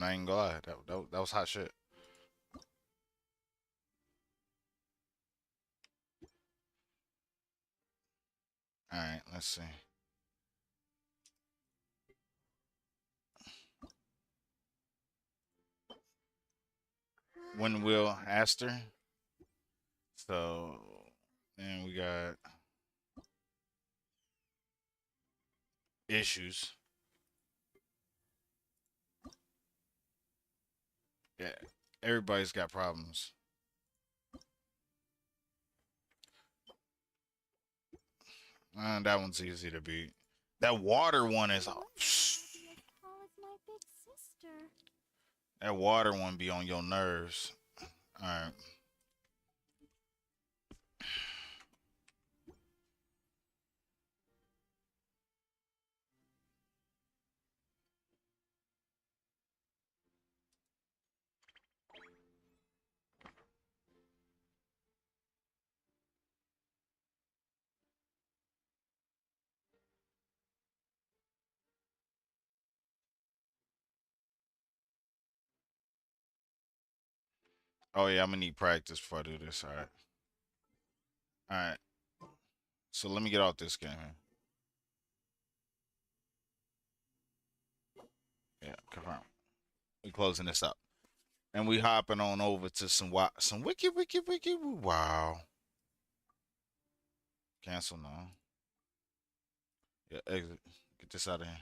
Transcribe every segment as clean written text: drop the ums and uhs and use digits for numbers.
I ain't gonna lie. That was hot shit. All right, let's see. Windwheel Aster. So then we got issues. Yeah, everybody's got problems. That one's easy to beat. That water one is. That water one be on your nerves. All right. Oh yeah, I'm gonna need practice before I do this. All right. All right. So let me get off this game. Yeah, confirm. We closing this up, and we hopping on over to some wiki. Wow. Cancel now. Yeah, exit. Get this out of here.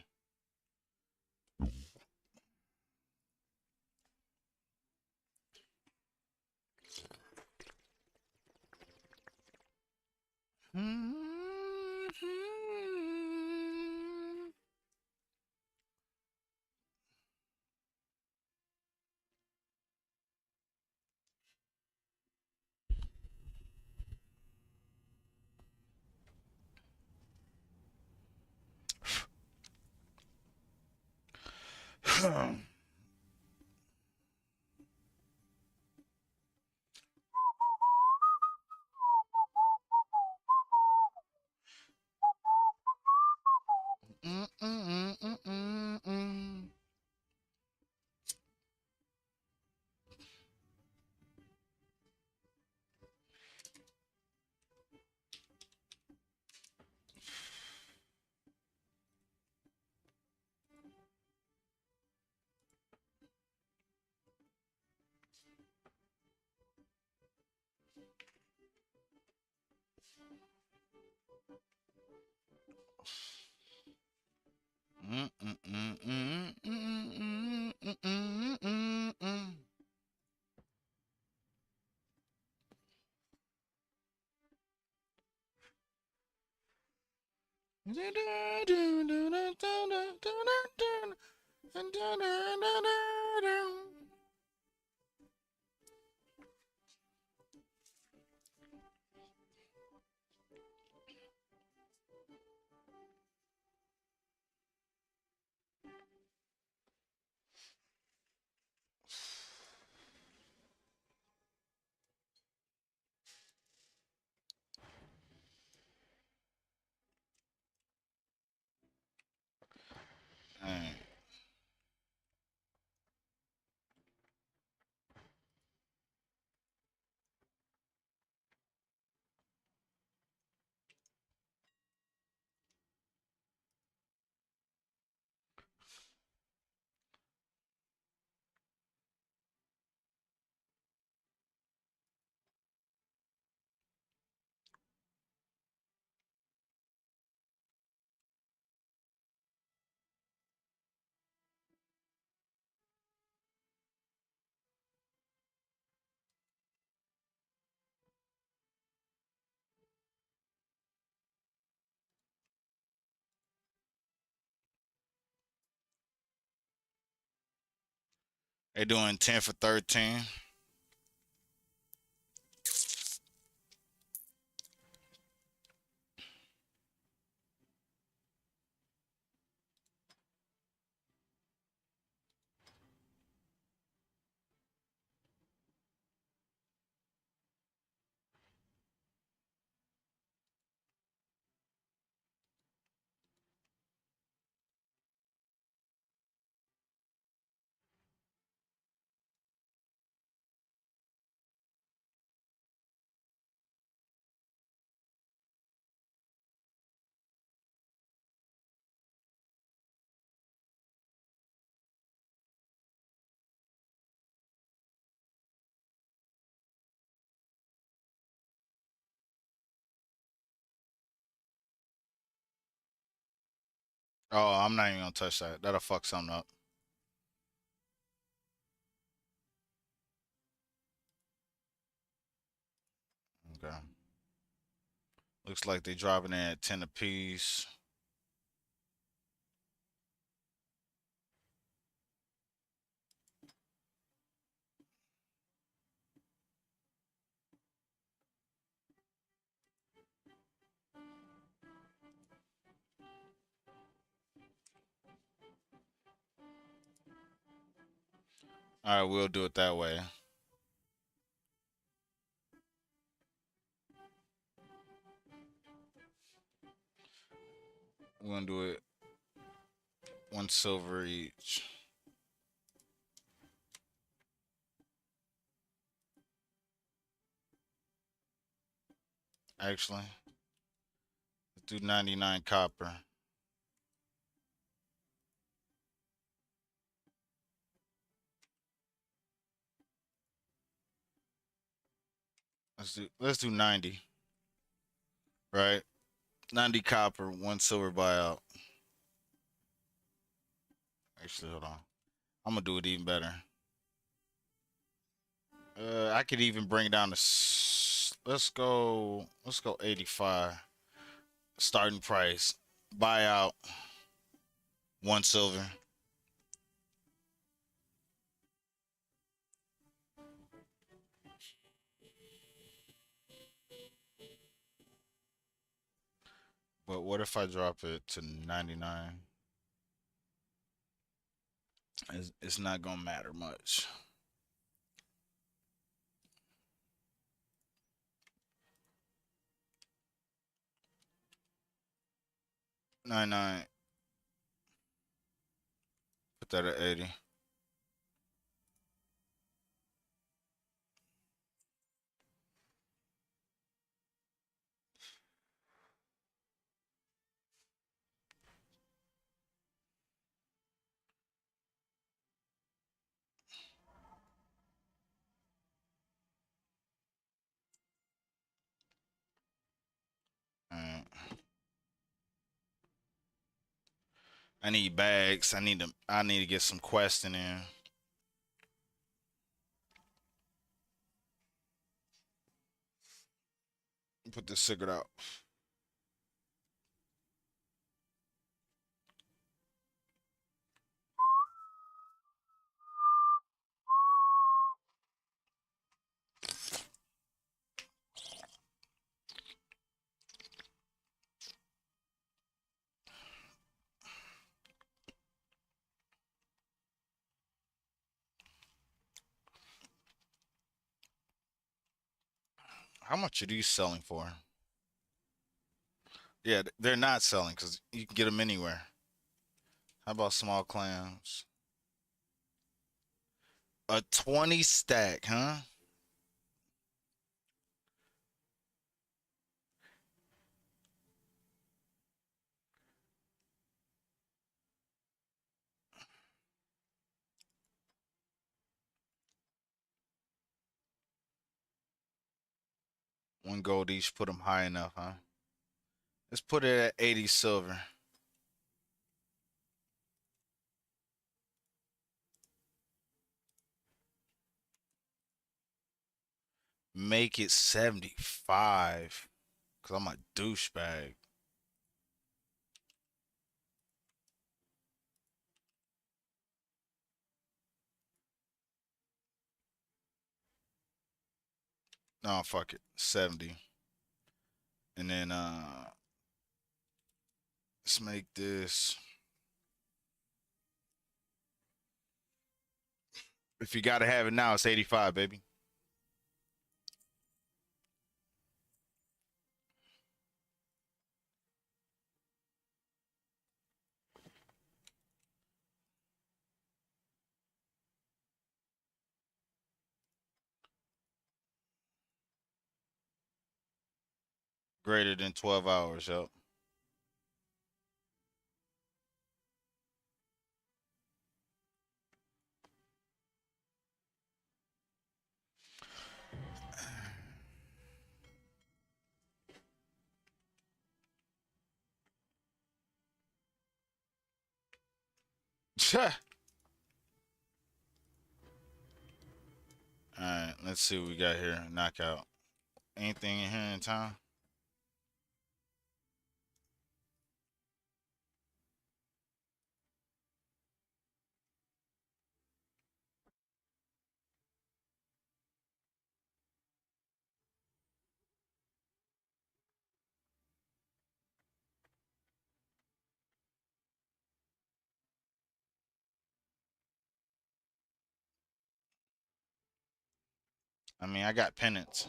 They doing 10 for 13. Oh, I'm not even gonna touch that. That'll fuck something up. Okay. Looks like they dropping in at 10 apiece. All right, we'll do it that way. We're gonna do it one silver each. Actually, let's do 99 copper. Let's do 90. Right? 90 copper, one silver buyout. Actually, hold on. I'm gonna do it even better. I could even bring it down to let's go 85. Starting price. Buyout, one silver. But what if I drop it to 99? It's not gonna matter much. 99. Put that at 80. Alright. I need bags. I need to get some questing in. Put this cigarette out. How much are these selling for? Yeah, they're not selling because you can get them anywhere. How about small clams? A 20 stack, huh? One gold each, put them high enough, huh? Let's put it at 80 silver. Make it 75. Because I'm a douchebag. No, fuck it. 70. And then let's make this. If you gotta have it now, it's 85, baby. Greater than 12 hours, yep. Alright, let's see what we got here. Knockout. Anything in here in town? I mean, I got pennants.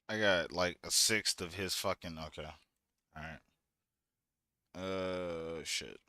I got like a sixth of his fucking. Okay. Alright. Shit.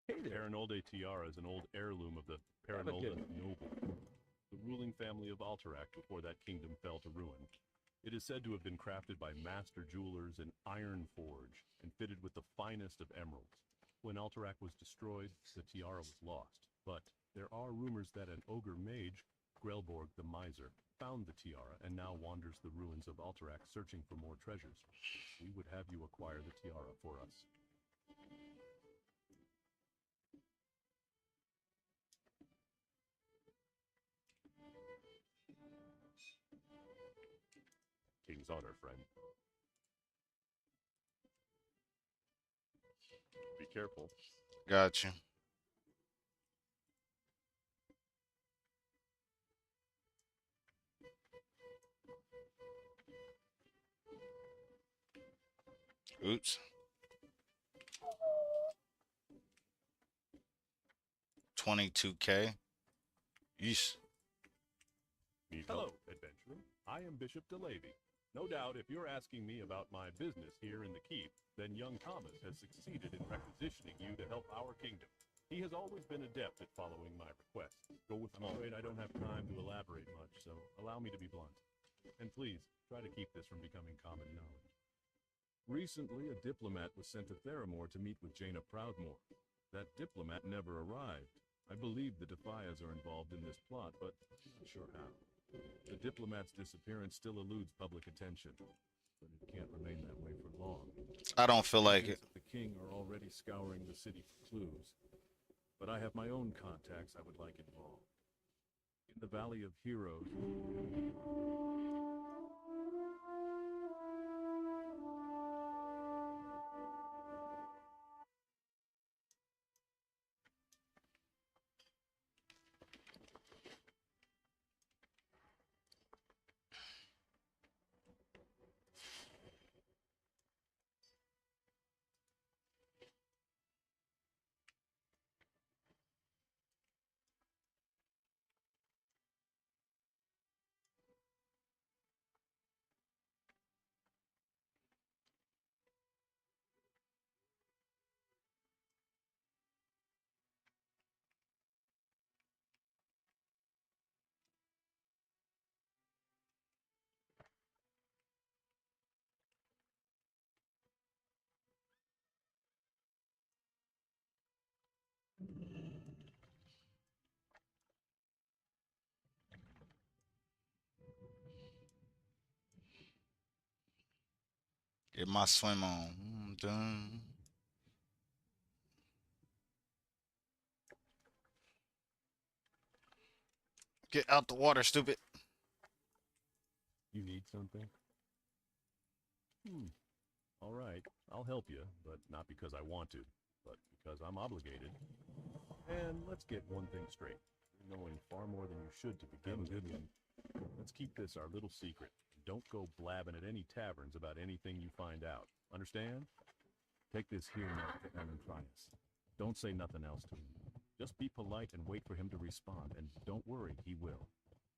Hey there. Paranolde tiara is an old heirloom of the Paranolde noble, the ruling family of Alterac before that kingdom fell to ruin. It is said to have been crafted by master jewelers in Iron Forge and fitted with the finest of emeralds. When Alterac was destroyed, the tiara was lost. But there are rumors that an ogre mage, Grelborg the Miser, found the tiara and now wanders the ruins of Alterac searching for more treasures. We would have you acquire the tiara for us. King's honor, friend. Be careful. Got you. Oops. 22K. Yeesh. Hello, adventurer. I am Bishop DeLavy. No doubt, if you're asking me about my business here in the keep, then young Thomas has succeeded in requisitioning you to help our kingdom. He has always been adept at following my requests. I'm afraid I don't have time to elaborate much, so allow me to be blunt. And please, try to keep this from becoming common knowledge. Recently, a diplomat was sent to Theramore to meet with Jaina Proudmoore. That diplomat never arrived. I believe the Defias are involved in this plot, but I'm not sure how. The diplomat's disappearance still eludes public attention, but it can't remain that way for long. I don't feel like it. The king are already scouring the city for clues, but I have my own contacts I would like involved. In the Valley of Heroes... Get my swim on. Dun. Get out the water, stupid. You need something? All right, I'll help you, but not because I want to, but because I'm obligated. And let's get one thing straight. You're knowing far more than you should to begin with. Let's keep this our little secret. Don't go blabbing at any taverns about anything you find out. Understand? Take this here note to Alantrias. Don't say nothing else to him. Just be polite and wait for him to respond, and don't worry, he will.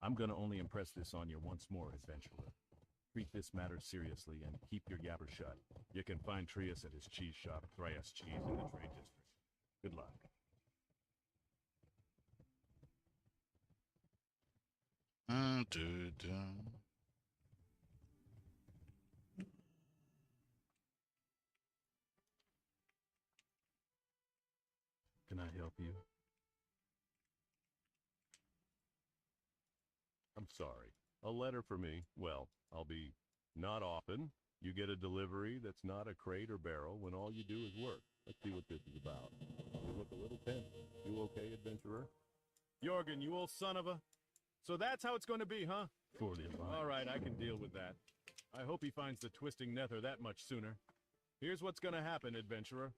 I'm gonna only impress this on you once more, adventurer. Treat this matter seriously and keep your yabber shut. You can find Trias at his cheese shop, Trias Cheese, in the trade district. Good luck. Dun. Can I help you? I'm sorry. A letter for me. Well, I'll be not often. You get a delivery that's not a crate or barrel when all you do is work. Let's see what this is about. You look a little tense. You okay, adventurer? Jorgen, you old son of a... So that's how it's going to be, huh? For the Alliance. All right, I can deal with that. I hope he finds the twisting nether that much sooner. Here's what's going to happen, adventurer.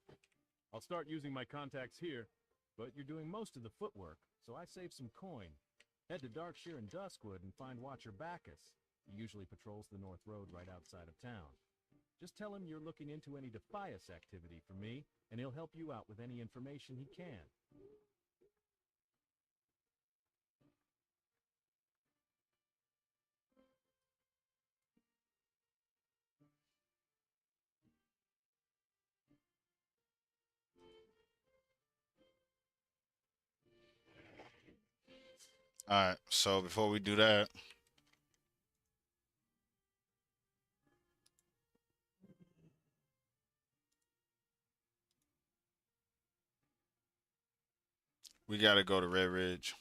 I'll start using my contacts here, but you're doing most of the footwork, so I save some coin. Head to Darkshire and Duskwood and find Watcher Bacchus. He usually patrols the North Road right outside of town. Just tell him you're looking into any Defias activity for me, and he'll help you out with any information he can. All right. So before we do that, we gotta go to Red Ridge.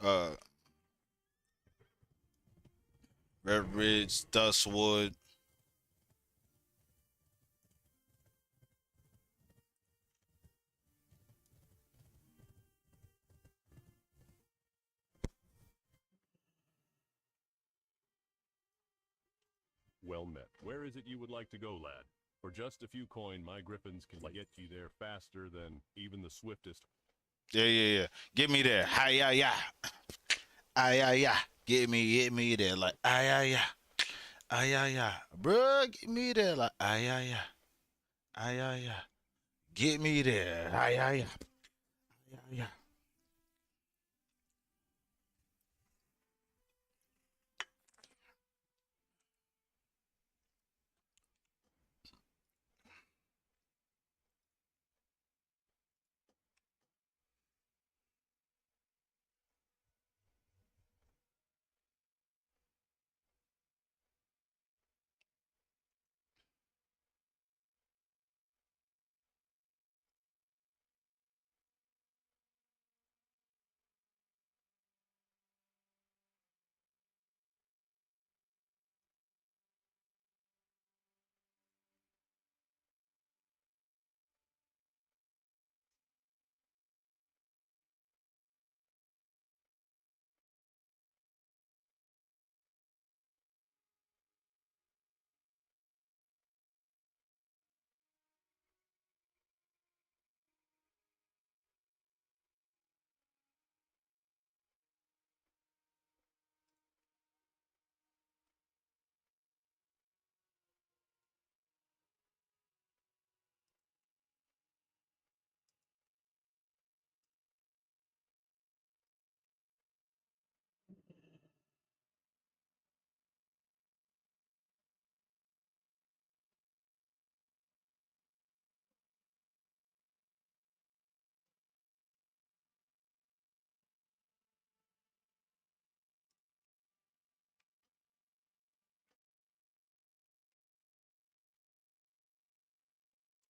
Uh, Red Ridge, Dustwood. Well met. Where is it you would like to go, lad? For just a few coin, my griffins can get you there faster than even the swiftest. Yeah. Get me there. Hi ya. Yeah. Get me there. Like yeah. Yeah. Bruh, get me there. Like yeah. Yeah. Get me there. Yeah. Yeah.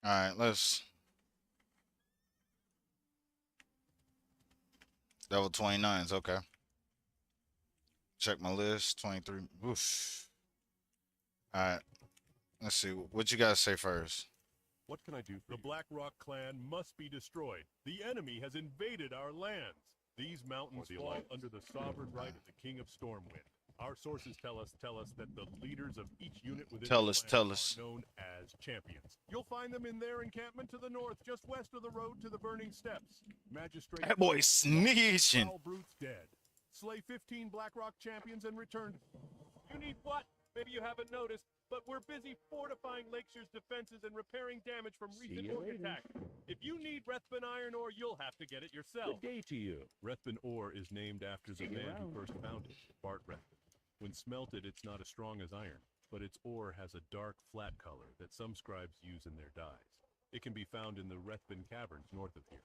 All right, let's level 29s. Okay. Check my list. 23. Oof. All right. Let's see. What you guys say first? What can I do for you? The Blackrock clan must be destroyed. The enemy has invaded our lands. These mountains fall under the sovereign right of the King of Stormwind. Our sources tell us that the leaders of each unit within Tell the us. clan are known as champions. You'll find them in their encampment to the north, just west of the road to the Burning Steps. Magistrate That boy sneezing. Foul brutes dead. Slay 15 Blackrock champions and return. You need what? Maybe you haven't noticed, but we're busy fortifying Lakeshire's defenses and repairing damage from recent orc attacks. If you need Rethben iron ore, you'll have to get it yourself. Good day to you. Rethben ore is named after the man who first found it, Bart Rethben. When smelted, it's not as strong as iron, but its ore has a dark, flat color that some scribes use in their dyes. It can be found in the Rethben caverns north of here.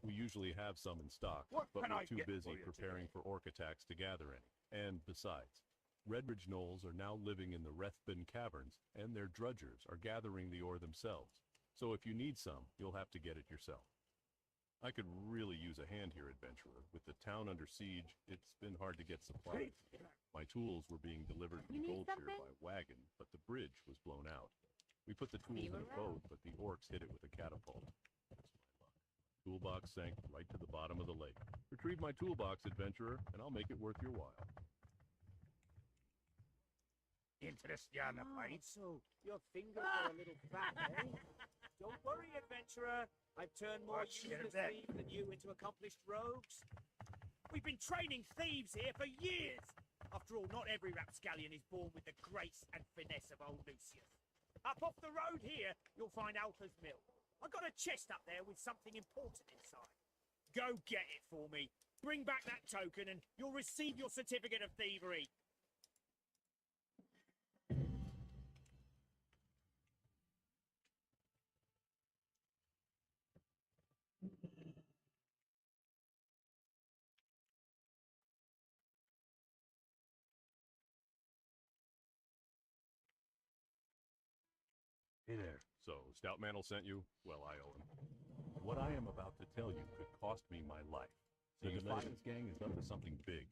We usually have some in stock, but we're too busy preparing for orc attacks to gather any. And besides, Redridge Knolls are now living in the Rethben caverns, and their drudgers are gathering the ore themselves. So if you need some, you'll have to get it yourself. I could really use a hand here, adventurer. With the town under siege, it's been hard to get supplies. My tools were being delivered from Goldshire by wagon, but the bridge was blown out. We put the tools in a boat, but the orcs hit it with a catapult. That's my luck. Toolbox sank right to the bottom of the lake. Retrieve my toolbox, adventurer, and I'll make it worth your while. Interesting, so your fingers are a little fat, eh? Don't worry, adventurer. I've turned more useless thieves than you into accomplished rogues. We've been training thieves here for years. After all, not every rapscallion is born with the grace and finesse of old Lucius. Up off the road here, you'll find Alpha's Mill. I've got a chest up there with something important inside. Go get it for me. Bring back that token and you'll receive your certificate of thievery. Hey there. So, Stout Mantle sent you? Well, I owe him. What I am about to tell you could cost me my life. The Defiance Gang is up to something big.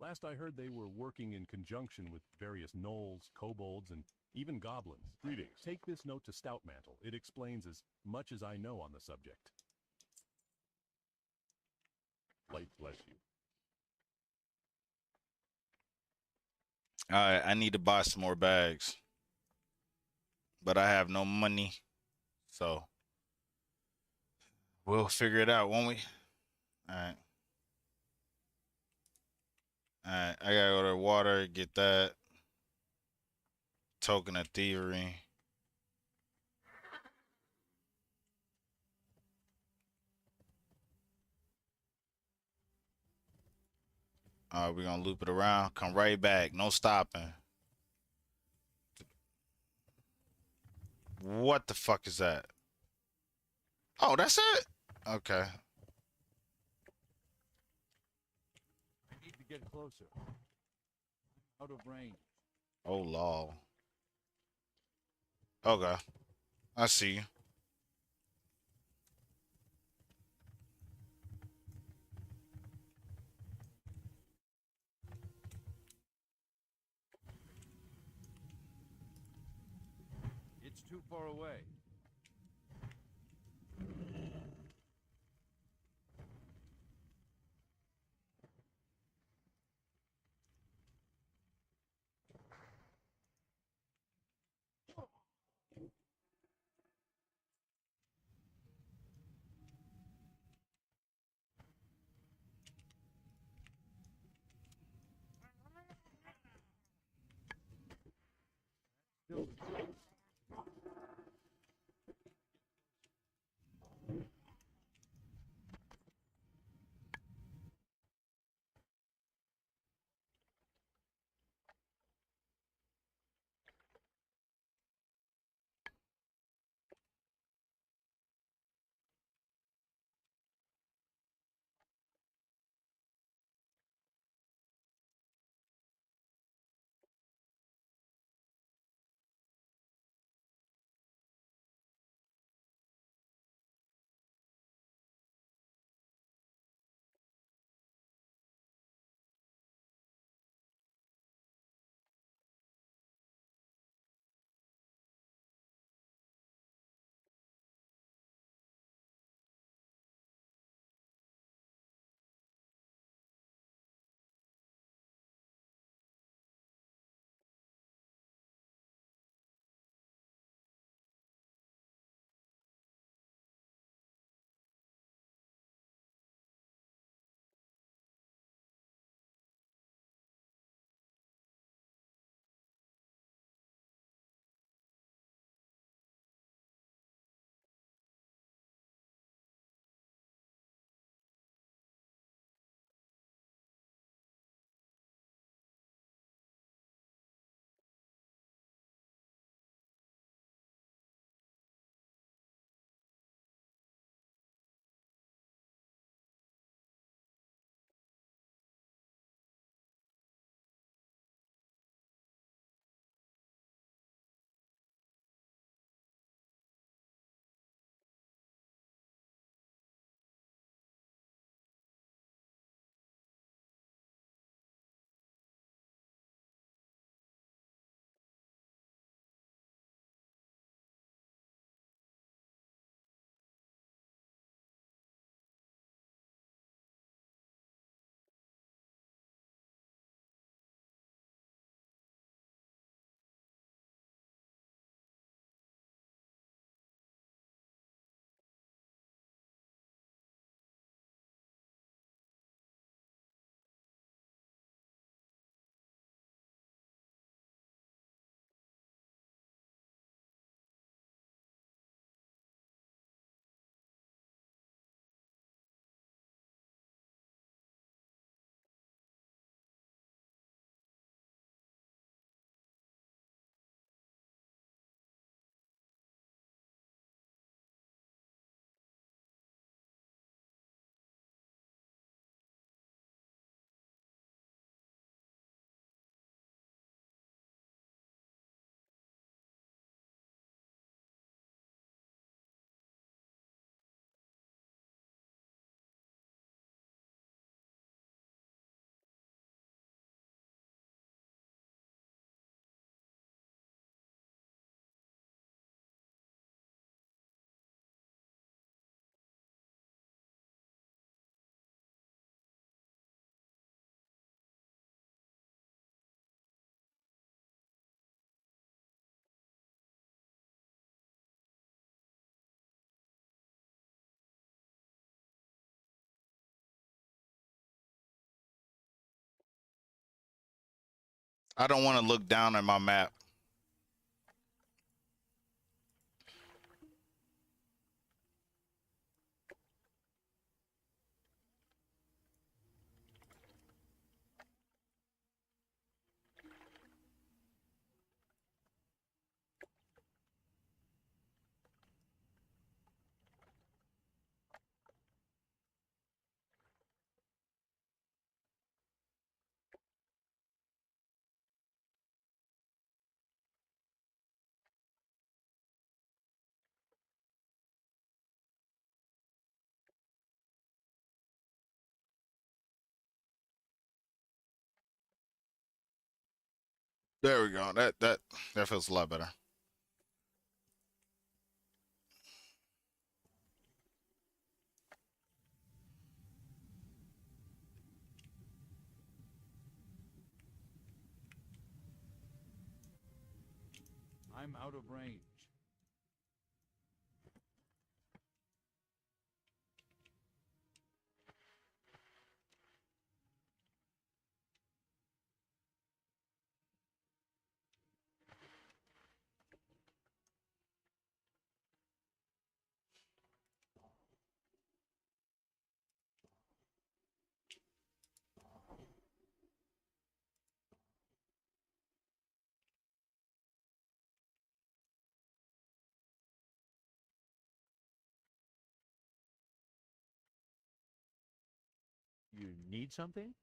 Last I heard, they were working in conjunction with various gnolls, kobolds, and even goblins. Greetings. Take this note to Stout Mantle. It explains as much as I know on the subject. Light bless you. All right, I need to buy some more bags, but I have no money, so we'll figure it out, won't we? All right. All right, I gotta go to water, get that token of thievery. All right, we're gonna loop it around, come right back, no stopping. What the fuck is that? Oh, that's it? Okay. I need to get closer. Out of range. Oh, lol. Okay. I see you. It's too far away. I don't want to look down at my map. There we go. That feels a lot better. I'm out of range. You need something?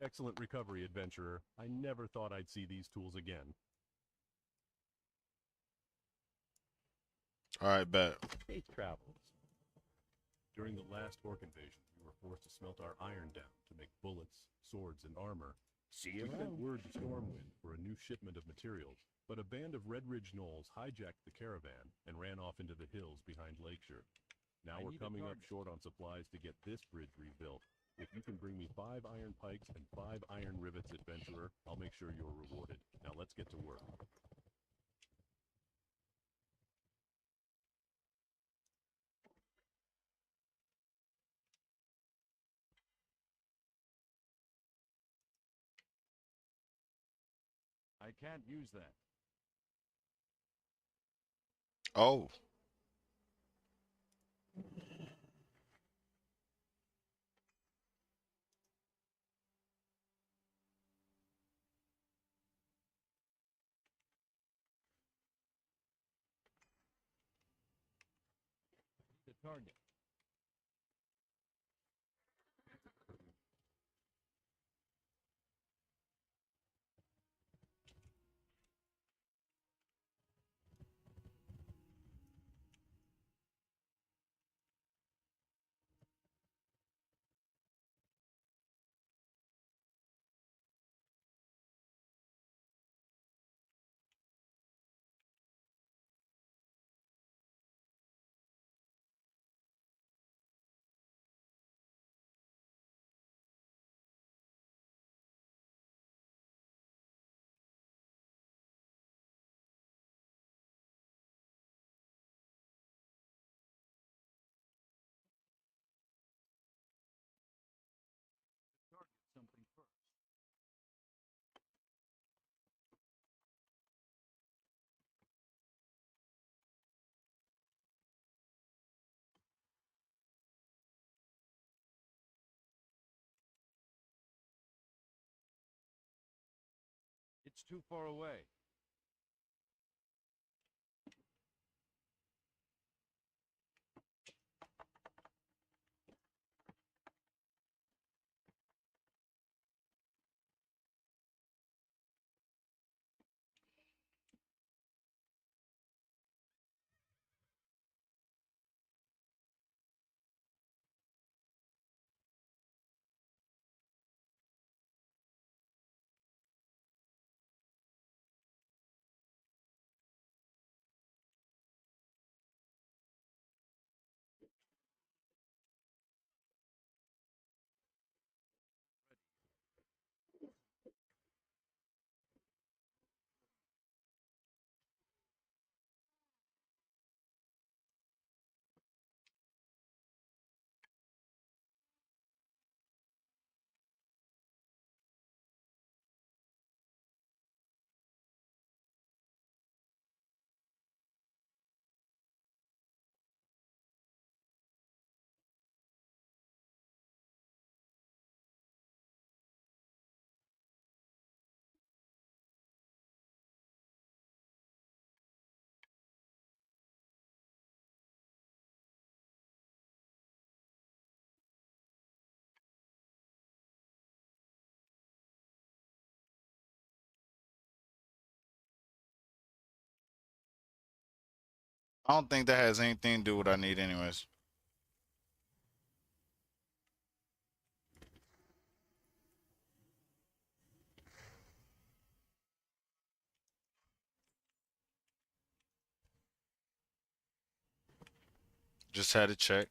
Excellent recovery, adventurer. I never thought I'd see these tools again. All right, bet. Safe travels. During the last orc invasion, we were forced to smelt our iron down to make bullets, swords, and armor. See We you sent around. word to Stormwind for a new shipment of materials, but a band of Red Ridge Gnolls hijacked the caravan and ran off into the hills behind Lakeshire. Now I we're need a coming up target. short on supplies to get this bridge rebuilt. If you can bring me 5 iron pikes and 5 iron rivets, adventurer, I'll make sure you're rewarded. Now let's get to work. I can't use that. Oh, The target. Target something first. It's too far away. I don't think that has anything to do with what I need anyways. Just had to check.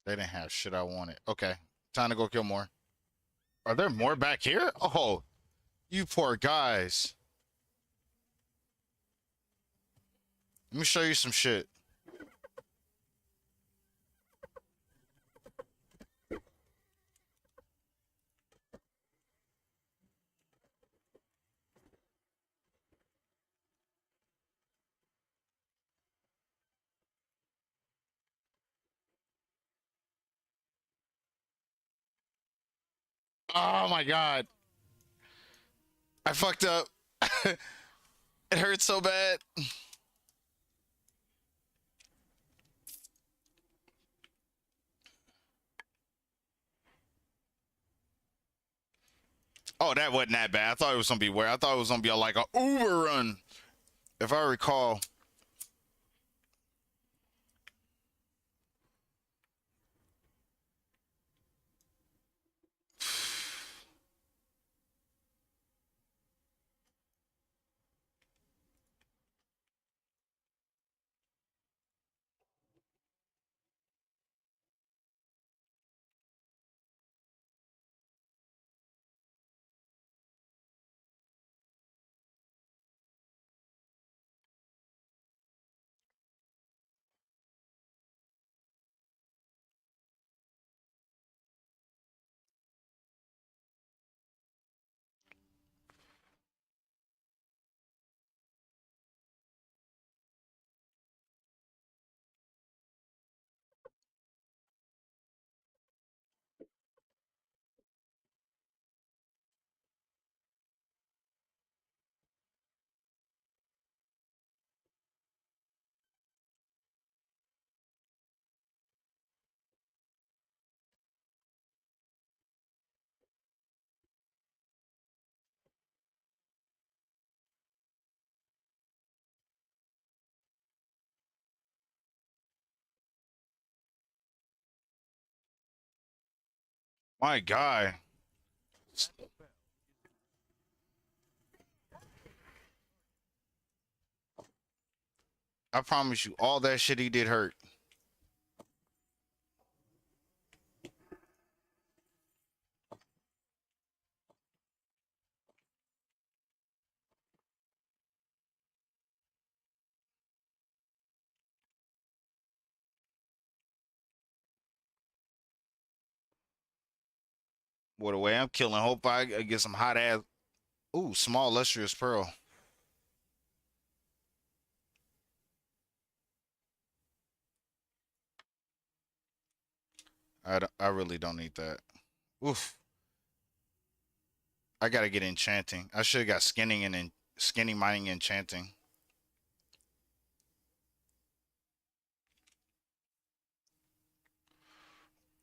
They didn't have shit I wanted. Okay, time to go kill more. Are there more back here? Oh, you poor guys. Let me show you some shit. Oh my god. I fucked up. It hurts so bad. Oh, that wasn't that bad. I thought it was gonna be where I thought it was gonna be like a Uber run. If I recall. My god. I promise you, all that shit he did hurt. What the way I'm killing. Hope I get some hot ass. Ooh, small lustrous pearl. I really don't need that. Oof. I gotta get enchanting. I should have got skinning and skinning mining enchanting.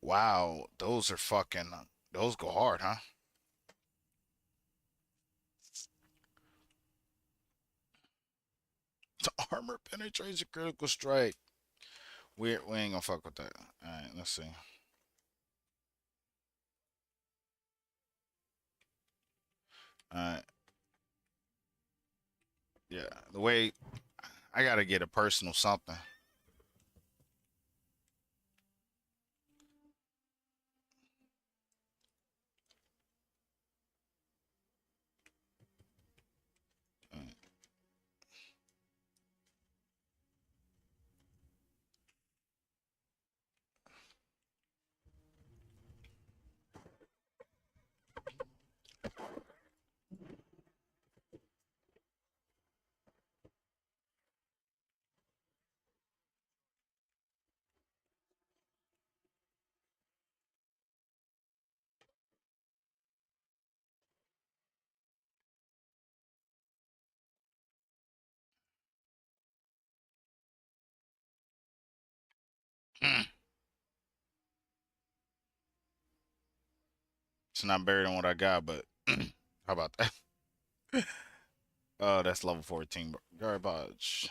Wow, those are fucking. Those go hard, huh? The armor penetrates a critical strike. We ain't gonna fuck with that. All right, let's see. All right, yeah. The way I gotta get a personal something. It's not better than what I got, but how about that? Oh, that's level 14. Garbage.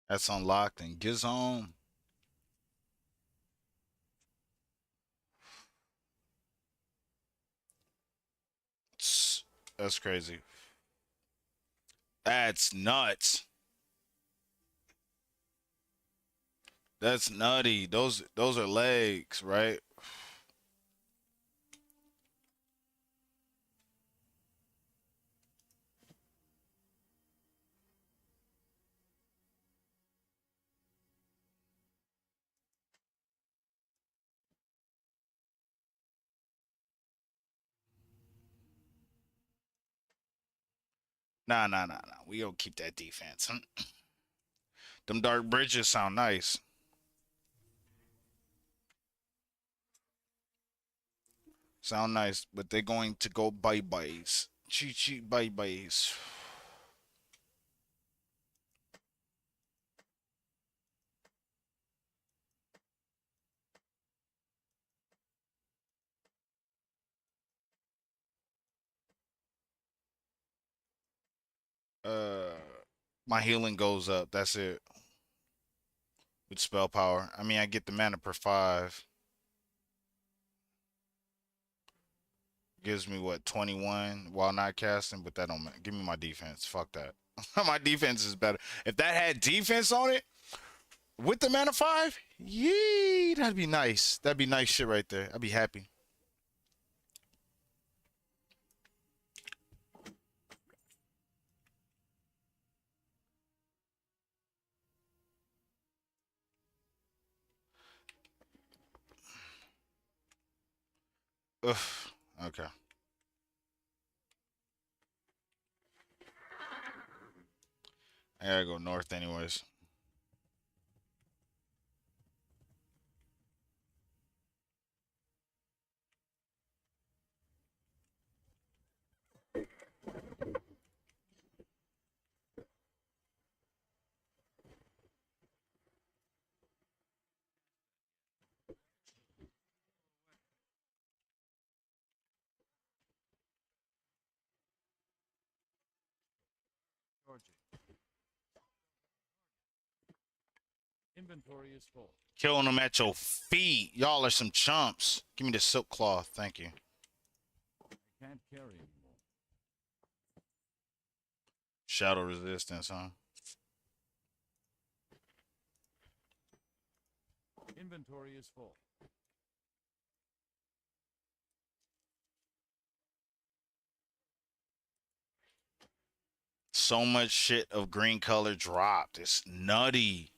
That's unlocked and Gizome. That's crazy. That's nuts. That's nutty. Those are legs, right? Nah. We gonna keep that defense. Them dark bridges sound nice. Sound nice, but they're going to go bye-byes. Chi bye-byes. Uh, my healing goes up. That's it. With spell power. I mean, I get the mana per 5. Gives me what 21 while not casting, but that don't matter. Give me my defense. Fuck that. My defense is better. If that had defense on it with the mana 5, yee, that'd be nice. That'd be nice shit right there. I'd be happy. Ugh. Okay. I gotta go north anyways. Georgie. Inventory is full. Killing them at your feet. Y'all are some chumps. Give me the silk cloth. Thank you. I can't carry anymore. Shadow resistance, huh? Inventory is full. So much shit of green color dropped. It's nutty.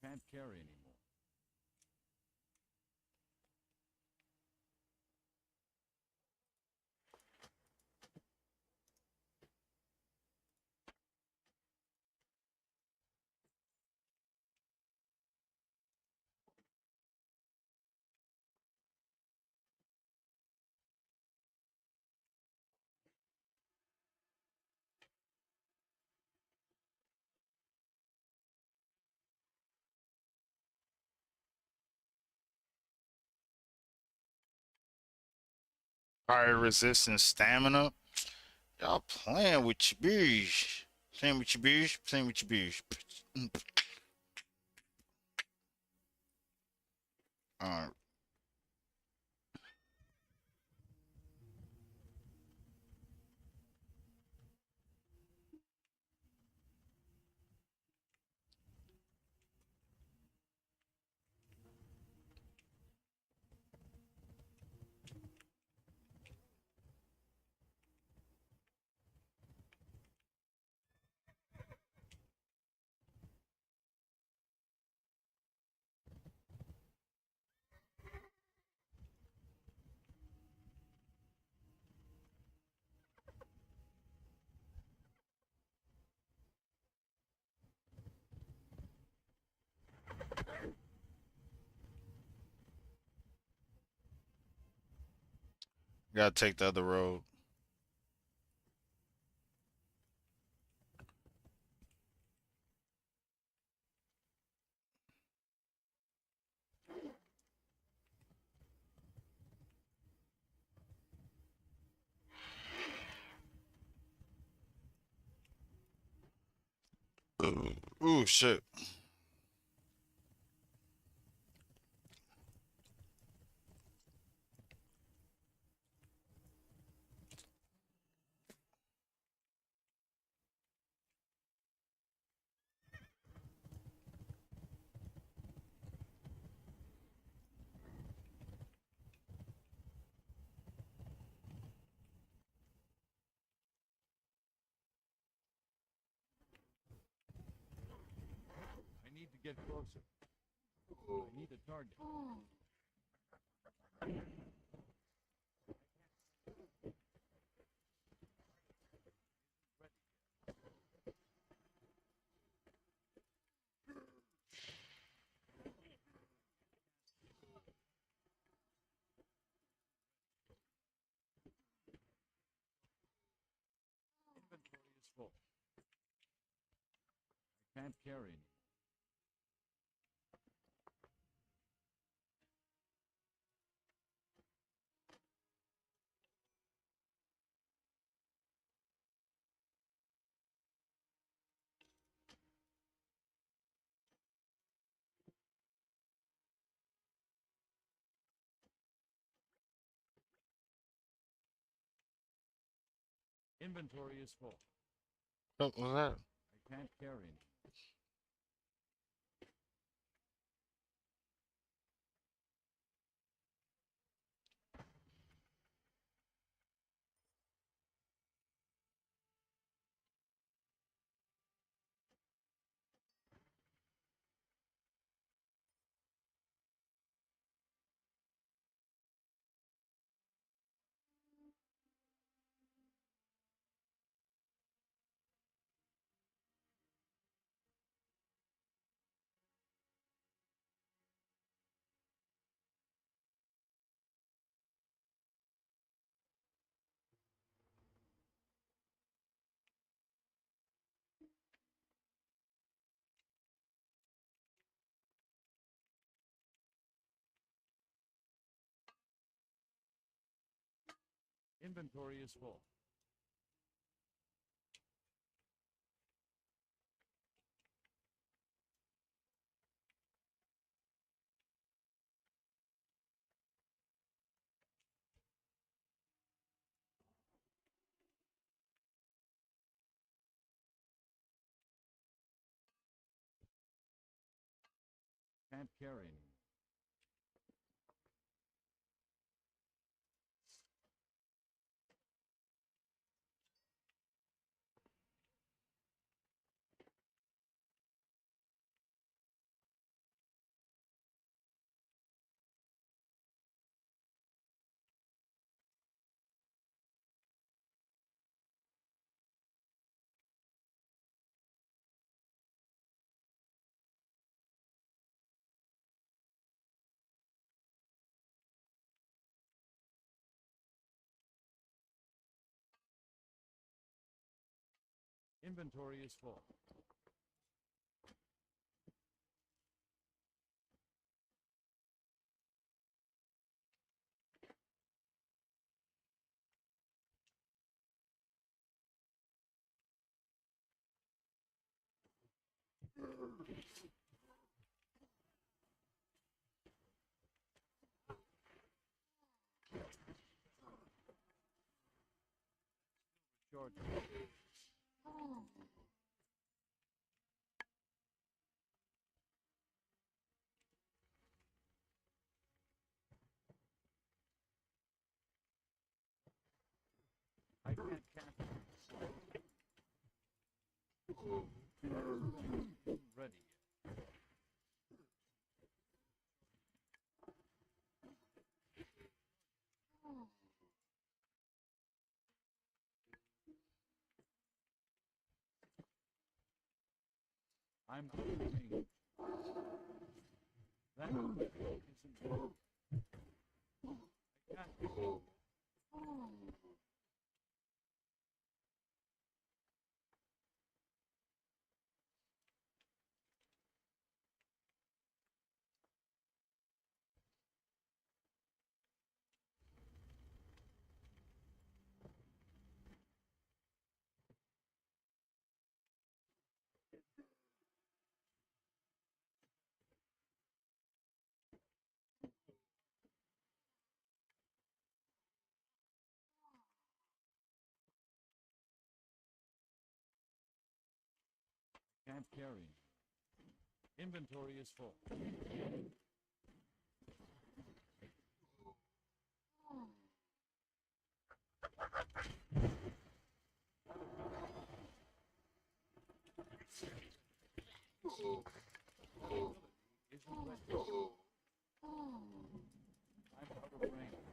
Can't carry anymore. Fire resistance stamina. Y'all playing with your bees. Playing with your bees. Playing with your bees. Alright. Gotta take the other road. Ooh, shit. I need to get closer. I need a target. Inventory is full. I can't carry anymore. Inventory is full. What was that? I can't carry anymore. Inventory is full. Can't carry anymore. Inventory is full. George. I can't cast it. Ready yet. I'm out of range. That isn't ready. I can't. Can't carry. Inventory is full. Isn't ready. I'm out of range.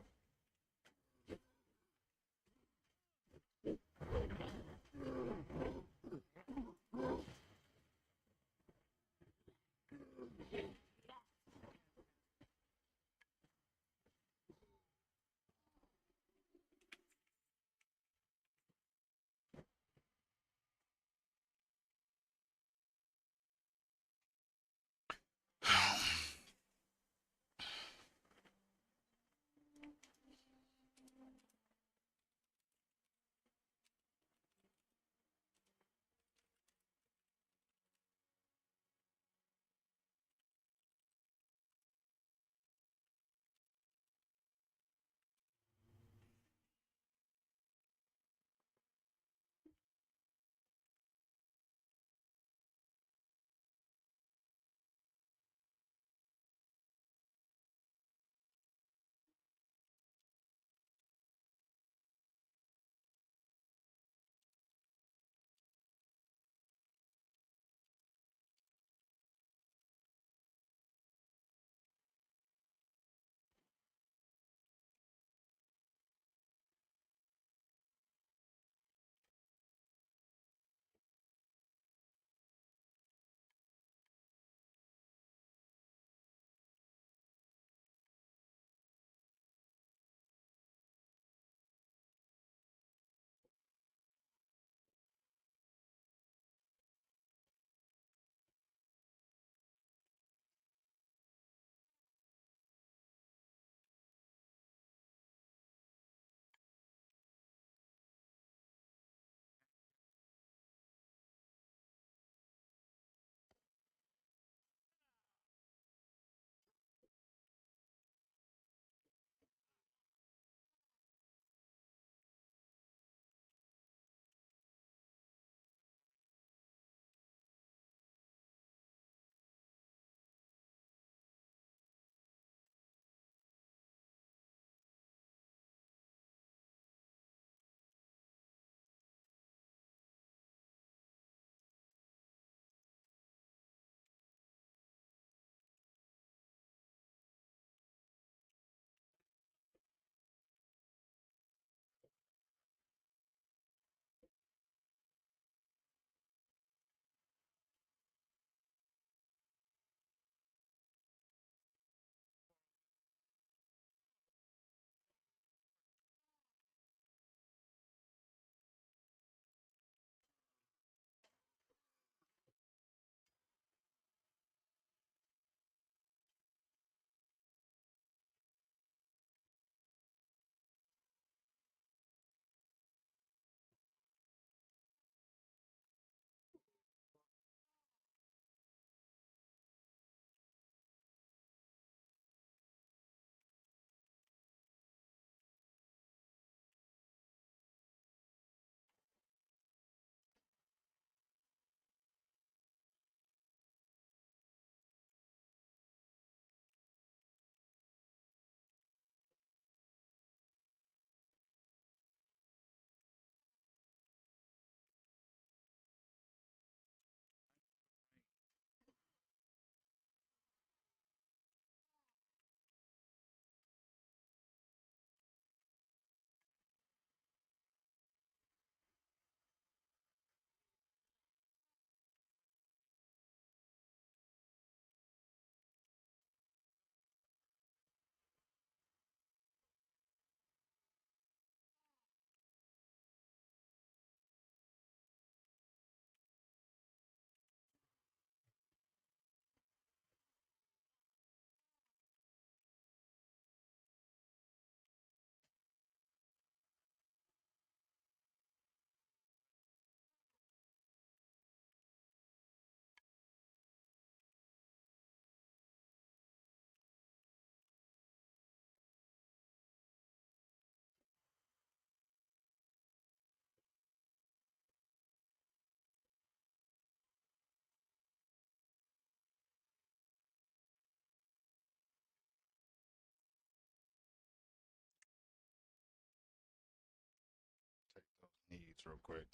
this real quick.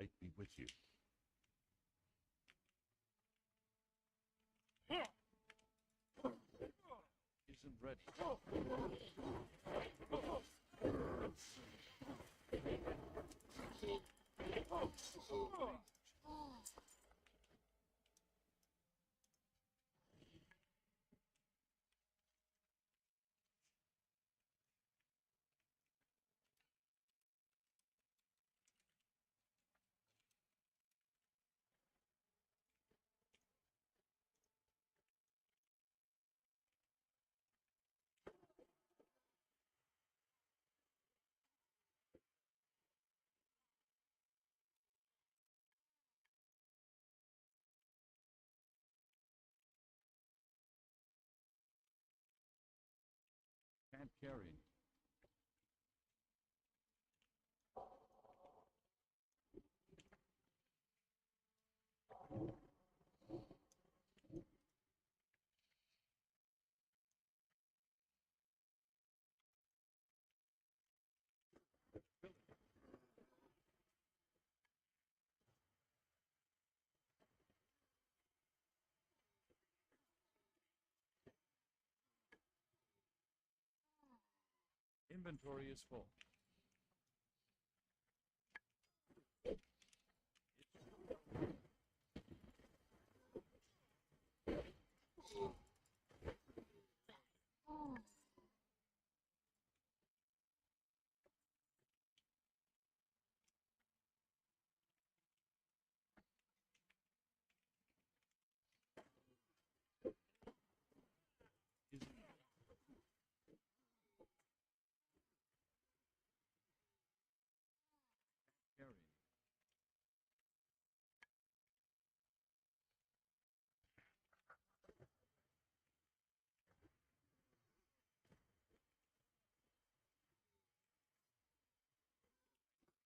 Light be with you. Isn't ready. Can't carry. Inventory is full. Carry.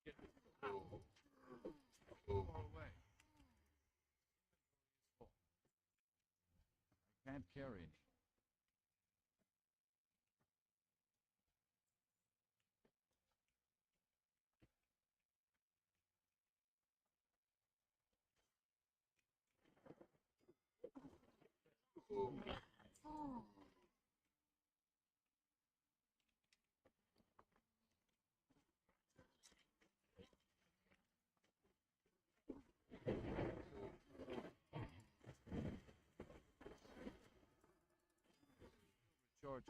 Get far away. I can't carry. George.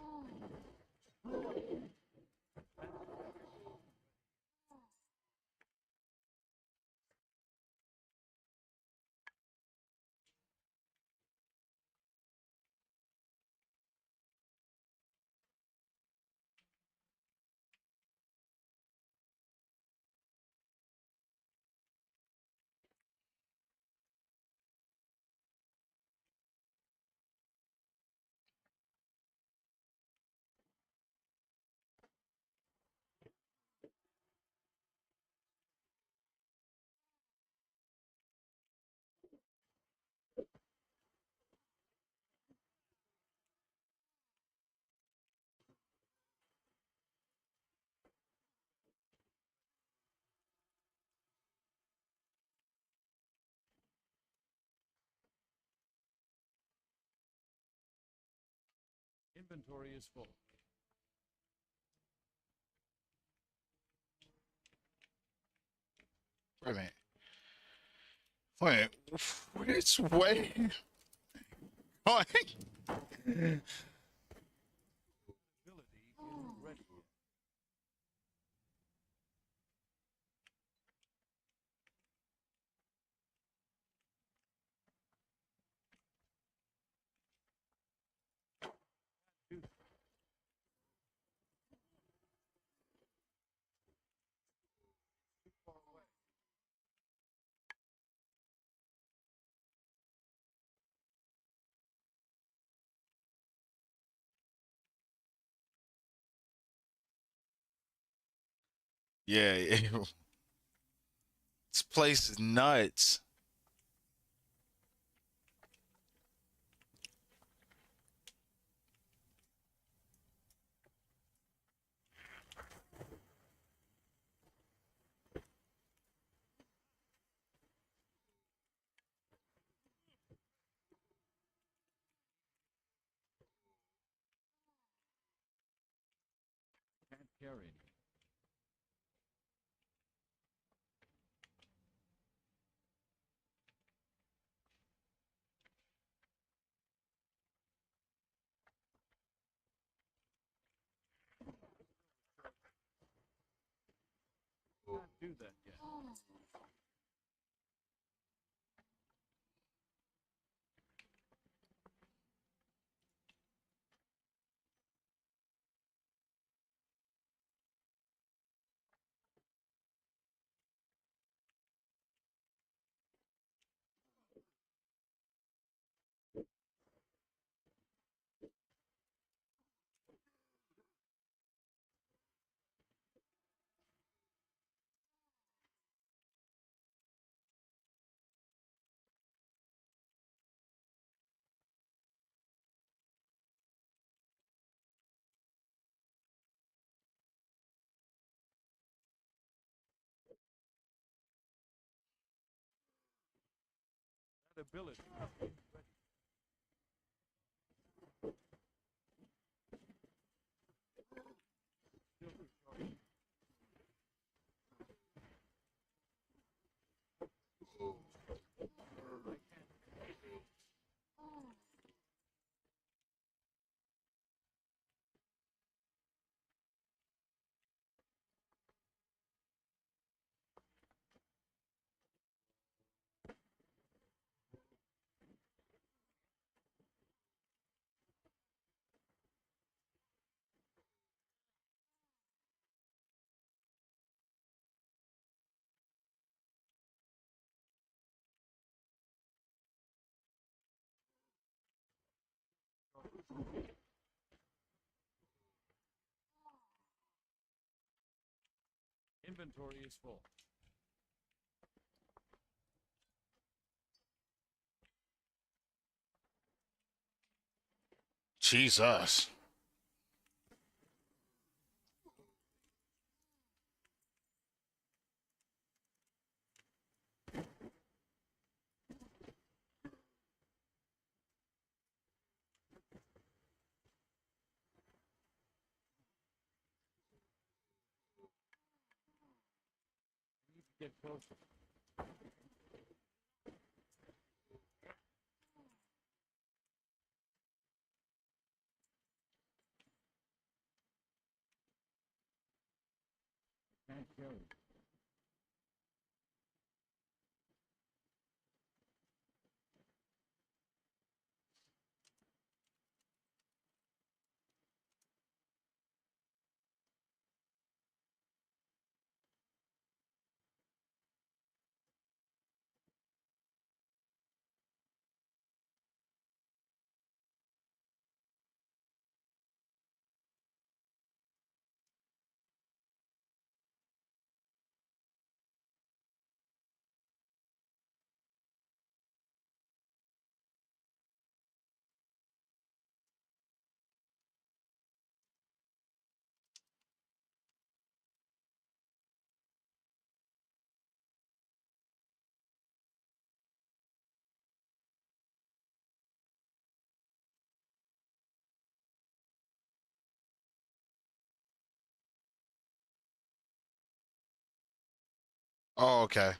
Inventory is full. Wait a minute. Wait. Which way? Ability isn't ready yet. Yeah, this place is nuts. Can't carry any. Can't do that yet. That ability isn't ready. Still recharging. Inventory is full. Jesus. Need to get closer. Can't carry. Oh, okay.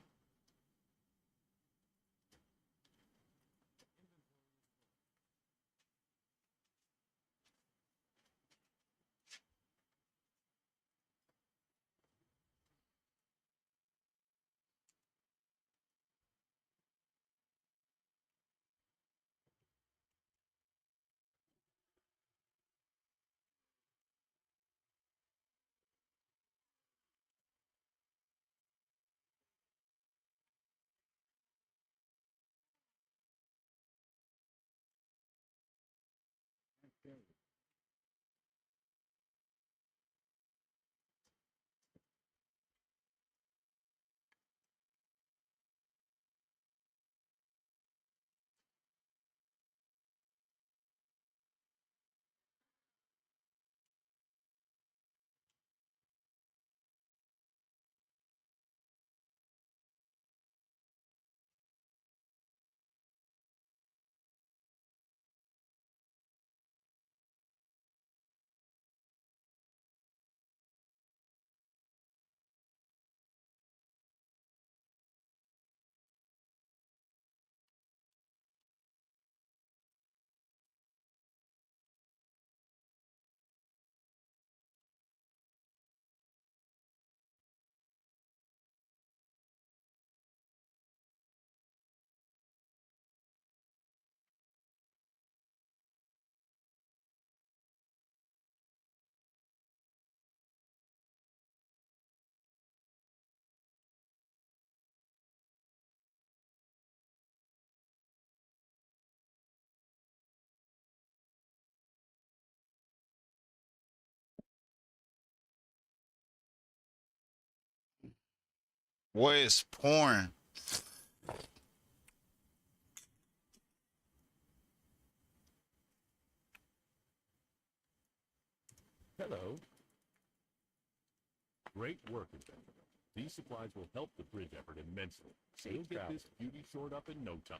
What is porn? Hello. Great work, Inventor. These supplies will help the bridge effort immensely. We'll get this beauty shored up in no time.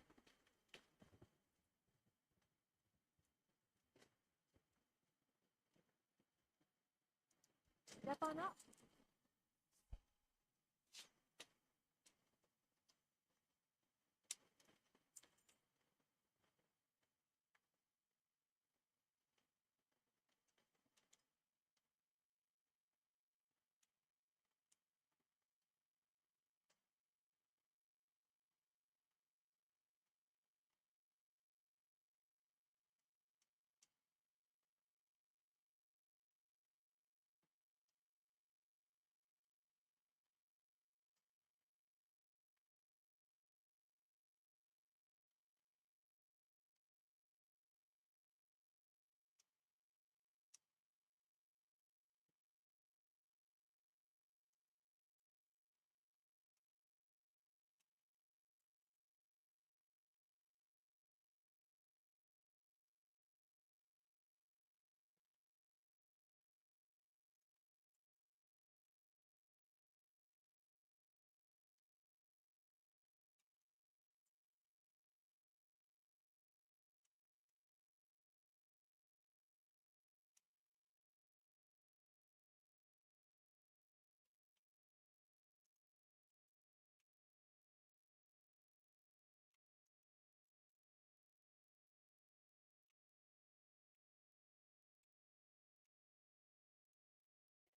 Step on up.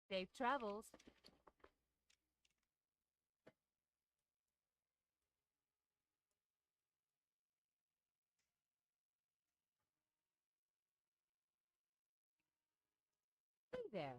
Safe travels. Hey there.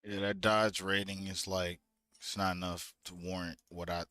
Yeah, that dodge rating is like it's not enough to warrant what I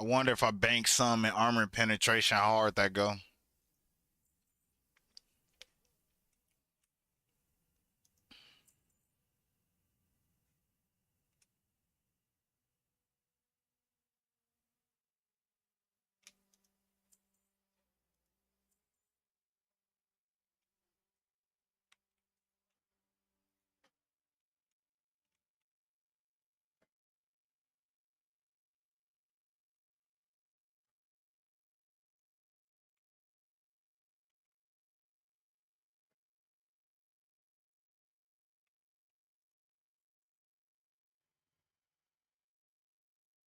I wonder if I bank some in armor penetration, how hard that go.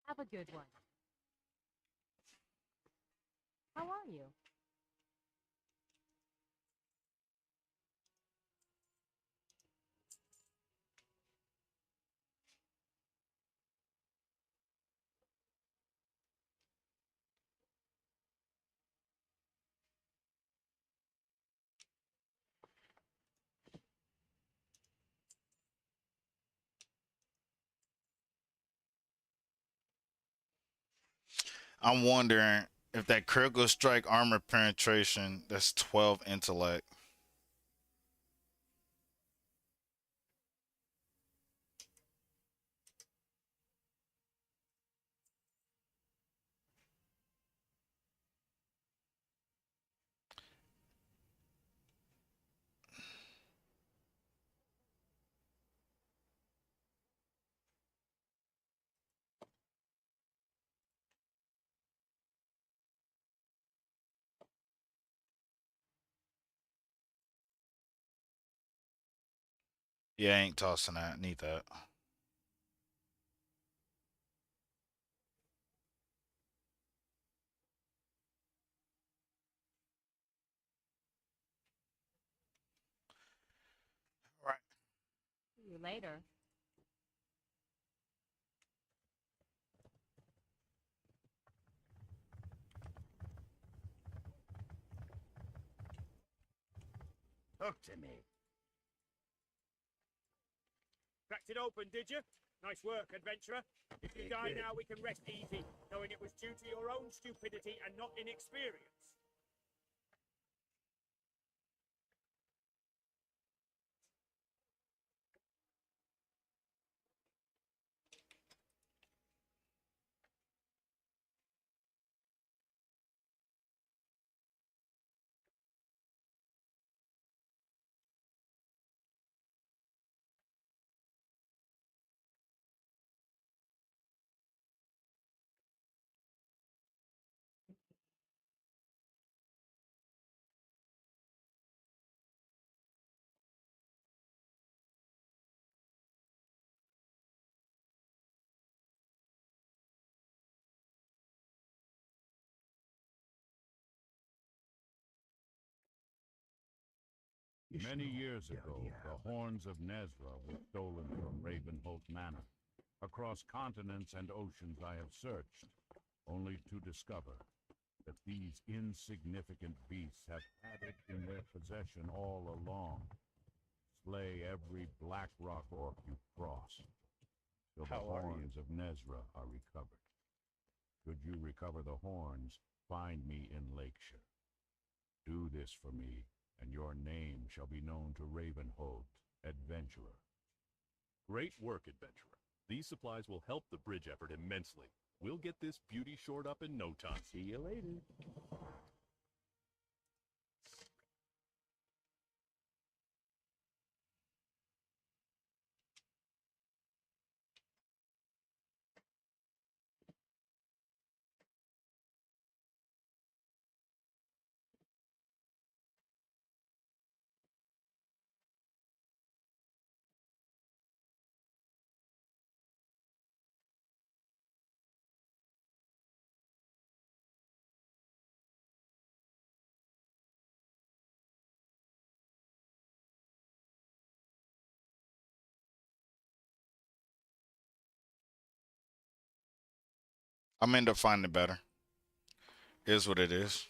Have a good one. How are you? I'm wondering if that critical strike armor penetration, that's 12 intellect. Yeah, I ain't tossing that. Need that. Right. See you later. Talk to me. Cracked it open, did you? Nice work, adventurer. If you die now, we can rest easy, knowing it was due to your own stupidity and not inexperience. Many years ago, the horns of Nezra were stolen from Ravenholt Manor. Across continents and oceans I have searched, only to discover that these insignificant beasts have had it in their possession all along. Slay every black rock orc you cross, till the horns of Nezra are recovered. Should you recover the horns, find me in Lakeshire. Do this for me, and your name shall be known to Ravenholt, adventurer. Great work, adventurer. These supplies will help the bridge effort immensely. We'll get this beauty shored up in no time. See you later. I'm end up finding it better. Is what it is.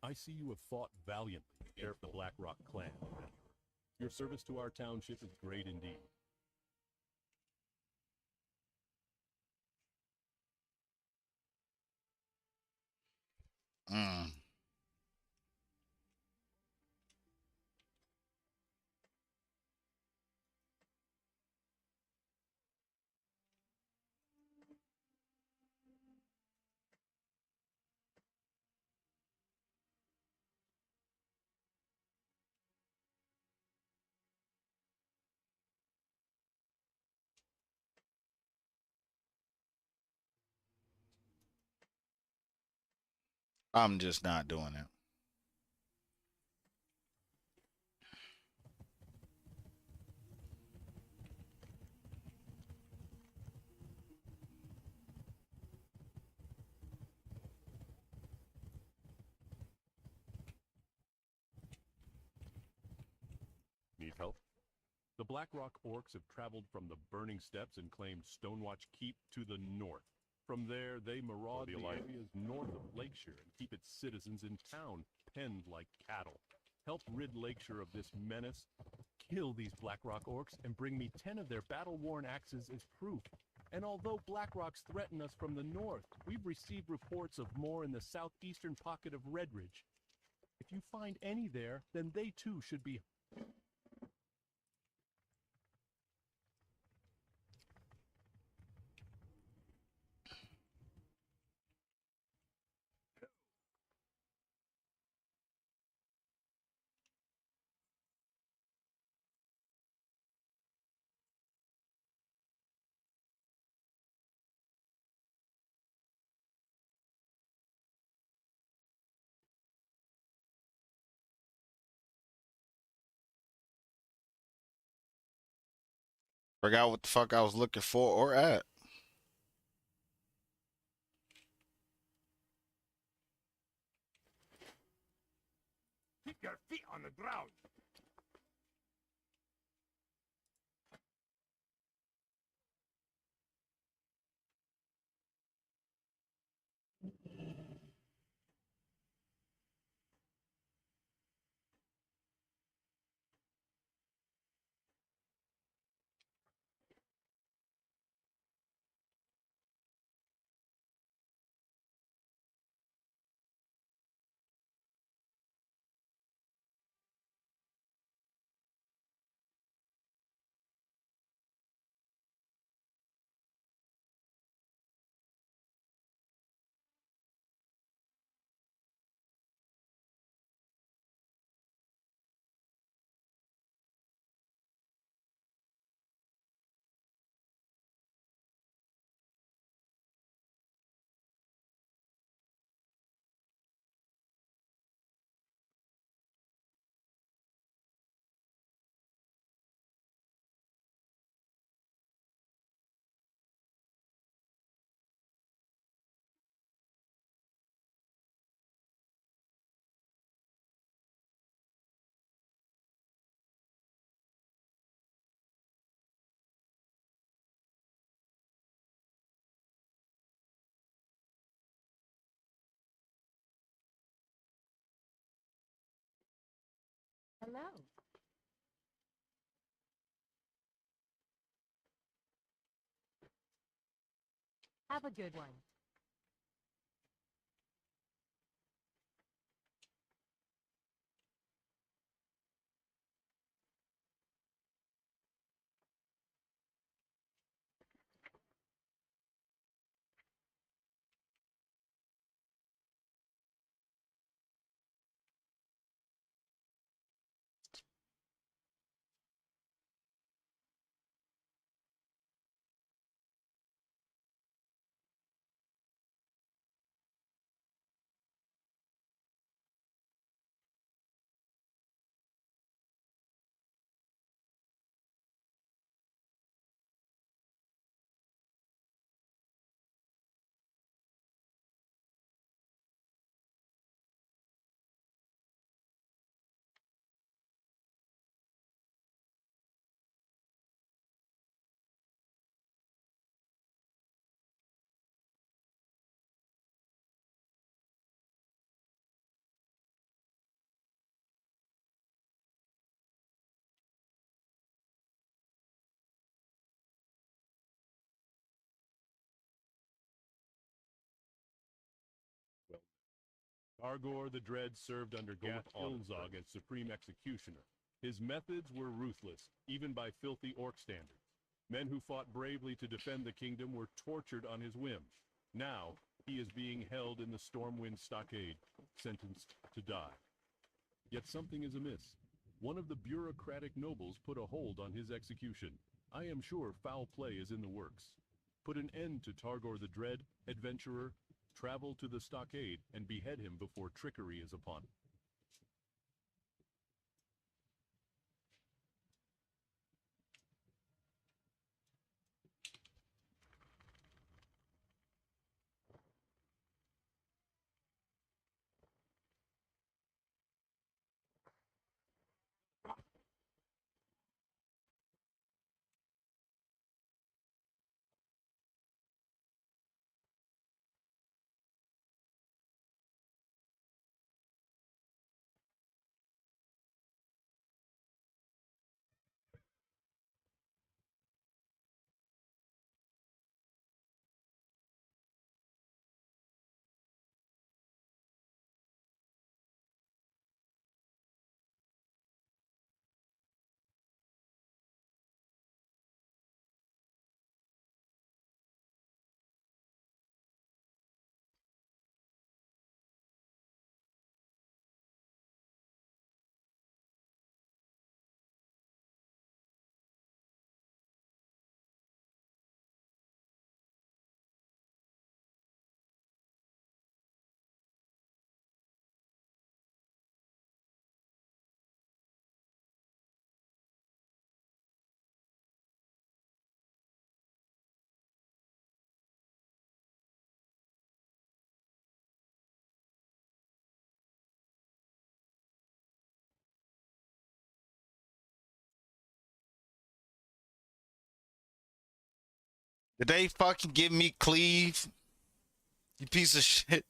I see you have fought valiantly to serve the Blackrock clan. Your service to our township is great indeed. Mm. I'm just not doing it. Need help? The Blackrock orcs have traveled from the Burning Steppes and claimed Stonewatch Keep to the north. From there, they maraud the areas north of Lakeshire and keep its citizens in town, penned like cattle. Help rid Lakeshire of this menace. Kill these Blackrock orcs and bring me 10 of their battle-worn axes as proof. And although Blackrocks threaten us from the north, we've received reports of more in the southeastern pocket of Redridge. If you find any there, then they too should be... Forgot what the fuck I was looking for or at. Keep your feet on the ground. Hello. Have a good one. Argor the Dread served under Gath Ilmzog as Supreme Executioner. His methods were ruthless, even by filthy orc standards. Men who fought bravely to defend the kingdom were tortured on his whim. Now, he is being held in the Stormwind Stockade, sentenced to die. Yet something is amiss. One of the bureaucratic nobles put a hold on his execution. I am sure foul play is in the works. Put an end to Targor the Dread, adventurer. Travel to the stockade and behead him before trickery is upon him. Did they fucking give me cleave? You piece of shit.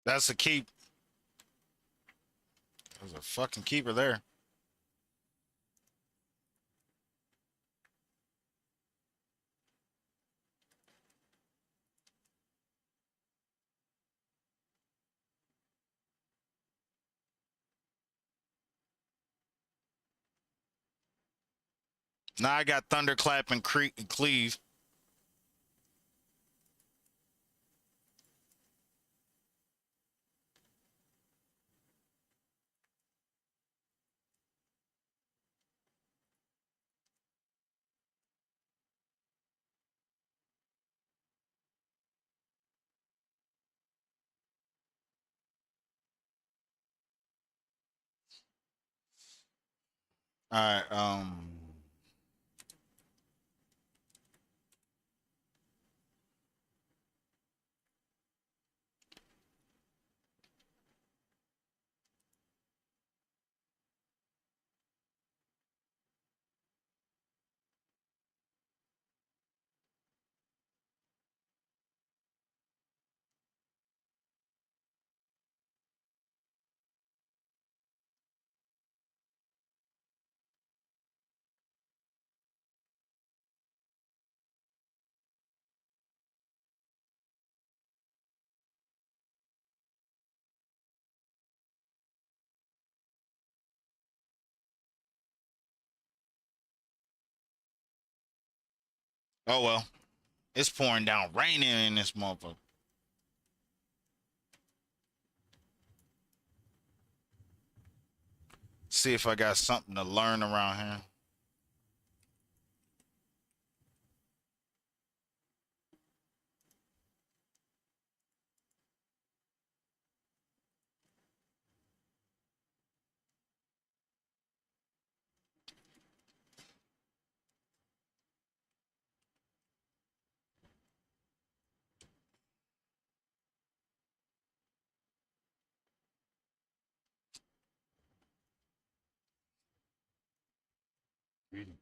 That's a keep. There's a fucking keeper there. Now I got Thunderclap and Cleave. All right. Oh well. It's pouring down, raining in this motherfucker. See if I got something to learn around here. Greetings.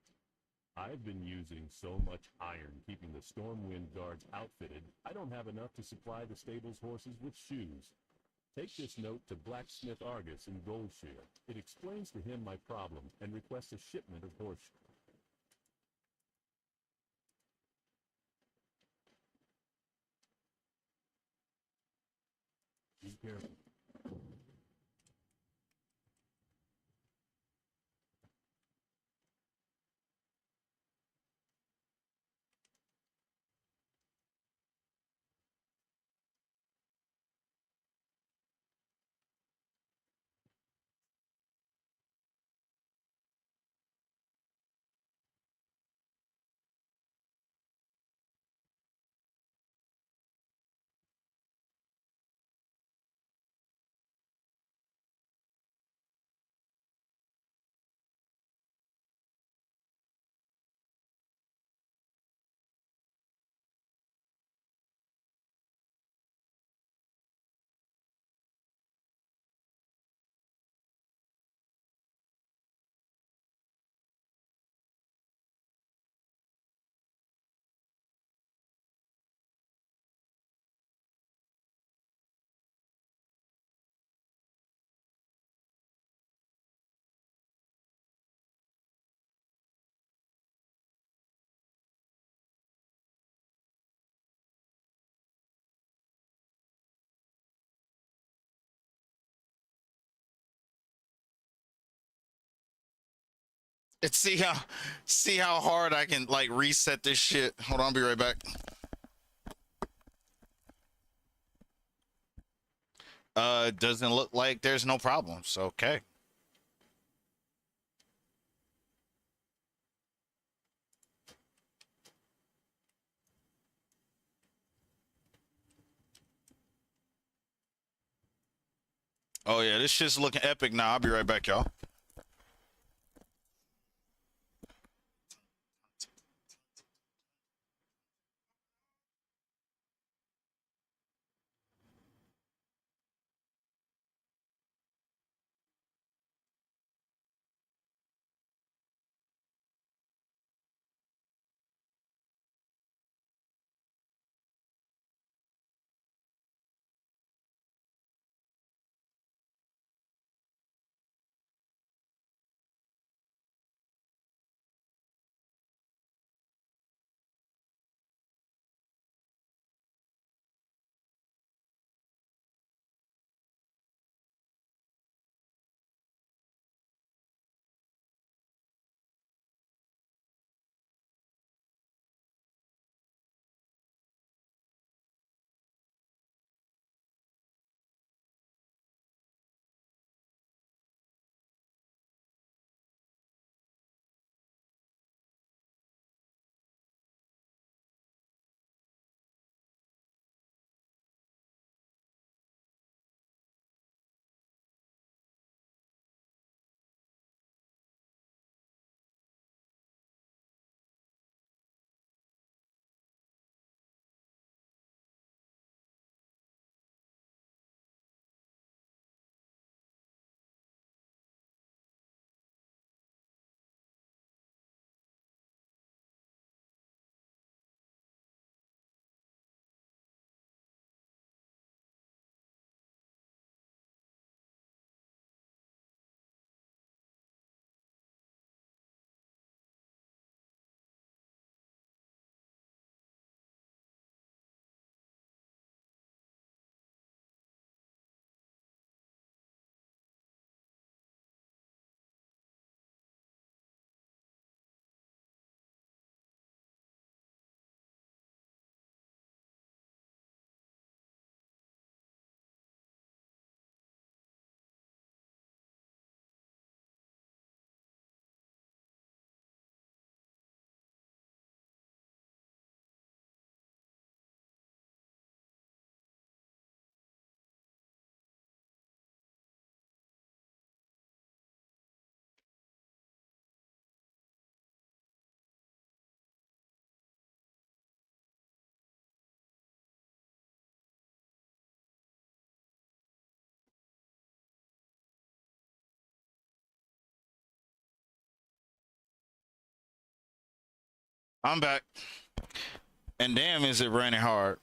I've been using so much iron keeping the Stormwind guards outfitted, I don't have enough to supply the stable's horses with shoes. Take this note to Blacksmith Argus in Goldshire. It explains to him my problem and requests a shipment of horse. Be careful. It's see how hard I can like reset this shit. Hold on, I'll be right back. Doesn't look like there's no problems. Okay. Oh yeah, this shit's looking epic now. I'll be right back, y'all. I'm back. And damn, is it raining hard.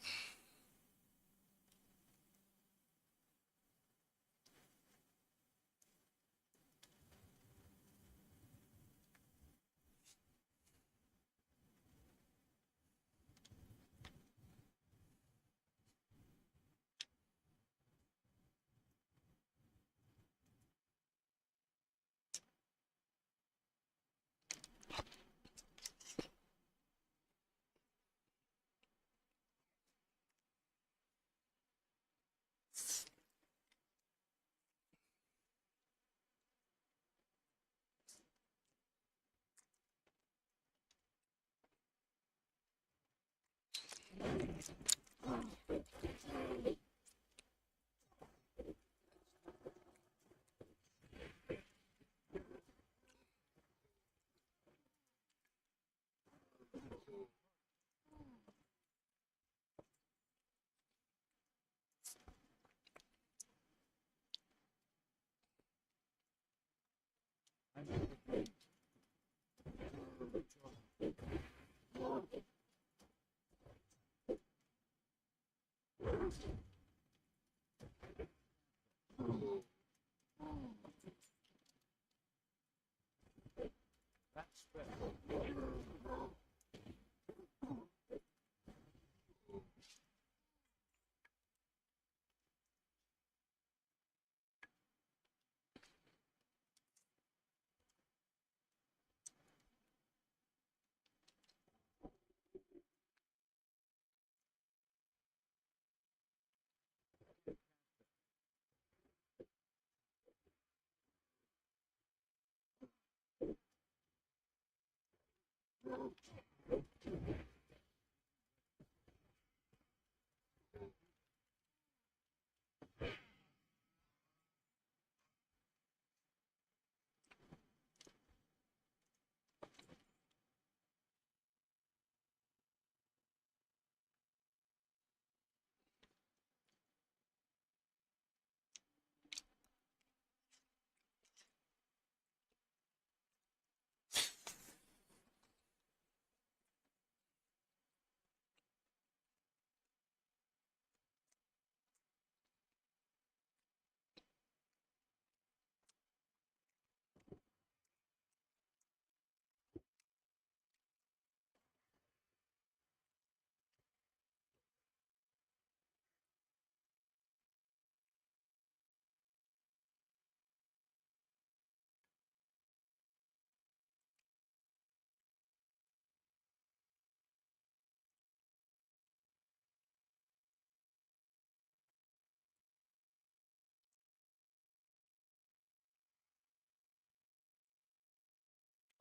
That's fair.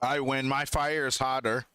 I win. My fire is hotter.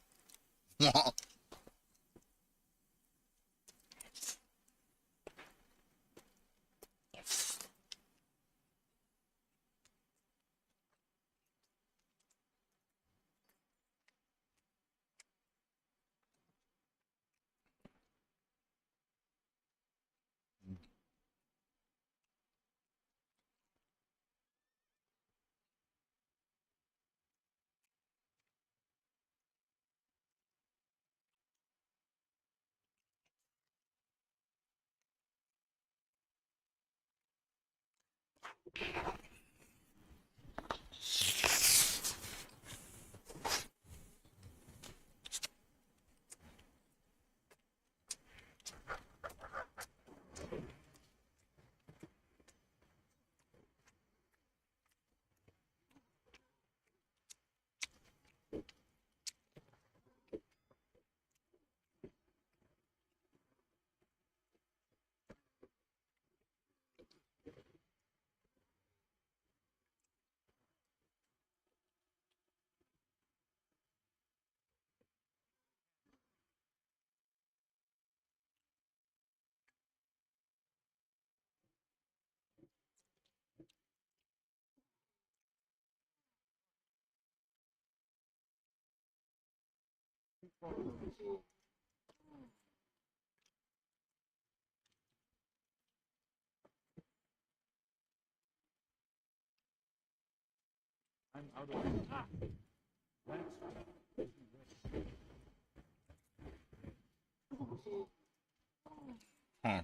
I'm out of. Ah! That's fair. Hmm.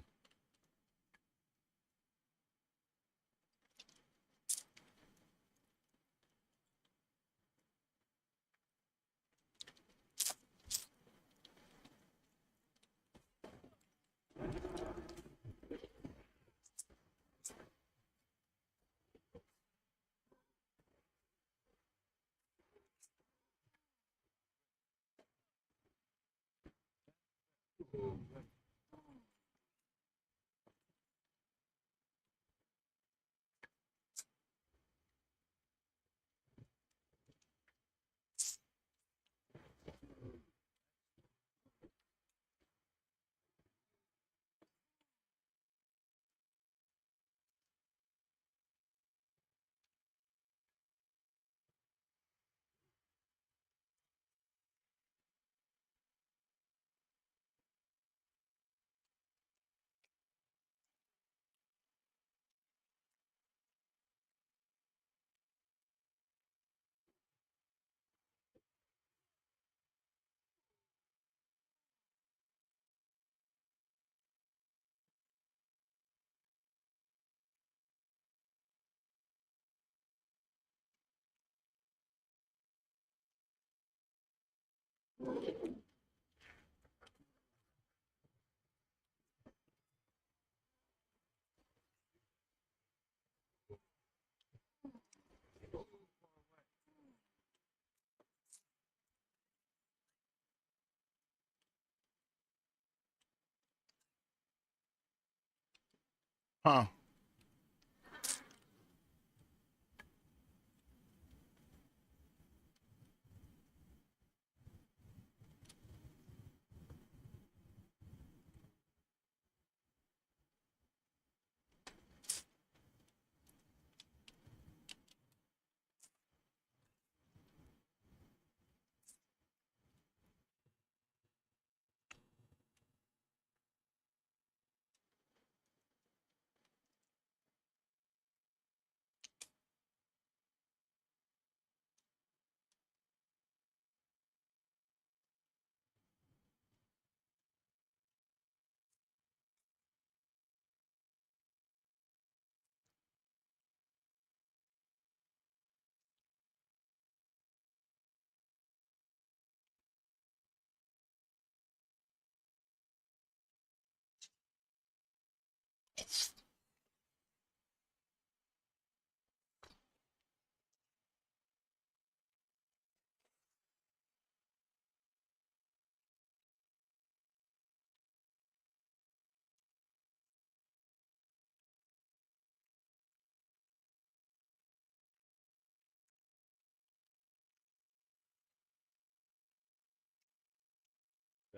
Huh.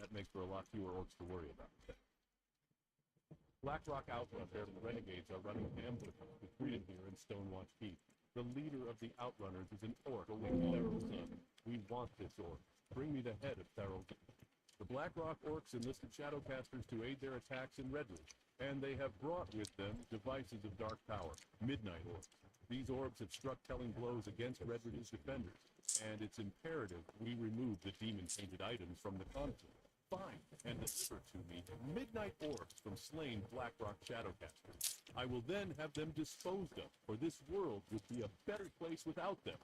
That makes for a lot fewer orcs to worry about. Blackrock Outrunners and Renegades are running ambushes retreating here in Stonewatch Keep. The leader of the Outrunners is an orc named Theryl's son. We want this orc. Bring me the head of Theryl's. The Blackrock orcs enlisted Shadowcasters to aid their attacks in Redridge, and they have brought with them devices of dark power, Midnight Orbs. These orbs have struck telling blows against Redridge's defenders, and it's imperative we remove the demon-tainted items from the conflict. Find and deliver to me Midnight Orbs from slain Blackrock Shadowcasters. I will then have them disposed of, for this world would be a better place without them.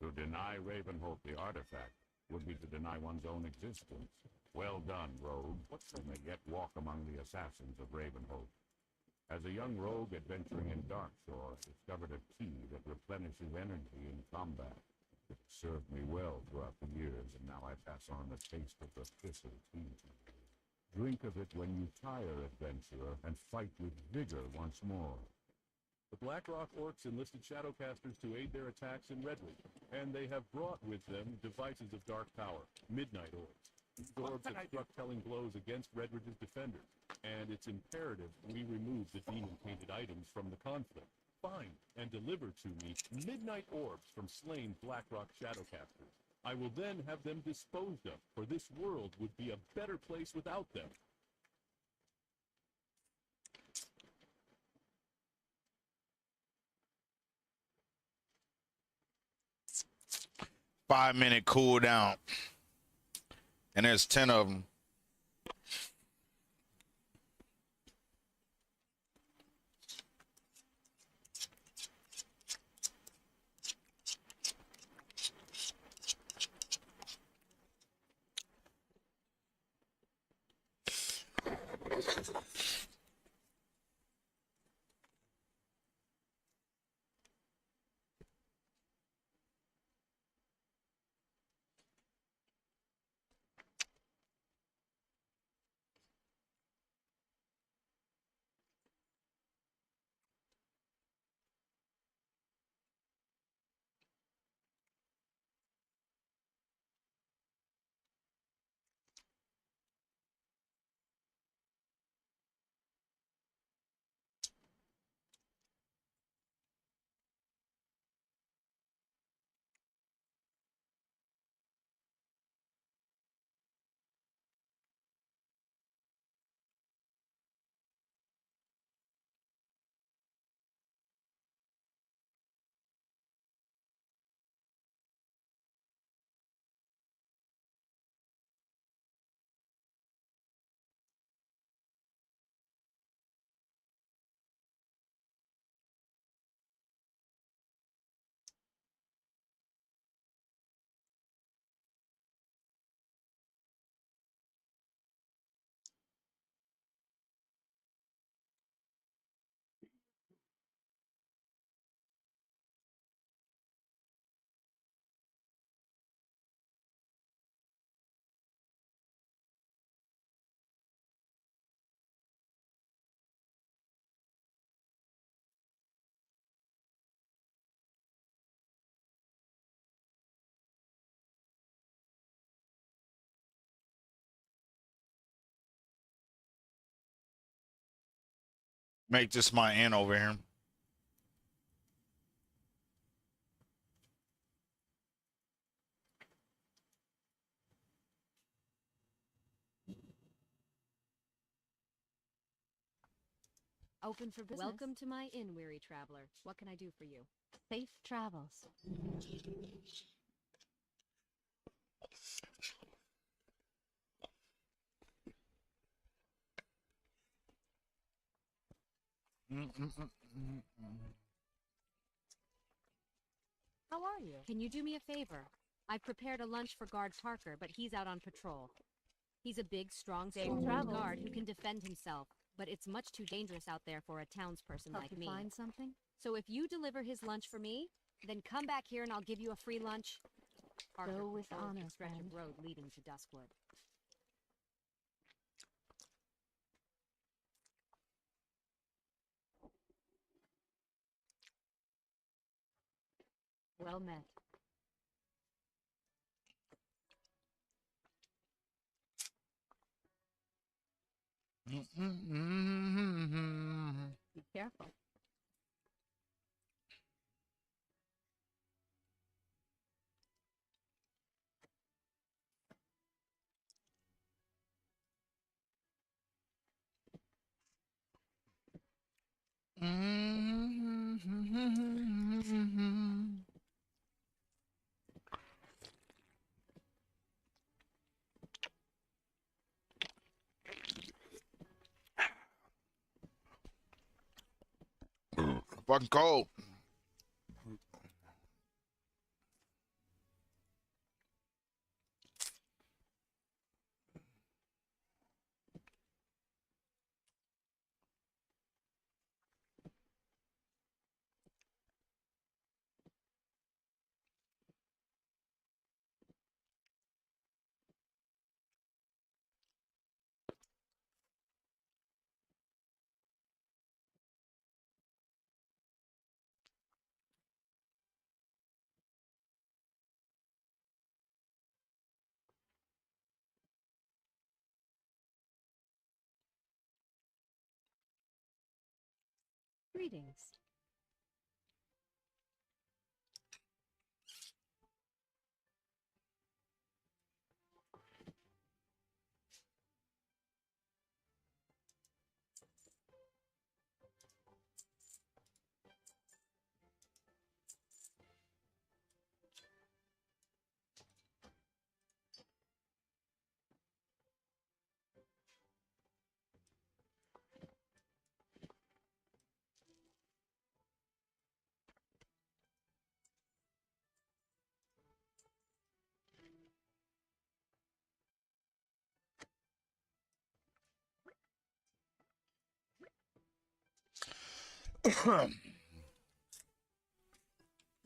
To deny Ravenholt the artifact would be to deny one's own existence. Well done, rogue. You may yet walk among the assassins of Ravenholt. As a young rogue adventuring in Darkshore, I discovered a key that replenishes energy in combat. It served me well throughout the years, and now I pass on the taste of the thistle tea. Drink of it when you tire, adventurer, and fight with vigor once more. The Blackrock orcs enlisted Shadowcasters to aid their attacks in Redridge, and they have brought with them devices of dark power, Midnight Orbs. These orbs have struck telling blows against Redridge's defenders, and it's imperative we remove the demon-tainted items from the conflict. Find and deliver to me Midnight Orbs from slain Blackrock Shadowcasters. I will then have them disposed of, for this world would be a better place without them. Five-minute cooldown. And there's 10 of them. Make this my end over here. Open for business. Welcome to my inn, weary traveler. What can I do for you? Safe travels. How are you? Can you do me a favor? I've prepared a lunch for Guard Parker, but he's out on patrol. He's a big, strong, straightforward guard who can defend himself, but it's much too dangerous out there for a townsperson Help like you me. find something? So if you deliver his lunch for me, then come back here and I'll give you a free lunch. Parker Go with patrols the honor, stretch friend. of road leading to Duskwood. Well met. Be careful. Fucking cold. Greetings.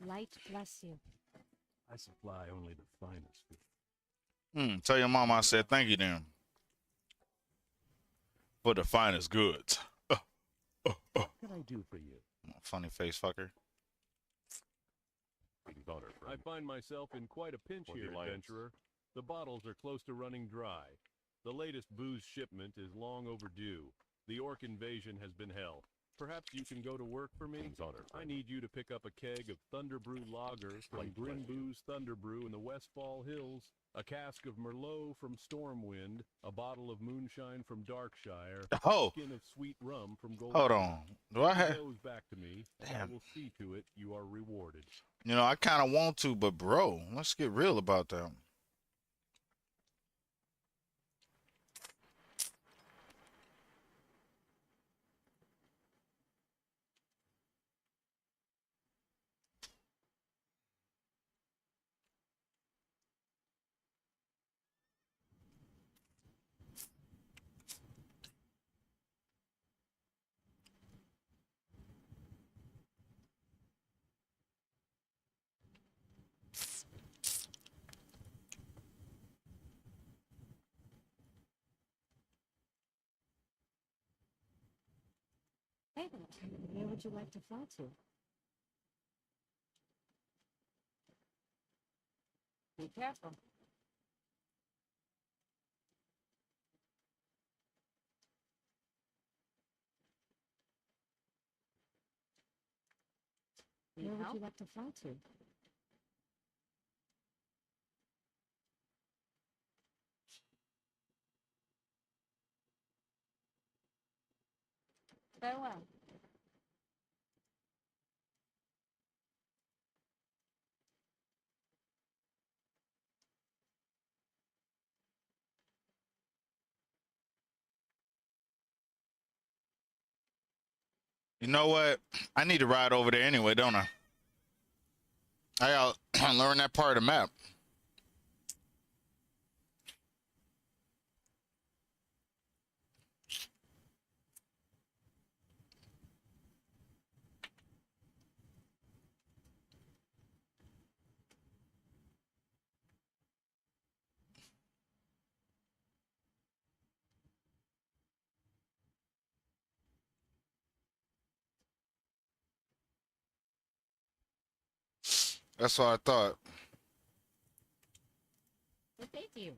Light bless you. I supply only the finest food. Tell your mama I said thank you then. For the finest goods. What can I do for you? Funny face fucker. I find myself in quite a pinch here, adventurer. The bottles are close to running dry. The latest booze shipment is long overdue. The orc invasion has been hell. Perhaps you can go to work for me? I need you to pick up a keg of Thunderbrew Lager from Grim Booze Thunderbrew in the Westfall Hills, a cask of Merlot from Stormwind, a bottle of moonshine from Darkshire, Oh. a skin of sweet rum from Gold. Hold on. Do I have... Those back to me, and I Damn. will see to it you are rewarded. You know, I kind of want to, but bro, let's get real about that. Hey there. Where would you like to fly to? Be careful. Where would you like to fly to? Farewell. You know what? I need to ride over there anyway, don't I? I gotta learn that part of the map. That's what I thought. Well, thank you.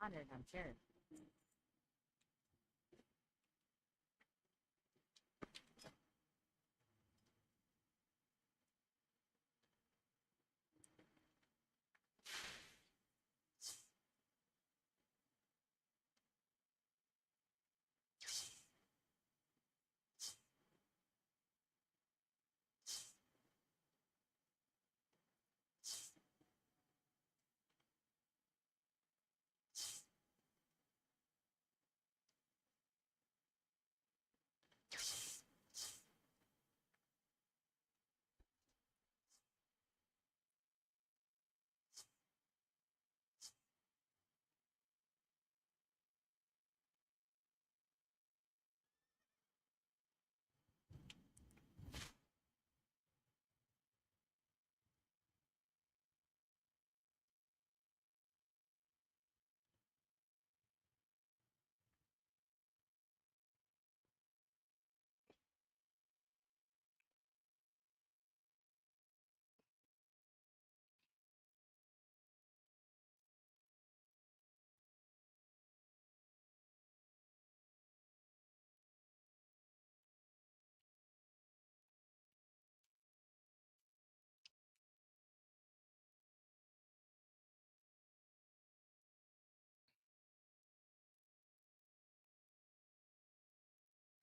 Honored, I'm sure.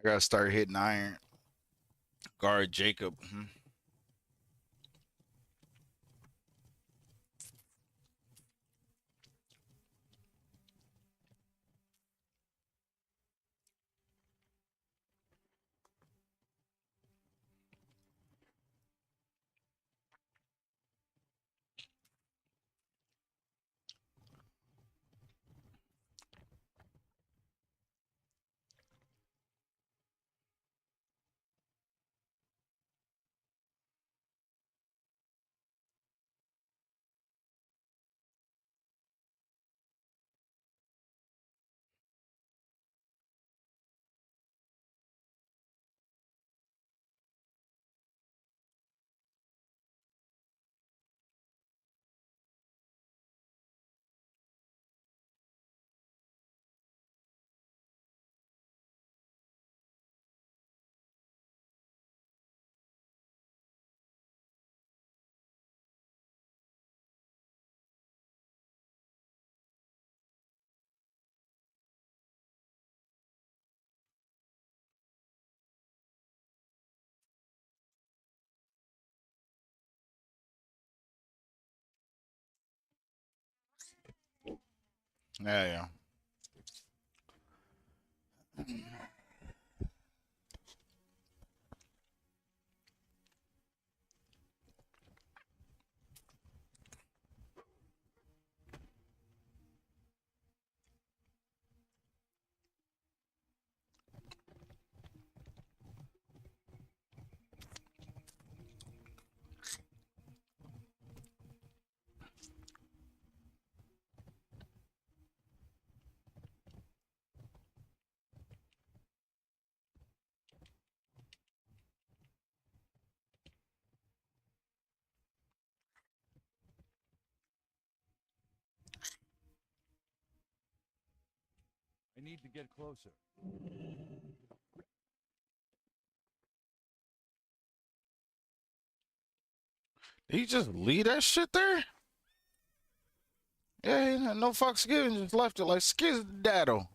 I gotta start hitting iron. Guard Jacob. Yeah, yeah. need to get closer. Did he just leave that shit there? Yeah, he had no fucks given, just left it like skidaddle.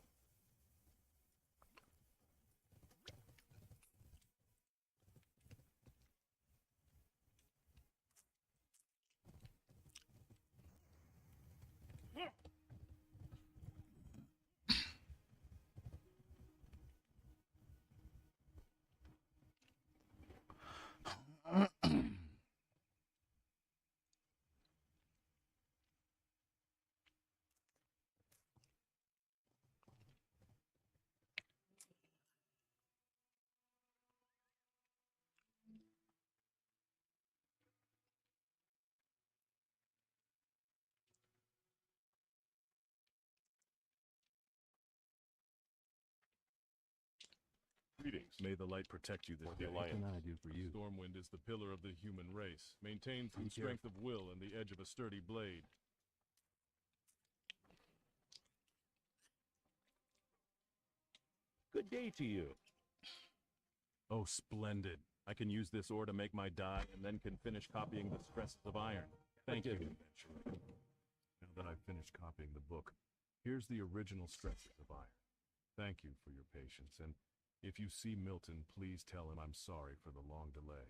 Greetings. May the light protect you this day. What can I do for you? Stormwind is the pillar of the human race, maintained through strength of will and the edge of a sturdy blade. Good day to you. Oh, splendid. I can use this ore to make my dye and then can finish copying the stresses of iron. Thank you, adventurer. Now that I've finished copying the book, here's the original stresses of iron. Thank you for your patience, and if you see Milton, please tell him I'm sorry for the long delay.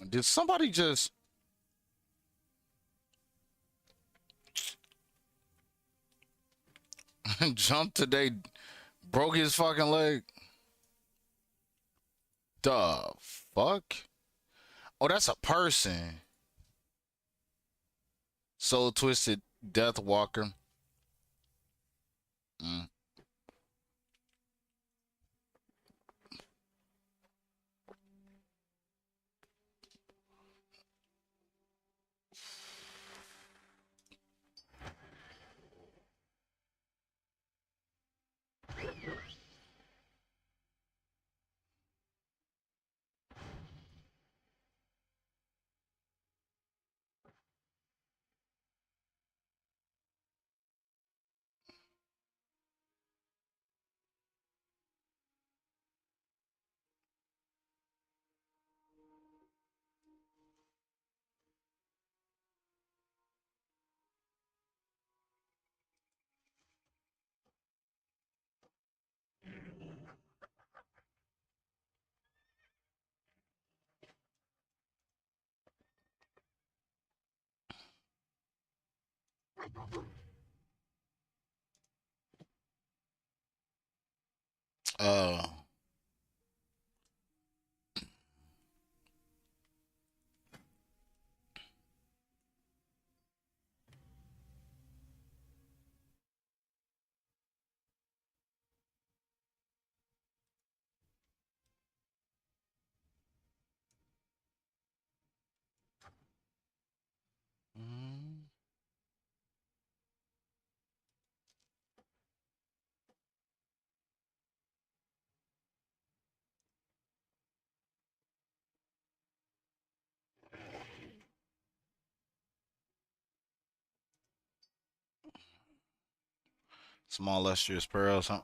Did somebody just jump today? Broke his fucking leg? The fuck? Oh, that's a person. Soul Twisted Death Walker. Mm. Uh. Mm. Small lustrous pearls, huh?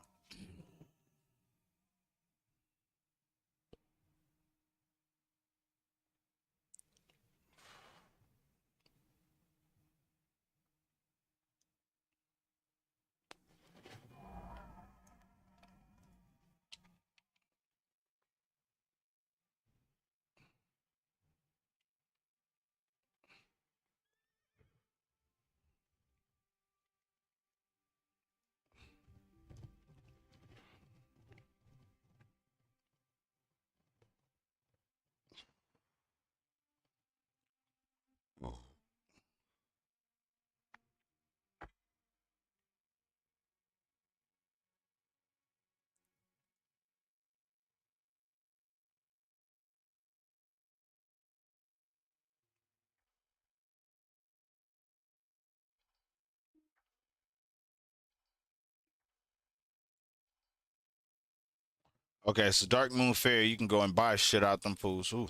Okay, so Dark Moon Fair, you can go and buy shit out them fools. Ooh.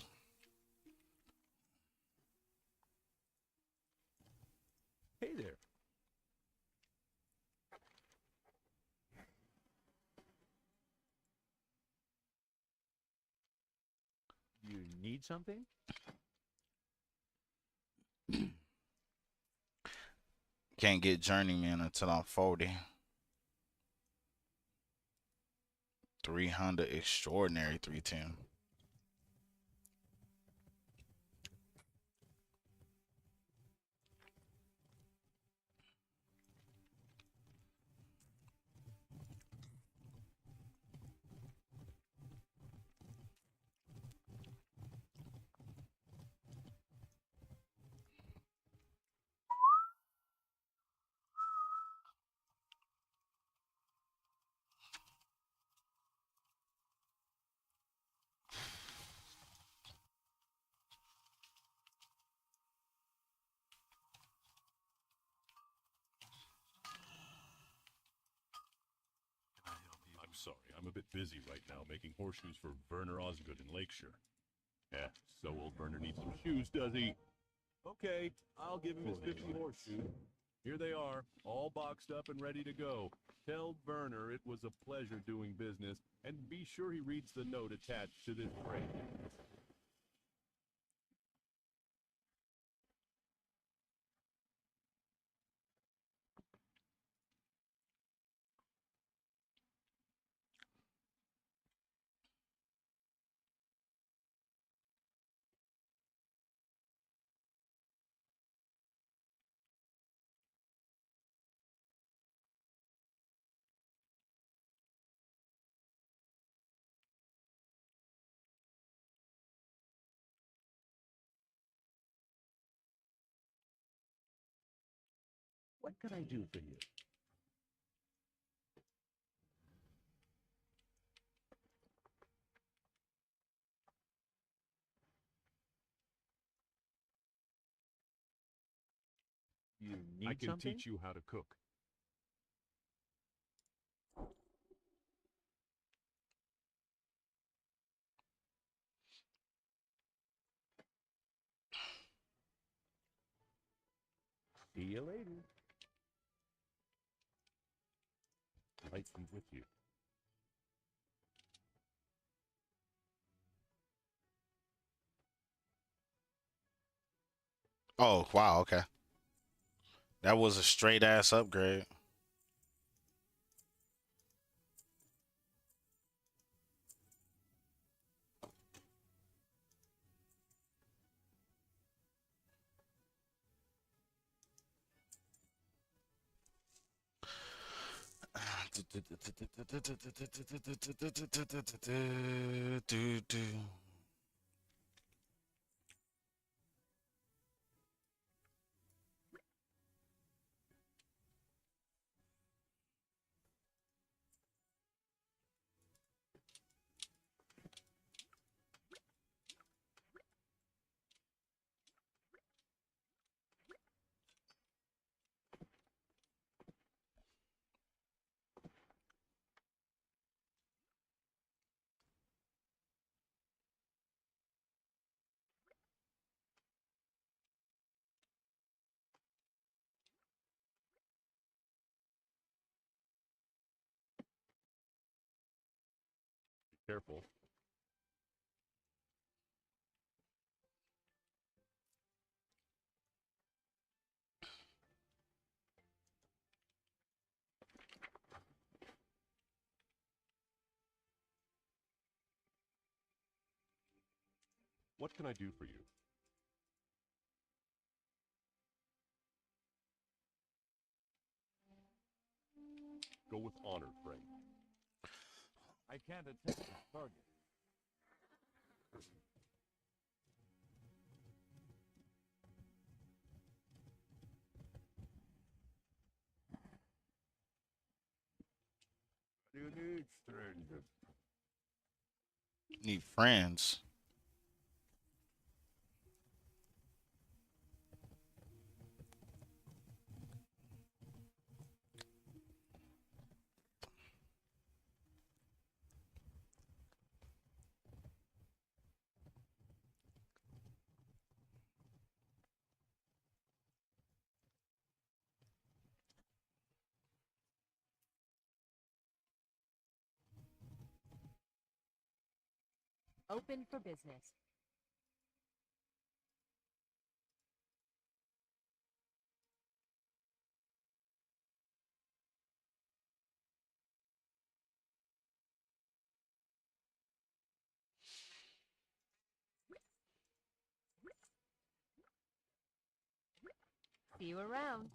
Hey there. You need something? Can't get Journeyman until I'm 40. 300 extraordinary 310. I'm sorry, I'm a bit busy right now making horseshoes for Werner Osgood in Lakeshire. So old Werner needs some shoes, does he? Okay, I'll give him his 50 horseshoes. Here they are, all boxed up and ready to go. Tell Werner it was a pleasure doing business, and be sure he reads the note attached to this crate. What can I do for you? You need I can something? teach you how to cook. See you later. Might be with you. Oh, wow, okay. That was a straight ass upgrade. Be careful. What can I do for you? Go with honor, friend. I can't attack this target. What do you need, stranger? Need friends. Open for business. See you around.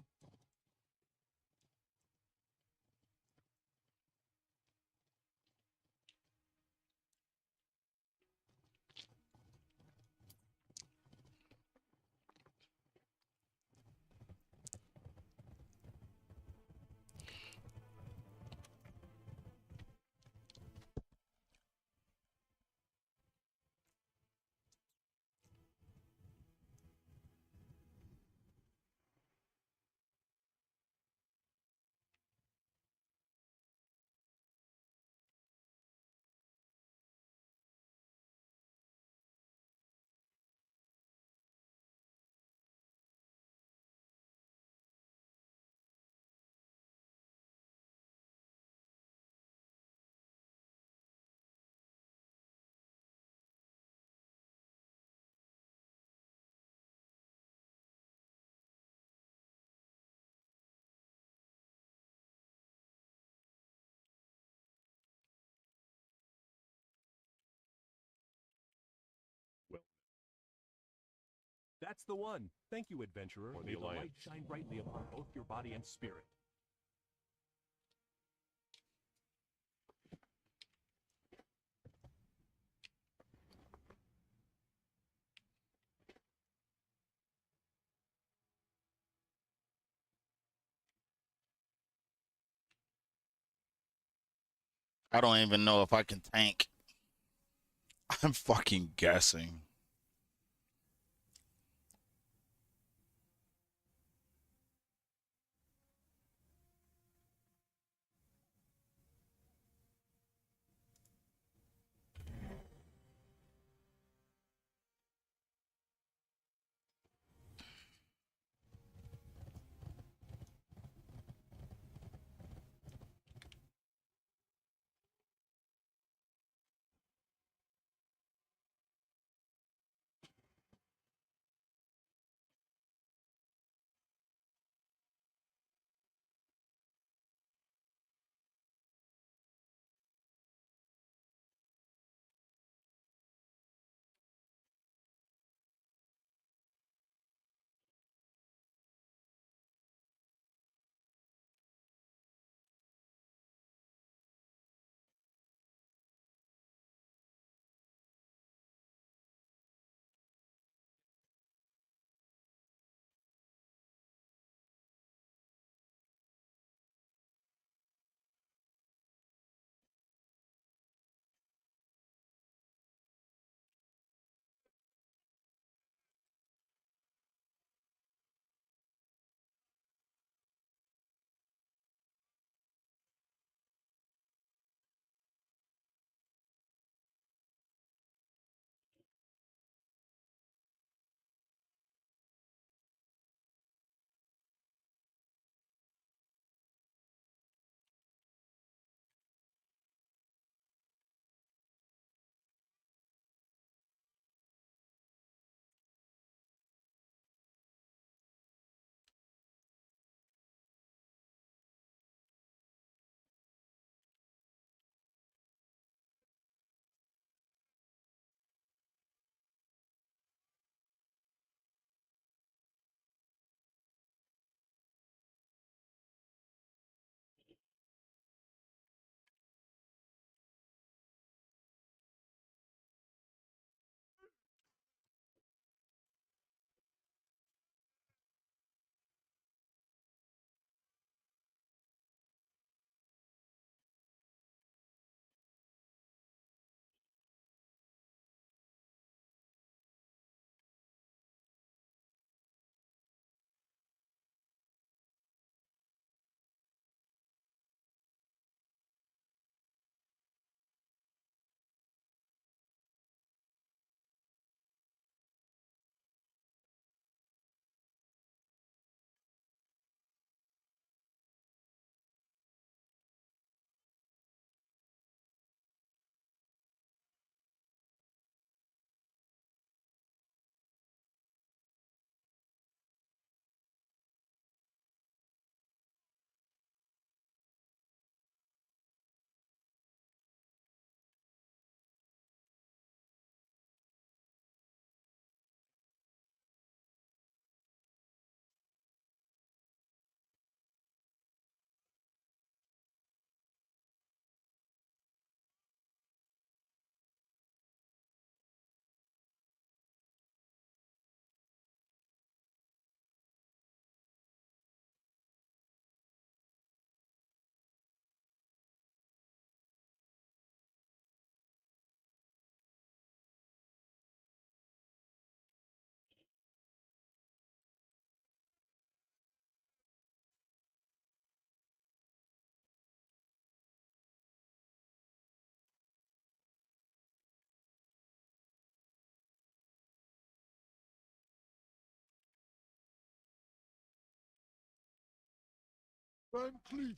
Well, that's the one. Thank you, adventurer. For the May the light Alliance. shine brightly upon both your body and spirit. I don't even know if I can tank. I'm fucking guessing. Van Cleef.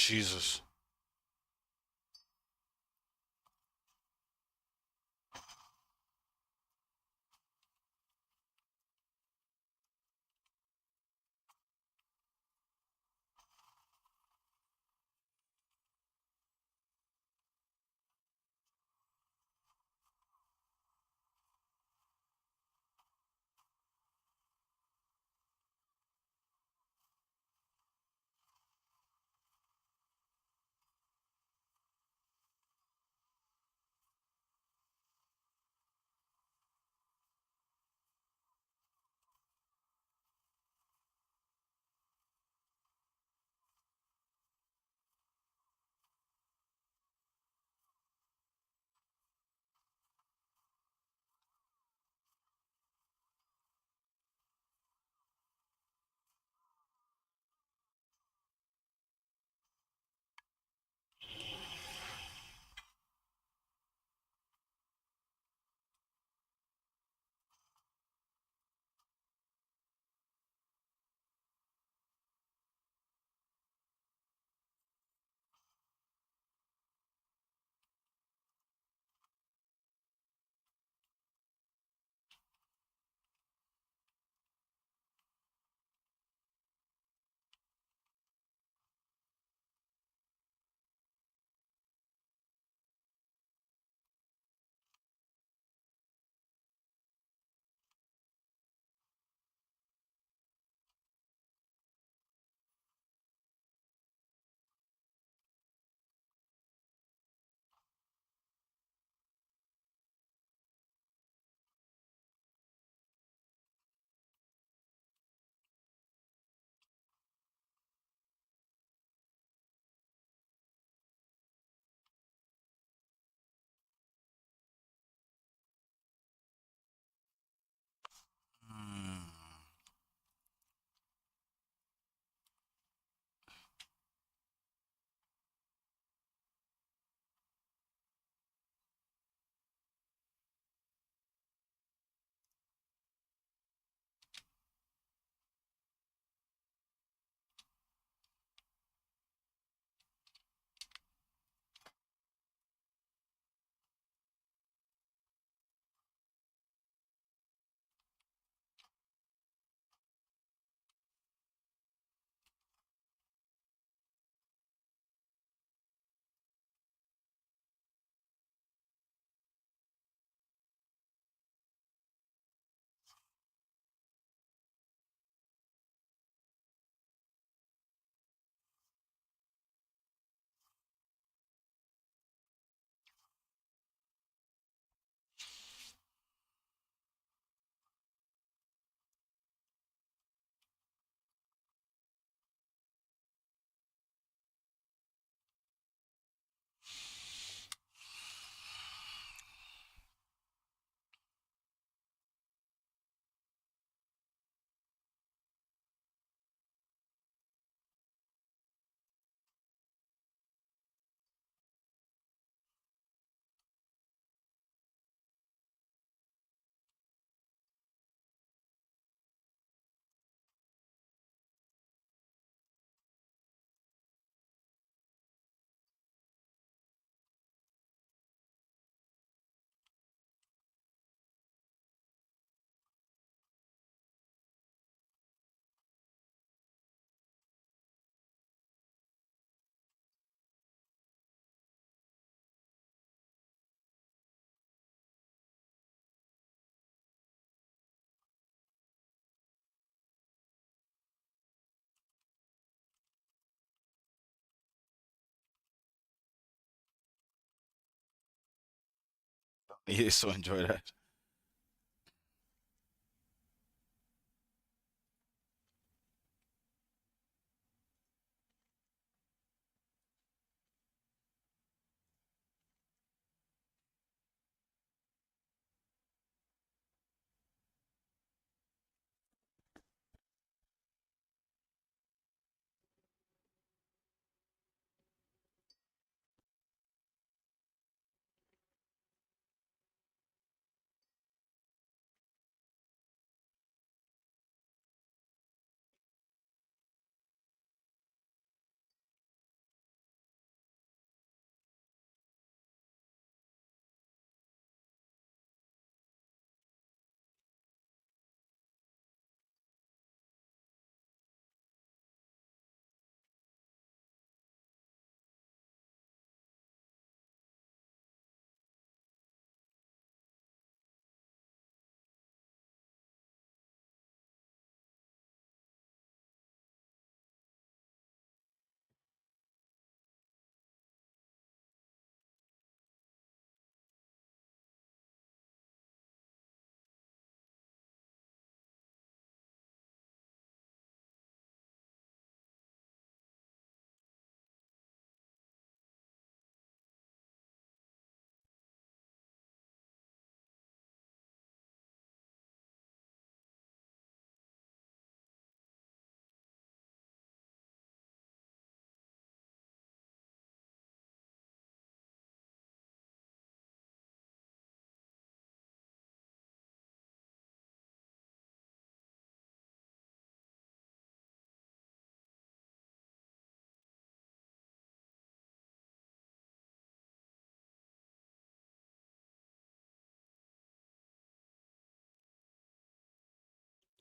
Jesus. Mm. Yeah, so enjoy that.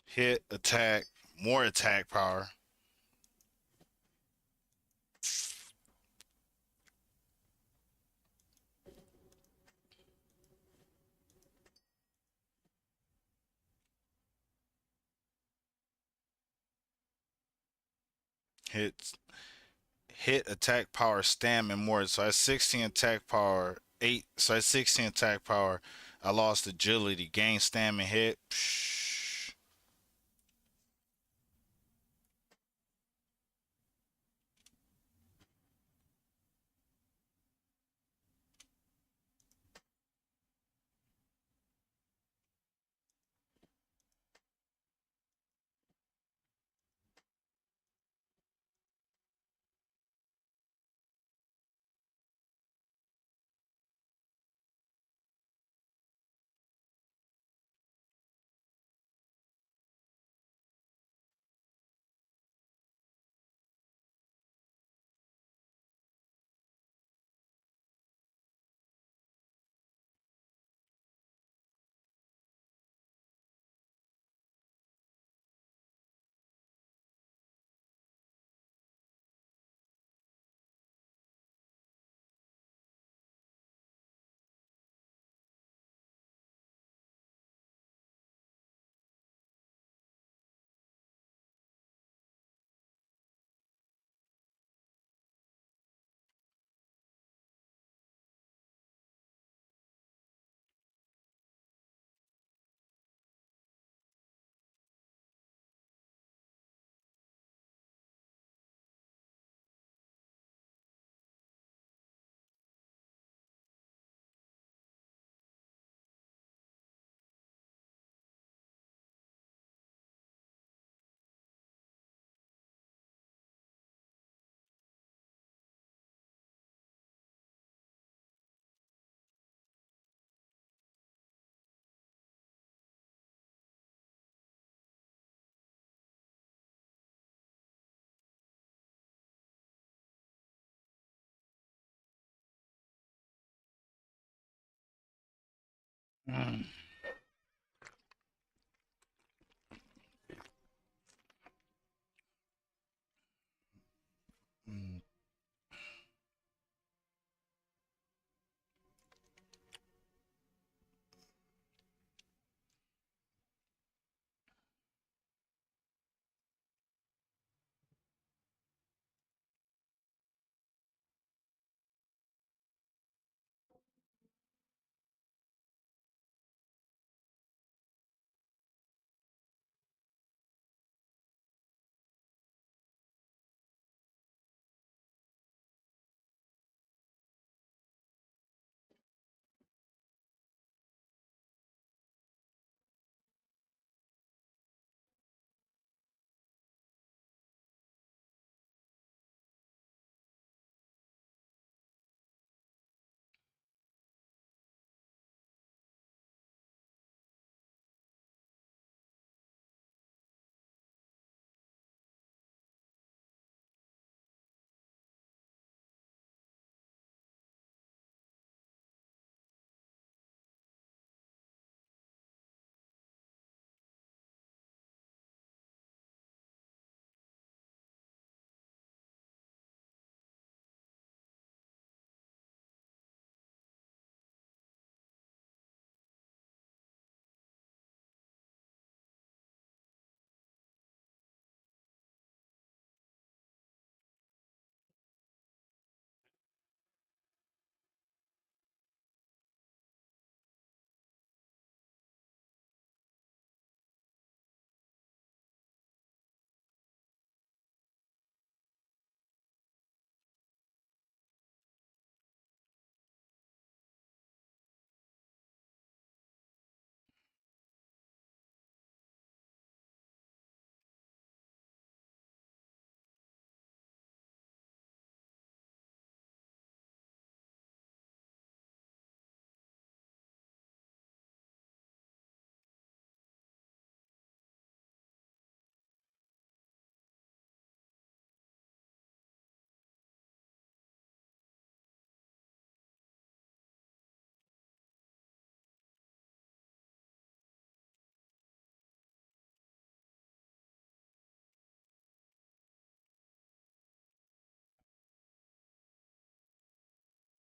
Hit, attack, more attack power. Hit, hit, attack power, stam, and more. So that's 16 attack power, 8. So that's 16 attack power. I lost agility, gain stam, and hit. Psh. Mm. Mm.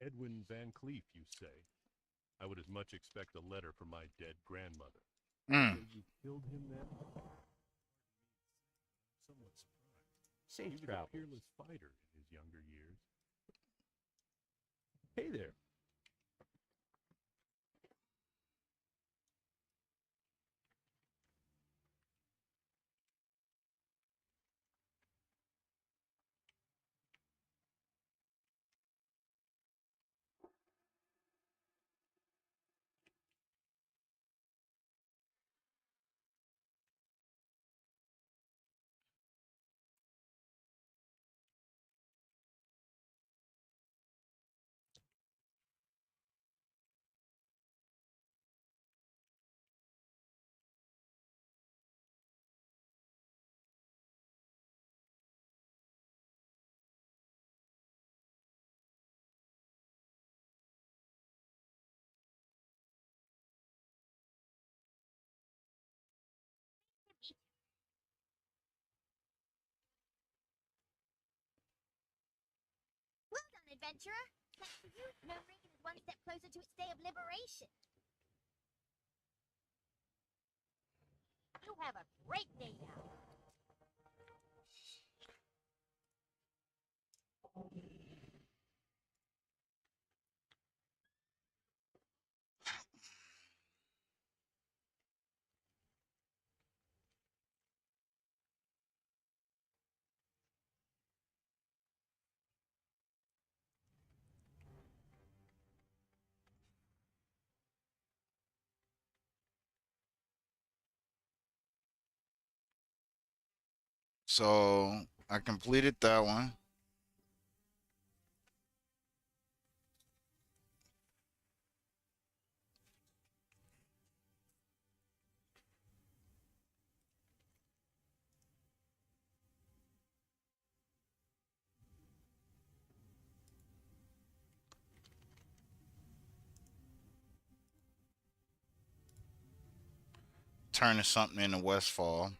Edwin Van Cleef, you say? I would as much expect a letter from my dead grandmother. Mm. So you killed him then? Somewhat surprised. Safe He was travels. a peerless fighter in his younger years. Hey there. Well done, adventurer. Thanks for you. Gnome Ring is one step closer to its day of liberation. You have a great day now. So I completed that one. Turning something into Westfall.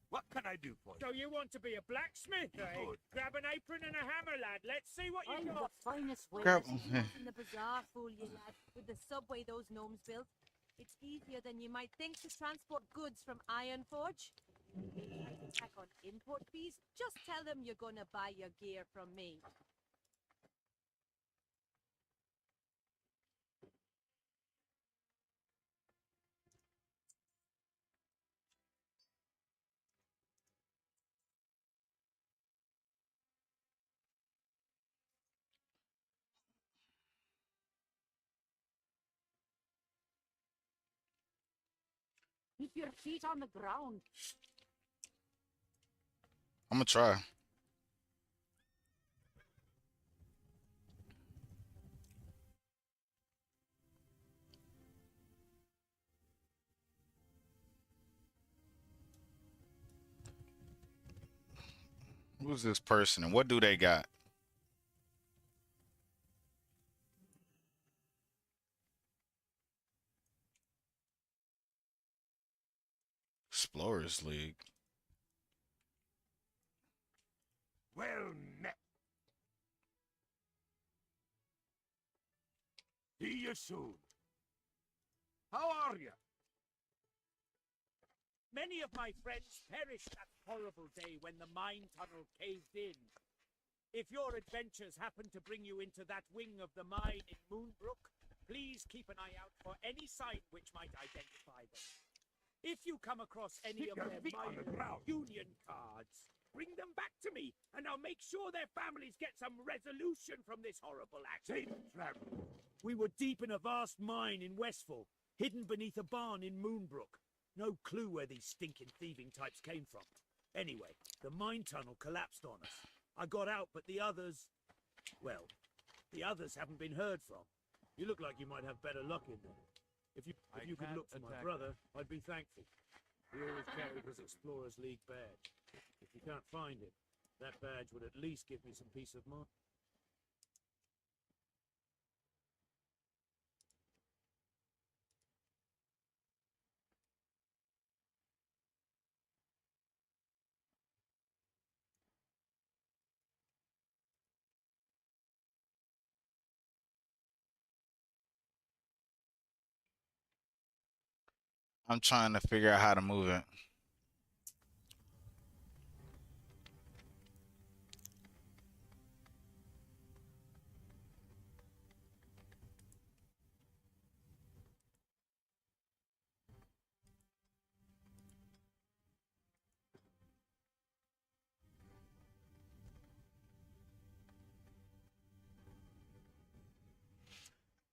What can I do for you? So you want to be a blacksmith, eh? Good. Grab an apron and a hammer, lad. Let's see what you I'm got. the finest way Grab- in the bazaar, fool you lad. With the subway those gnomes built, it's easier than you might think to transport goods from Ironforge. If they try to tack on import fees, just tell them you're gonna buy your gear from me. Keep your feet on the ground. I'm gonna try. Who's this person and what do they got? Explorers League. Well met. See you soon. How are you? Many of my friends perished that horrible day when the mine tunnel caved in. If your adventures happen to bring you into that wing of the mine in Moonbrook, please keep an eye out for any sign which might identify them. If you come across any Stick of your their feet on the minor ground. union cards, bring them back to me, and I'll make sure their families get some resolution from this horrible Safe accident. travel. We were deep in a vast mine in Westfall, hidden beneath a barn in Moonbrook. No clue where these stinking thieving types came from. Anyway, the mine tunnel collapsed on us. I got out, but the others... Well, the others haven't been heard from. You look like you might have better luck in there. If you could can't look for my attack brother, I'd be thankful. He always carried his Explorers League badge. If you can't find him, that badge would at least give me some peace of mind. I'm trying to figure out how to move it.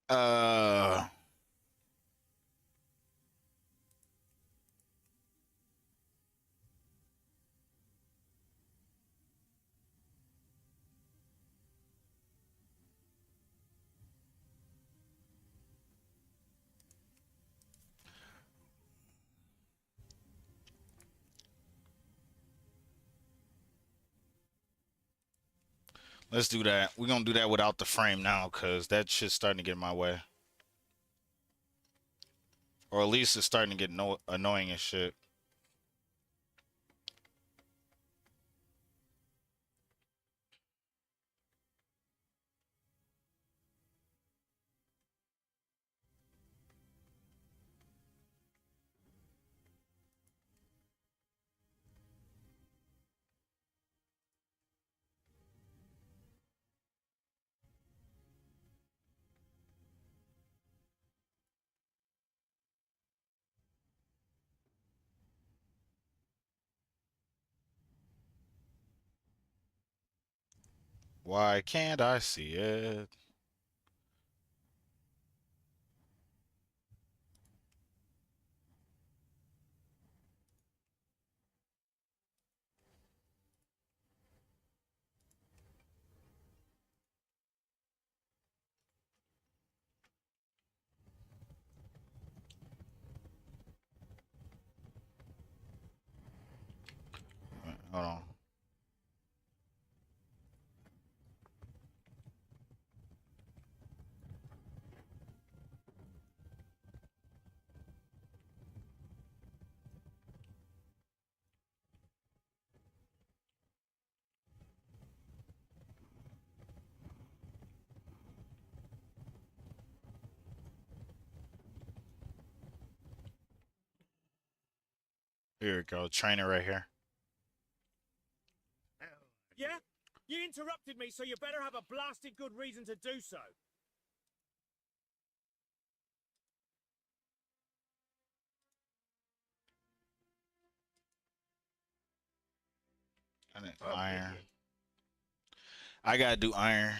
Uh, let's do that. We're gonna do that without the frame now, cause that shit's starting to get in my way. Or at least it's starting to get annoying as shit. Why can't I see it? Hold on. Here we go. Trainer right here. Yeah? You interrupted me, so you better have a blasted good reason to do so. I need iron. I gotta do iron.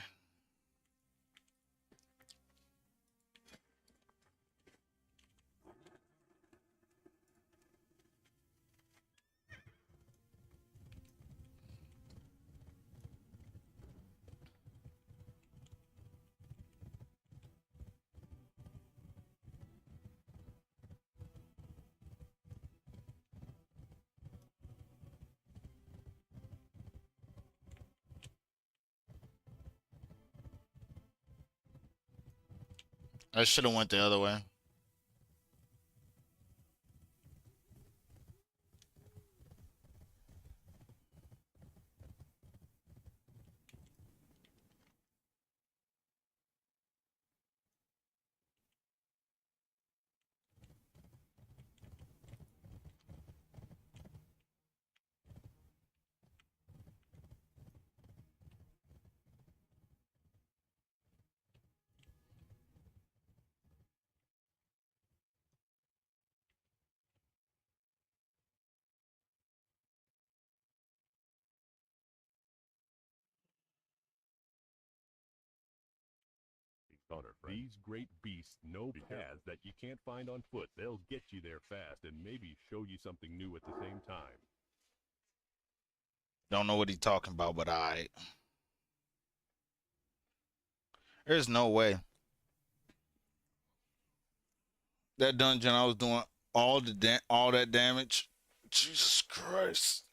I should have went the other way. These great beasts know paths that you can't find on foot. They'll get you there fast and maybe show you something new at the same time. Don't know what he's talking about, but there's no way. That dungeon, I was doing all that damage. Jesus Christ.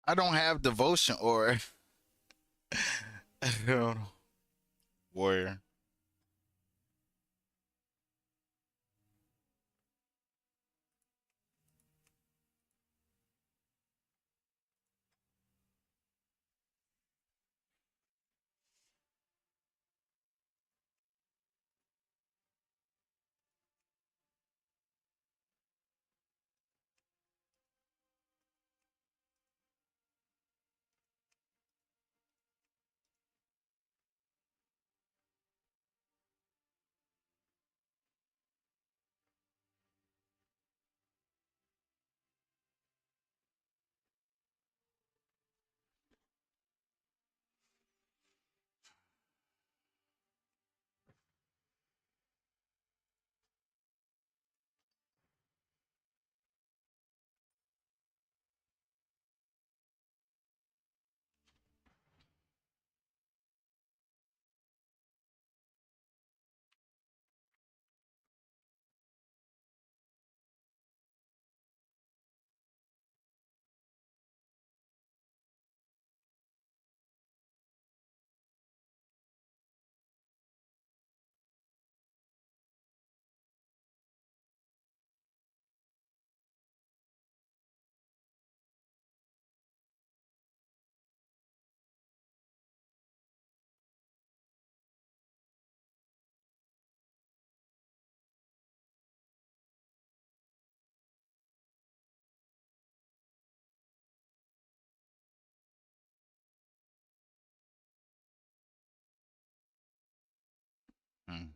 I don't have devotion or warrior. Hmm.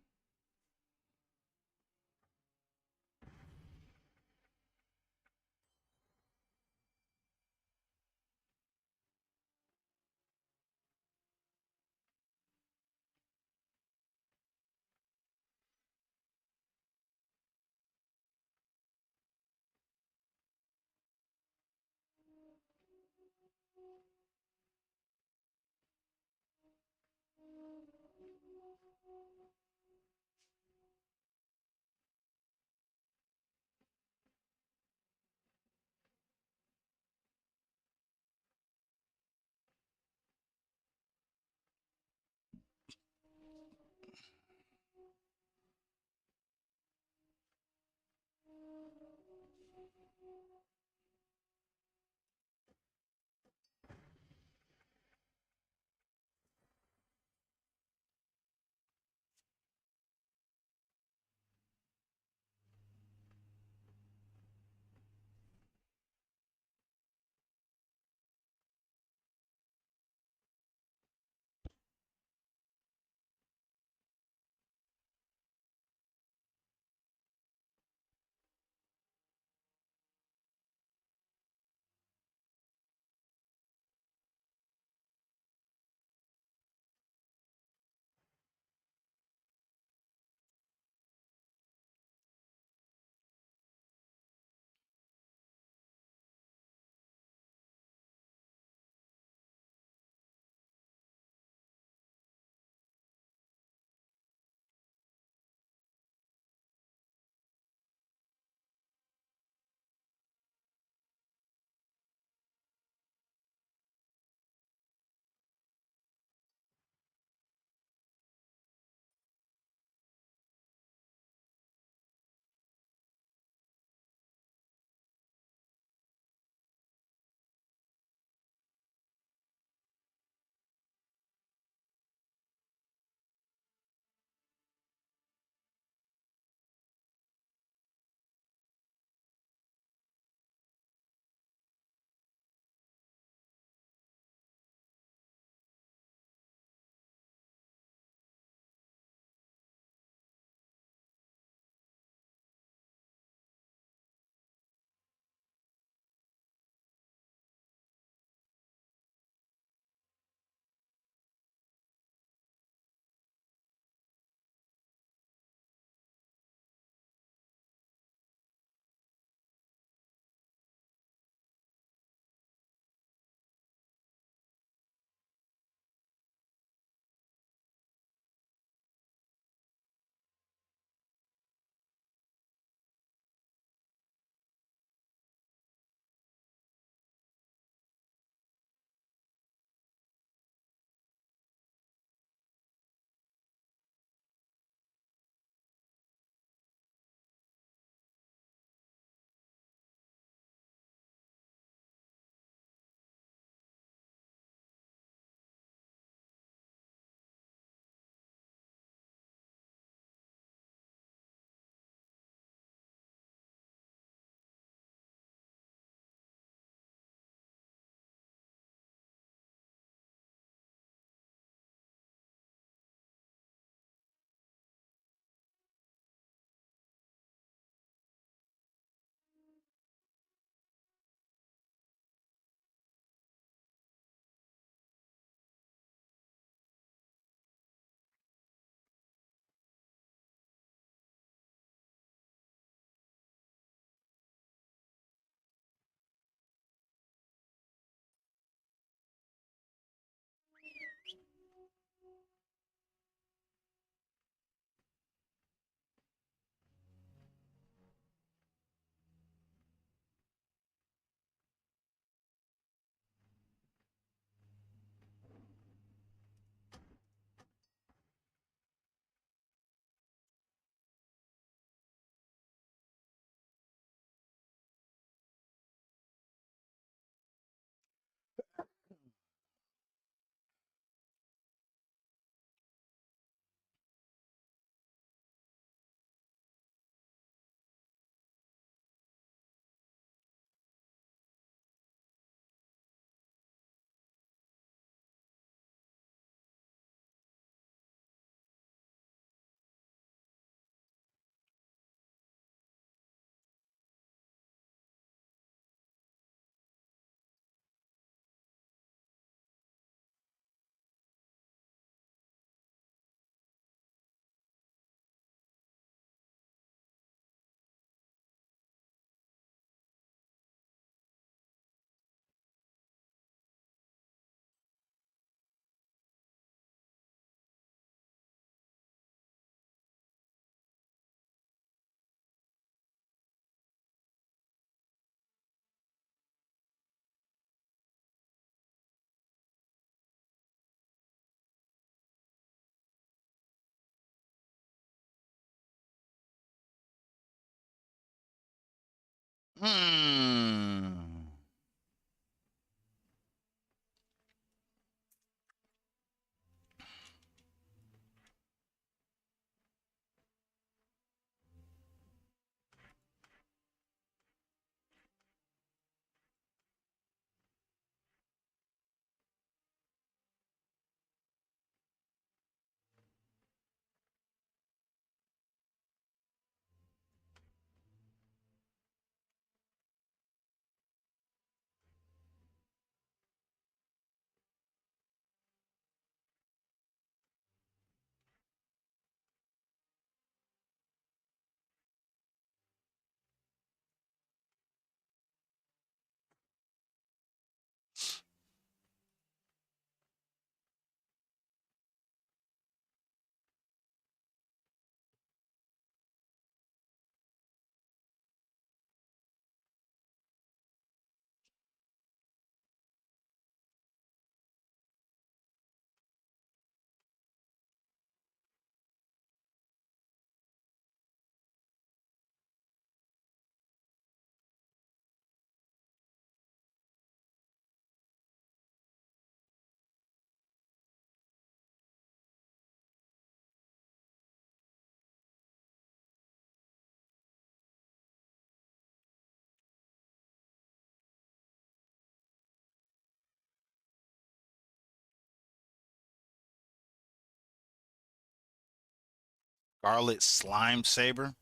Scarlet Slime Saber.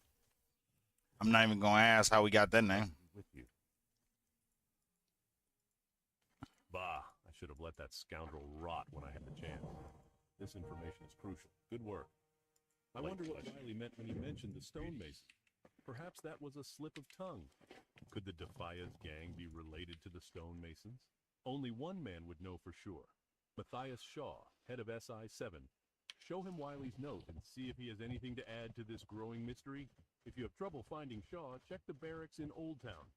I'm not even gonna ask how we got that name. With you. Bah, I should have let that scoundrel rot when I had the chance. This information is crucial. Good work. I wonder what Riley meant when he mentioned the stonemason. Perhaps that was a slip of tongue. Could the Defias gang be related to the stonemasons? Only one man would know for sure. Matthias Shaw, head of SI-7. Show him Wiley's note and see if he has anything to add to this growing mystery. If you have trouble finding Shaw, check the barracks in Old Town.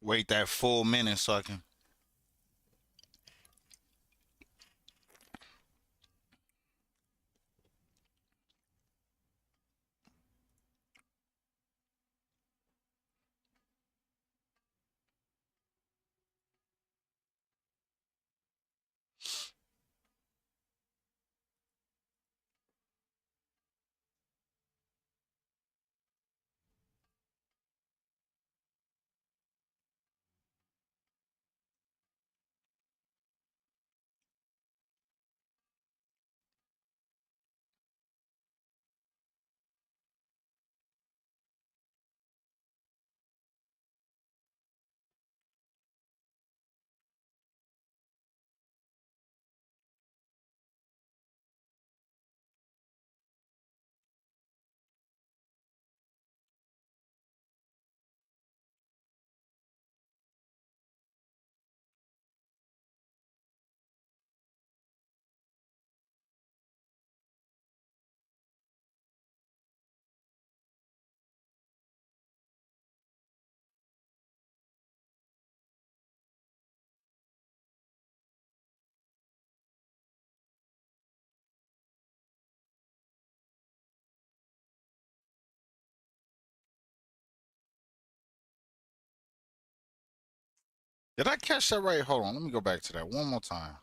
Wait that full minute so I can. Did I catch that right? Hold on. Let me go back to that one more time.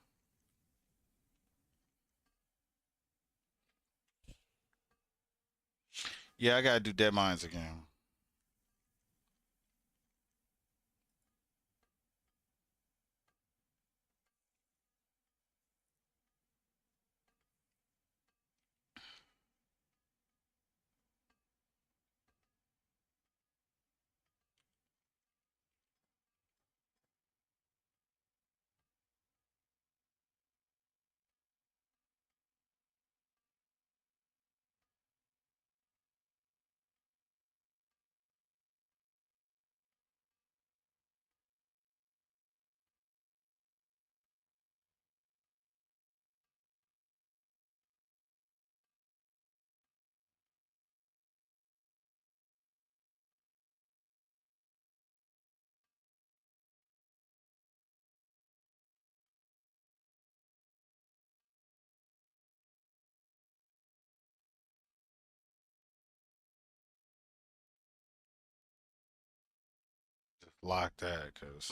Yeah, I gotta do Dead Mines again. Just lock that, cause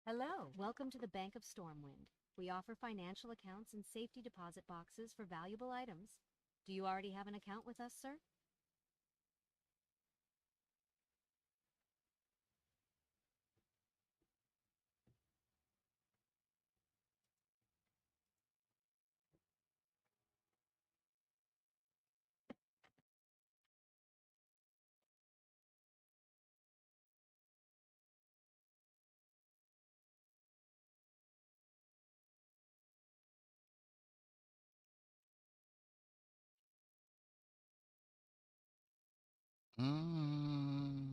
Hello. Welcome to the Bank of Stormwind. We offer financial accounts and safety deposit boxes for valuable items. Do you already have an account with us, sir? mm.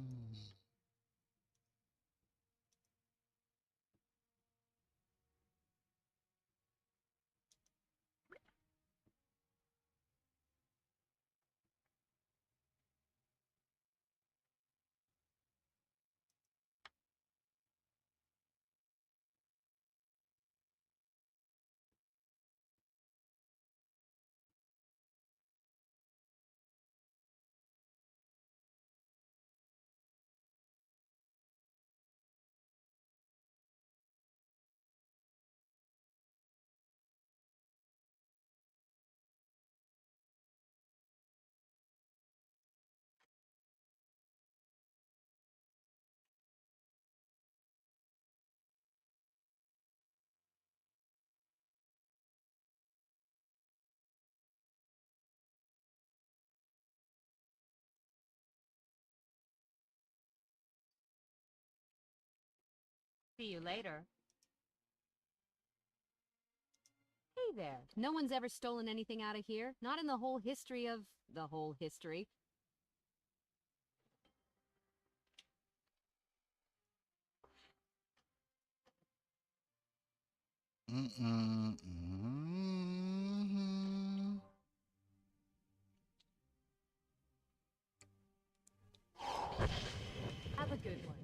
See you later. Hey there. No one's ever stolen anything out of here. Not in the whole history of the whole history. Have a good one.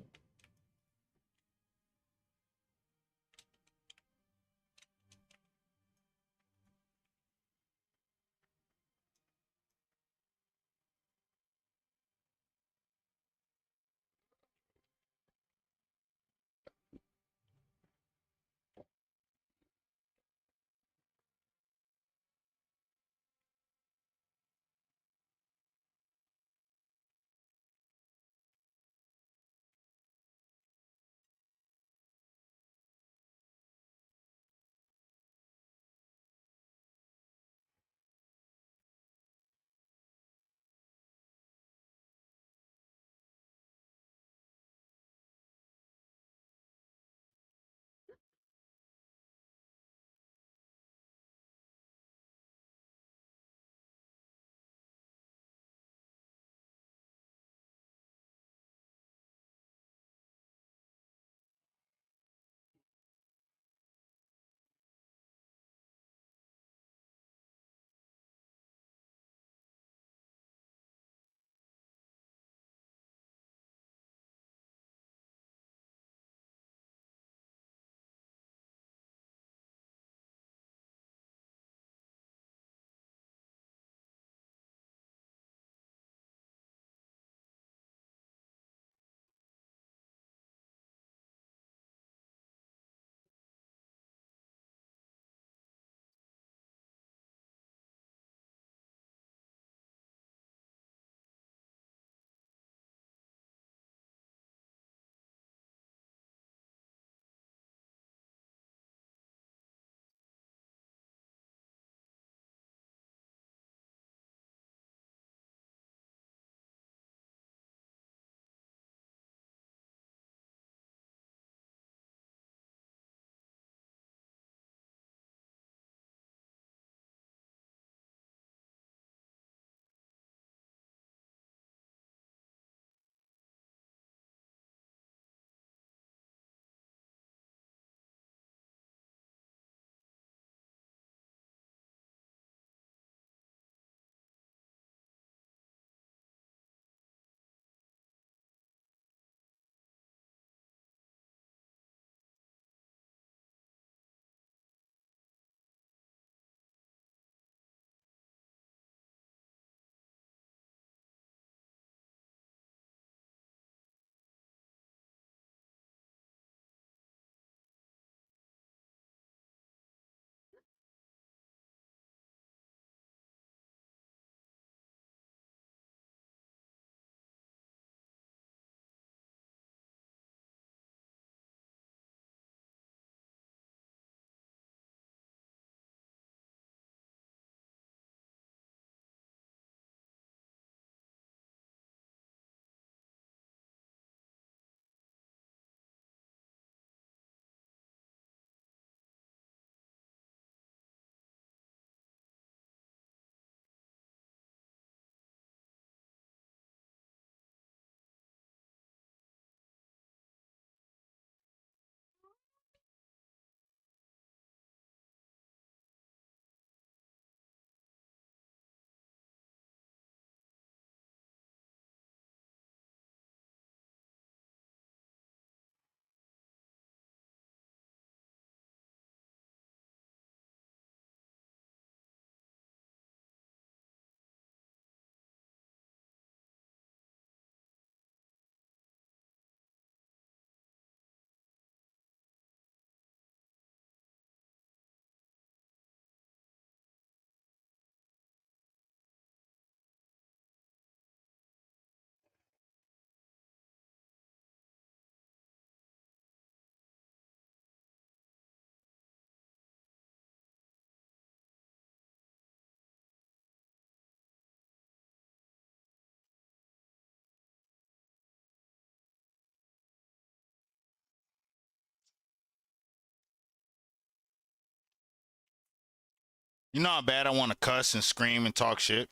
You know how bad I want to cuss and scream and talk shit?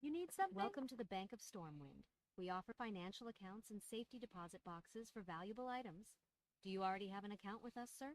You need something? Welcome to the Bank of Stormwind. We offer financial accounts and safety deposit boxes for valuable items. Do you already have an account with us, sir?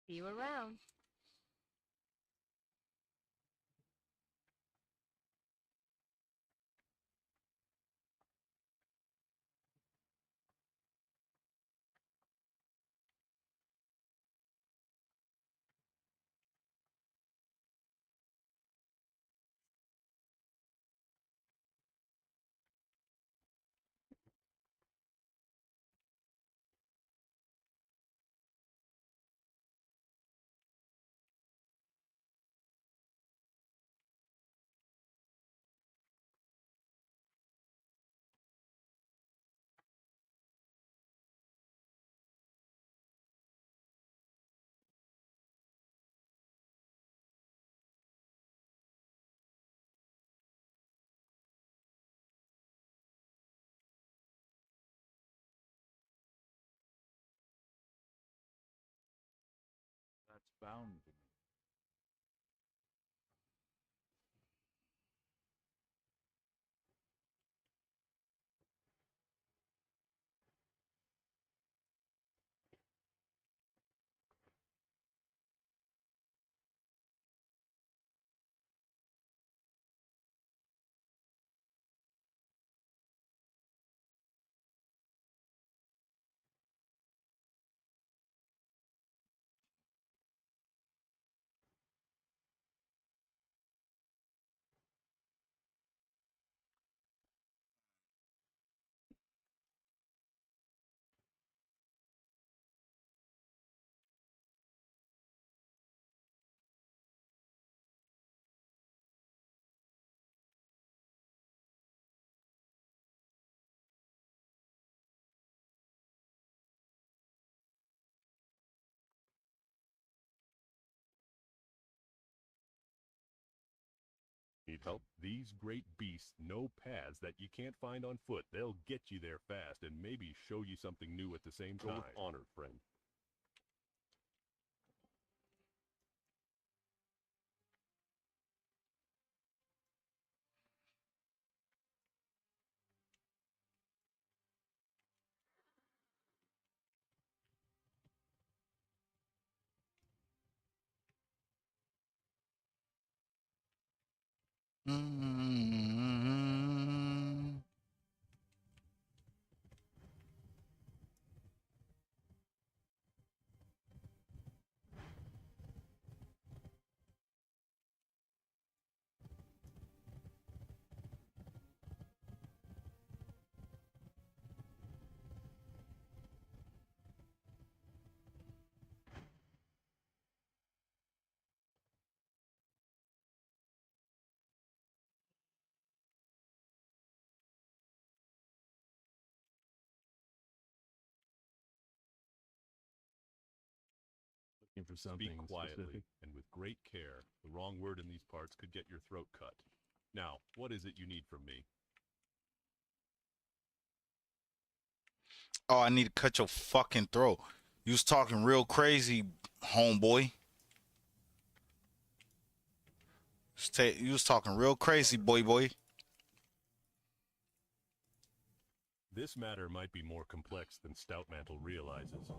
See you around. That's bound to me. Need help? These great beasts know paths that you can't find on foot. They'll get you there fast and maybe show you something new at the same time. Go with honor, friend. Mm-hmm. Looking for something Speak quietly specific. and with great care. The wrong word in these parts could get your throat cut. Now, what is it you need from me? Oh, I need to cut your fucking throat. You was talking real crazy, homeboy. You was talking real crazy, boy. This matter might be more complex than Stoutmantle realizes.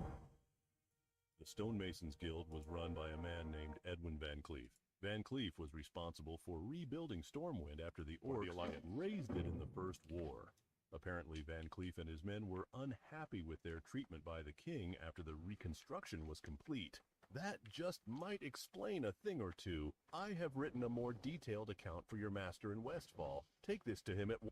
The Stonemasons Guild was run by a man named Edwin Van Cleef. Van Cleef was responsible for rebuilding Stormwind after the Orcs razed it in the First War. Apparently, Van Cleef and his men were unhappy with their treatment by the king after the reconstruction was complete. That just might explain a thing or two. I have written a more detailed account for your master in Westfall. Take this to him at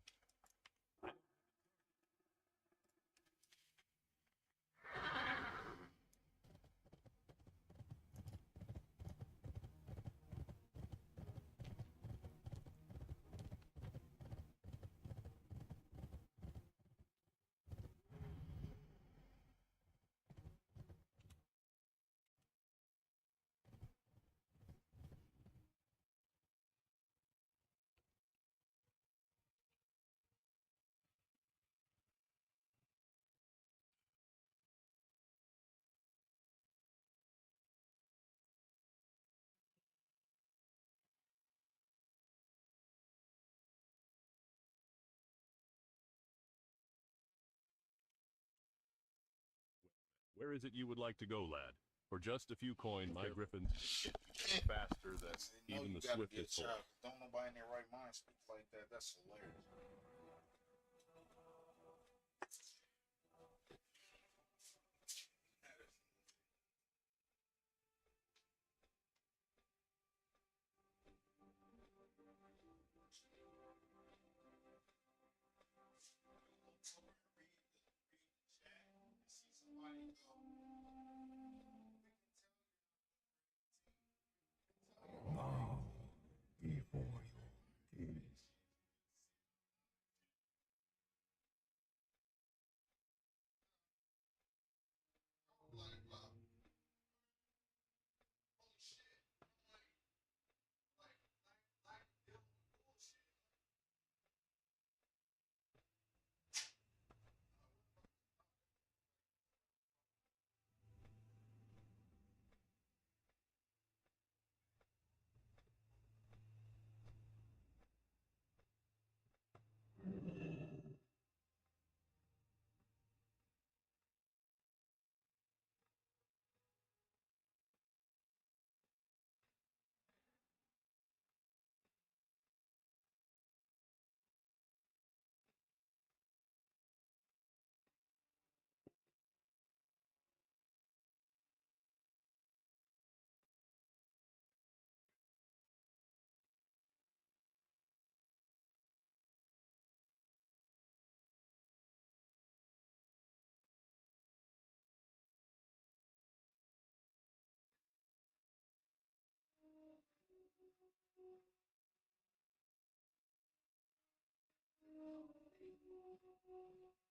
Where is it you would like to go, lad? For just a few coin, my griffins faster than even the swiftest horse. Don't nobody in their right mind speak like that. That's hilarious. Bow before your gaze.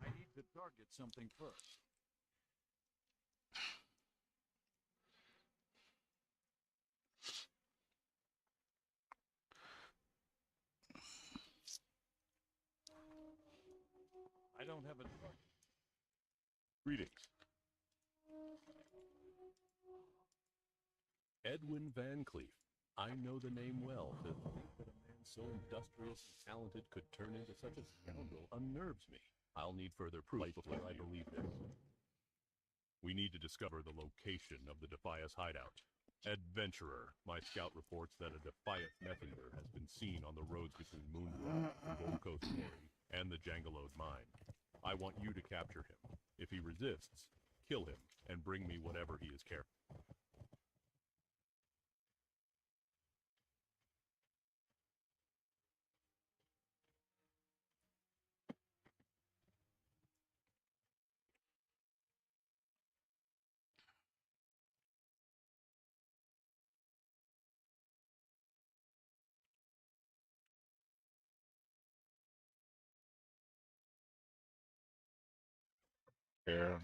I need to target something first. I don't have a target. Greetings. Edwin Van Cleef. I know the name well. To think that a man so industrious and talented could turn into such a scoundrel unnerves me. I'll need further proof before I believe this. We need to discover the location of the Defias hideout. Adventurer, my scout reports that a Defias messenger has been seen on the roads between Moonbrook, Gold Coast Quarry, and the Jangalode mine. I want you to capture him. If he resists, kill him and bring me whatever he is carrying. Yeah.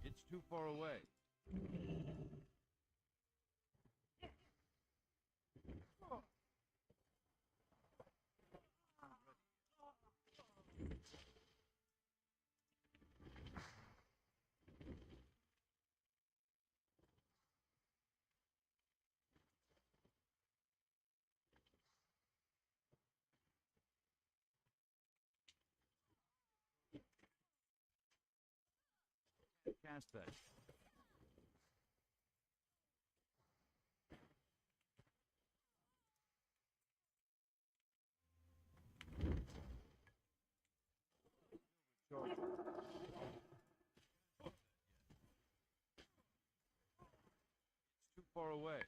It's too far away. Cast that. It's too far away.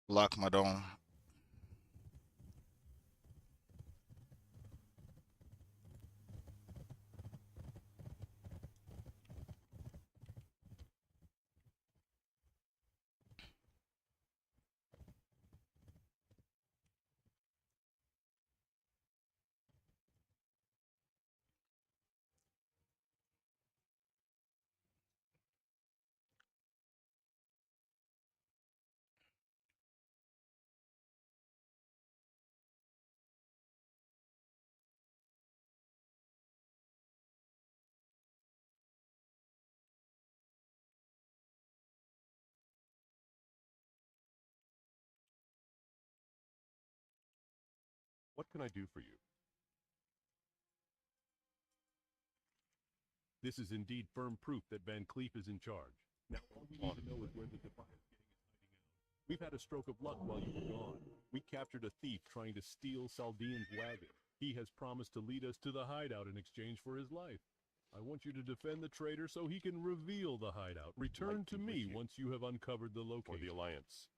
Lock my dome. What can I do for you? This is indeed firm proof that Van Cleef is in charge. Now all we need to know is where the Defias gang is hiding out. We've had a stroke of luck while you were gone. We captured a thief trying to steal Saldean's wagon. He has promised to lead us to the hideout in exchange for his life. I want you to defend the traitor so he can reveal the hideout. Return to me once you have uncovered the location. For the Alliance.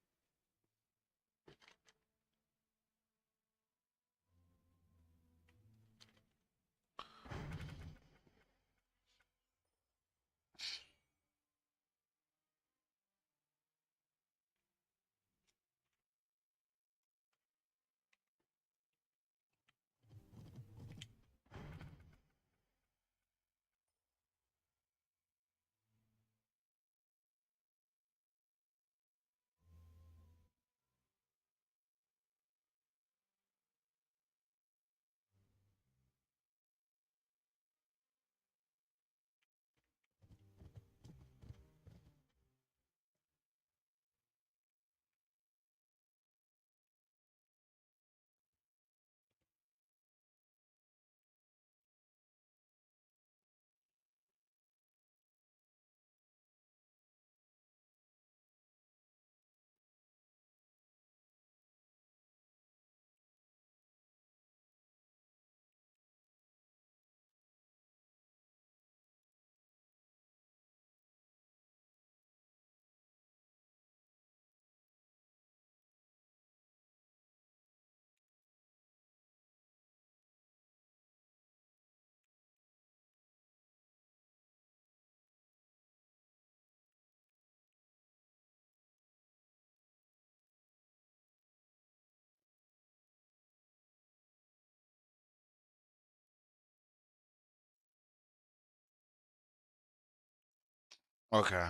Okay.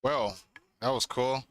Well, that was cool.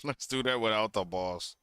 Let's do that without the boss.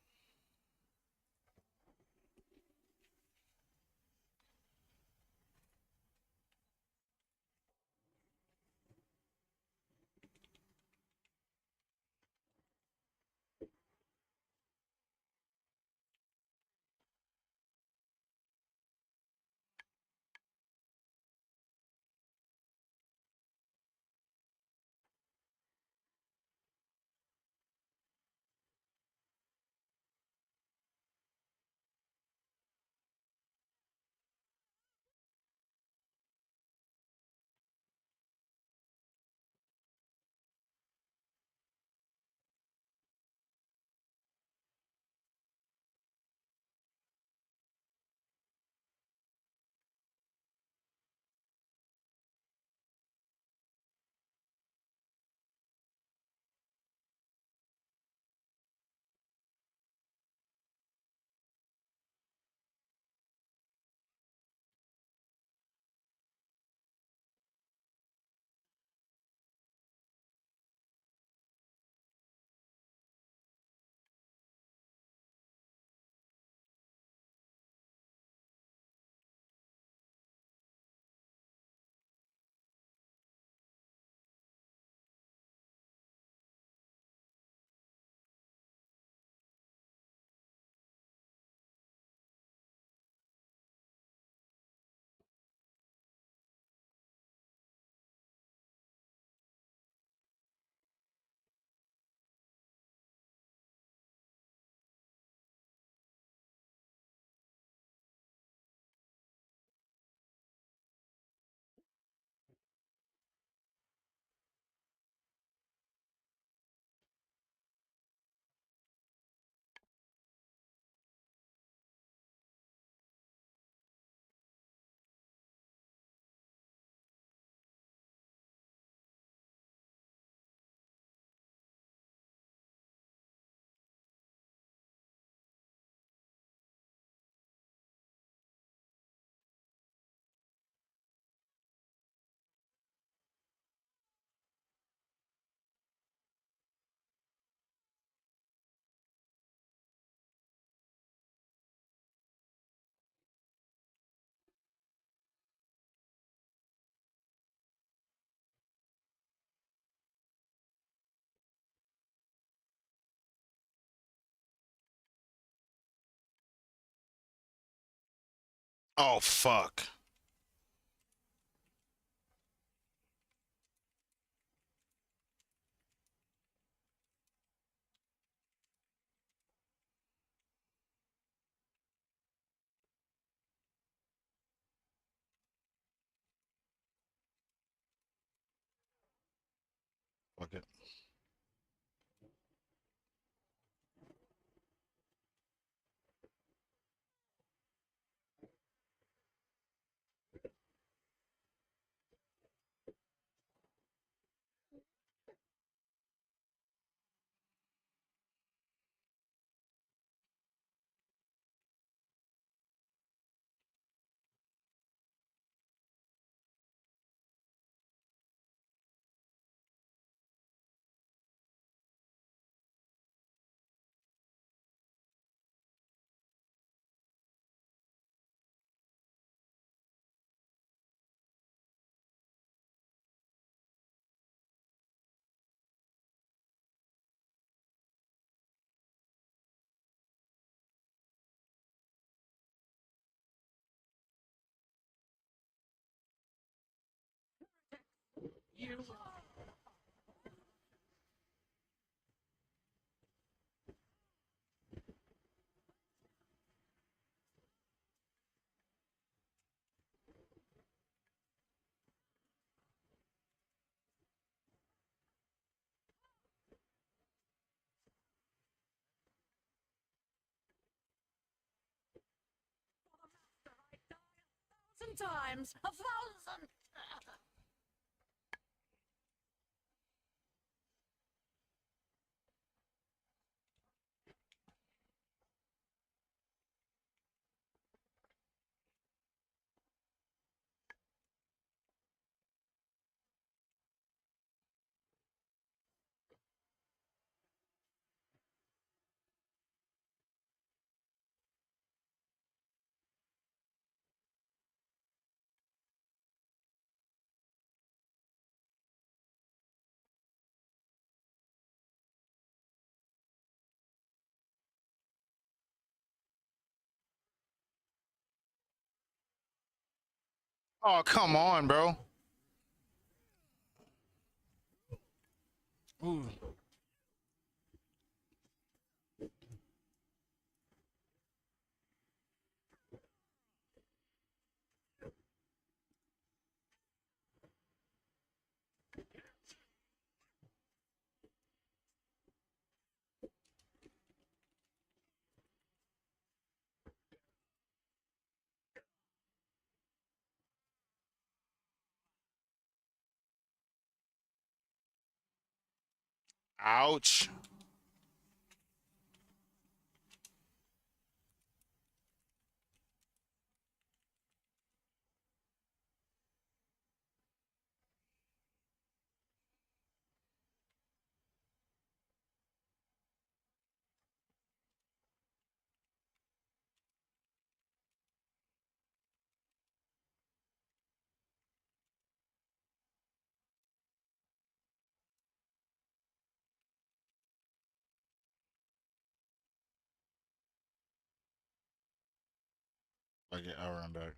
Oh fuck. Fuck it. Sometimes a thousand. Oh come on, bro. Ooh. Ouch. Fuck it, I'll run back.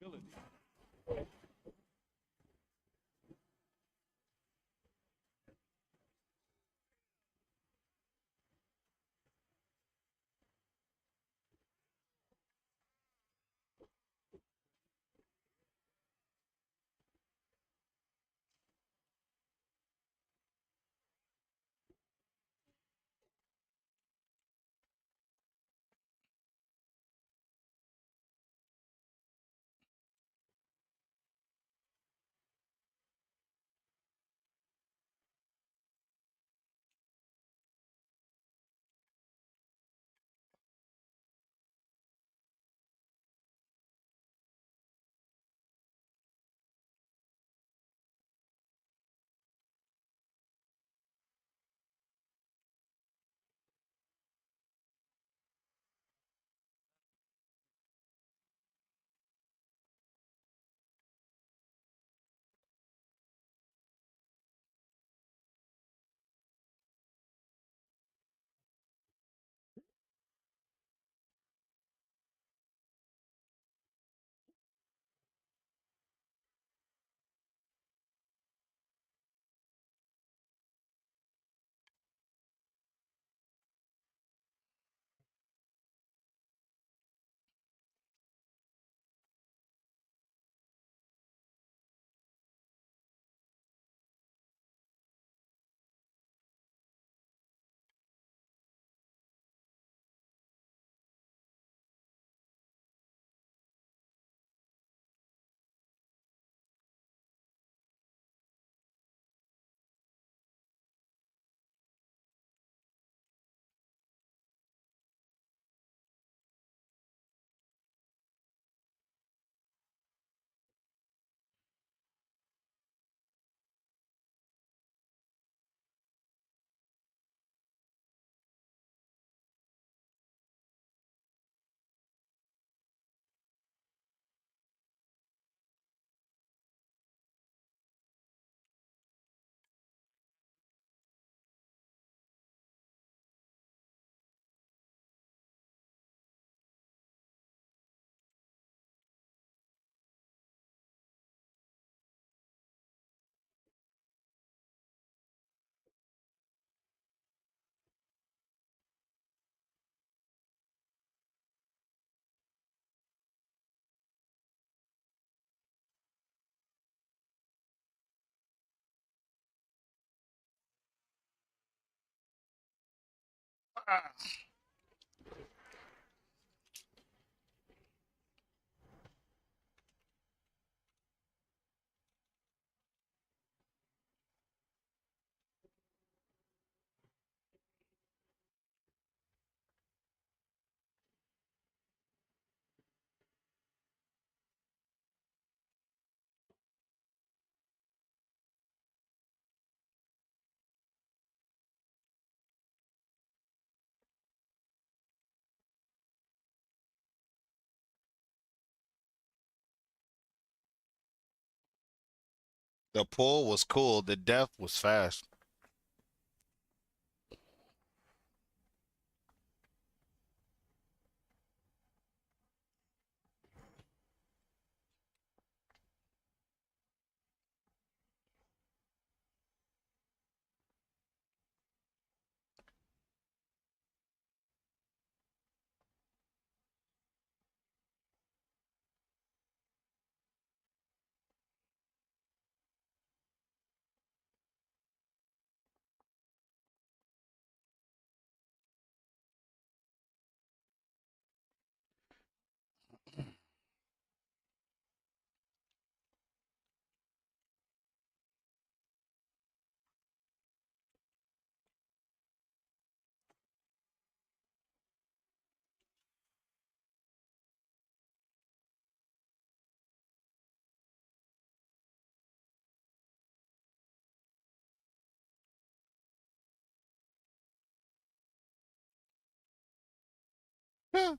Ability. The pull was cool. The death was fast. Yeah.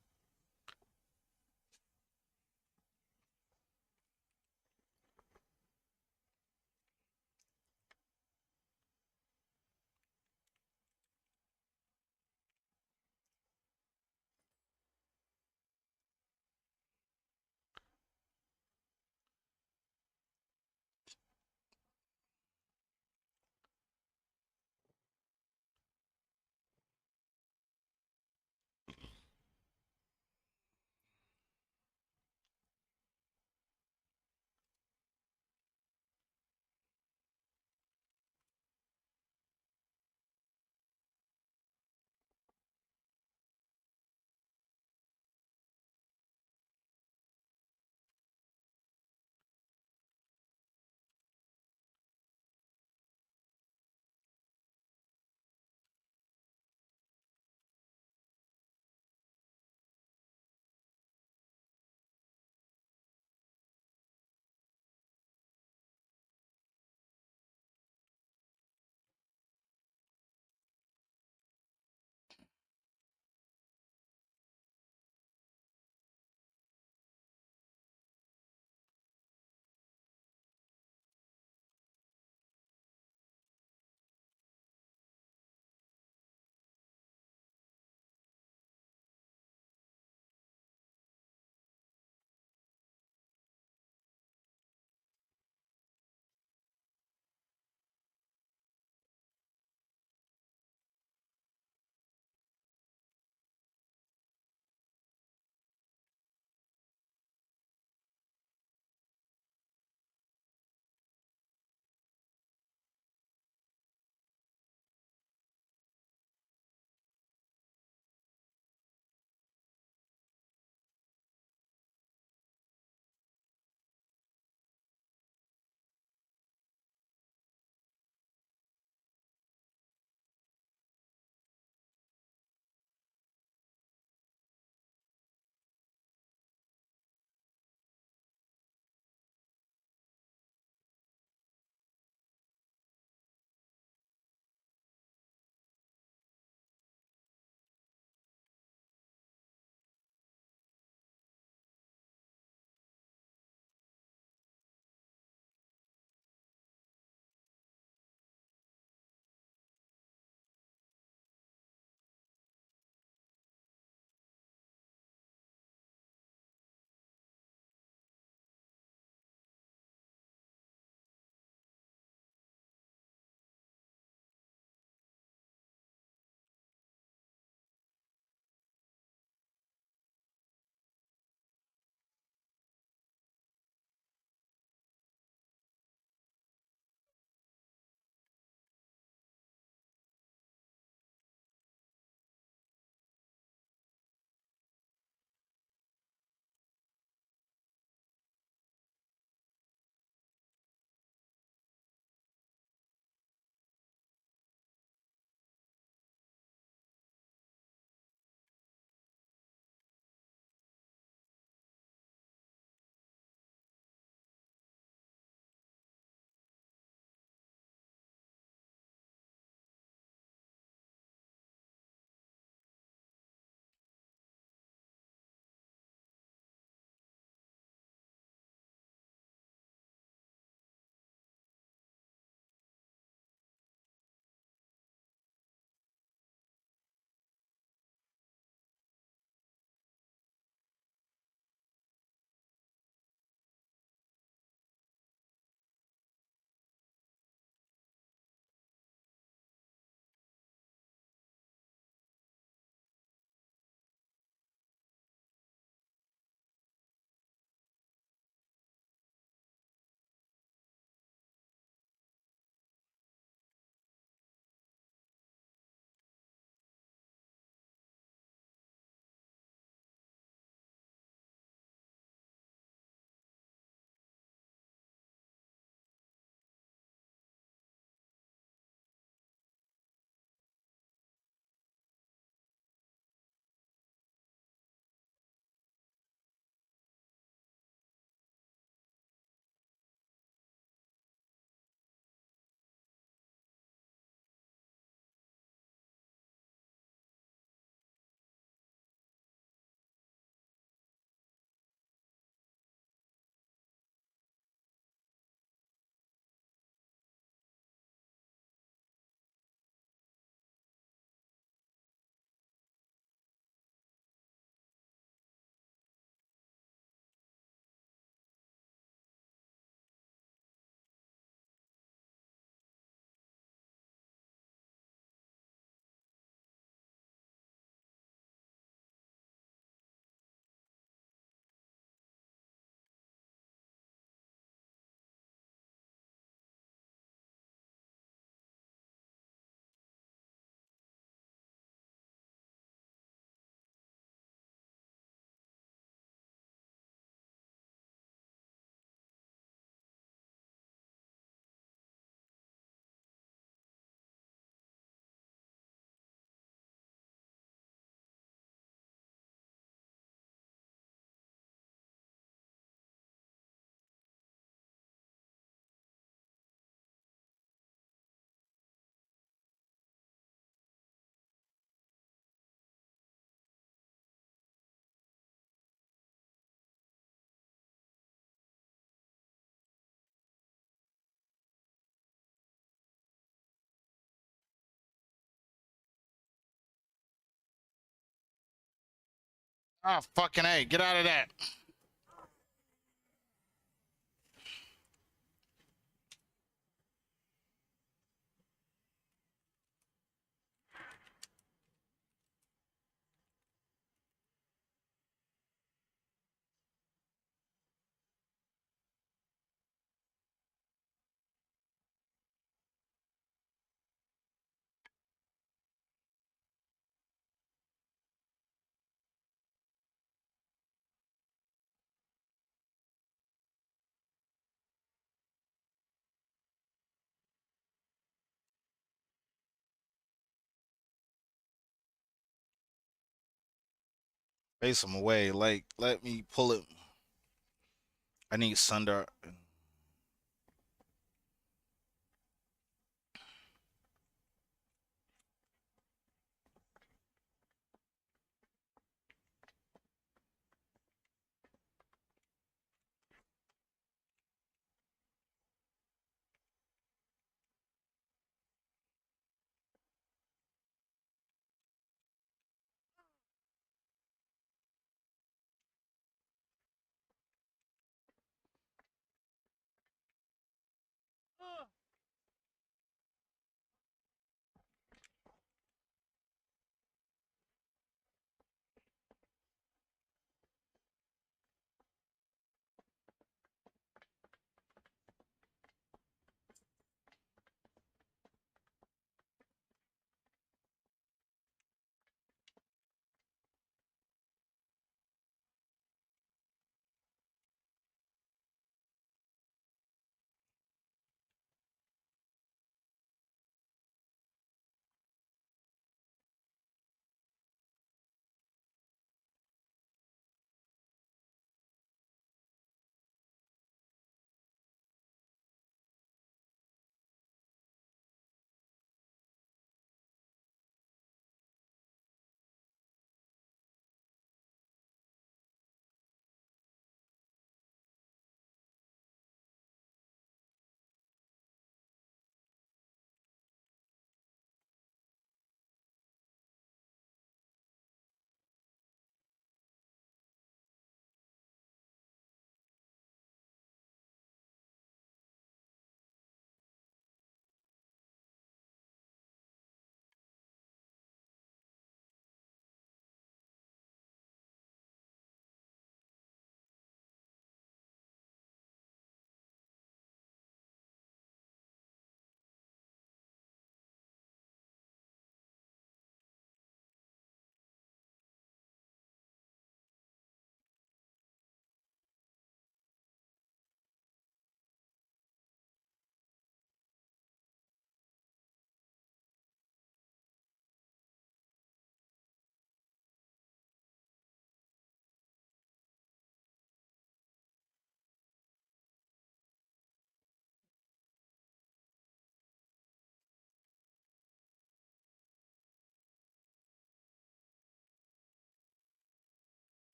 Ah, fucking A. Get out of that. Face him away. Like, let me pull it. I need Sunder.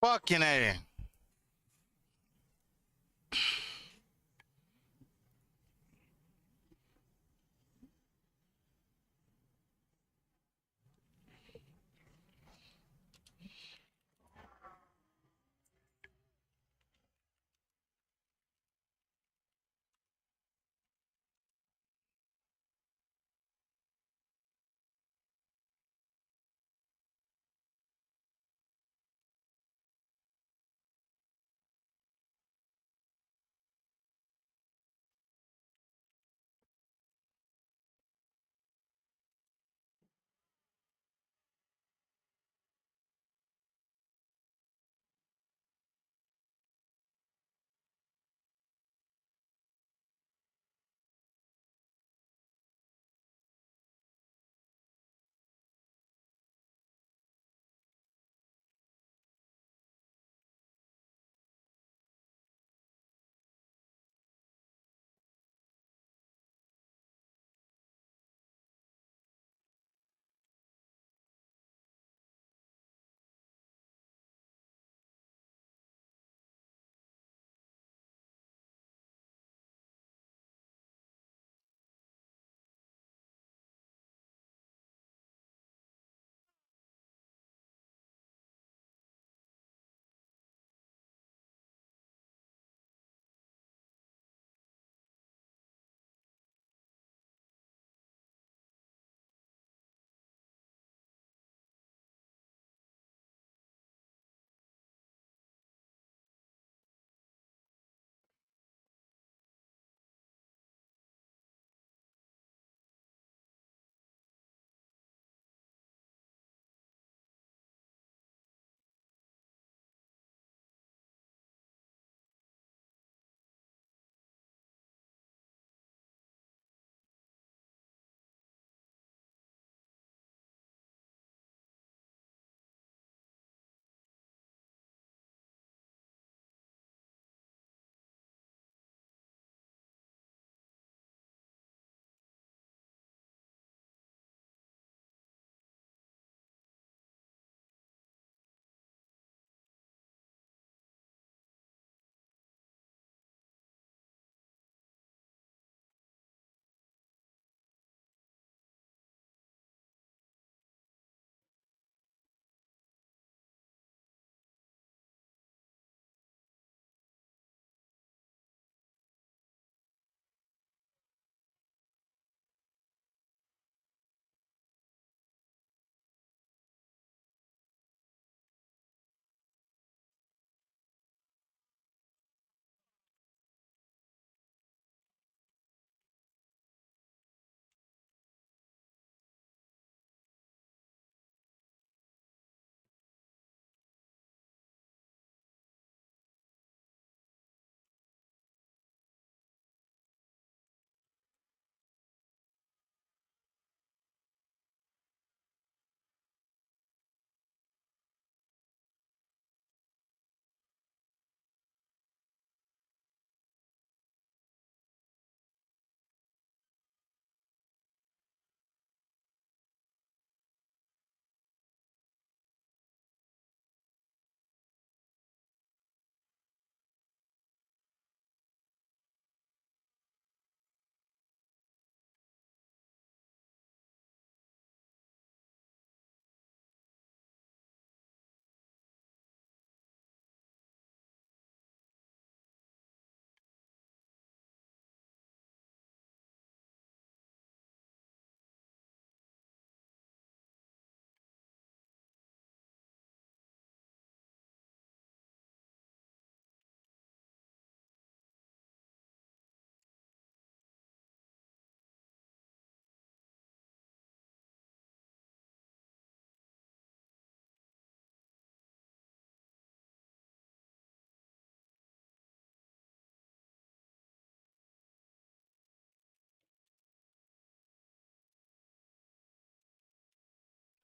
Fucking A.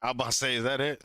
I about to say, is that it?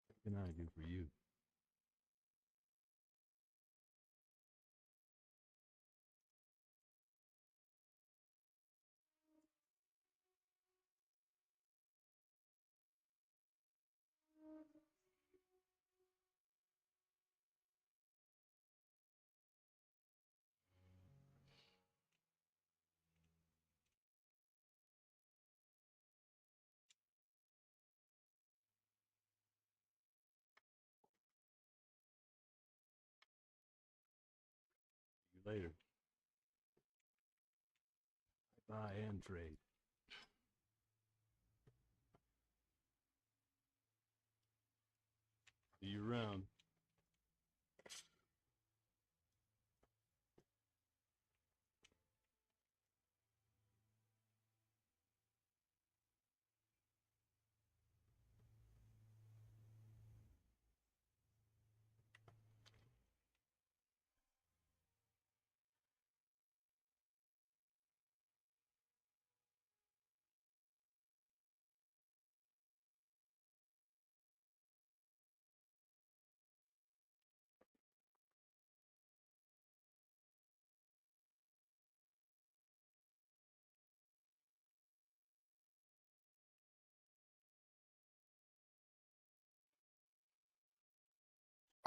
What can I do for you? See you later. Buy and trade. See you around.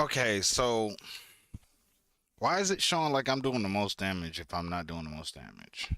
Okay, so why is it showing like I'm doing the most damage if I'm not doing the most damage?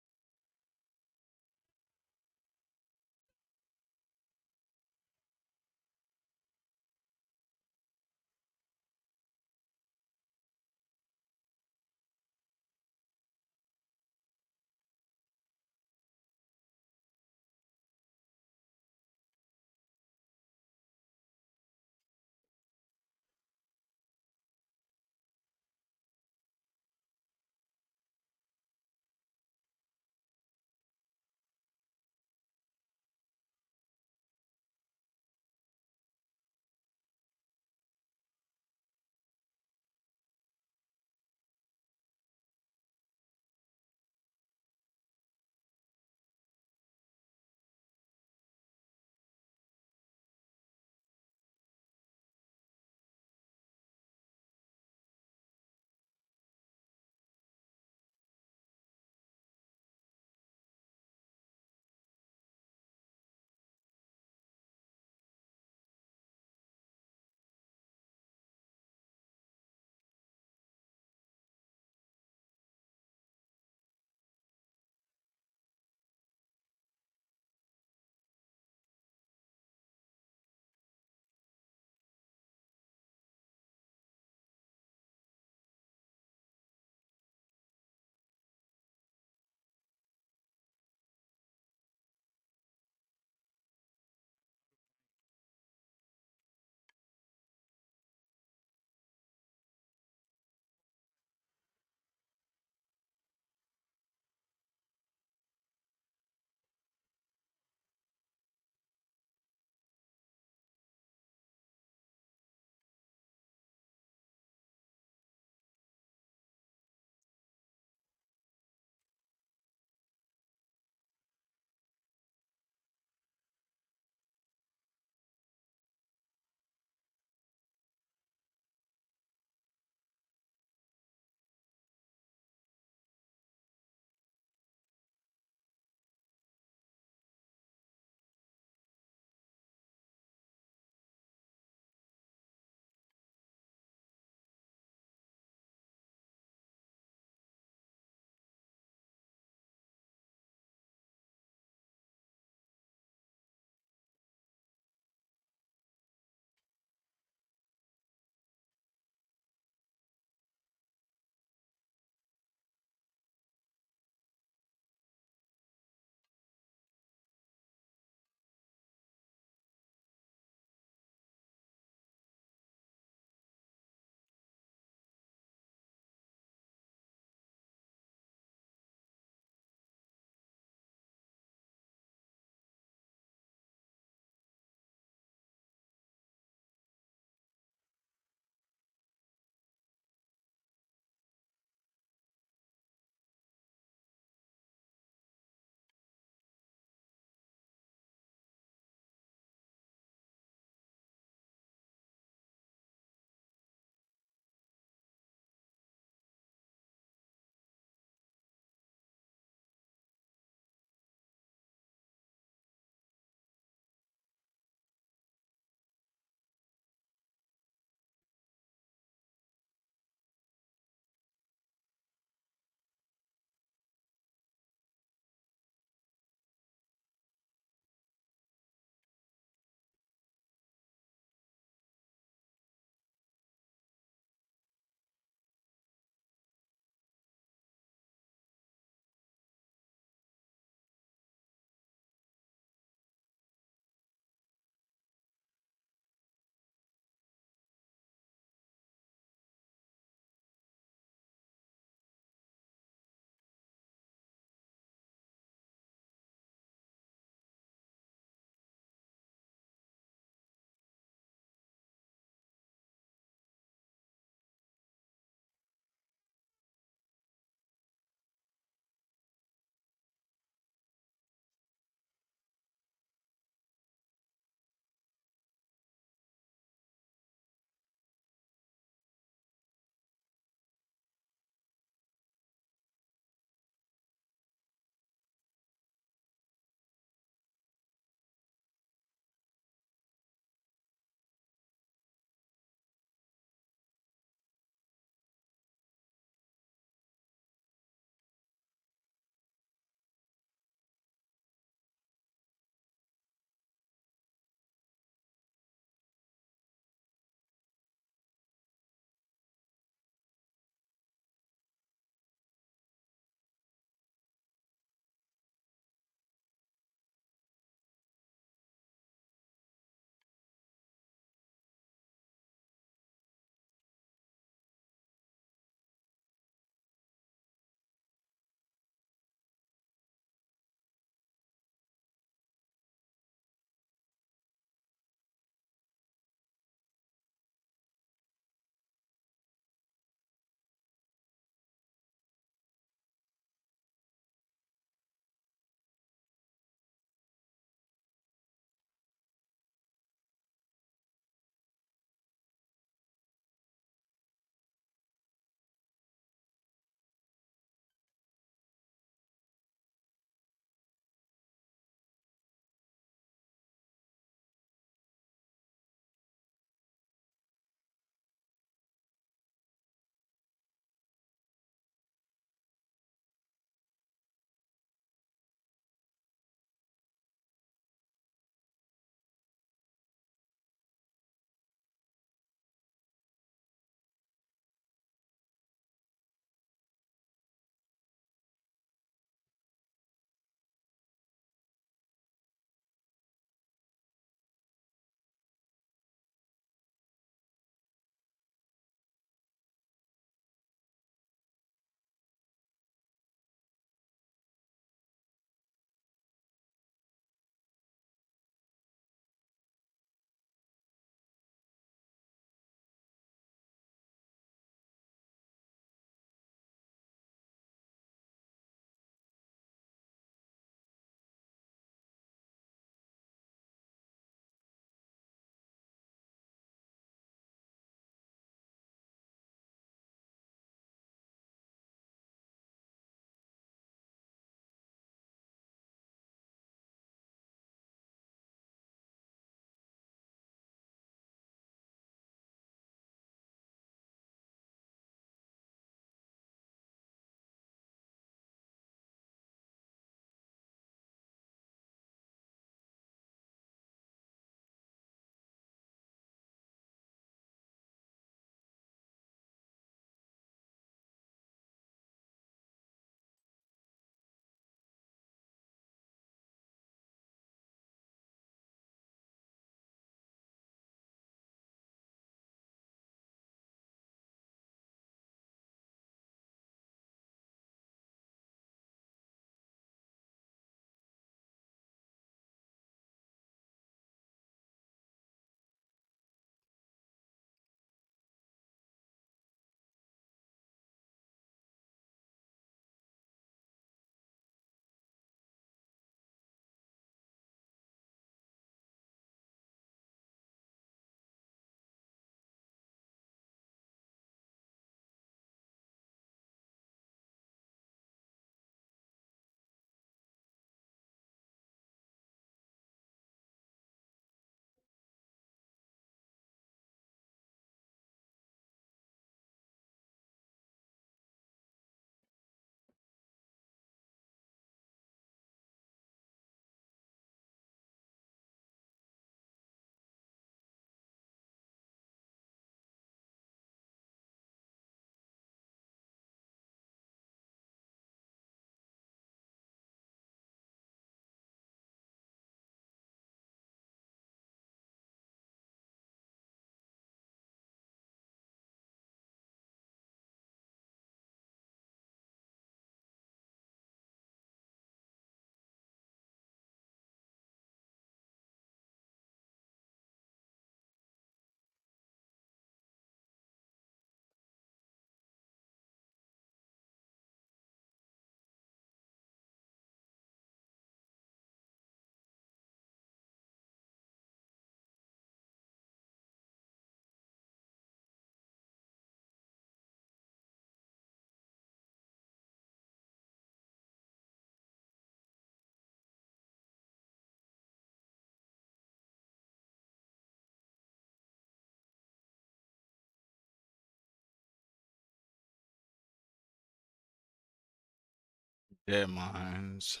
Their minds.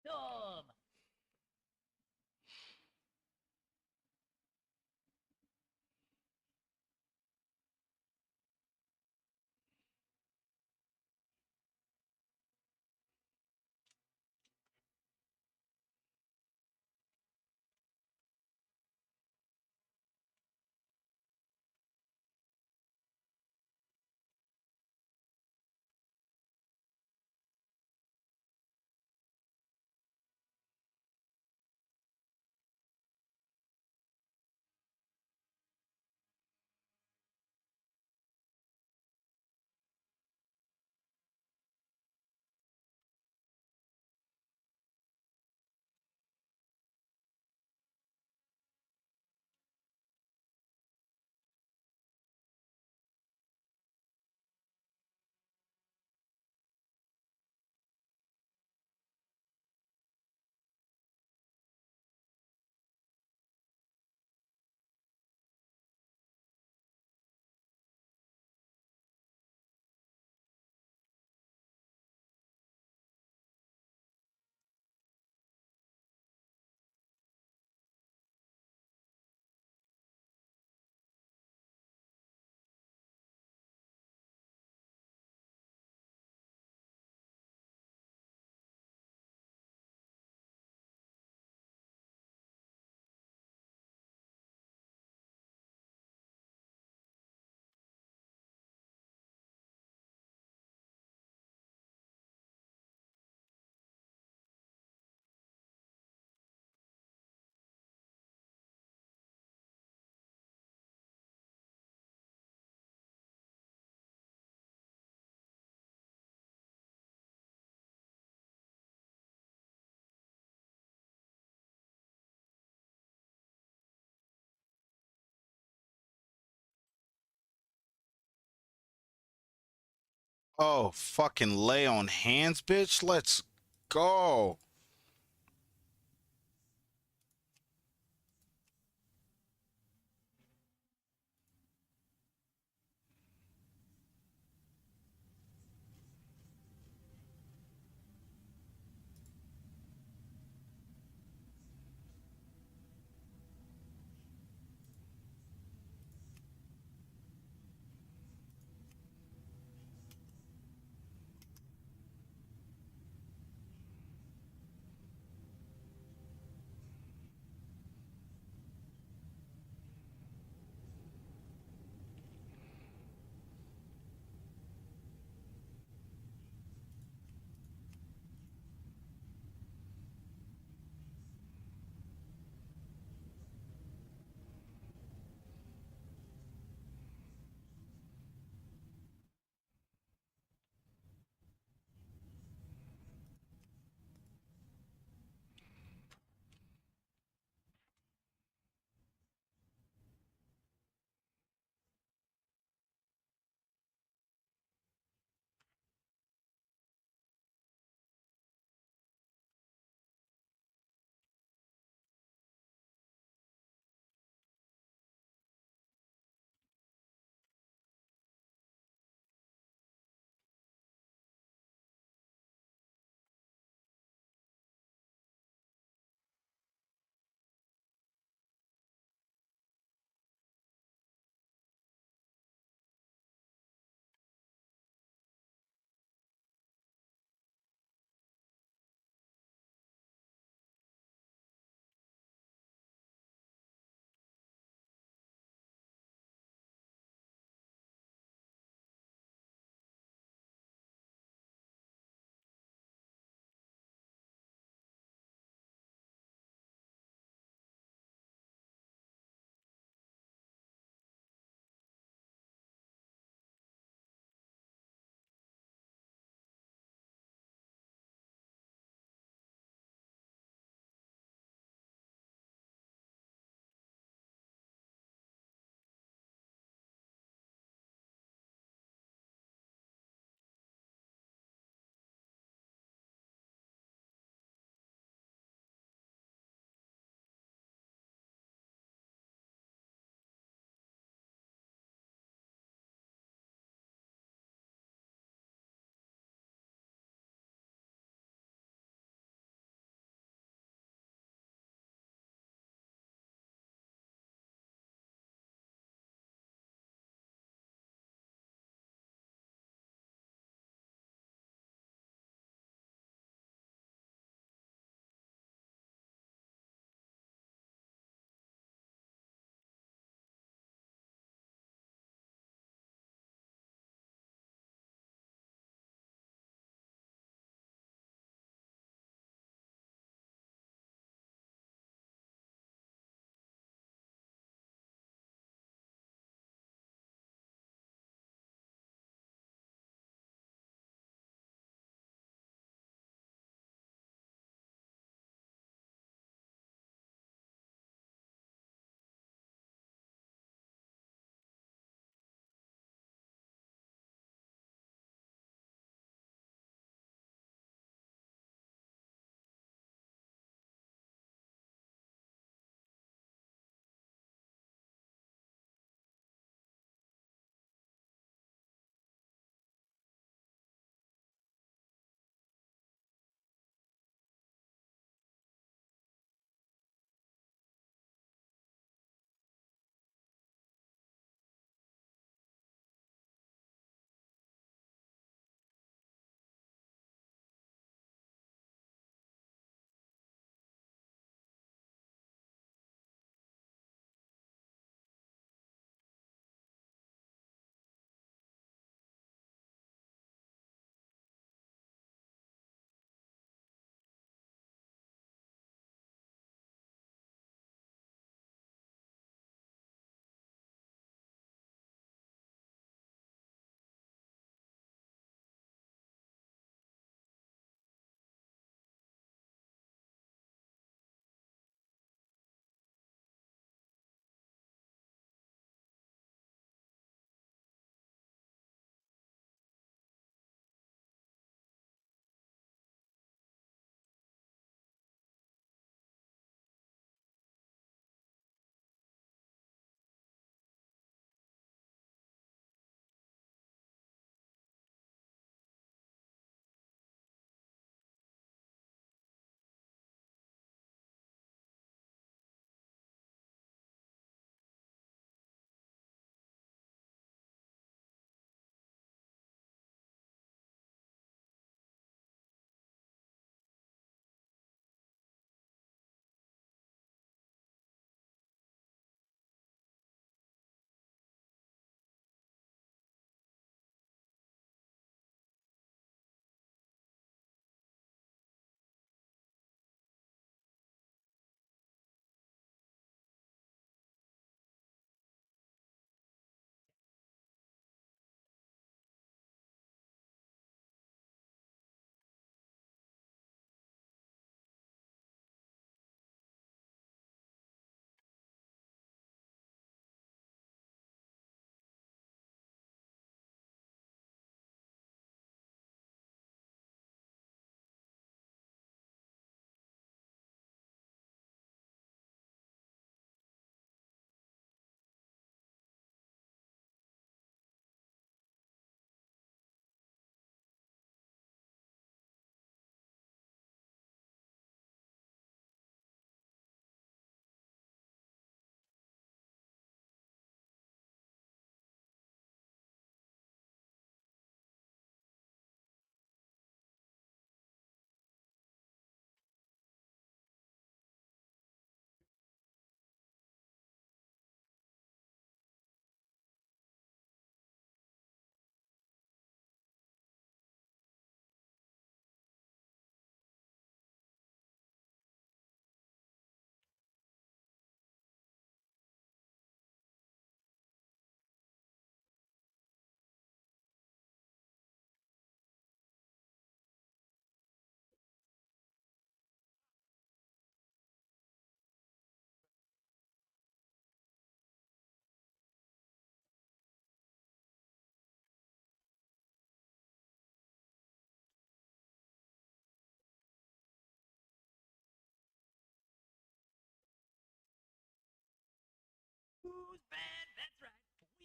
Storm! Oh, fucking lay on hands, bitch. Let's go.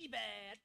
pretty bad.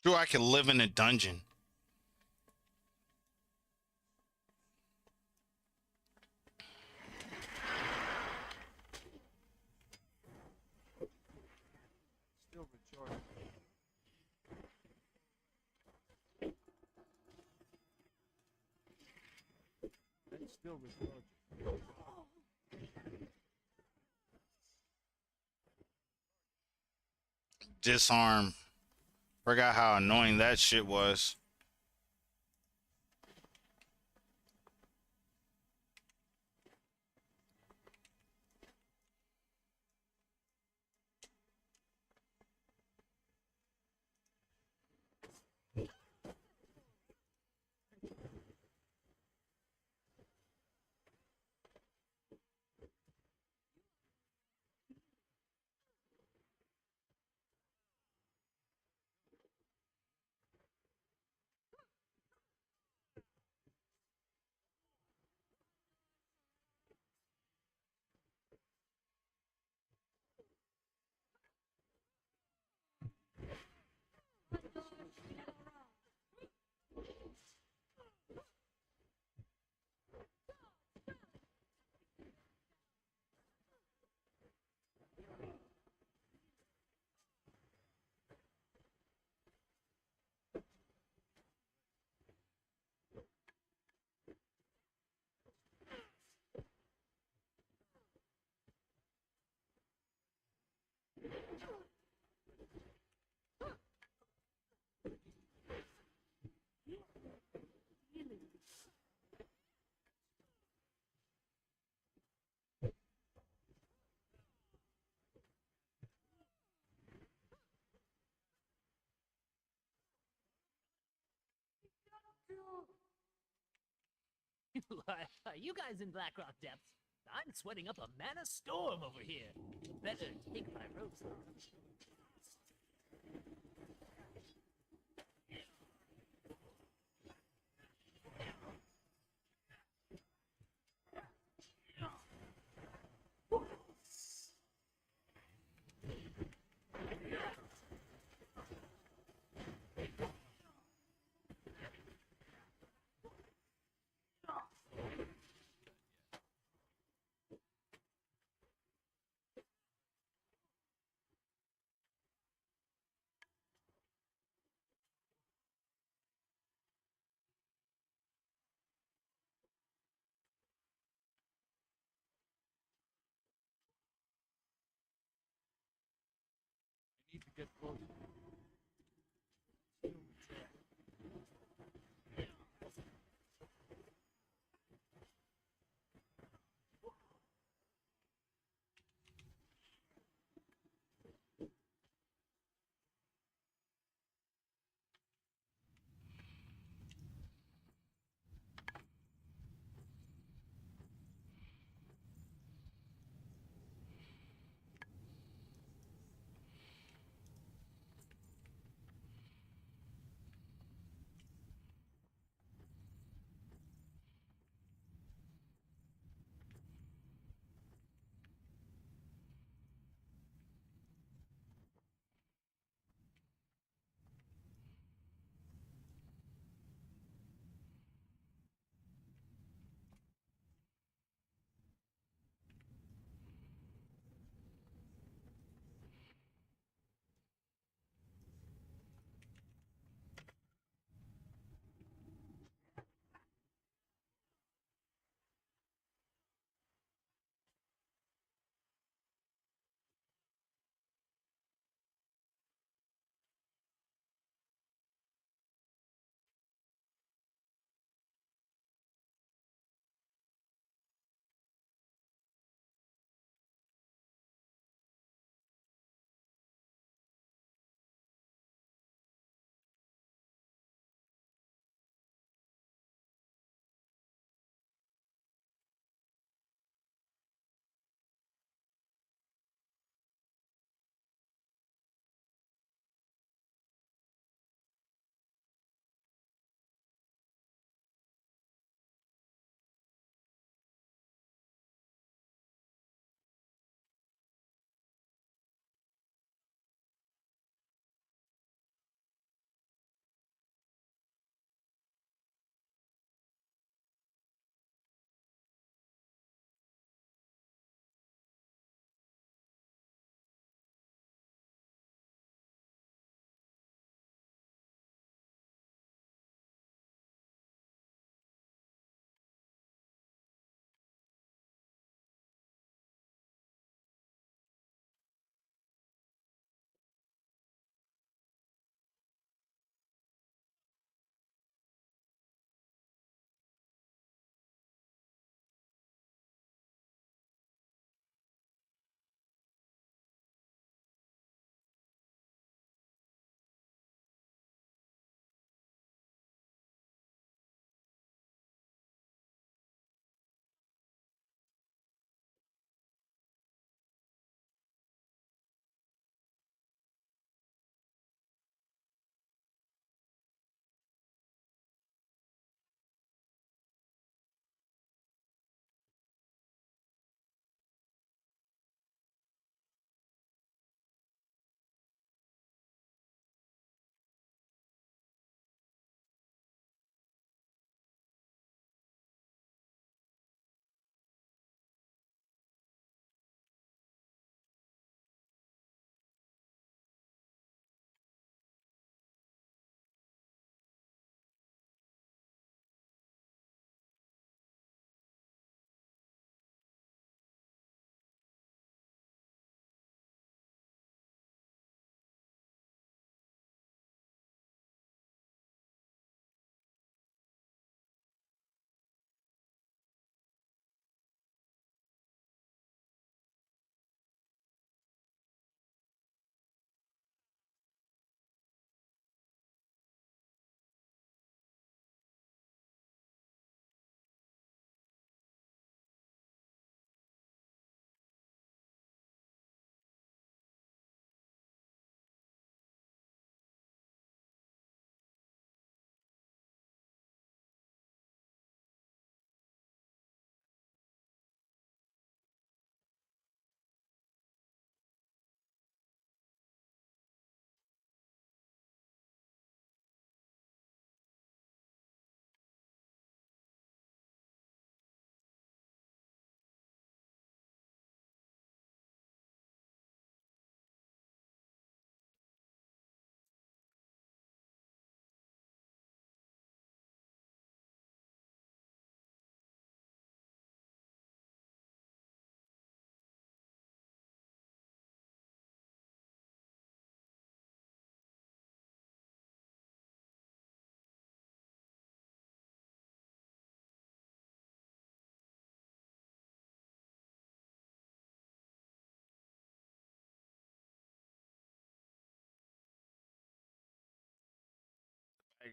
Sure, I can live in a dungeon. Still recharging. That's still recharging. Disarm. Forgot how annoying that shit was. You guys in Blackrock Depths? I'm sweating up a mana storm over here. Better take my ropes. I need to get closer.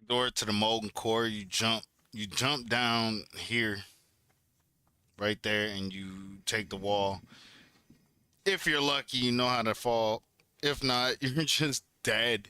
Door to the molten core. You jump down here, right there, and you take the wall. If you're lucky, you know how to fall. If not, you're just dead.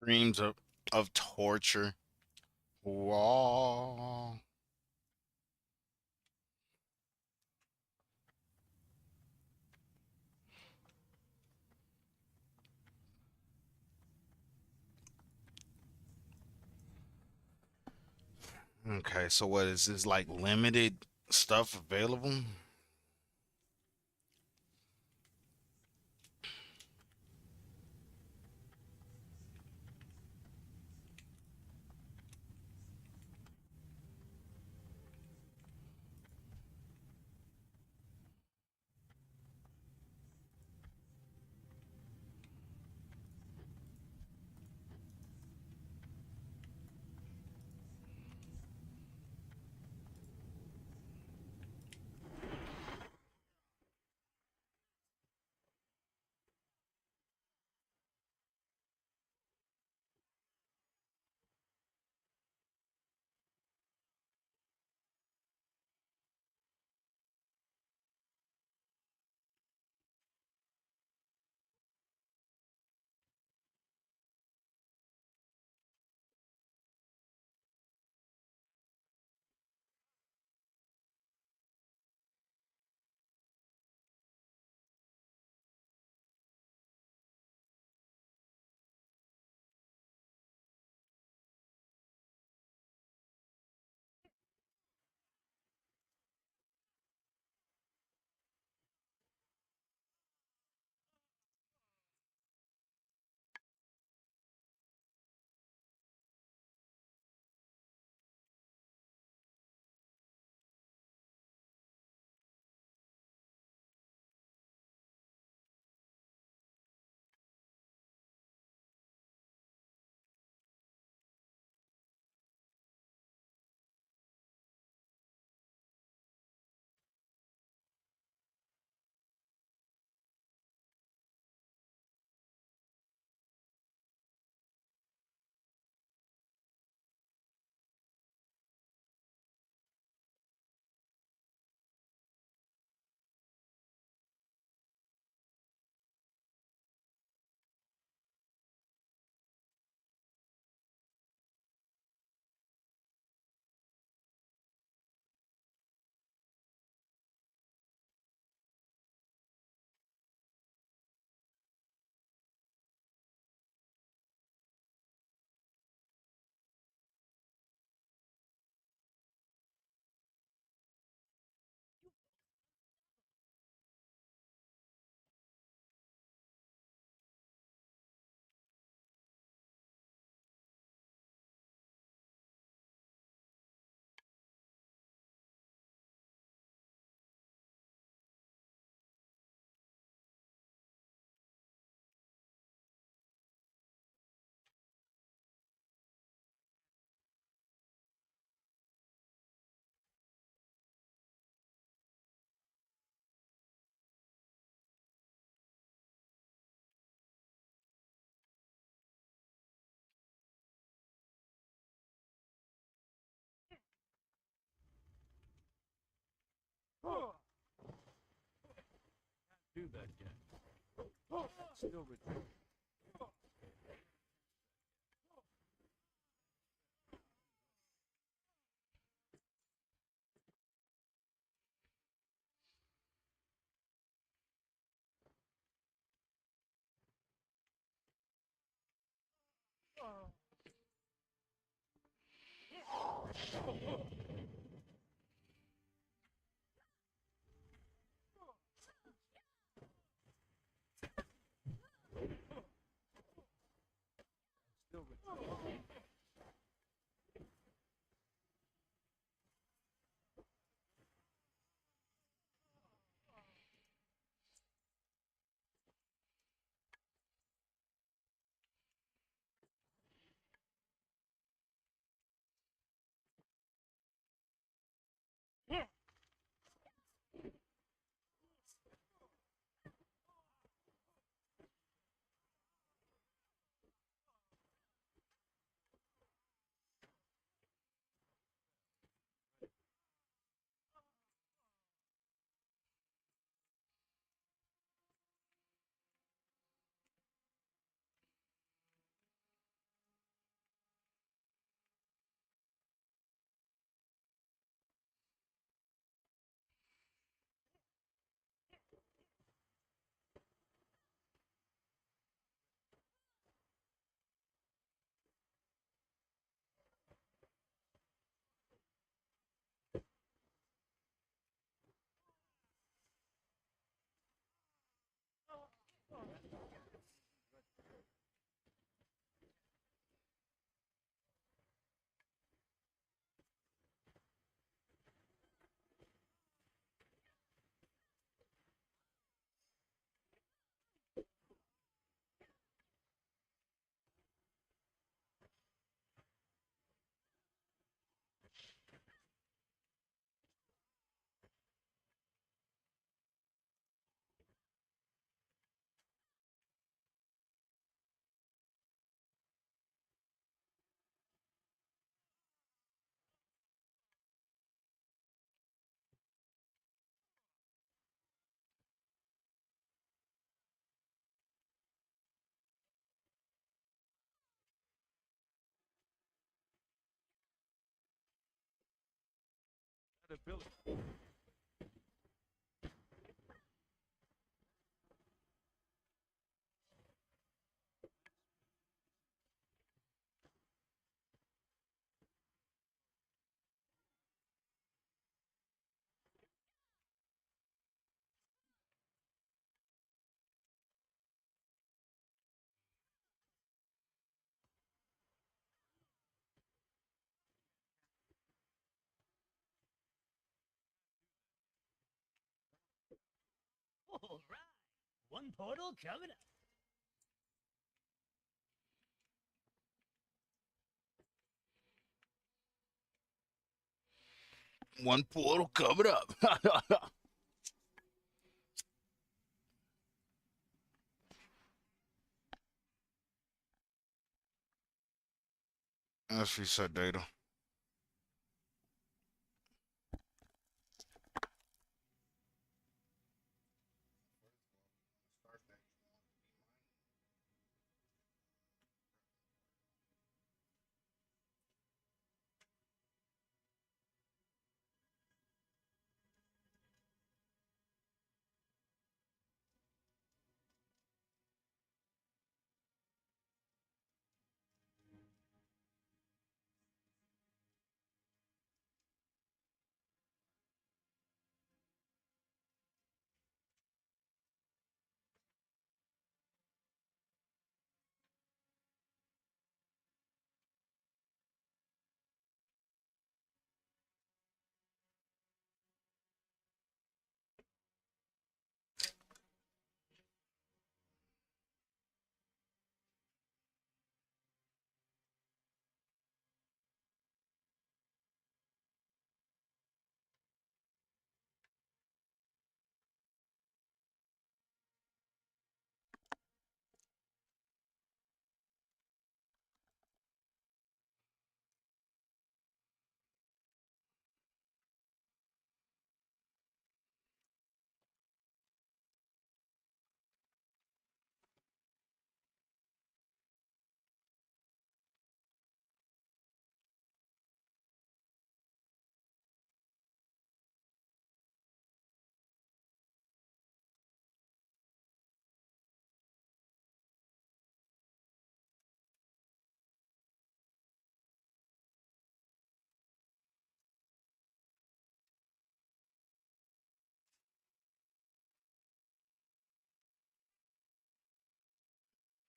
Screams of torture. Whoa. Okay, so what is this, like limited stuff available? do that yet. Still retreat. Still retreat. That ability. All right. One portal coming up. One portal coming up. Let's reset data.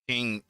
King.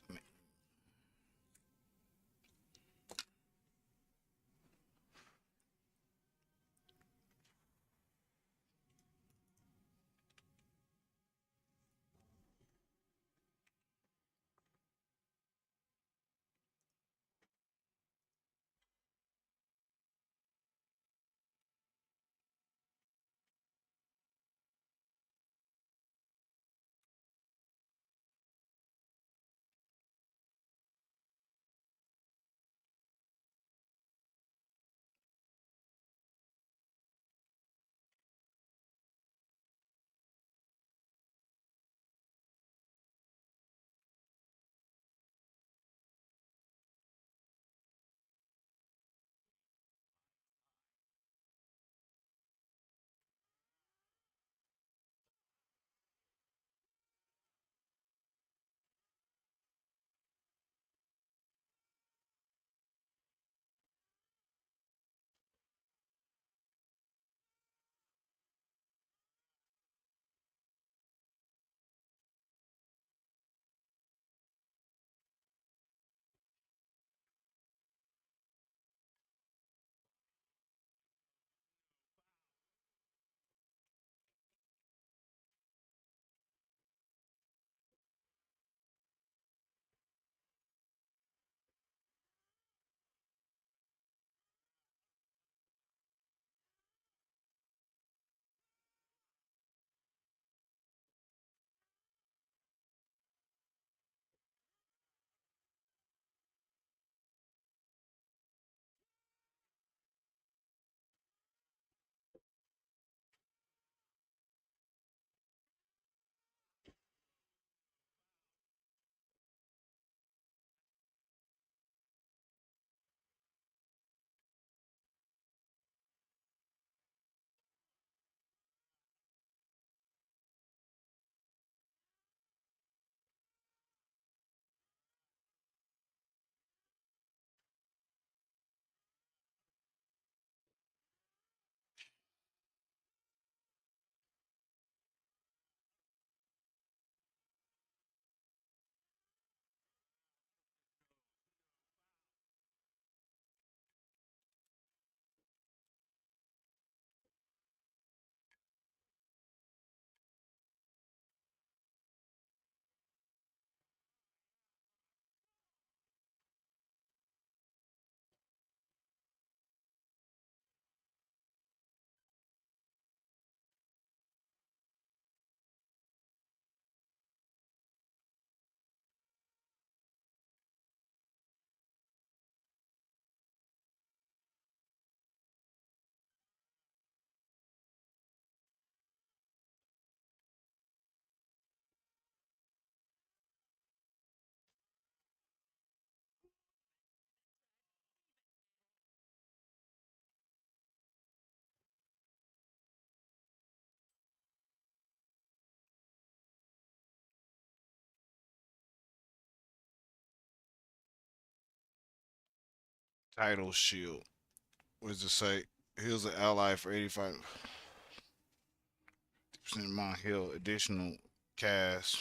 Title shield. What does it say? Heals an ally for 85% amount heal. Additional cast.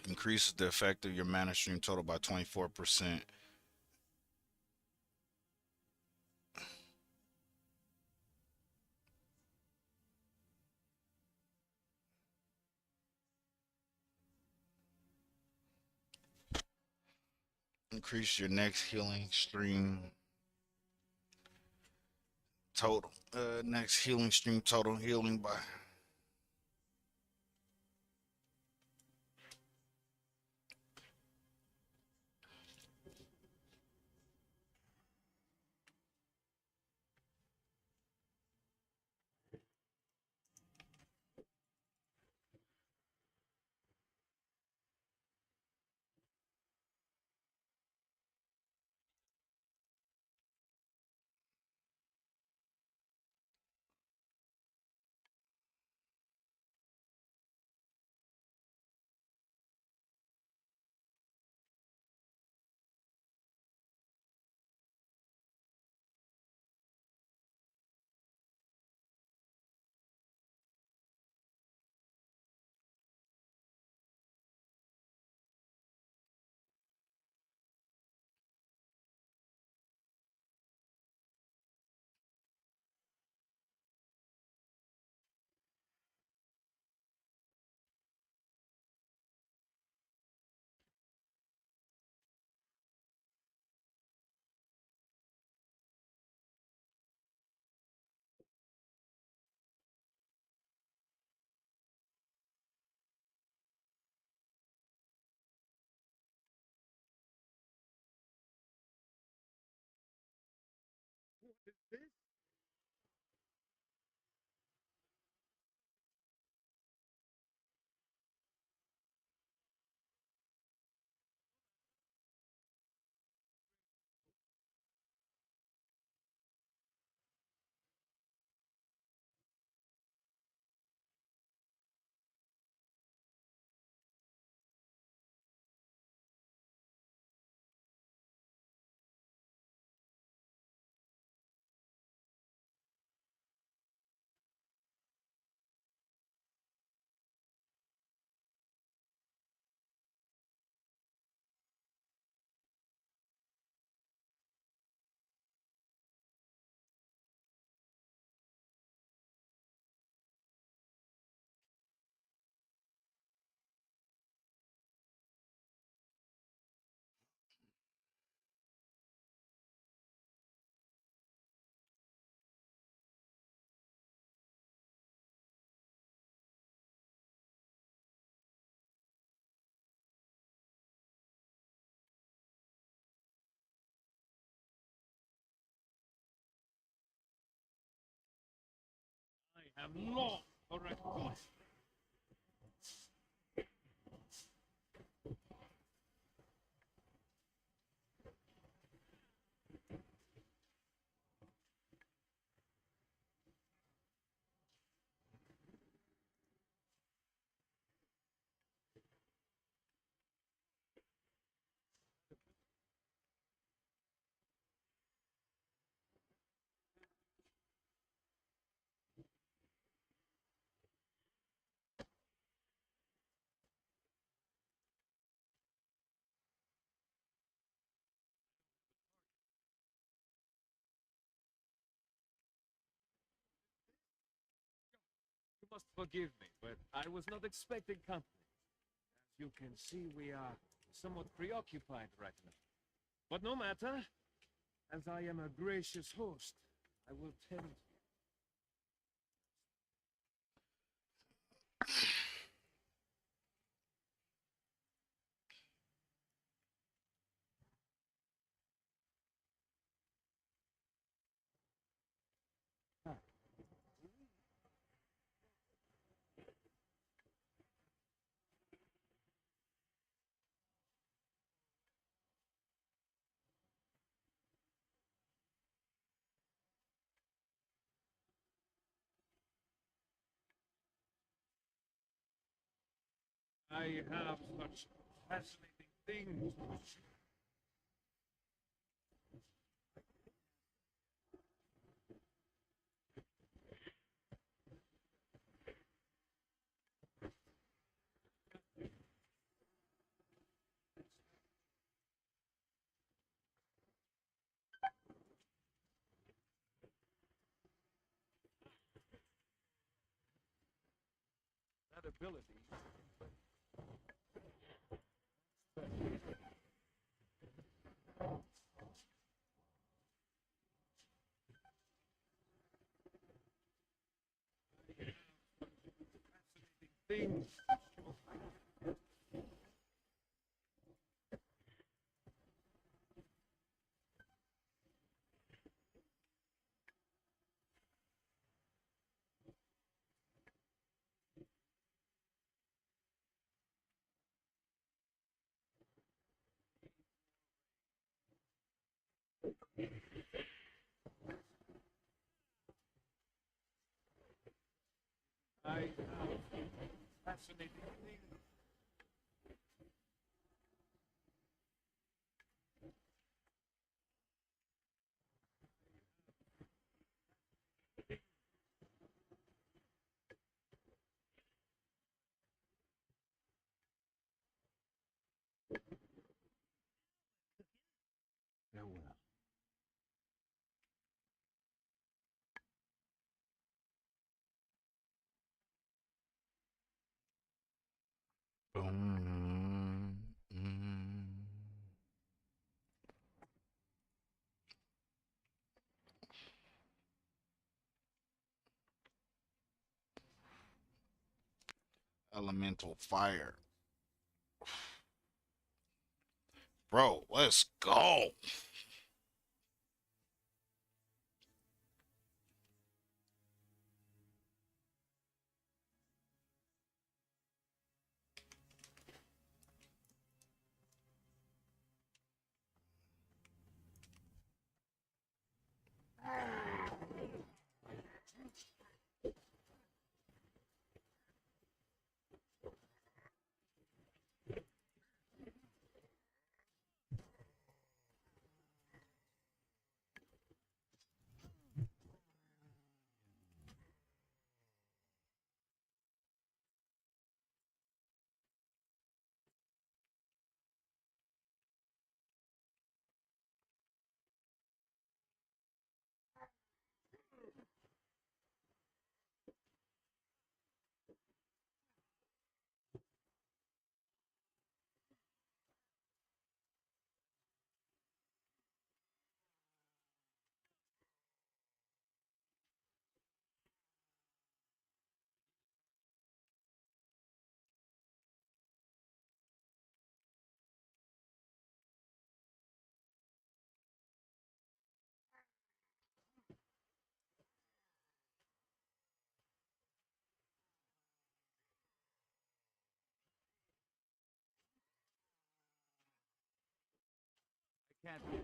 Increases the effect of your mana stream total by 24%. Increase your next healing stream total. Next healing stream total healing by. I have no record. You must forgive me, but I was not expecting company. As you can see, we are somewhat preoccupied right now. But no matter, as I am a gracious host, I will tend to you. I have such fascinating things to share. That ability. Things. I have fascinating things. Farewell. Boom. Elemental fire. Bro, let's go. Can't be.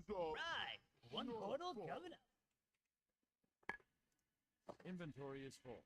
Right. One portal coming up. Inventory is full.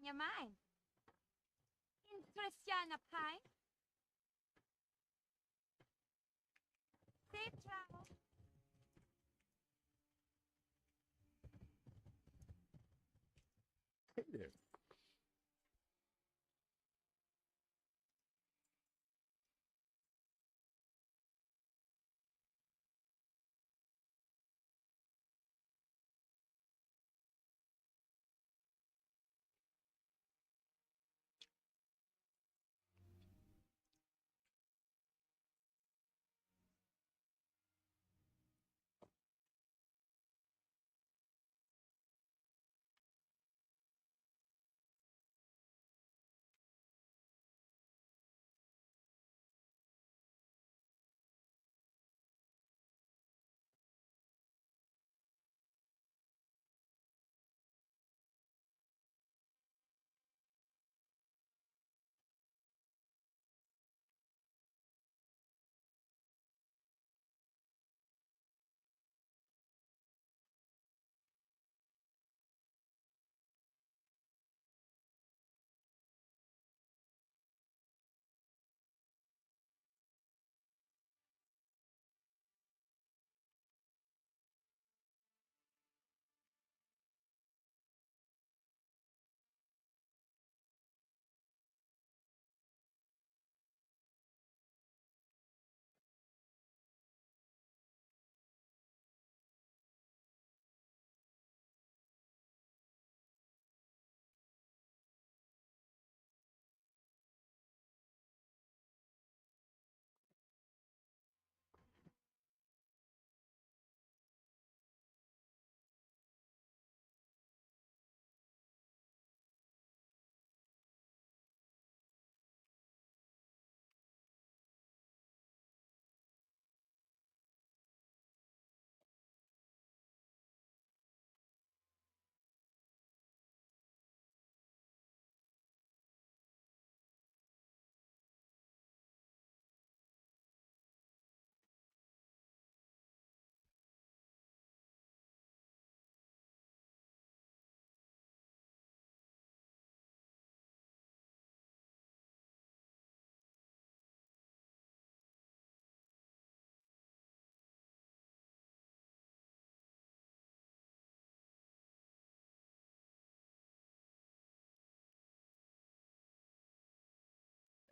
your mind? In Christiana Pine? Safe travel. Hey there.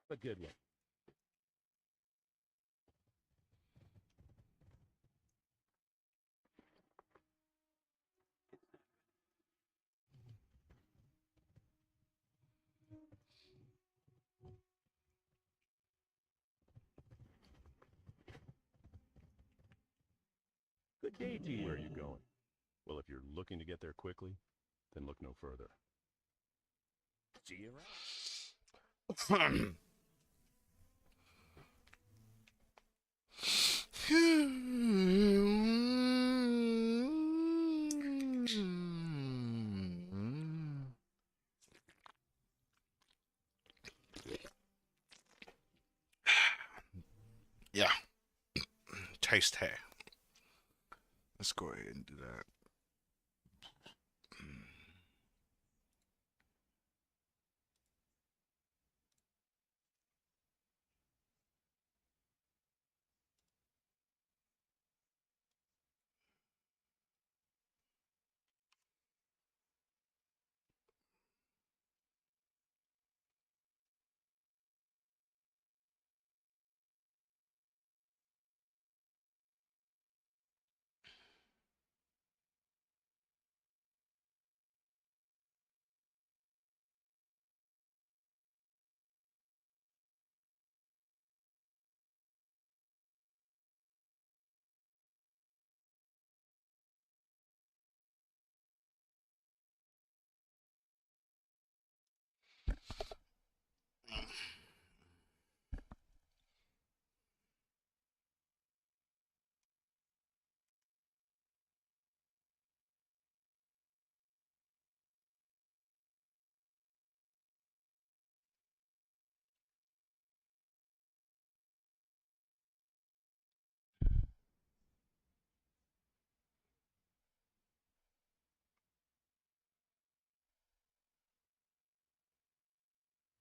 Have a good one. Good day to you. Where are you going? Well, if you're looking to get there quickly, then look no further. See you around. Yeah. Taste hair. Let's go ahead and do that.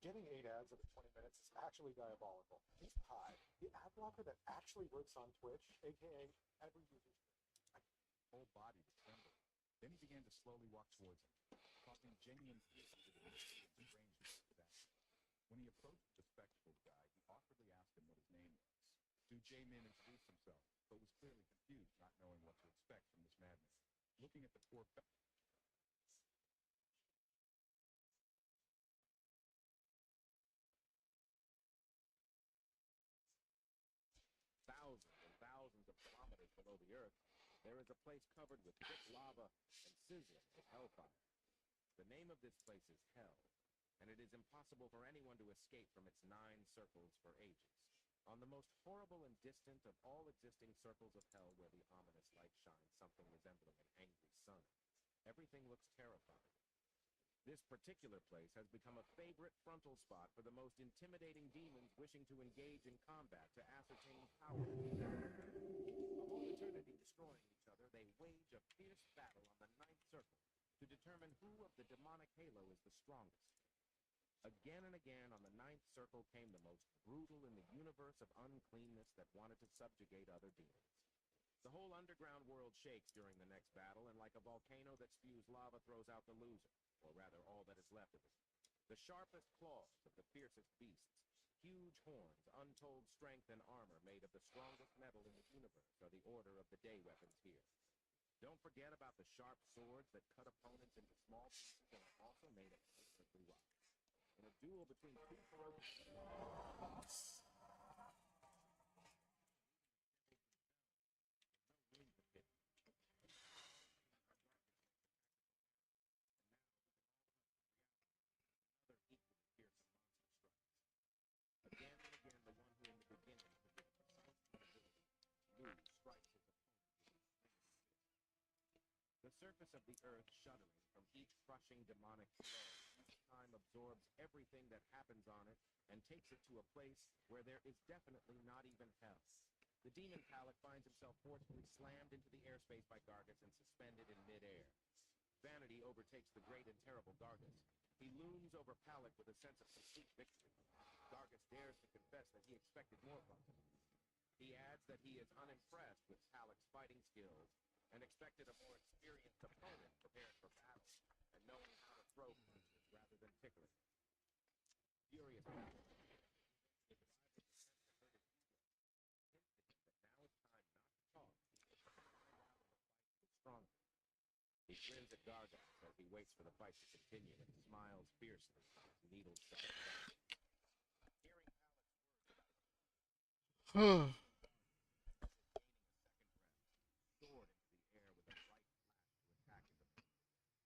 Getting 8 ads every 20 minutes is actually diabolical. It's high. The ad blocker that actually works on Twitch, aka every user's whole body to tremble. Then he began to slowly walk towards him, causing genuine fear to the strangeness of that. When he approached the spectacled guy, he awkwardly asked him what his name was. J-Min introduced himself, but was clearly confused, not knowing what to expect from this madman. Looking at the poor thousands and thousands of kilometers below the Earth, there is a place covered with thick lava and sizzling with hellfire. The name of this place is Hell, and it is impossible for anyone to escape from its 9 circles for ages. On the most horrible and distant of all existing circles of hell, where the ominous light shines something resembling an angry sun, everything looks terrifying. This particular place has become a favorite frontal spot for the most intimidating demons wishing to engage in combat to ascertain power. A whole eternity destroying each other, they wage a fierce battle on the 9th circle to determine who of the demonic halo is the strongest. Again and again on the 9th circle came the most brutal in the universe of uncleanness that wanted to subjugate other demons. The whole underground world shakes during the next battle, and like a volcano that spews lava throws out the loser, or rather all that is left of it. The sharpest claws of the fiercest beasts, huge horns, untold strength and armor made of the strongest metal in the universe are the order of the day weapons here. Don't forget about the sharp swords that cut opponents into small pieces and are also made of perfectly rock. In a duel between two ferocious Again and again, the one who in the beginning could with precise ability move strikes his opponent with his fingers. The surface of the earth, shuddering from each crushing demonic blow, each time absorbs everything that happens on it and takes it to a place where there is definitely not even hell. The demon Palak finds himself forcefully slammed into the airspace by Gargus and suspended in midair. Vanity overtakes the great and terrible Gargus. He looms over Palak with a sense of complete victory. Gargus dares to confess that he expected more from him. He adds that he is unimpressed with Palak's fighting skills and expected a more experienced opponent prepared for battle and knowing how to throw punches rather than tickling. Furious Palak He grins at Gargus as he waits for the fight to continue and smiles fiercely as his needles sharp. Hearing Palak's words about soared into the air with a bright flash to attack his opponent.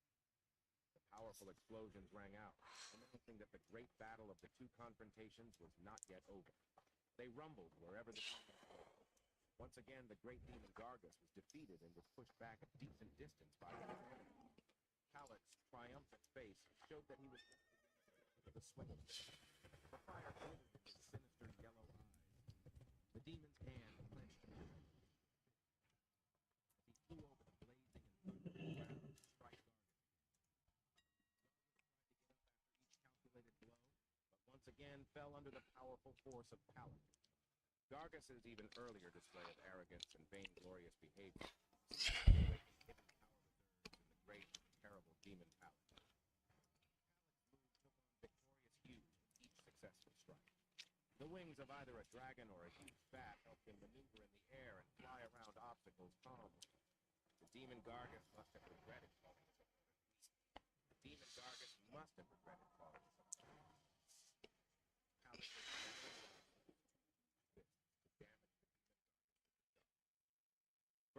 The powerful explosions rang out, announcing that the great battle of the two confrontations was not yet over. They rumbled wherever the demons were. Once again, the great demon Gargus was defeated and was pushed back a decent distance by his opponent. Palak's triumphant face showed that he was with a sweat. The fire glittered in his sinister yellow eyes. The demon's hand clenched as he flew over the blazing and thundering ground to strike Gargus. Gargus tried to get up after each calculated blow, but once again fell under the powerful force of Palak. Gargus's even earlier display of arrogance and vainglorious behavior awakened hidden power reserves in the great and terrible demon Palak. Palak's move took on victorious hues with each successful strike. The wings of either a dragon or a huge bat helped him maneuver in the air and fly around obstacles calmly. The demon Gargus must have regretted falling so weak. The demon Gargus must have regretted falling so weak. Palak was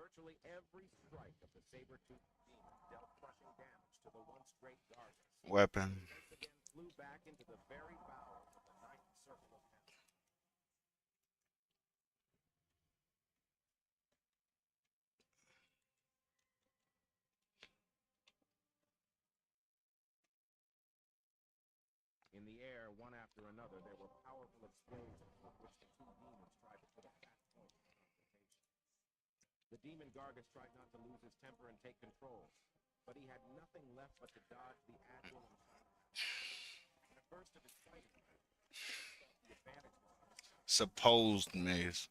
virtually every strike of the saber-toothed demon dealt crushing damage to the once great Gargus. Weapon. He once again flew back into the very bowels of the 9th circle of hell. In the air, one after another, there were powerful explosions with which the two demons tried to put a fast point in the confrontation. The demon Gargus tried not to lose his temper and take control, but he had nothing left but to dodge the agile and in a burst of his fighting Supposed maze.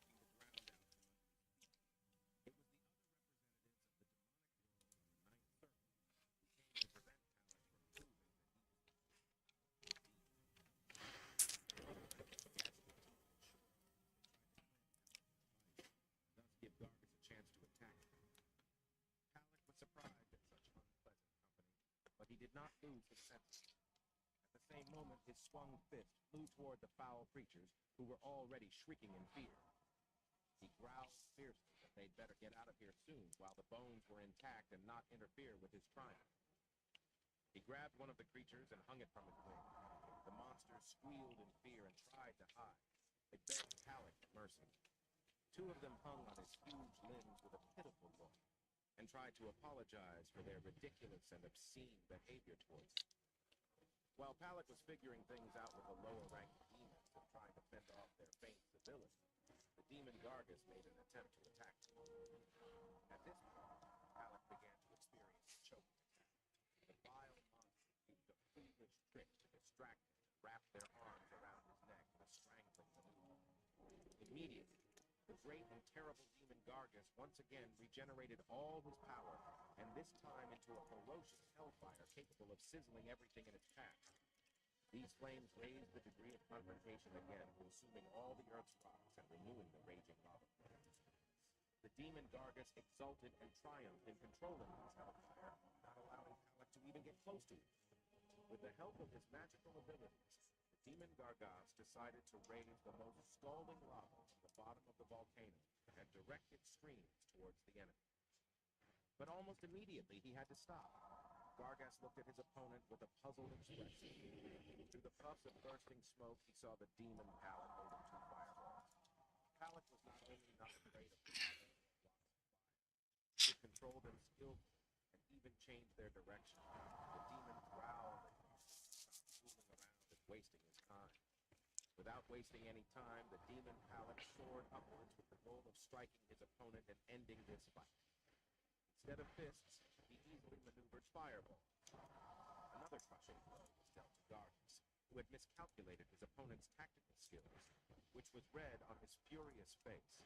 Thus give Gargus a chance to attack him. Halleck was surprised at such unpleasant company, but he did not lose his senses. At the same moment, his swung fist flew toward the foul creatures, who were already shrieking in fear. He growled fiercely that they'd better get out of here soon, while the bones were intact and not interfere with his triumph. He grabbed one of the creatures and hung it from his wing. The monsters squealed in fear and tried to hide. They begged Halleck for mercy. Two of them hung on his huge limbs with a pitiful look and tried to apologize for their ridiculous and obscene behavior towards him. While Halleck was figuring things out with the lower-ranked demons and trying to fend off their faint civility, the demon Gargus made an attempt to attack him. At this point, Halleck began to experience a choking attack. The vile monsters used a foolish trick to distract him and wrapped their arms around his neck in a strangling maneuver. Immediately, the great and terrible demon Gargus once again regenerated all his power, and this time into a ferocious hellfire capable of sizzling everything in its path. These flames raised the degree of confrontation again, consuming all the Earth's rocks and renewing the raging lava flows. The demon Gargus exulted and triumphed in controlling his hellfire, not allowing Halleck to even get close to it. With the help of his magical abilities, the demon Gargus decided to raise the most scalding lava from the bottom of the volcano and direct its streams towards the enemy. But almost immediately he had to stop. Gargus looked at his opponent with a puzzled expression. Through the puffs of bursting smoke, he saw the demon Halleck holding two fireballs. Halleck was not only not afraid of them, he could control them skillfully and even change their direction. The demon growled and stopped fooling around and wasting his time. Without wasting any time, the demon Halleck soared upwards with the goal of striking his opponent and ending this fight. Instead of fists, he easily maneuvered fireballs. Another crushing blow was dealt to Gargus, who had miscalculated his opponent's tactical skills, which was red on his furious face.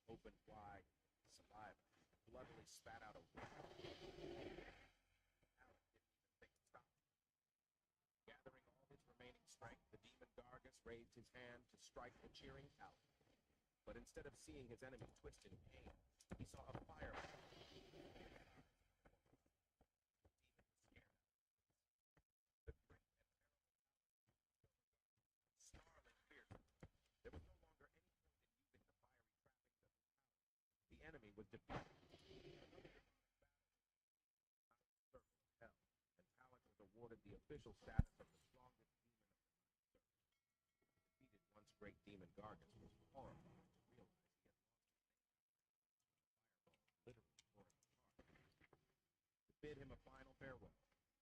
Opened wide, saliva, bloodily spat out a whip. Halleck didn't even think to stop. Gathering all his remaining strength, the demon Gargus raised his hand to strike the cheering Halleck. But instead of seeing his enemy twist in pain, he saw a fireball. The enemy was defeated. Hell, and Halleck was awarded the official status of the strongest demon of the Ninth Circle. The defeated once great demon Gargus was horrified to realize he had lost his name. Fireball literally tore him apart. To bid him a final farewell,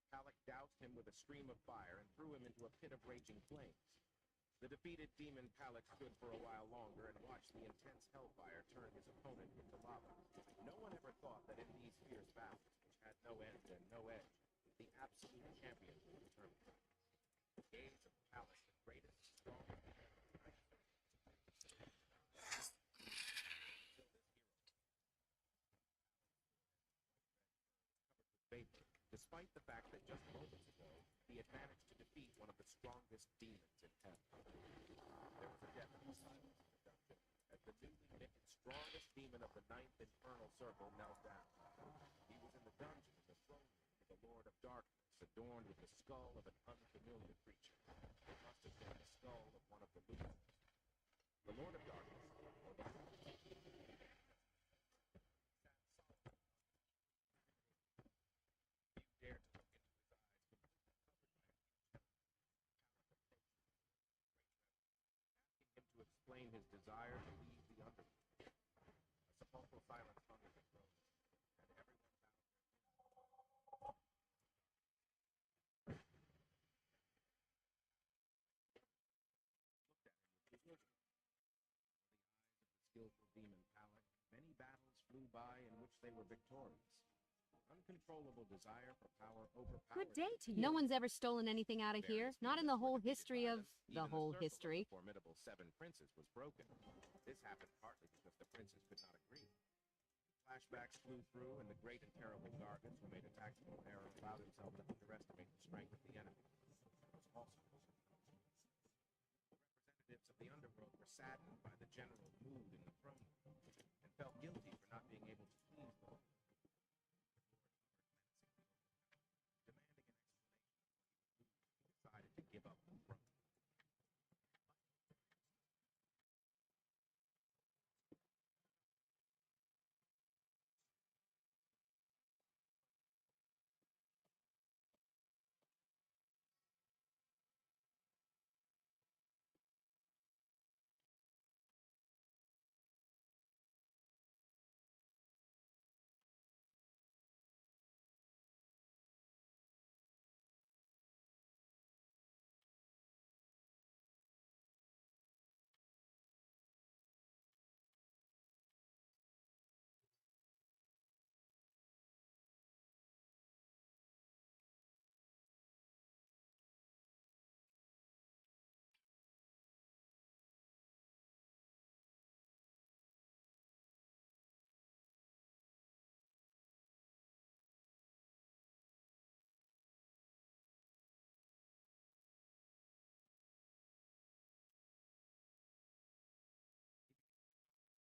Halleck doused him with a stream of fire and threw him into a pit of raging flames. The defeated demon Halleck stood for a while longer and watched the intense hellfire turn his opponent into lava. No one ever thought that in these fierce battles, which had no end and no edge, the absolute champion would determine. The gaze of Halleck, the greatest, strongest man of the night, vapor, despite the fact that just moments ago, he had managed to defeat one of the strongest demons in hell. There was a deafening silence in the dungeon as the newly nicked strongest demon of the Ninth Infernal Circle knelt down. He was in the dungeon in the throne room of the Lord of Darkness, adorned with the skull of an unfamiliar creature. It must have been the skull of one of the Lucifers. The Lord of Darkness, or the Lord of Darkness, dared to look into his eyes, completely covered by a huge asking him to explain his desire to leave the underworld. A sepulchral silence hung in the throne, and everyone bowed their heads. Looked at him with bewilderment. In the eyes of the skillful demon Halleck, many battles flew by in which they were victorious. uncontrollable desire for power overpowers Good day to you. No one's ever stolen anything out of here. Various Not in the demons whole were defeated history by of them. the Even whole circle of history. the formidable 7 princes was broken. This happened partly because the princes could not agree. Flashbacks flew through, and the great and terrible Gargants, who made a tactical error, allowed himself to underestimate the strength of the enemy. Representatives of the underworld were saddened by the general mood in the throne room, and felt guilty for not being able to please them. Demanding an explanation of what he was losing, he decided to give up the throne.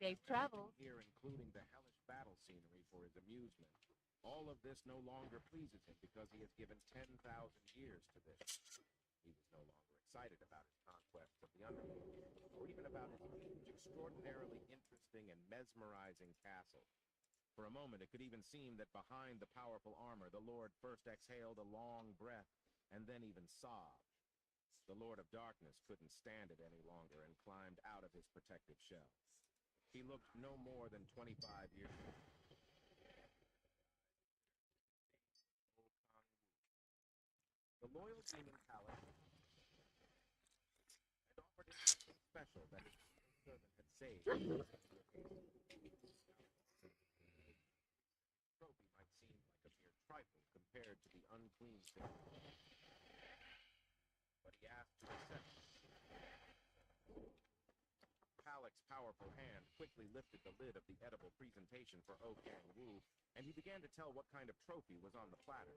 Safe travel. Here, including the hellish battle scenery for his amusement. All of this no longer pleases him because he has given 10,000 years to this. He was no longer excited about his conquests of the underworld, or even about his huge, extraordinarily interesting and mesmerizing castle. For a moment, it could even seem that behind the powerful armor, the Lord first exhaled a long breath, and then even sobbed. The Lord of Darkness couldn't stand it any longer and climbed out of his protective shell. He looked no more than 25 years old. The loyal demon Palace had offered him something special that his servant had saved. The trophy might seem like a mere trifle compared to the unclean thing, but he asked to accept it. Halleck's powerful hand quickly lifted the lid of the edible presentation for O Kang Wu, and he began to tell what kind of trophy was on the platter.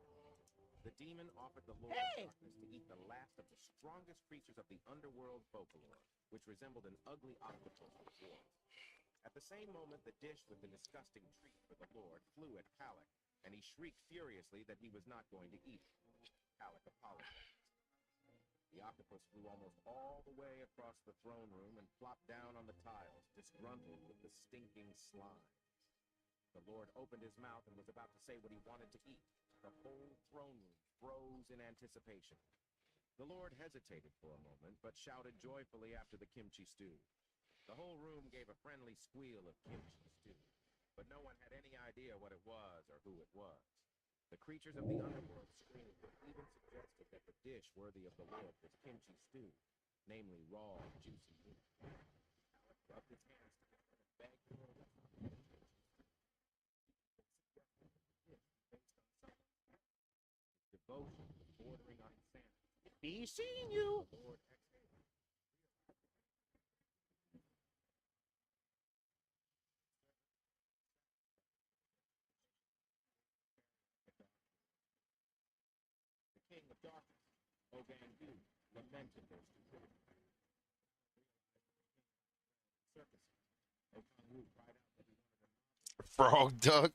The demon offered the Lord of Darkness to eat the last of the strongest creatures of the underworld folklore, which resembled an ugly octopus with warts. At the same moment, the dish with the disgusting treat for the Lord flew at Halleck, and he shrieked furiously that he was not going to eat it. Halleck apologized. The octopus flew almost all the way across the throne room and flopped down on the tiles, disgruntled with the stinking slime. The Lord opened his mouth and was about to say what he wanted to eat. The whole throne room froze in anticipation. The Lord hesitated for a moment, but shouted joyfully after the kimchi stew. The whole room gave a friendly squeal of kimchi stew, but no one had any idea what it was or who it was. The creatures of the underworld screamed and even suggested that the dish worthy of the Lord was kimchi stew, namely raw, juicy meat. Halleck rubbed his hands together and begged for a recipe. Devotion bordering on insanity. Be seeing you. The Lord exhaled. The King of Darkness, Ogang Du, lamented their stupidity. Circuses. Okang Wu cried out that he wanted a Frog duck.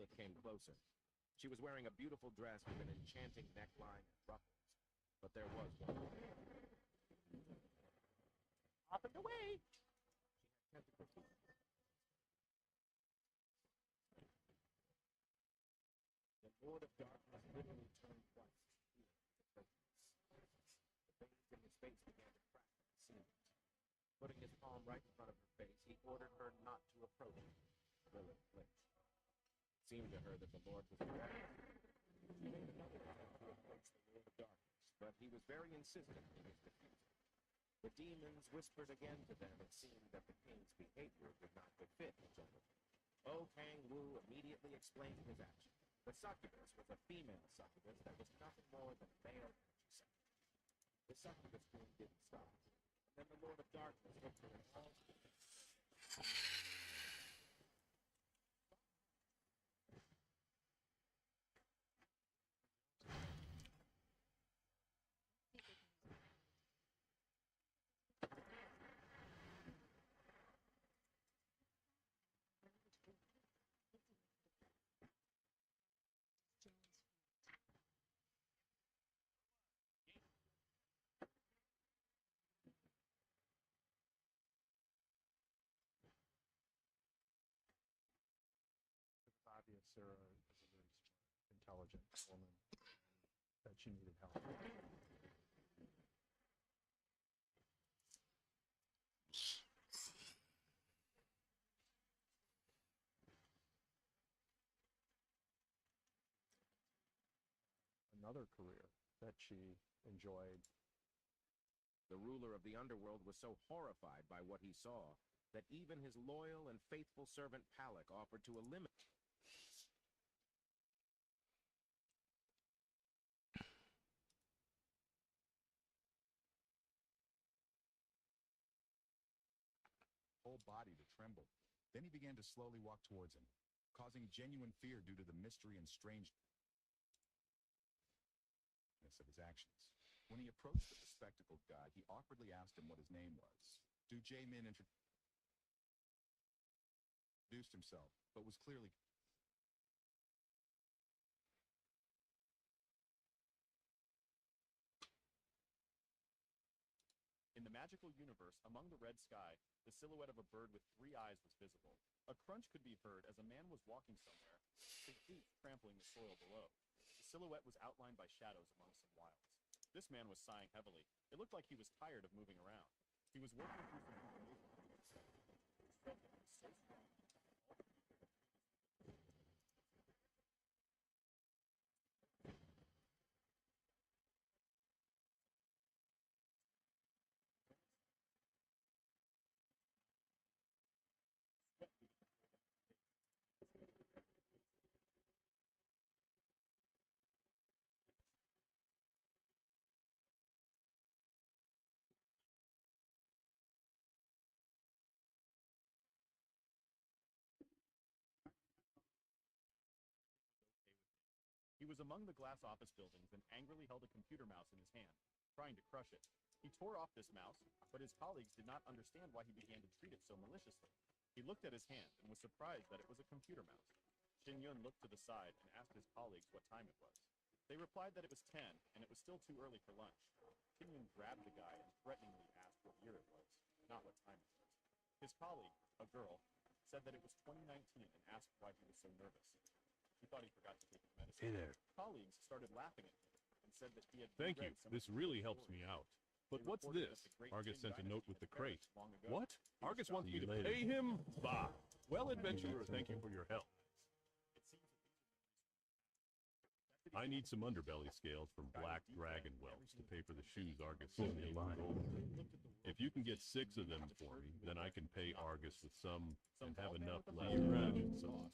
Lilith came closer. She was wearing a beautiful dress with an enchanting neckline and ruffles. But there was one. Up and away! She had tentacle feet. The Lord of Darkness literally turned twice. The veins in his face began to crack and seam. Putting his palm right in front of her face, he ordered her not to approach him. Lilith flinched. It seemed to her that the Lord was threatening. She made another attempt to approach the Lord of Darkness, but he was very insistent in his refusal. The demons whispered again to them. It seemed that the king's behavior did not befit a gentleman. O Kang Wu immediately explained his action. The succubus was a female succubus that was nothing more than male energy succubus. The succubus queen didn't stop. And then the Lord of Darkness looked her in all. Obvious Sarah is a very smart, intelligent woman, that she needed help. Another career that she enjoyed. The ruler of the underworld was so horrified by what he saw that even his loyal and faithful servant Palak offered to eliminate. Whole body to tremble. Then he began to slowly walk towards him, causing genuine fear due to the mystery and strangeness of his actions. When he approached the bespectacled god, he awkwardly asked him what his name was. Du Jae-min introduced himself, but was clearly In the magical universe, among the red sky, the silhouette of a bird with 3 eyes was visible. A crunch could be heard as a man was walking somewhere, his boots trampling the soil below. The silhouette was outlined by shadows among some wilds. This man was sighing heavily. It looked like he was tired of moving around. He was working through some information. He was among the glass office buildings and angrily held a computer mouse in his hand, trying to crush it. He tore off this mouse, but his colleagues did not understand why he began to treat it so maliciously. He looked at his hand and was surprised that it was a computer mouse. Shin Yun looked to the side and asked his colleagues what time it was. They replied that it was 10, and it was still too early for lunch. Shin Yun grabbed the guy and threateningly asked what year it was, not what time it was. His colleague, a girl, said that it was 2019 and asked why he was so nervous. He thought he forgot to take his medicine. Hey there. Colleagues started laughing at him and said that he had Thank you. reread some of This his really stories. helps me out. But They what's reported this? that the great Argus Qing sent a dynasty note with had the crate. perished long ago. What? He was Argus shocked wants to me to hear pay him? Bah. Well, adventurer, thank you for your help. I need some underbelly scales from black dragon whelps to pay for the shoes Argus sent me in gold. If you can get 6 of them for me, then I can pay Argus with some and have enough left to imagine sauce.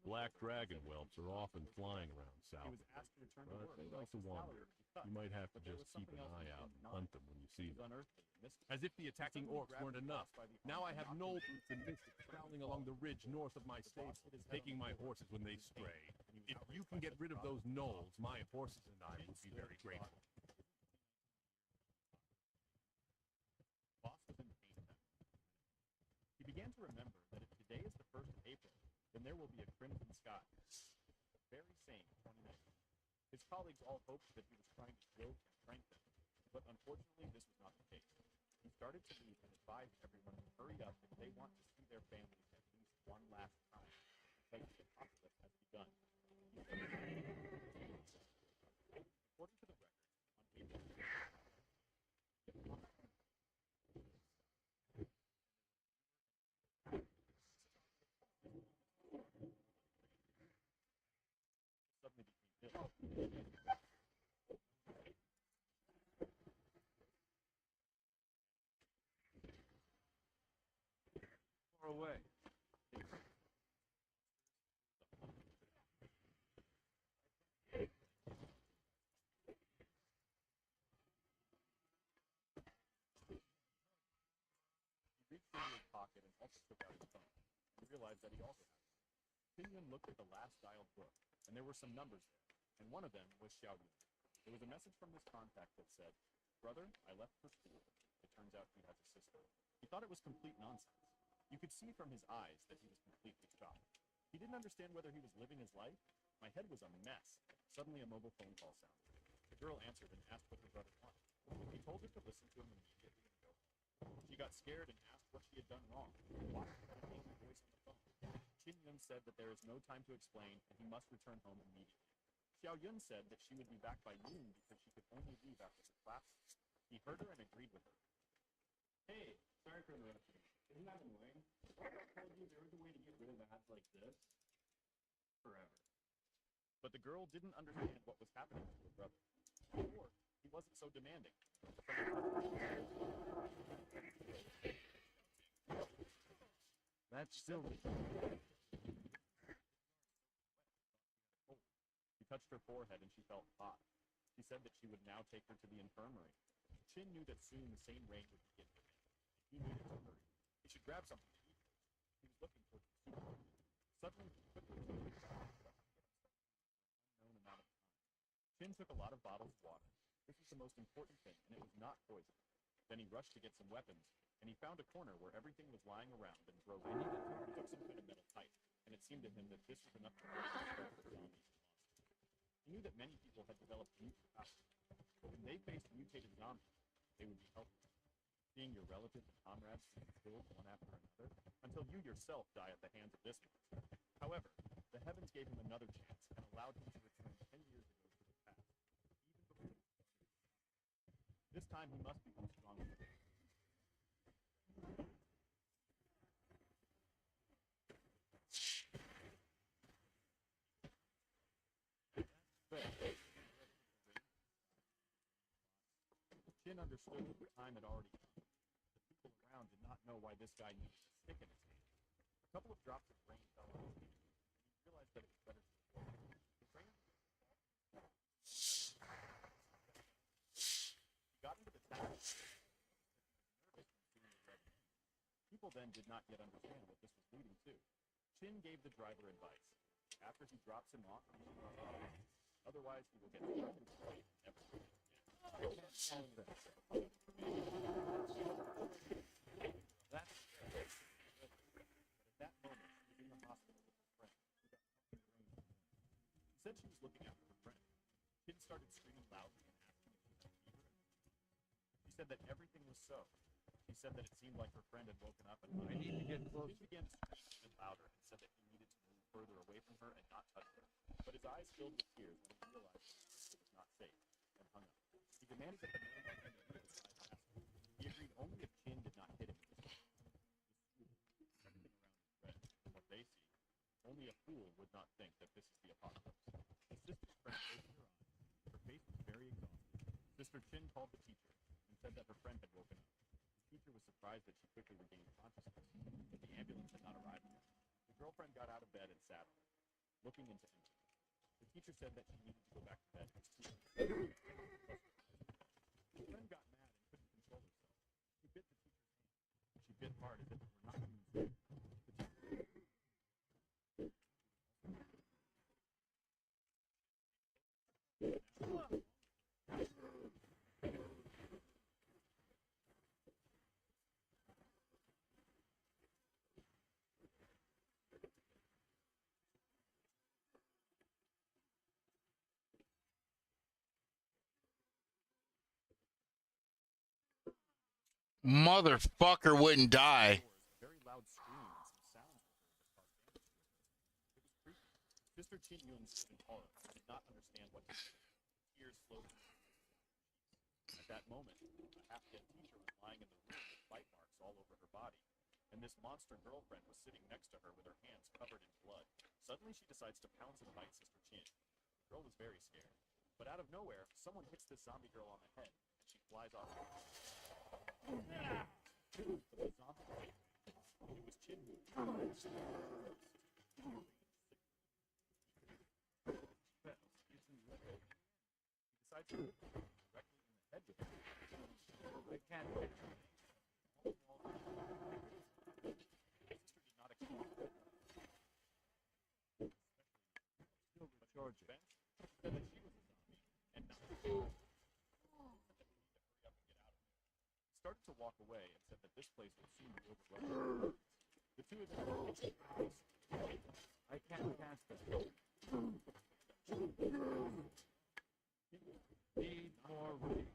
Black dragon whelps are often flying around south, but they like to wander. You might have to just keep an eye out and hunt them when you see them. As if the attacking orcs weren't enough. Now I have gnoll brutes and mystics prowling along the ridge north of my stable, taking my horses when they stray. If you can get rid of those gnolls, my horses and I would be very grateful. Boss was in pain then. He began to remember that if today is the 1st of April, then there will be a crimson sky. The very same 29. His colleagues all hoped that he was trying to joke and prank them, but unfortunately this was not the case. He started to leave and advised everyone to hurry up if they want to see their families at least one last time, because the apocalypse has begun. According to the record, on April 6th, suddenly became ill. Far away. He reached into his pocket and also took out his phone, and realized that he also had it. Pinyin looked at the last dialed book, and there were some numbers there, and one of them was Xiao Yun. There was a message from this contact that said, "Brother, I left for school. It turns out he has a sister." He thought it was complete nonsense. You could see from his eyes that he was completely shocked. He didn't understand whether he was living his life. My head was a mess. Suddenly a mobile phone call sounded. The girl answered and asked what her brother wanted. He told her to listen to him immediately and go home. She got scared and asked what she had done wrong. Why was an angry voice on the phone? Chin Yun said that there is no time to explain and he must return home immediately. Xiao Yun said that she would be back by noon because she could only leave after the classes. He heard her and agreed with her. Hey, sorry for interrupting. Isn't that annoying? I told you there was a way to get rid of ads like this forever. But the girl didn't understand what was happening to her brother. Before, he wasn't so demanding. That's still. He touched her forehead and she felt hot. She said that she would now take her to the infirmary. Chin knew that soon the same rain would begin for him. He needed to hurry. He should grab something to eat. He was looking for the supermarket. Suddenly, he quickly took his unknown amount of time. Chin took a lot of bottles of water. This was the most important thing, and it was not poison. Then he rushed to get some weapons, and he found a corner where everything was lying around and drove in. He took some kind of metal pipe, and it seemed to him that this was enough to burst the strength of the zombies and monsters. He knew that many people had developed mutant powers, but when they faced mutated zombies, they would be helpless. Seeing your relatives and comrades being killed one after another, until you yourself die at the hands of this monster. However, the heavens gave him another chance and allowed him to return 10 years ago to the past, even before he started. This time he must become stronger. Chin understood that the time had already come. The people around did not know why this guy needed a stick in his hand. A couple of drops of rain fell on his hand, and he realized that it was better to avoid it. The rain he got into the town. Nervous from seeing the red rain. People then did not yet understand what this was leading to. Chin gave the driver advice. After he drops him off, he should run off. Otherwise, he will get stuck in the rain and never see it again. That's at that moment, she was in the hospital with her friend, who got something rain in the morning. She said she was looking after her friend. Chin started screaming loudly and asking if she had a fever. She said that everything was so. She said that it seemed like her friend had woken up and I need to get close. Chin began to scream even louder and said that he needed to move further away from her and not touch her. But his eyes filled with tears when he realized that it was not safe and hung up. He demanded that the man be handed to his side faster. He agreed only if Chin did not hit him with his hand. Everything around is red. From what they see, only a fool would not think that this is the apocalypse. The sister's friend opened her eyes. Her face was very exhausted. Sister Chin called the teacher and said that her friend had woken up. The teacher was surprised that she quickly regained consciousness, but the ambulance had not arrived yet. The girlfriend got out of bed and sat on it, looking into empty. The teacher said that she needed to go back to bed. The friend got mad and couldn't control herself. She bit the teacher's hand. She bit hard as if it were not human food. The teacher Motherfucker wouldn't die. Very loud scream and some sounds were heard that caused damage to her. It was creepy. Sister Qin Yun stood in horror and did not understand what to do. Tears flowed from her cheeks. At that moment, a half-dead teacher was lying in the room with bite marks all over her body, and this monster girlfriend was sitting next to her with her hands covered in blood. Suddenly, she decides to pounce and bite Sister Qin. The girl was very scared, but out of nowhere, someone hits this zombie girl on the head, and she flies off. But the zombie, it was Qin Yu. He decides to hit her directly in the head with it. I can't hit her. Sister did not expect that. Still with Georgia. Said that she was a zombie, and not the zombie. He started to walk away and said that this place would soon be overrun. The two of them I can't cast it. Need more room.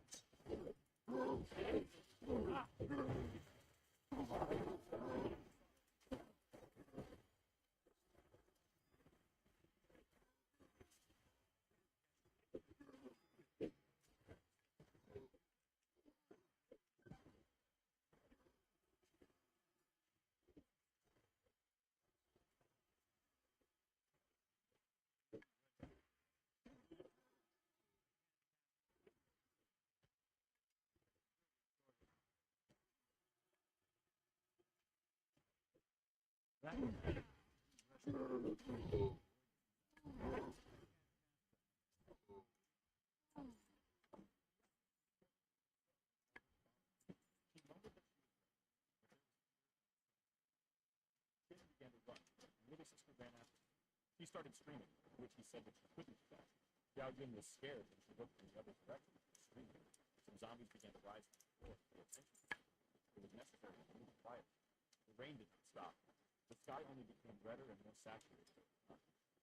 Little sister ran after him. He started screaming, which he said that she couldn't do that. Yao Jin was scared when she looked in the other direction and screaming. Some zombies began to rise from the floor to pay attention to her. It was necessary to move quietly. The rain did not stop. The sky only became redder and more saturated.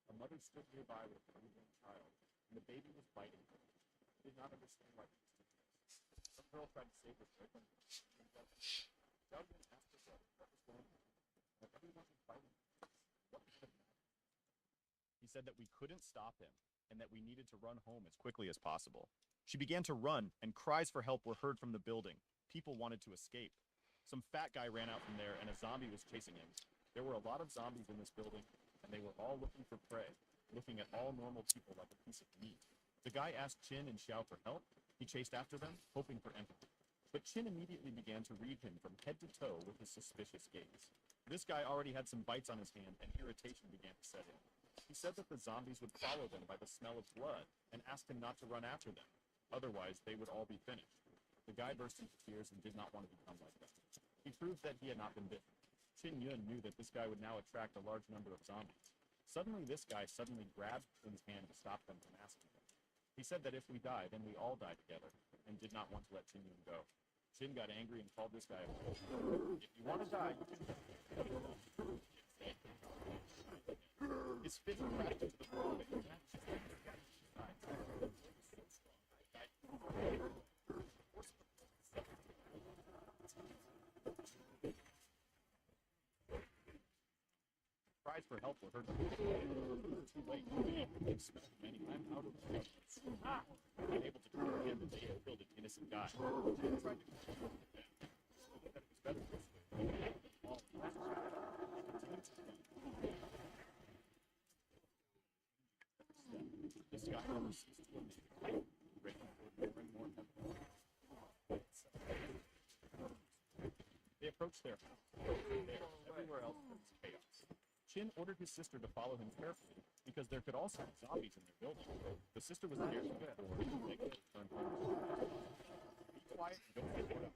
A mother stood nearby with a newborn child, and the baby was biting her. She did not understand why she was doing this. Some girl tried to save her boyfriend. Yao Jin asked her brother what was going on, and everyone was biting her. What was the matter? He said that we couldn't stop him, and that we needed to run home as quickly as possible. She began to run, and cries for help were heard from the building. People wanted to escape. Some fat guy ran out from there, and a zombie was chasing him. There were a lot of zombies in this building, and they were all looking for prey, looking at all normal people like a piece of meat. The guy asked Qin and Xiao for help. He chased after them, hoping for empathy. But Qin immediately began to read him from head to toe with his suspicious gaze. This guy already had some bites on his hand, and irritation began to set in. He said that the zombies would follow them by the smell of blood, and asked him not to run after them. Otherwise, they would all be finished. The guy burst into tears and did not want to become like them. He proved that he had not been bitten. Qin Yun knew that this guy would now attract a large number of zombies. Suddenly, this guy grabbed Qin's hand to stop them from asking him. He said that if we die, then we all die together, and did not want to let Qin Yun go. Qin got angry and called this guy a fool. If you want to die, you can die. His fist crashed into the floor. Cries for help were heard. Too late. I'm out of the unable to turn again that they had killed an innocent guy. They tried to that it was better this way. This guy never ceased to amaze me, breaking forward more and more heavily. They approached their house. Everywhere else there was chaos. Qin ordered his sister to follow him carefully, because there could also be zombies in their building. The sister was scared to go forward and they could turn home. Be quiet and don't get caught up.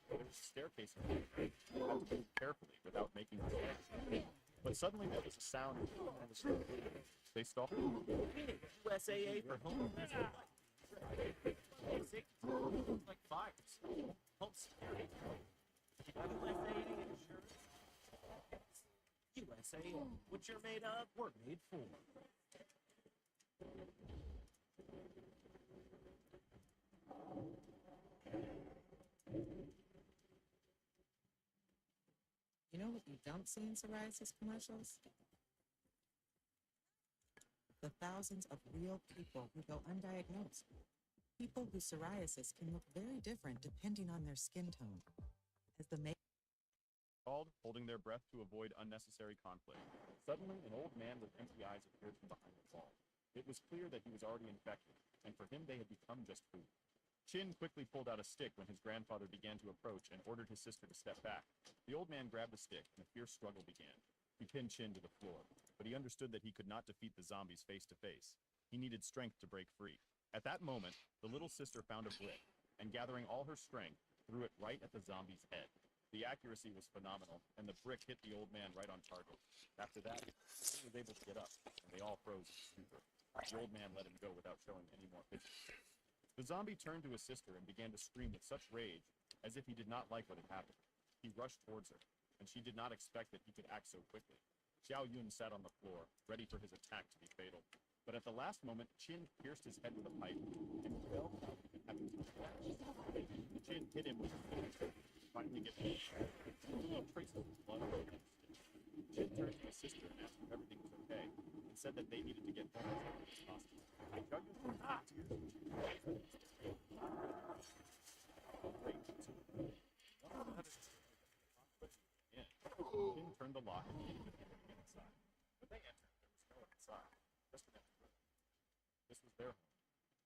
There was a staircase in there. You had to move carefully without making mistakes. But suddenly there was a sound on the street. They stopped. USAA for home. Like fires. Home security. USAA insurance. USA, what you're made of, we're made for. know what you don't see in psoriasis commercials? The thousands of real people who go undiagnosed. People whose psoriasis can look very different depending on their skin tone. As the Called, holding their breath to avoid unnecessary conflict. Suddenly, an old man with empty eyes appeared from behind the wall. It was clear that he was already infected, and for him they had become just food. Chin quickly pulled out a stick when his grandfather began to approach and ordered his sister to step back. The old man grabbed the stick, and a fierce struggle began. He pinned Chin to the floor, but he understood that he could not defeat the zombies face to face. He needed strength to break free. At that moment, the little sister found a brick, and gathering all her strength, threw it right at the zombie's head. The accuracy was phenomenal, and the brick hit the old man right on target. After that, he was able to get up, and they all froze in stupor. The old man let him go without showing any more physical. The zombie turned to his sister and began to scream with such rage, as if he did not like what had happened. He rushed towards her, and she did not expect that he could act so quickly. Xiao Yun sat on the floor, ready for his attack to be fatal. But at the last moment, Chin pierced his head with a pipe, and fell without even having to catch. Chin hit him with a sword, finally getting little traces of blood on him. Chin turned to his sister and asked if everything was okay, and said that they needed to get home as quickly as possible. Xiao Yun was in tears, and she realized that Chin turned the lock and needed to get inside. When they entered, there was no one inside, just an empty room. This was their home.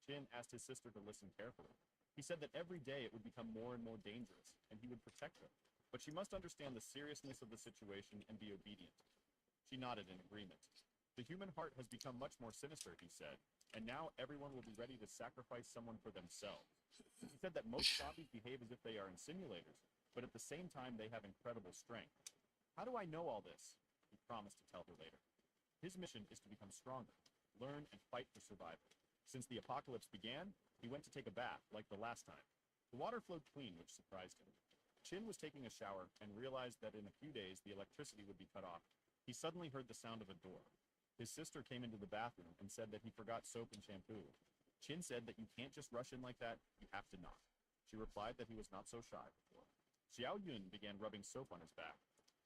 Chin asked his sister to listen carefully. He said that every day it would become more and more dangerous, and he would protect her. But she must understand the seriousness of the situation and be obedient. She nodded in agreement. The human heart has become much more sinister, he said, and now everyone will be ready to sacrifice someone for themselves. He said that most zombies behave as if they are in simulators, but at the same time they have incredible strength. How do I know all this? He promised to tell her later. His mission is to become stronger, learn and fight for survival. Since the apocalypse began, he went to take a bath, like the last time. The water flowed clean, which surprised him. Chin was taking a shower and realized that in a few days the electricity would be cut off. He suddenly heard the sound of a door. His sister came into the bathroom and said that he forgot soap and shampoo. Chin said that you can't just rush in like that, you have to knock. She replied that he was not so shy before. Xiao Yun began rubbing soap on his back,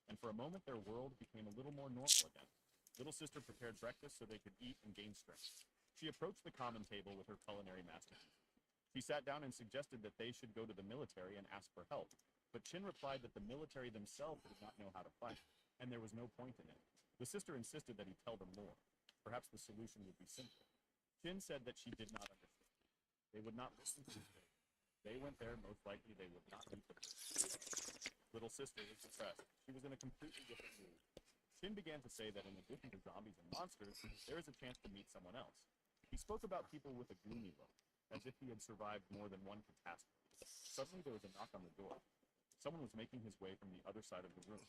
and for a moment their world became a little more normal again. Little sister prepared breakfast so they could eat and gain strength. She approached the common table with her culinary masterpiece. She sat down and suggested that they should go to the military and ask for help, but Chin replied that the military themselves did not know how to fight, and there was no point in it. The sister insisted that he tell them more. Perhaps the solution would be simple. Chin said that she did not understand. They would not listen to his faith. They went there, most likely they would not meet the little sister was depressed. She was in a completely different mood. Chin began to say that in addition to zombies and monsters, there is a chance to meet someone else. He spoke about people with a gloomy look, as if he had survived more than one catastrophe. Suddenly there was a knock on the door. Someone was making his way from the other side of the room.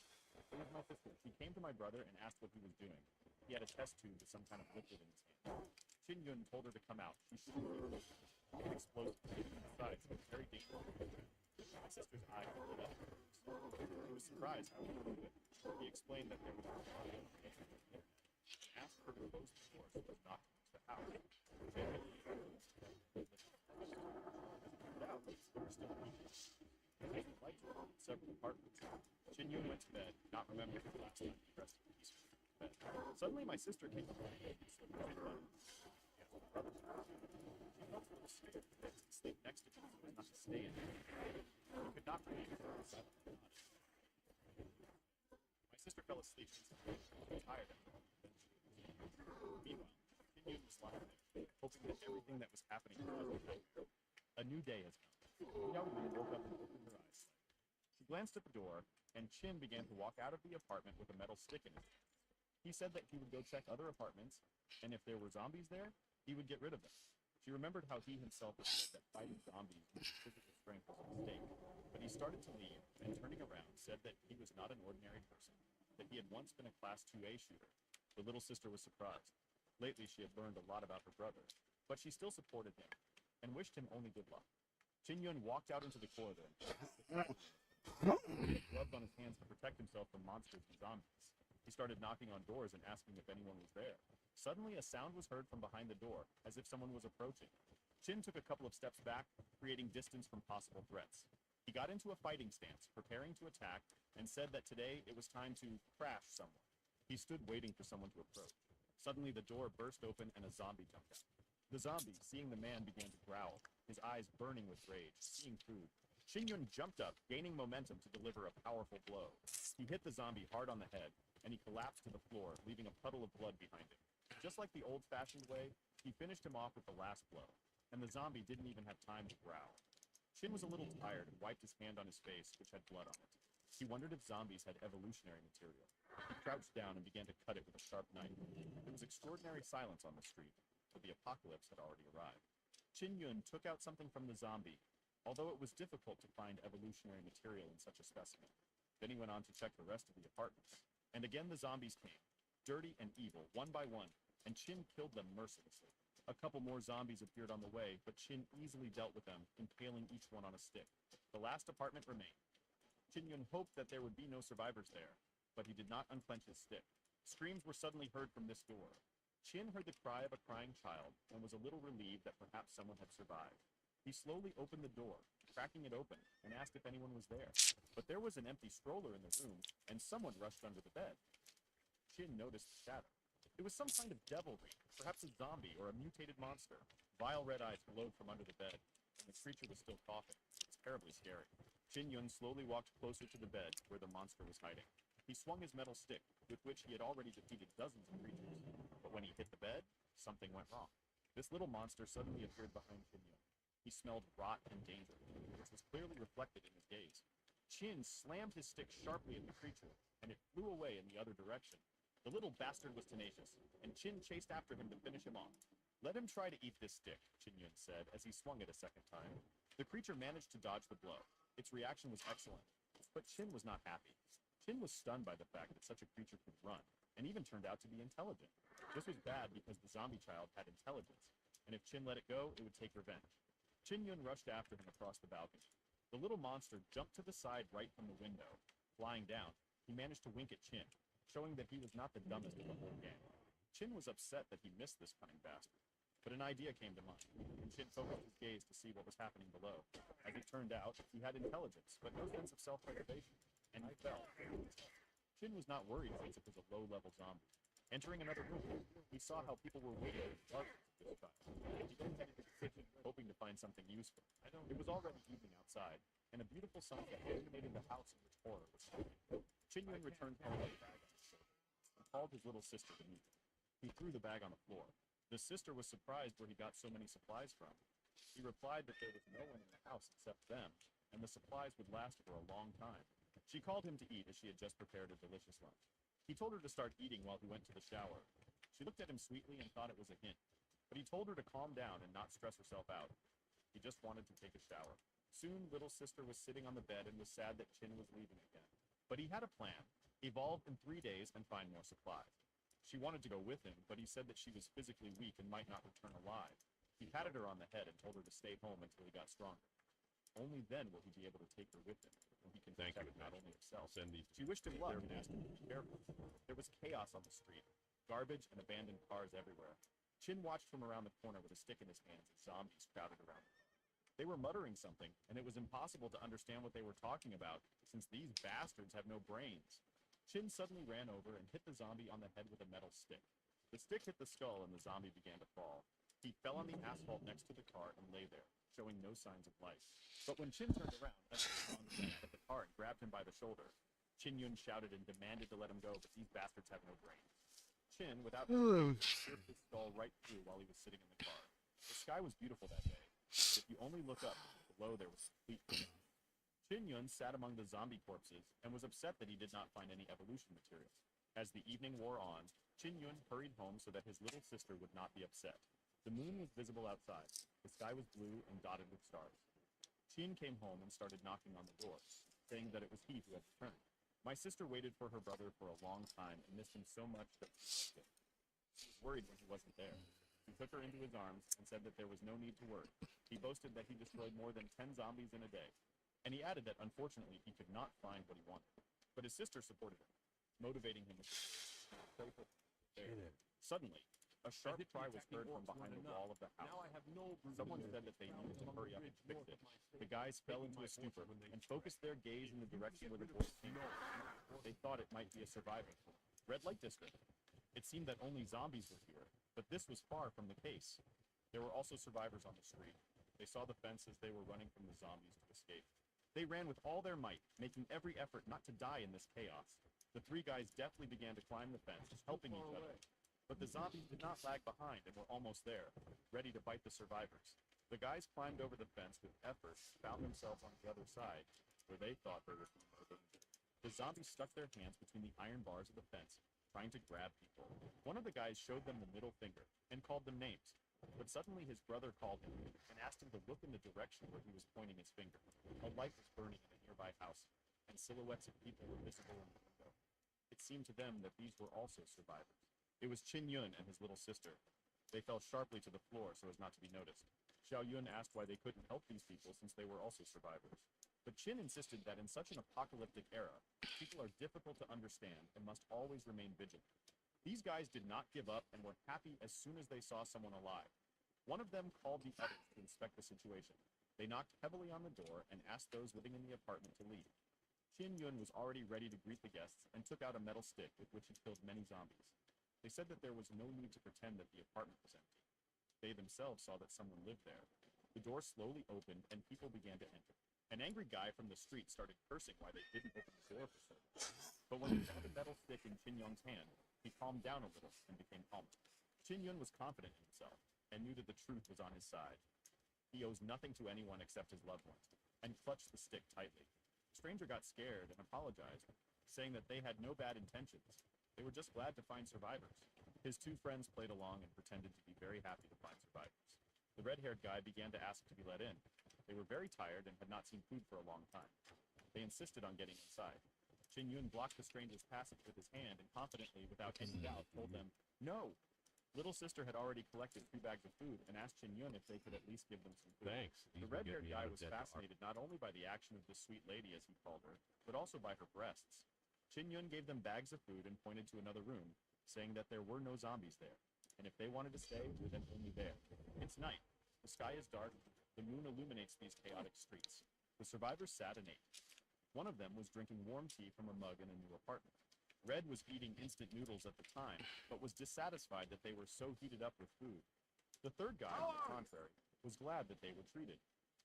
It was my sister. She came to my brother and asked what he was doing. He had a test tube with some kind of liquid in his hand. Chin Yun told her to come out. She should be an explosive. Besides, it was very dangerous. My sister's eyes lit up. He was surprised how he knew it. He explained that there was a problem and asked her to close the door so it was not into the house. Several apartments. Chin Yun went to bed, not remembering the last time he rested peacefully in bed. Suddenly, my sister came home and slipped her brother. She felt a little scared to sleep next to him so as not to stay in bed. He could not remain silent. My sister fell asleep and was tired after all. Meanwhile, Chin Yun was lying there, hoping that everything that was happening was okay. A new day has come. Xiao Yun woke up and opened her eyes. She glanced at the door, and Chin began to walk out of the apartment with a metal stick in his hand. He said that he would go check other apartments, and if there were zombies there, he would get rid of them. She remembered how he himself had said that fighting zombies with physical strength was a mistake, but he started to leave, and turning around, said that he was not an ordinary person, that he had once been a Class 2A shooter. The little sister was surprised. Lately, she had learned a lot about her brother, but she still supported him, and wished him only good luck. Chin Yun walked out into the corridor. He had gloves on his hands to protect himself from monsters and zombies. He started knocking on doors and asking if anyone was there. Suddenly, a sound was heard from behind the door, as if someone was approaching. Chin took a couple of steps back, creating distance from possible threats. He got into a fighting stance, preparing to attack, and said that today it was time to crash someone. He stood waiting for someone to approach. Suddenly, the door burst open and a zombie jumped out. The zombie, seeing the man, began to growl, his eyes burning with rage, seeing food. Qin jumped up, gaining momentum to deliver a powerful blow. He hit the zombie hard on the head, and he collapsed to the floor, leaving a puddle of blood behind him. Just like the old-fashioned way, he finished him off with the last blow, and the zombie didn't even have time to growl. Qin was a little tired and wiped his hand on his face, which had blood on it. He wondered if zombies had evolutionary material. He crouched down and began to cut it with a sharp knife. There was extraordinary silence on the street, but the apocalypse had already arrived. Qin took out something from the zombie, although it was difficult to find evolutionary material in such a specimen. Then he went on to check the rest of the apartments. And again the zombies came, dirty and evil, one by one, and Qin killed them mercilessly. A couple more zombies appeared on the way, but Qin easily dealt with them, impaling each one on a stick. The last apartment remained. Qin hoped that there would be no survivors there, but he did not unclench his stick. Screams were suddenly heard from this door. Qin heard the cry of a crying child and was a little relieved that perhaps someone had survived. He slowly opened the door, cracking it open, and asked if anyone was there. But there was an empty stroller in the room, and someone rushed under the bed. Qin noticed the shadow. It was some kind of devilry, perhaps a zombie or a mutated monster. Vile red eyes glowed from under the bed, and the creature was still coughing. It was terribly scary. Qin slowly walked closer to the bed where the monster was hiding. He swung his metal stick, with which he had already defeated dozens of creatures. But when he hit the bed, something went wrong. This little monster suddenly appeared behind Qin. He smelled rot and danger, which was clearly reflected in his gaze. Qin slammed his stick sharply at the creature, and it flew away in the other direction. The little bastard was tenacious, and Qin chased after him to finish him off. "Let him try to eat this stick," Qin said as he swung it a second time. The creature managed to dodge the blow. Its reaction was excellent, but Qin was not happy. Qin was stunned by the fact that such a creature could run, and even turned out to be intelligent. This was bad because the zombie child had intelligence, and if Qin let it go, it would take revenge. Qin rushed after him across the balcony. The little monster jumped to the side right from the window. Flying down, he managed to wink at Qin, showing that he was not the dumbest of the whole gang. Qin was upset that he missed this cunning bastard, but an idea came to mind, and Qin focused his gaze to see what was happening below. As it turned out, he had intelligence, but no sense of self-preservation, and he fell. Qin was not worried since it was a low-level zombie. Entering another room, he saw how people were waiting in the darkness for this child. He then headed to the kitchen, hoping to find something useful. It was already evening outside, and a beautiful sunset illuminated the house in which horror was hiding. Qin returned home with a bag on his shoulder, and called his little sister to meet him. He threw the bag on the floor. The sister was surprised where he got so many supplies from. He replied that there was no one in the house except them, and the supplies would last for a long time. She called him to eat as she had just prepared a delicious lunch. He told her to start eating while he went to the shower. She looked at him sweetly and thought it was a hint, but he told her to calm down and not stress herself out. He just wanted to take a shower. Soon, little sister was sitting on the bed and was sad that Qin was leaving again. But he had a plan: evolve in 3 days and find more supplies. She wanted to go with him, but he said that she was physically weak and might not return alive. He patted her on the head and told her to stay home until he got stronger. Only then will he be able to take her with him, and he can protect not only himself. She wished him luck and asked him to be careful. There was chaos on the street, garbage and abandoned cars everywhere. Qin watched from around the corner with a stick in his hands as zombies crowded around him. They were muttering something, and it was impossible to understand what they were talking about, since these bastards have no brains. Qin suddenly ran over and hit the zombie on the head with a metal stick. The stick hit the skull, and the zombie began to fall. He fell on the asphalt next to the car and lay there, showing no signs of life. But when Qin turned around, a zombie at the car and grabbed him by the shoulder. Qin shouted and demanded to let him go, but these bastards have no brains. Qin, without pierced his skull right through while he was sitting in the car. The sky was beautiful that day. If you only look up, below there was complete darkness. Qin sat among the zombie corpses and was upset that he did not find any evolution materials. As the evening wore on, Qin hurried home so that his little sister would not be upset. The moon was visible outside. The sky was blue and dotted with stars. Qin came home and started knocking on the door, saying that it was he who had returned. My sister waited for her brother for a long time and missed him so much that she was worried when he wasn't there. He took her into his arms and said that there was no need to worry. He boasted that he destroyed more than 10 zombies in a day. And he added that, unfortunately, he could not find what he wanted. But his sister supported him, motivating him with playful there. Suddenly, A sharp cry was heard from behind the wall of the house. Now I have no Someone said that they needed to hurry up and fix it. The guys fell into a stupor and focused their gaze in the direction where the voice came from. They thought it might be a survivor. Red Light District. It seemed that only zombies were here, but this was far from the case. There were also survivors on the street. They saw the fence as they were running from the zombies to escape. They ran with all their might, making every effort not to die in this chaos. The three guys deftly began to climb the fence, helping each other. But the zombies did not lag behind and were almost there, ready to bite the survivors. The guys climbed over the fence with effort, found themselves on the other side, where they thought there would be no danger. The zombies stuck their hands between the iron bars of the fence, trying to grab people. One of the guys showed them the middle finger and called them names. But suddenly his brother called him and asked him to look in the direction where he was pointing his finger. A light was burning in a nearby house, and silhouettes of people were visible in the window. It seemed to them that these were also survivors. It was Qin Yun and his little sister. They fell sharply to the floor so as not to be noticed. Xiao Yun asked why they couldn't help these people since they were also survivors. But Qin insisted that in such an apocalyptic era, people are difficult to understand and must always remain vigilant. These guys did not give up and were happy as soon as they saw someone alive. One of them called the others to inspect the situation. They knocked heavily on the door and asked those living in the apartment to leave. Qin Yun was already ready to greet the guests and took out a metal stick with which he killed many zombies. They said that there was no need to pretend that the apartment was empty. They themselves saw that someone lived there. The door slowly opened and people began to enter. An angry guy from the street started cursing why they didn't open the door for so long. But when he saw the metal stick in Qin Yun's hand, he calmed down a little and became calmer. Qin Yun was confident in himself and knew that the truth was on his side. He owes nothing to anyone except his loved ones, and clutched the stick tightly. The stranger got scared and apologized, saying that they had no bad intentions. They were just glad to find survivors. His two friends played along and pretended to be very happy to find survivors. The red-haired guy began to ask to be let in. They were very tired and had not seen food for a long time. They insisted on getting inside. Qin Yun blocked the stranger's passage with his hand and confidently, without any doubt, told them, "No!" Little sister had already collected 2 bags of food and asked Qin Yun if they could at least give them some food. Thanks. The red-haired guy was fascinated not only by the action of this sweet lady, as he called her, but also by her breasts. Qin Yun gave them bags of food and pointed to another room, saying that there were no zombies there, and if they wanted to stay, then only there. It's night. The sky is dark. The moon illuminates these chaotic streets. The survivors sat and ate. One of them was drinking warm tea from a mug in a new apartment. Red was eating instant noodles at the time, but was dissatisfied that they were so heated up with food. The third guy, on the contrary, was glad that they were treated.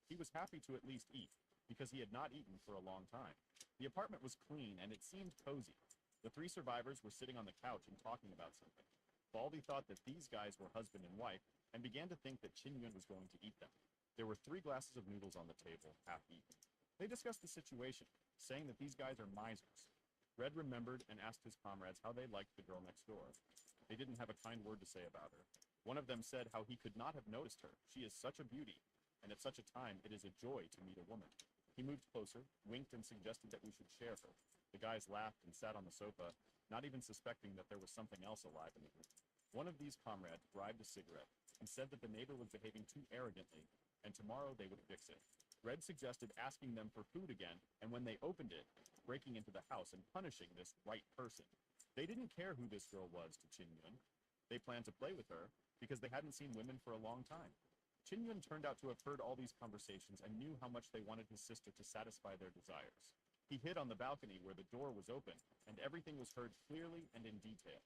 He was happy to at least eat, because he had not eaten for a long time. The apartment was clean, and it seemed cozy. The 3 survivors were sitting on the couch and talking about something. Baldy thought that these guys were husband and wife, and began to think that Qin Yun was going to eat them. There were 3 glasses of noodles on the table, half eaten. They discussed the situation, saying that these guys are misers. Red remembered and asked his comrades how they liked the girl next door. They didn't have a kind word to say about her. One of them said how he could not have noticed her. She is such a beauty, and at such a time it is a joy to meet a woman. He moved closer, winked, and suggested that we should share her. The guys laughed and sat on the sofa, not even suspecting that there was something else alive in the room. One of these comrades bribed a cigarette and said that the neighbor was behaving too arrogantly, and tomorrow they would fix it. Red suggested asking them for food again, and when they opened it, breaking into the house and punishing this right person. They didn't care who this girl was to Qin Yun. They planned to play with her because they hadn't seen women for a long time. Qin Yun turned out to have heard all these conversations and knew how much they wanted his sister to satisfy their desires. He hid on the balcony where the door was open, and everything was heard clearly and in detail.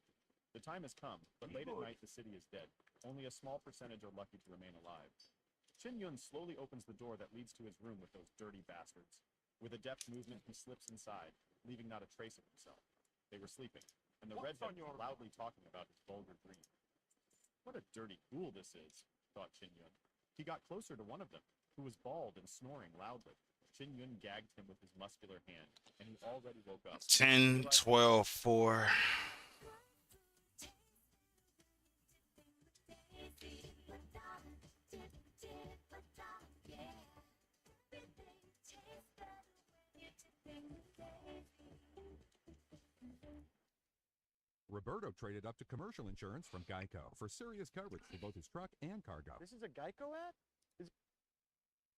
The time has come, but late at night the city is dead. Only a small percentage are lucky to remain alive. Qin Yun slowly opens the door that leads to his room with those dirty bastards. With a deft movement, he slips inside, leaving not a trace of himself. They were sleeping, and the redhead was loudly talking about his vulgar dream. What a dirty ghoul this is, thought Qin Yun. He got closer to one of them, who was bald and snoring loudly. Qin Yun gagged him with his muscular hand, and he already woke up. 10, 12, 4. Roberto traded up to commercial insurance from Geico for serious coverage for both his truck and cargo. This is a Geico ad?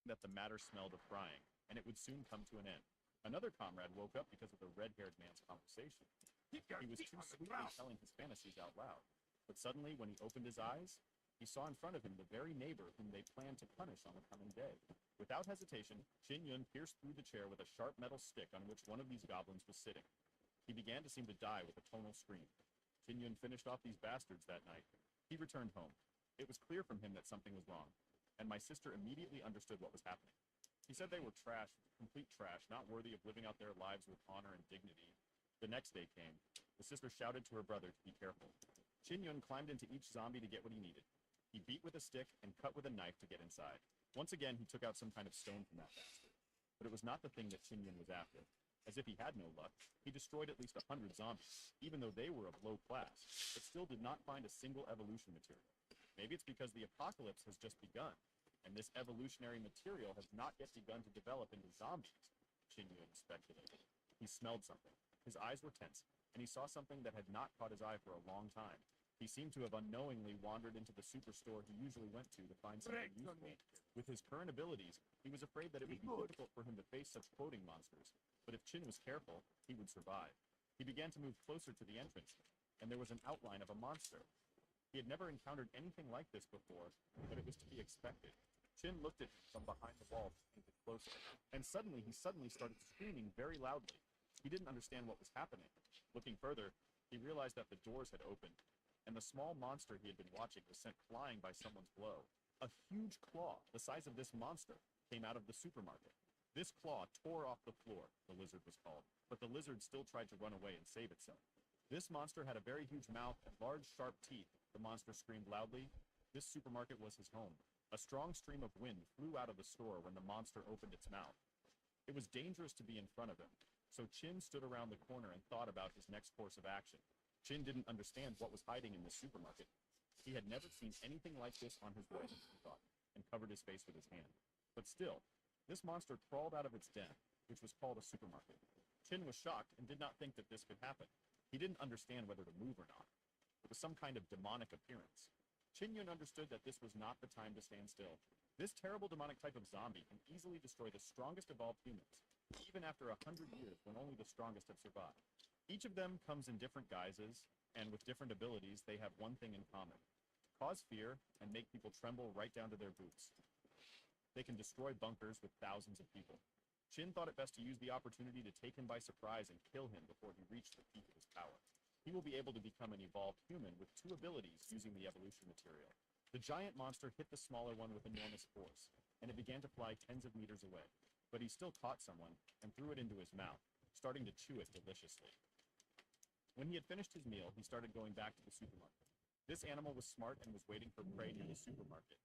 That the matter smelled of frying, and it would soon come to an end. Another comrade woke up because of the red-haired man's conversation. He was too sweetly telling his fantasies out loud. But suddenly, when he opened his eyes, he saw in front of him the very neighbor whom they planned to punish on the coming day. Without hesitation, Qin Yun pierced through the chair with a sharp metal stick on which one of these goblins was sitting. He began to seem to die with a tonal scream. Qin Yun finished off these bastards that night. He returned home. It was clear from him that something was wrong, and my sister immediately understood what was happening. He said they were trash, complete trash, not worthy of living out their lives with honor and dignity. The next day came. The sister shouted to her brother to be careful. Qin Yun climbed into each zombie to get what he needed. He beat with a stick and cut with a knife to get inside. Once again, he took out some kind of stone from that bastard. But it was not the thing that Qin Yun was after. As if he had no luck, he destroyed at least 100 zombies, even though they were of low class, but still did not find a single evolution material. Maybe it's because the apocalypse has just begun, and this evolutionary material has not yet begun to develop into zombies, Qin Yun speculated. He smelled something. His eyes were tense, and he saw something that had not caught his eye for a long time. He seemed to have unknowingly wandered into the superstore he usually went to find something useful. With his current abilities, he was afraid that it would be difficult for him to face such quoting monsters, but if Qin was careful, he would survive. He began to move closer to the entrance, and there was an outline of a monster. He had never encountered anything like this before, but it was to be expected. Qin looked at him from behind the wall to get closer, and suddenly he started screaming very loudly. He didn't understand what was happening. Looking further, he realized that the doors had opened, and the small monster he had been watching was sent flying by someone's blow. A huge claw, the size of this monster, came out of the supermarket. This claw tore off the floor, the lizard was called, but the lizard still tried to run away and save itself. This monster had a very huge mouth and large, sharp teeth. The monster screamed loudly. This supermarket was his home. A strong stream of wind flew out of the store when the monster opened its mouth. It was dangerous to be in front of him, so Qin stood around the corner and thought about his next course of action. Qin didn't understand what was hiding in this supermarket. He had never seen anything like this on his way, he thought, and covered his face with his hand. But still, this monster crawled out of its den, which was called a supermarket. Qin was shocked and did not think that this could happen. He didn't understand whether to move or not. It was some kind of demonic appearance. Qin Yun understood that this was not the time to stand still. This terrible demonic type of zombie can easily destroy the strongest of all humans, even after 100 years when only the strongest have survived. Each of them comes in different guises, and with different abilities, they have one thing in common: cause fear and make people tremble right down to their boots. They can destroy bunkers with thousands of people. Qin thought it best to use the opportunity to take him by surprise and kill him before he reached the peak of his power. He will be able to become an evolved human with 2 abilities using the evolution material. The giant monster hit the smaller one with enormous force, and it began to fly tens of meters away. But he still caught someone and threw it into his mouth, starting to chew it deliciously. When he had finished his meal, he started going back to the supermarket. This animal was smart and was waiting for prey near the supermarket.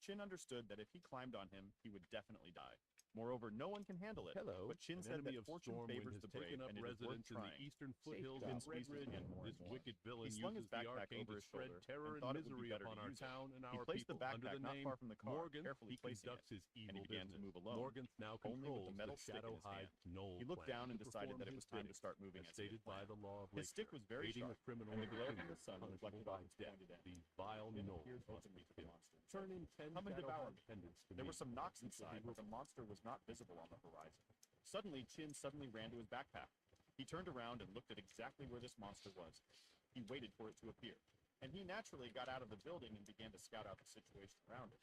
Qin understood that if he climbed on him, he would definitely die. Moreover, no one can handle it. Hello. But Qin An said enemy that of fortune Stormwind favors has the brave, taken up and it is worth residence in the trying. eastern foothills Qin of squeezed his Redridge. hand more This and more. wicked villain He slung uses his the backpack arcane over to his spread shoulder terror and and thought it would misery be better upon to our use it. town and He our placed the people. Under backpack the not name far from the car, Morgan, carefully he placing it, conducts his and evil he began to business. move alone, Morgan now only with controls the metal the stick in Shadow his Hide hand. Knoll He looked clan down and to decided perform that it his was time to bidding, start moving as as he had stated by planned. the law of His stick was very aiding sharp, a criminal and the glow offender, from the sun punishable reflected by off its death. pointed end. These vile Qin gnolls peered must openly be to the killed. monster and Turn said, in 10 "Come and Shadow devour Hide me." pendants to There me. were some knocks You shall be inside, but the monster was not visible on the horizon. Suddenly, Qin suddenly ran to his backpack. He turned around and looked at exactly where this monster was. He waited for it to appear, and he naturally got out of the building and began to scout out the situation around it.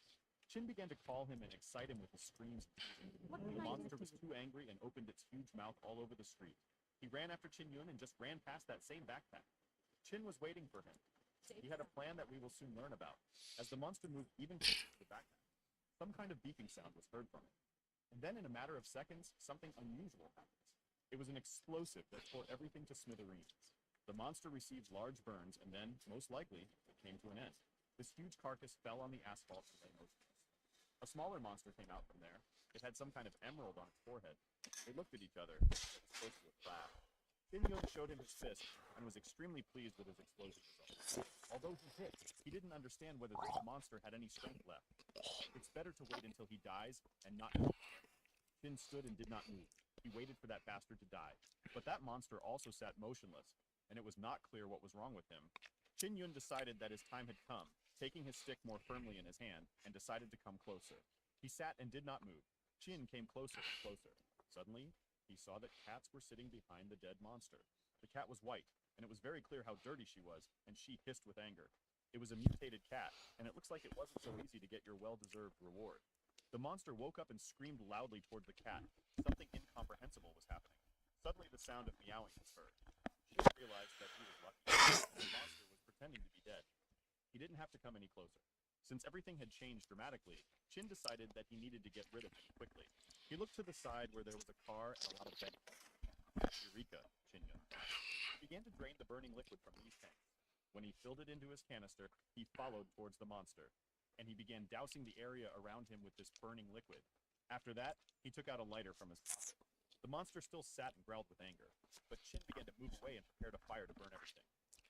Qin began to call him and excite him with his screams and teasing. The monster was too angry and opened its huge mouth all over the street. He ran after Qin Yun and just ran past that same backpack. Qin was waiting for him. He had a plan that we will soon learn about. As the monster moved even closer to the backpack, some kind of beeping sound was heard from it. And then in a matter of seconds, something unusual happened. It was an explosive that tore everything to smithereens. The monster received large burns, and then, most likely, it came to an end. This huge carcass fell on the asphalt and lay motionless. A smaller monster came out from there. It had some kind of emerald on its forehead. They looked at each other, and it was close to a laugh. Qin Yun showed him his fist, and was extremely pleased with his explosive result. Although he hit, he didn't understand whether this monster had any strength left. It's better to wait until he dies, and not kill him. Qin stood and did not move. He waited for that bastard to die. But that monster also sat motionless, and it was not clear what was wrong with him. Qin Yun decided that his time had come, taking his stick more firmly in his hand, and decided to come closer. He sat and did not move. Qin came closer and closer. Suddenly, he saw that cats were sitting behind the dead monster. The cat was white, and it was very clear how dirty she was, and she hissed with anger. It was a mutated cat, and it looks like it wasn't so easy to get your well-deserved reward. The monster woke up and screamed loudly toward the cat. Something incomprehensible was happening. Suddenly the sound of meowing was heard. Chin realized that he was lucky. The monster was pretending to be dead. He didn't have to come any closer. Since everything had changed dramatically, Chin decided that he needed to get rid of him quickly. He looked to the side where there was a car and a lot of vending. Eureka, Chin Yun thought. He began to drain the burning liquid from these tanks. When he filled it into his canister, he followed towards the monster, and he began dousing the area around him with this burning liquid. After that, he took out a lighter from his pocket. The monster still sat and growled with anger, but Chin began to move away and prepared a fire to burn everything.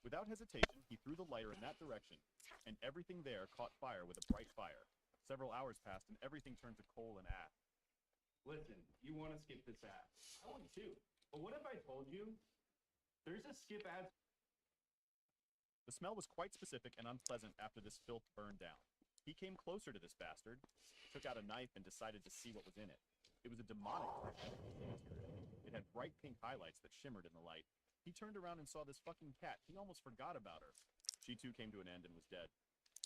Without hesitation, he threw the lighter in that direction, and everything there caught fire with a bright fire. Several hours passed, and everything turned to coal and ash. Listen, you want to skip this ad. I want to. But what if I told you there's a skip ad? The smell was quite specific and unpleasant after this filth burned down. He came closer to this bastard, took out a knife, and decided to see what was in it. It was a demonic material. It had bright pink highlights that shimmered in the light. He turned around and saw this fucking cat. He almost forgot about her. She too came to an end and was dead.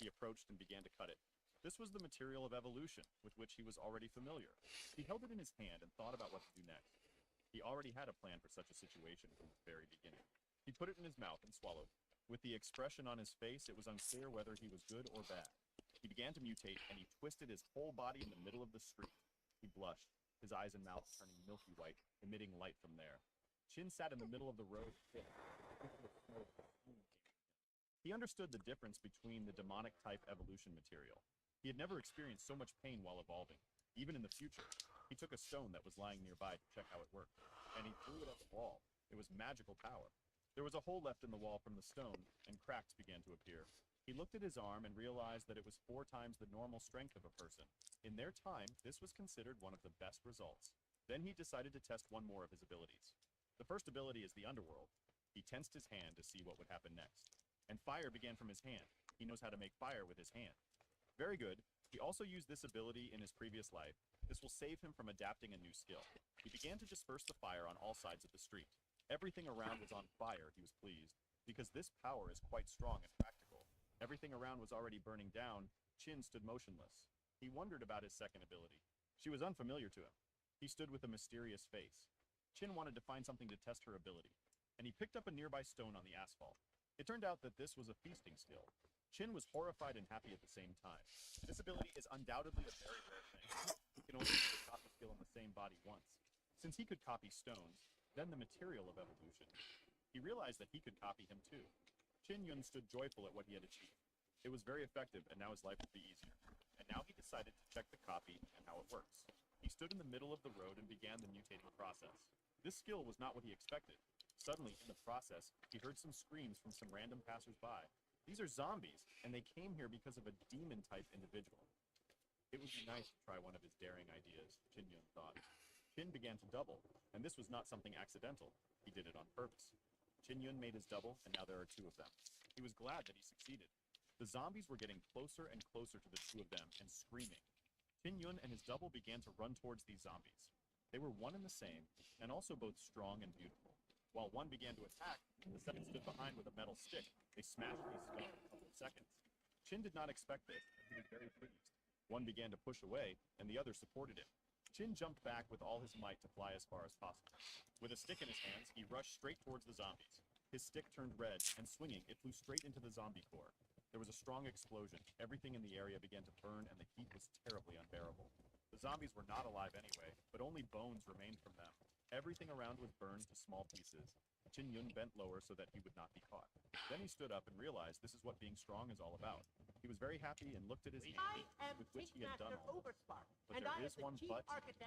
He approached and began to cut it. This was the material of evolution, with which he was already familiar. He held it in his hand and thought about what to do next. He already had a plan for such a situation from the very beginning. He put it in his mouth and swallowed. With the expression on his face, it was unclear whether he was good or bad. He began to mutate, and he twisted his whole body in the middle of the street. He blushed, his eyes and mouth turning milky white, emitting light from there. Chin sat in the middle of the road. He understood the difference between the demonic type evolution material. He had never experienced so much pain while evolving. Even in the future, he took a stone that was lying nearby to check how it worked, and he threw it at the wall. It was magical power. There was a hole left in the wall from the stone, and cracks began to appear. He looked at his arm and realized that it was 4 times the normal strength of a person. In their time, this was considered one of the best results. Then he decided to test one more of his abilities. The first ability is the underworld. He tensed his hand to see what would happen next. And fire began from his hand. He knows how to make fire with his hand. Very good. He also used this ability in his previous life. This will save him from adapting a new skill. He began to disperse the fire on all sides of the street. Everything around was on fire, he was pleased, because this power is quite strong and practical. Everything around was already burning down. Chin stood motionless. He wondered about his second ability. She was unfamiliar to him. He stood with a mysterious face. Chin wanted to find something to test her ability, and he picked up a nearby stone on the asphalt. It turned out that this was a feasting skill. Chin was horrified and happy at the same time. This ability is undoubtedly a very rare thing. He can only use the copy skill in the same body once. Since he could copy stones, then the material of evolution, he realized that he could copy him too. Chin Yun stood joyful at what he had achieved. It was very effective, and now his life would be easier. And now he decided to check the copy and how it works. He stood in the middle of the road and began the mutating process. This skill was not what he expected. Suddenly, in the process, he heard some screams from some random passers-by. These are zombies, and they came here because of a demon-type individual. It would be nice to try one of his daring ideas, Chin Yun thought. Chin began to double, and this was not something accidental. He did it on purpose. Chin Yun made his double, and now there are 2 of them. He was glad that he succeeded. The zombies were getting closer and closer to the 2 of them and screaming. Chin Yun and his double began to run towards these zombies. They were one and the same, and also both strong and beautiful. While one began to attack, the second stood behind with a metal stick. They smashed these skull in a couple of seconds. Chin did not expect this, and he was very pleased. One began to push away, and the other supported him. Chin jumped back with all his might to fly as far as possible. With a stick in his hands, he rushed straight towards the zombies. His stick turned red, and swinging, it flew straight into the zombie core. There was a strong explosion. Everything in the area began to burn, and the heat was terribly unbearable. The zombies were not alive anyway, but only bones remained from them. Everything around was burned to small pieces. Chin Yun bent lower so that he would not be caught. Then he stood up and realized this is what being strong is all about. He was very happy and looked at his hand, with which he had done all this. But there is one but.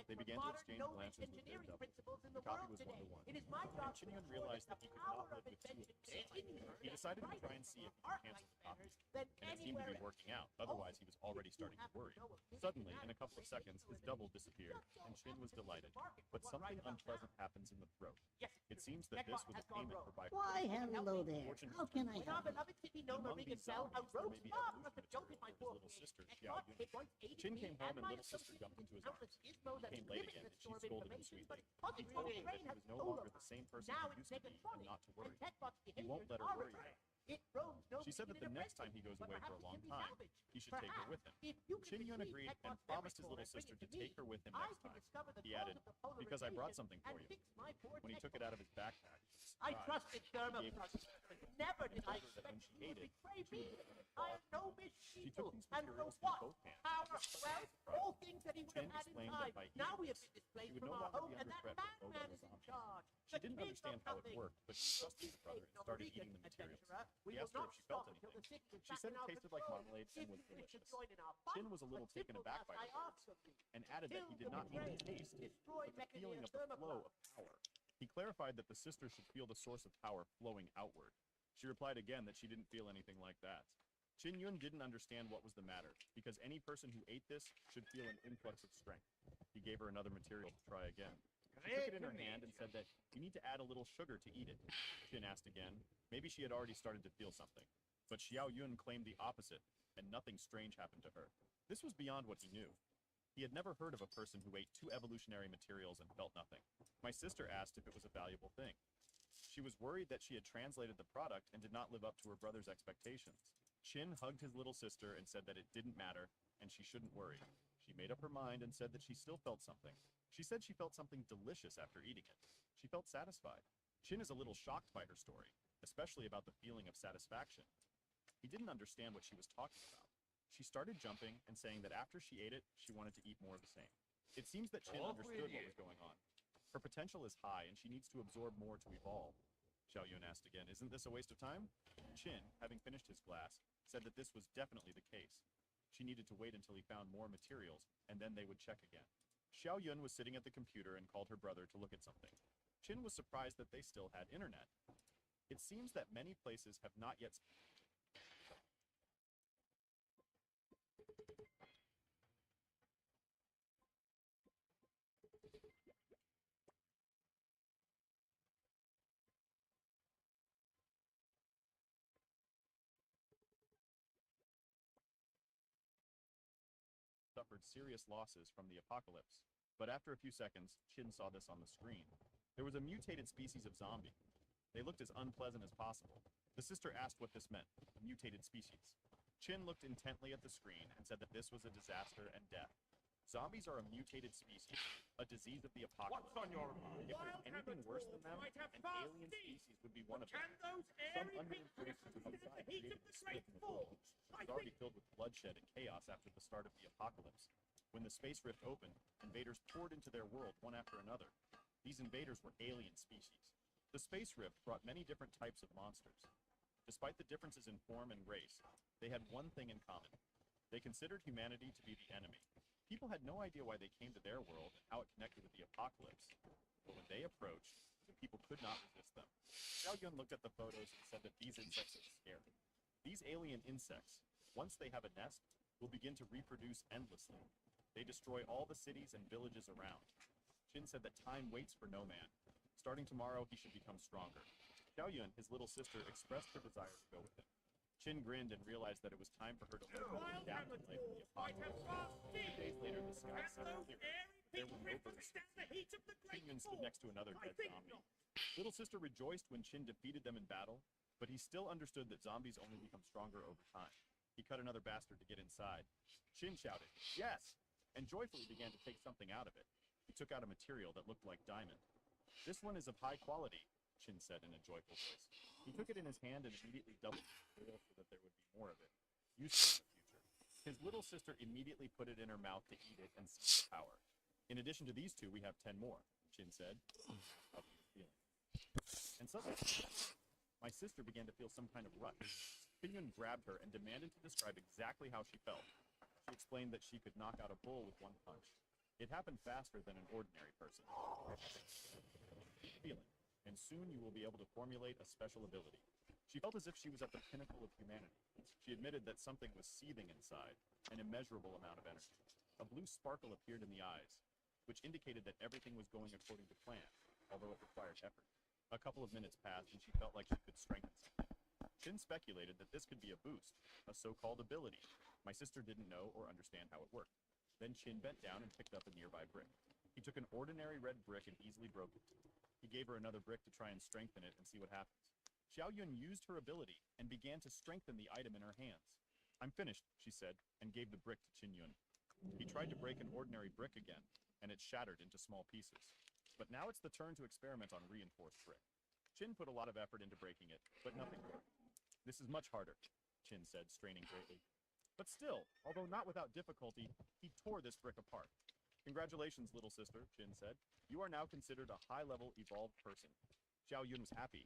They began to exchange glances with their double. The copy was 1-to-1. And Chin Yun realized that he could not live with 2 of them. He decided to try and see if he could cancel the copies. And it seemed to be working out, otherwise he was already starting to worry. Suddenly, in a couple of seconds, his double disappeared, and Chin was delighted. But something unpleasant happens in the throat. It seems that this was a payment for by. Why, hello there. How can I help? Among these zombies, there may be evolution material for his little sister, Xiao Yun. Chin came home and little sister jumped into his arms. Countless gizmos He came late giving again, the and she store of scolded him information, sweetly. but She told him that Brain he has was no full longer of the same person now he it's used to be, making and not to worry. and Tetbot's He won't let her behaviors worry are him. It roams no She said that the meaning in a next time he goes but away for a perhaps it long can be time, salvaged. he should take her with him. If you can Chin Yun retrieve agreed and Tetbot's promised his memory little core and sister bring to it to take her me, with him I next can time. discover the He cause added, of the because I brought polarization something for and you. fix my poor When he took it Tetbot. out of his backpack, I surprised, trusted he Therma gave it Plus, to her but never and did I told her that when expect she you ate would it, betray she me. would become a I god. am no Miss She took Sheeple, these and for materials in what? both hands. Power, and was wealth, surprised. all things that he would Chin have had explained inside. that by Now we eating have this, been displaced she would from no our longer home, be and under that threat from madman Robo's is in zombies. charge. She didn't understand how it worked, but she trusted her brother and started eating the materials. We He will asked her not if she felt stop until anything. the sick is She back said in it our tasted like control. marmalade If and was you wish to delicious. join in our fight, Chin was a little taken simple aback task by I her words ask of you. and added that he did not mean the taste, but the feeling of the flow of power. He clarified that the sister should feel the source of power flowing outward. She replied again that she didn't feel anything like that. Chin Yun didn't understand what was the matter, because any person who ate this should feel an influx of strength. He gave her another material to try again. She took it in her hand and said that you need to add a little sugar to eat it. Chin asked again. Maybe she had already started to feel something. But Xiao Yun claimed the opposite, and nothing strange happened to her. This was beyond what he knew. He had never heard of a person who ate 2 evolutionary materials and felt nothing. My sister asked if it was a valuable thing. She was worried that she had translated the product and did not live up to her brother's expectations. Chin hugged his little sister and said that it didn't matter, and she shouldn't worry. She made up her mind and said that she still felt something. She said she felt something delicious after eating it. She felt satisfied. Chin is a little shocked by her story, especially about the feeling of satisfaction. He didn't understand what she was talking about. She started jumping and saying that after she ate it, she wanted to eat more of the same. It seems that Chin understood what was going on. Her potential is high, and she needs to absorb more to evolve. Xiao Yun asked again, isn't this a waste of time? Chin, having finished his glass, said that this was definitely the case. She needed to wait until he found more materials, and then they would check again. Xiao Yun was sitting at the computer and called her brother to look at something. Chin was surprised that they still had internet. It seems that many places have not yet... suffered serious losses from the apocalypse. But after a few seconds, Chin saw this on the screen. There was a mutated species of zombie. They looked as unpleasant as possible. The sister asked what this meant, a mutated species. Chin looked intently at the screen and said that this was a disaster and death. Zombies are a mutated species, a disease of the apocalypse. What's on your mind? If there's anything worse than them, an alien species would be one of them. Some unknown force outside created this split in the world. It was already filled with bloodshed and chaos after the start of the apocalypse. When the space rift opened, invaders poured into their world one after another. These invaders were alien species. The space rift brought many different types of monsters. Despite the differences in form and race, they had one thing in common. They considered humanity to be the enemy. People had no idea why they came to their world and how it connected with the apocalypse. But when they approached, the people could not resist them. Xiao Yun looked at the photos and said that these insects are scary. These alien insects, once they have a nest, will begin to reproduce endlessly. They destroy all the cities and villages around. Chin said that time waits for no man. Starting tomorrow, he should become stronger. Xiao Yun, his little sister, expressed her desire to go with him. Chin grinned and realized that it was time for her to learn how to adapt to life in the apocalypse. 2 days later, the sky seemed clear. There were no birds. Chin Yun stood next to another dead zombie. Little sister rejoiced when Chin defeated them in battle, but he still understood that zombies only become stronger over time. He cut another bastard to get inside. Chin shouted, "Yes!" and joyfully began to take something out of it. He took out a material that looked like diamond. "This one is of high quality," Chin said in a joyful voice. He took it in his hand and immediately doubled the material so that there would be more of it, useful in the future. His little sister immediately put it in her mouth to eat it and see its power. "In addition to these 2, we have 10 more, Chin said. How are you feeling? And suddenly, my sister began to feel some kind of rush. Chin Yun grabbed her and demanded to describe exactly how she felt. She explained that she could knock out a bull with one punch. It happened faster than an ordinary person. Keep feeling, and soon you will be able to formulate a special ability. She felt as if she was at the pinnacle of humanity. She admitted that something was seething inside, an immeasurable amount of energy. A blue sparkle appeared in the eyes, which indicated that everything was going according to plan, although it required effort. A couple of minutes passed, and she felt like she could strengthen something. Chin speculated that this could be a boost, a so-called ability. My sister didn't know or understand how it worked. Then Chin bent down and picked up a nearby brick. He took an ordinary red brick and easily broke it. He gave her another brick to try and strengthen it and see what happens. Xiao Yun used her ability and began to strengthen the item in her hands. "I'm finished," she said, and gave the brick to Qin Yun. He tried to break an ordinary brick again, and it shattered into small pieces. But now it's the turn to experiment on reinforced brick. Qin put a lot of effort into breaking it, but nothing worked. "This is much harder," Qin said, straining greatly. But still, although not without difficulty, he tore this brick apart. "Congratulations, little sister," Qin said. "You are now considered a high-level evolved person." Xiao Yun was happy.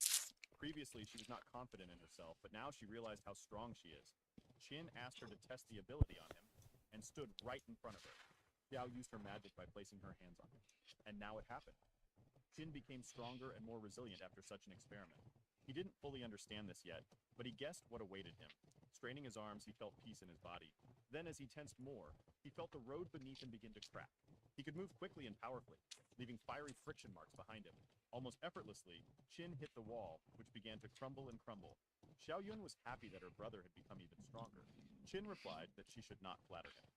Previously, she was not confident in herself, but now she realized how strong she is. Qin asked her to test the ability on him, and stood right in front of her. Xiao used her magic by placing her hands on him. And now it happened. Qin became stronger and more resilient after such an experiment. He didn't fully understand this yet, but he guessed what awaited him. Straining his arms, he felt peace in his body. Then, as he tensed more, he felt the road beneath him begin to crack. He could move quickly and powerfully, leaving fiery friction marks behind him. Almost effortlessly, Qin hit the wall, which began to crumble and crumble. Xiao Yun was happy that her brother had become even stronger. Qin replied that she should not flatter him.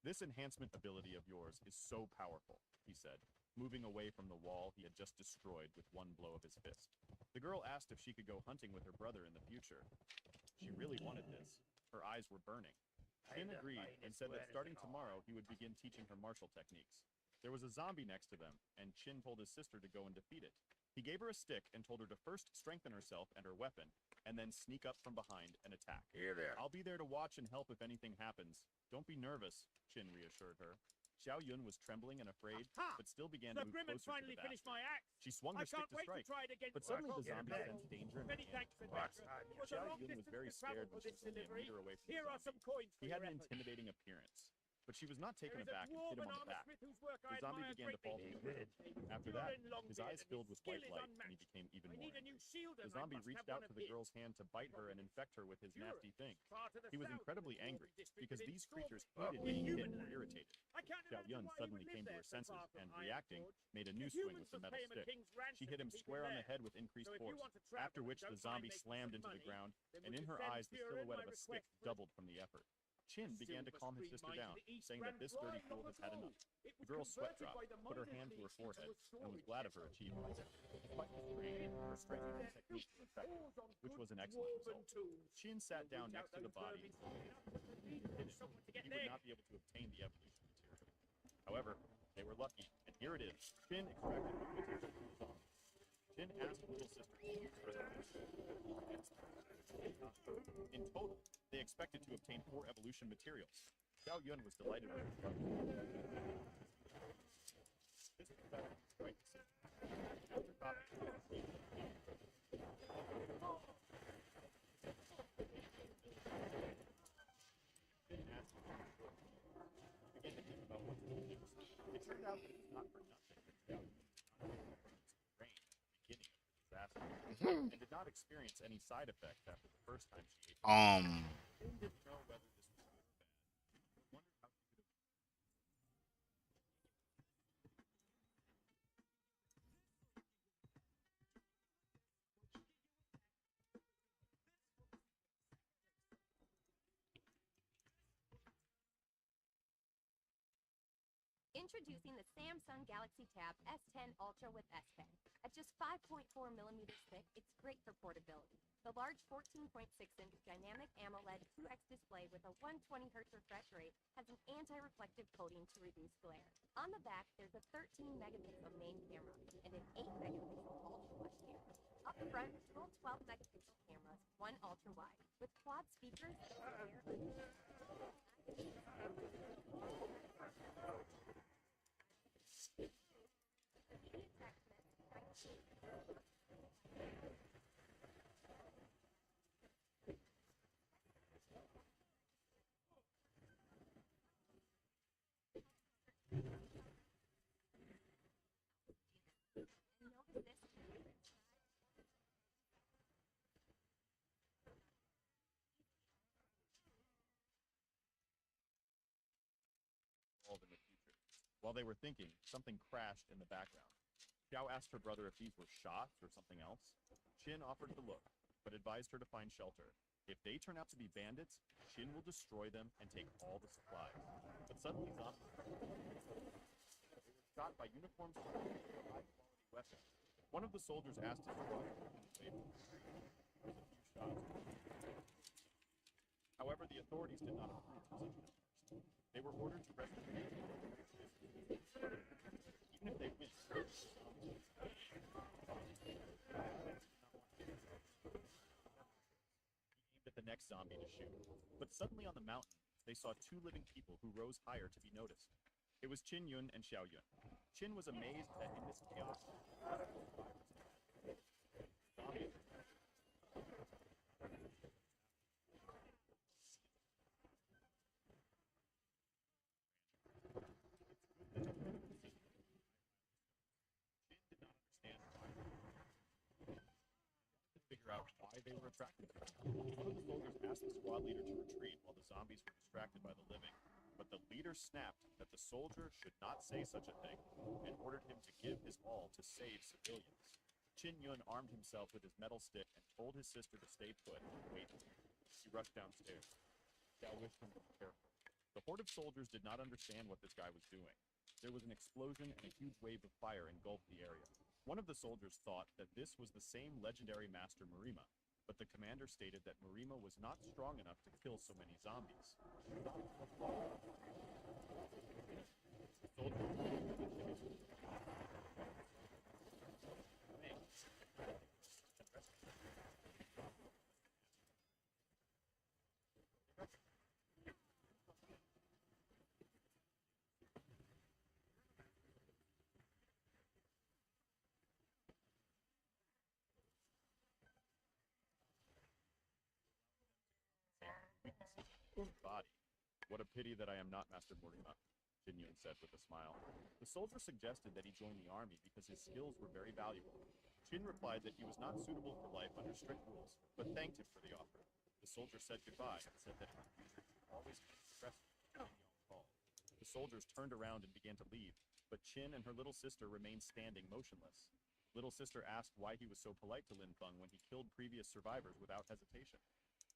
"This enhancement ability of yours is so powerful," he said, moving away from the wall he had just destroyed with one blow of his fist. The girl asked if she could go hunting with her brother in the future. She really wanted this. Her eyes were burning. Qin agreed and said that starting tomorrow he would begin teaching her martial techniques. There was a zombie next to them, and Qin told his sister to go and defeat it. He gave her a stick and told her to first strengthen herself and her weapon, and then sneak up from behind and attack. Here there. "I'll be there to watch and help if anything happens. Don't be nervous," Qin reassured her. Xiao Yun was trembling and afraid, but still began to move closer to the finally bastard. finished my act. She swung I her stick can't to wait to strike, try it again. but suddenly the Get zombie back. sensed danger and Many began thanks, to adventurer. attack. It was a Xiao long Yun was distance very to travel scared for when she this was only a delivery. meter away from Here the are zombie. some coins for He had your an efforts. intimidating appearance, but she was not taken There is a aback and dwarven hit him on the back. armorsmith whose work I The zombie admire began to fall to greatly. the ground. After You're that, in Longbeard, his eyes and filled his with skill white is light, and he unmatched. became even I more need a angry. new shield, The and I zombie must reached have out one to of the his. girl's hand to bite her and infect her with his nasty thing. Part of the He was south incredibly of the angry, Dwarven district because within these Storm. creatures hated being hit or irritated. I can't Xiao imagine Yun why he suddenly would came live to there her so senses far from and, Iron reacting, Forge. made a new The swing humans with the must metal pay him a stick. king's ransom She hit him to keep square on the there. head with increased So if you force, want to travel after and which don't the mind zombie making slammed some into the money, ground, then and would in you her send eyes the Fuhrer silhouette my of a stick request for doubled from the effort. Qin began to silver calm his stream sister mine down, to the east saying ran that this dry dirty fool long has had ago. enough. It The was girl sweat converted by dropped, the put her miners hand to her leagues into forehead, a and was storage glad of her depot. achievement. Despite the strain, her strength and technique were effective, which was an excellent result. Qin sat down next to the body and he would not be able to obtain the evolution material. However, they were lucky, and here it is. Qin extracted the material from the zombie. Qin asked little sister to use her evolution. In total, they expected to obtain 4 evolution materials. Xiao Yun was delighted with her. This was better than the right decision. After copying began to think about what to do next. It turned out that it was not for nothing that Xiao Yun was not brain at the beginning of the disaster, and did not experience any side effects after the first time she ate. Qin didn't know whether this was good or bad, but wondered how she could have. Introducing the Samsung Galaxy Tab S10 Ultra with S Pen. At just 5.4 millimeters thick, it's great for portability. The large 14.6-inch dynamic AMOLED 2X display with a 120Hz refresh rate has an anti-reflective coating to reduce glare. On the back, there's a 13-megapixel main camera and an 8-megapixel ultra-wide camera. Up front, dual 12-megapixel cameras, one ultra-wide, with quad speakers that In the future. While they were thinking, something crashed in the background. Xiao asked her brother if these were shots or something else. Qin offered to look, but advised her to find shelter. If they turn out to be bandits, Qin will destroy them and take all the supplies. But Suddenly, zombies shot by uniformed soldiers with high-quality weapons. One of the soldiers asked his squad to move away from him. There was a few shots. However, the authorities did not approve of such an outburst. They were ordered to rescue the even if they win. He aimed at the next zombie to shoot. But suddenly on the mountain, they saw two living people who rose higher to be noticed. It was Qin Yun and Xiao Yun. Qin was amazed that in this chaos, figure out why they were attracted to him. One of the soldiers asked the squad leader to retreat while the zombies were distracted by the living, but the leader snapped that the soldier should not say such a thing and ordered him to give his all to save civilians. Qin Yun armed himself with his metal stick and told his sister to stay put and wait. He rushed downstairs. Xiao wished him to be careful. The horde of soldiers did not understand what this guy was doing. There was an explosion and a huge wave of fire engulfed the area. One of the soldiers thought that this was the same legendary master Marima, but the commander stated that Marima was not strong enough to kill so many zombies. Body. What a pity that I am not Master Morima, Qin Yun said with a smile. The soldier suggested that he join the army because his skills were very valuable. Qin replied that he was not suitable for life under strict rules, but thanked him for the offer. The soldier said goodbye and said that he would always be stressed when he called. The soldiers turned around and began to leave, but Qin and her little sister remained standing motionless. Little sister asked why he was so polite to Lin Feng when he killed previous survivors without hesitation.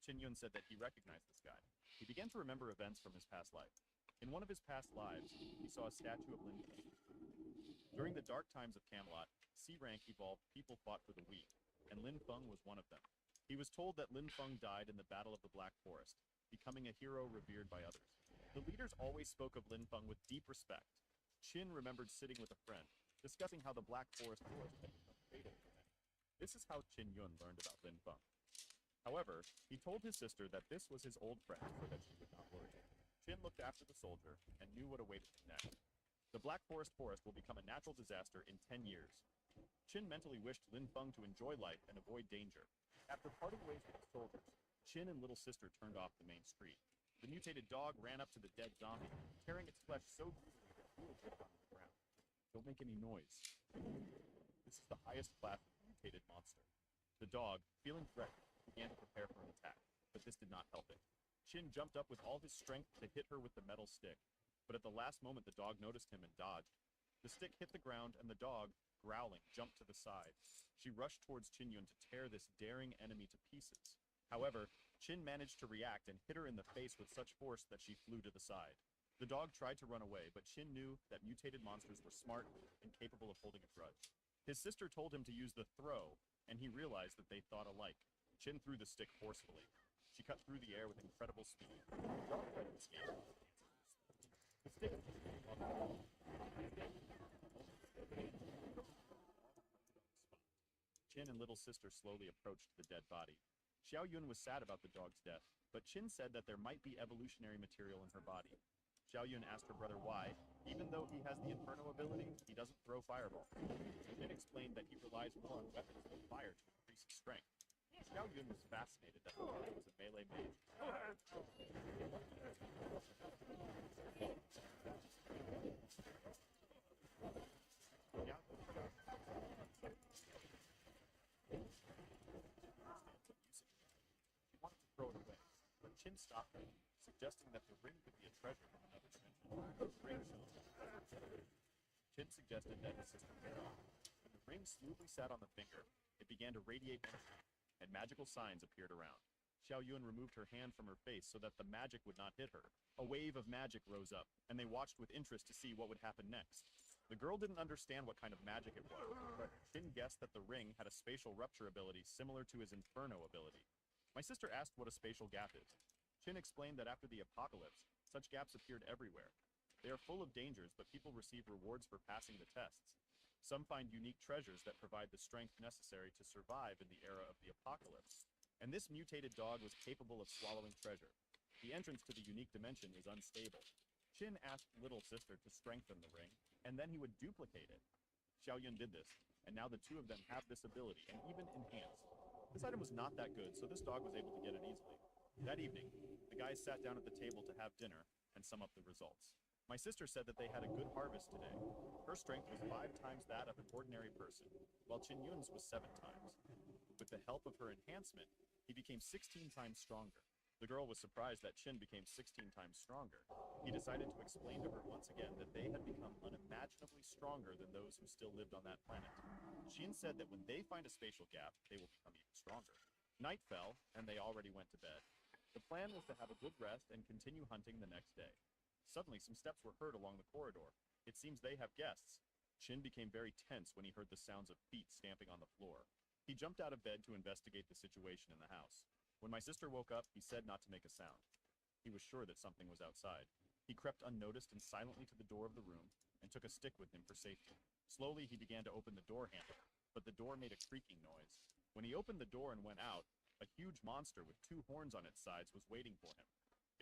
Qin Yun said that he recognized this guy. He began to remember events from his past life. In one of his past lives, he saw a statue of Lin Feng. During the dark times of Camelot, C-rank evolved people fought for the weak, and Lin Feng was one of them. He was told that Lin Feng died in the Battle of the Black Forest, becoming a hero revered by others. The leaders always spoke of Lin Feng with deep respect. Qin remembered sitting with a friend, discussing how the Black Forest had become fatal for many. This is how Qin Yun learned about Lin Feng. However, he told his sister that this was his old friend so that she would not worry. Qin looked after the soldier and knew what awaited him next. The Black Forest will become a natural disaster in 10 years. Qin mentally wished Lin Feng to enjoy life and avoid danger. After parting ways with the soldiers, Qin and little sister turned off the main street. The mutated dog ran up to the dead zombie, tearing its flesh so brutally that it ripped onto the ground. Don't make any noise. This is the highest class of mutated monster. The dog, feeling threatened, began to prepare for an attack, but this did not help it. Qin jumped up with all his strength to hit her with the metal stick, but at the last moment the dog noticed him and dodged. The stick hit the ground and the dog, growling, jumped to the side. She rushed towards Qin Yun to tear this daring enemy to pieces. However, Qin managed to react and hit her in the face with such force that she flew to the side. The dog tried to run away, but Qin knew that mutated monsters were smart and capable of holding a grudge. His sister told him to use the throw, and he realized that they thought alike. Qin threw the stick forcefully. She cut through the air with incredible speed. The dog tried to escape. The stick... Qin and little sister slowly approached the dead body. Xiao Yun was sad about the dog's death, but Qin said that there might be evolutionary material in her body. Xiao Yun asked her brother why, even though he has the Inferno ability, he doesn't throw fireballs. Qin explained that he relies more on weapons than fire to increase his strength. Xiao Yun was fascinated that the dog was a melee mage. She wanted to throw it away, but Qin stopped her, suggesting that the ring could be a treasure from another dimension. Qin suggested that his sister tear it off. When the ring smoothly sat on the finger, it began to radiate energy, and magical signs appeared around. Xiao Yun removed her hand from her face so that the magic would not hit her. A wave of magic rose up, and they watched with interest to see what would happen next. The girl didn't understand what kind of magic it was, but Chin guessed that the ring had a spatial rupture ability similar to his Inferno ability. My sister asked what a spatial gap is. Chin explained that after the apocalypse, such gaps appeared everywhere. They are full of dangers, but people receive rewards for passing the tests. Some find unique treasures that provide the strength necessary to survive in the era of the apocalypse. And this mutated dog was capable of swallowing treasure. The entrance to the unique dimension was unstable. Chin asked little sister to strengthen the ring, and then he would duplicate it. Xiao Yun did this, and now the two of them have this ability, and even enhanced. This item was not that good, so this dog was able to get it easily. That evening, the guys sat down at the table to have dinner and sum up the results. My sister said that they had a good harvest today. Her strength was 5 times that of an ordinary person, while Chin Yun's was 7 times. With the help of her enhancement, he became 16 times stronger. The girl was surprised that Chin became 16 times stronger. He decided to explain to her once again that they had become unimaginably stronger than those who still lived on that planet. Chin said that when they find a spatial gap, they will become even stronger. Night fell, and they already went to bed. The plan was to have a good rest and continue hunting the next day. Suddenly, some steps were heard along the corridor. It seems they have guests. Chin became very tense when he heard the sounds of feet stamping on the floor. He jumped out of bed to investigate the situation in the house. When my sister woke up, he said not to make a sound. He was sure that something was outside. He crept unnoticed and silently to the door of the room and took a stick with him for safety. Slowly, he began to open the door handle, but the door made a creaking noise. When he opened the door and went out, a huge monster with 2 horns on its sides was waiting for him.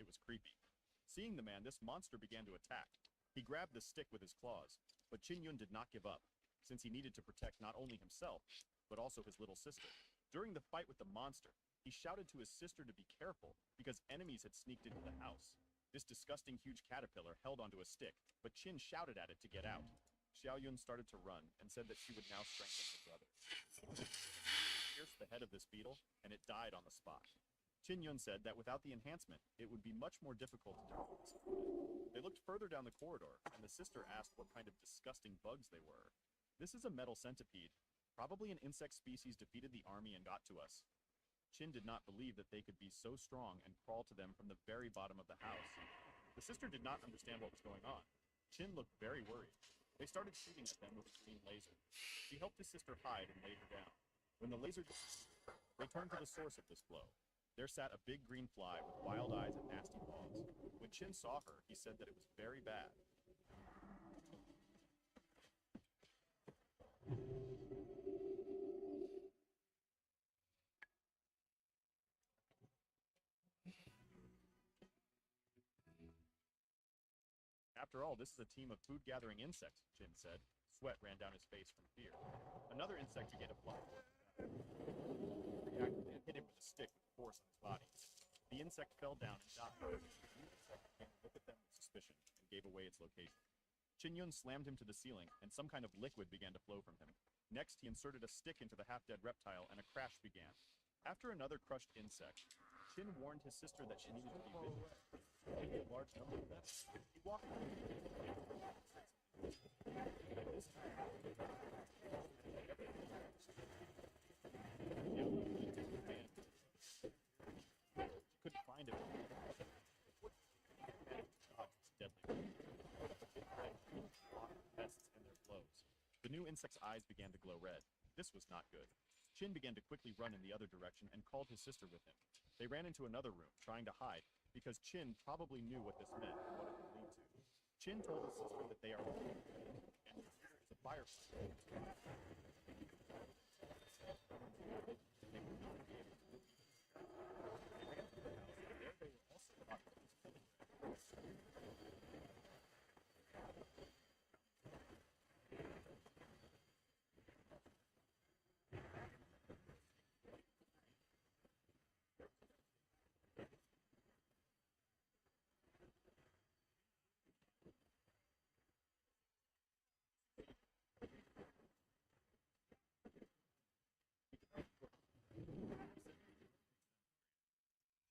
It was creepy. Seeing the man, this monster began to attack. He grabbed the stick with his claws, but Chin Yun did not give up, since he needed to protect not only himself, but also his little sister. During the fight with the monster, he shouted to his sister to be careful, because enemies had sneaked into the house. This disgusting huge caterpillar held onto a stick, but Chin shouted at it to get out. Xiao Yun started to run, and said that she would now strengthen her brother. She pierced the head of this beetle, and it died on the spot. Chin Yun said that without the enhancement, it would be much more difficult to defeat this opponent. They looked further down the corridor, and the sister asked what kind of disgusting bugs they were. This is a metal centipede. Probably an insect species defeated the army and got to us. Chin did not believe that they could be so strong and crawl to them from the very bottom of the house. The sister did not understand what was going on. Chin looked very worried. They started shooting at them with a green laser. He helped his sister hide and laid her down. When the laser disappeared, they turned to the source of this blow. There sat a big green fly with wild eyes and nasty paws. When Chin saw her, he said that it was very bad. After all, this is a team of food-gathering insects, Chin said. Sweat ran down his face from fear. Another insect began to fly. Reacted and hit him with a stick with force on his body. The insect fell down and died. The insect began to look at them with suspicion and gave away its location. Chin Yun slammed him to the ceiling, and some kind of liquid began to flow from him. Next, he inserted a stick into the half-dead reptile, and a crash began. After another crushed insect, Chin warned his sister that she needed to be vigilant. A large number of them. He walked around and this time, couldn't find him. Pests and their blows. The new insect's eyes began to glow red. This was not good. Chin began to quickly run in the other direction and called his sister with him. They ran into another room, trying to hide, because Chin probably knew what this meant and what it would lead to. Chin told his sister that they are all and his sister is a firefighter.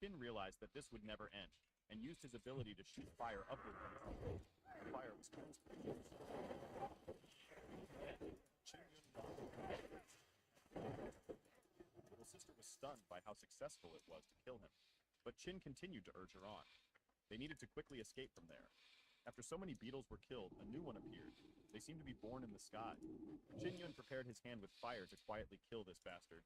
Chin realized that this would never end, and used his ability to shoot fire upward from his hand. The fire was transferred. Little sister was stunned by how successful it was to kill him. But Chin continued to urge her on. They needed to quickly escape from there. After so many beetles were killed, a new one appeared. They seemed to be born in the sky. Qin Yun prepared his hand with fire to quietly kill this bastard.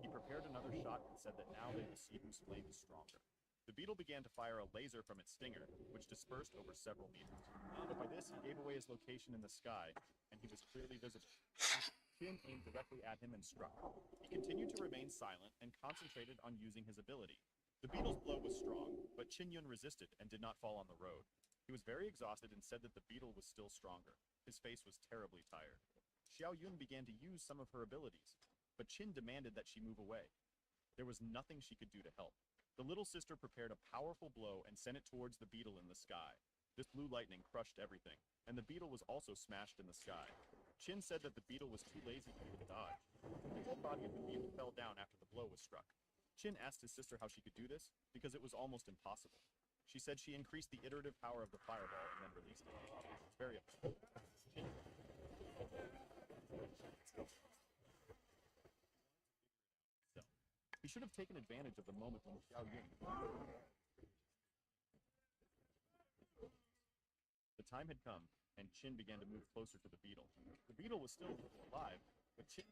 He prepared another shot and said that now they will see whose flame is stronger. The beetle began to fire a laser from its stinger, which dispersed over several meters. But by this, he gave away his location in the sky, and he was clearly visible. Qin aimed directly at him and struck. He continued to remain silent and concentrated on using his ability. The beetle's blow was strong, but Qin Yun resisted and did not fall on the road. He was very exhausted and said that the beetle was still stronger. His face was terribly tired. Xiao Yun began to use some of her abilities, but Qin demanded that she move away. There was nothing she could do to help. The little sister prepared a powerful blow and sent it towards the beetle in the sky. This blue lightning crushed everything, and the beetle was also smashed in the sky. Qin said that the beetle was too lazy to even dodge. The whole body of the beetle fell down after the blow was struck. Qin asked his sister how she could do this, because it was almost impossible. She said she increased the iterative power of the fireball and then released it. It's very upsetting. So, he should have taken advantage of the moment when Xiao Yun. The time had come, and Qin began to move closer to the beetle. The beetle was still alive, but Qin...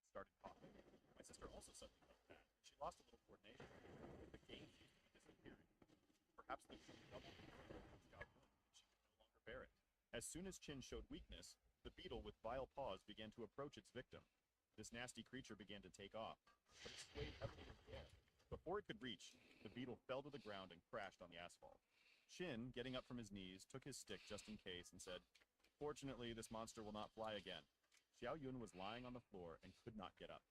started coughing. My sister also suddenly felt bad. She lost a little coordination. The game seemed to be disappearing. Perhaps the double got good, and she could no longer bear it. As soon as Qin showed weakness, the beetle with vile paws began to approach its victim. This nasty creature began to take off, but it swayed heavily in the air. Before it could reach, the beetle fell to the ground and crashed on the asphalt. Qin, getting up from his knees, took his stick just in case and said, "Fortunately, this monster will not fly again." Xiao Yun was lying on the floor and could not get up.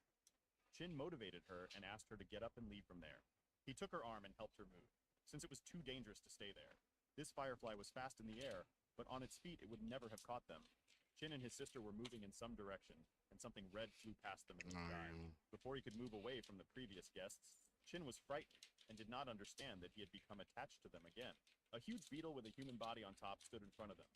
Qin motivated her and asked her to get up and leave from there. He took her arm and helped her move, since it was too dangerous to stay there. This firefly was fast in the air, but on its feet it would never have caught them. Qin and his sister were moving in some direction, and something red flew past them in the sky. Before he could move away from the previous guests, Qin was frightened and did not understand that he had become attached to them again. A huge beetle with a human body on top stood in front of them.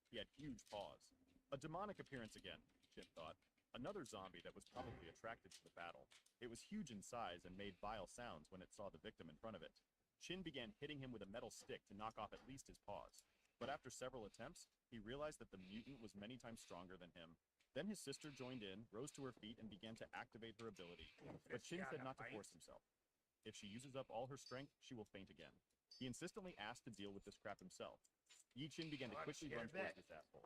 He had huge paws. A demonic appearance again, Qin thought. Another zombie that was probably attracted to the battle. It was huge in size and made vile sounds when it saw the victim in front of it. Qin began hitting him with a metal stick to knock off at least his paws. But after several attempts, he realized that the mutant was many times stronger than him. Then his sister joined in, rose to her feet, and began to activate her ability. But Qin said not to force himself. If she uses up all her strength, she will faint again. He insistently asked to deal with this crap himself. Yi Qin began to quickly run towards this asshole.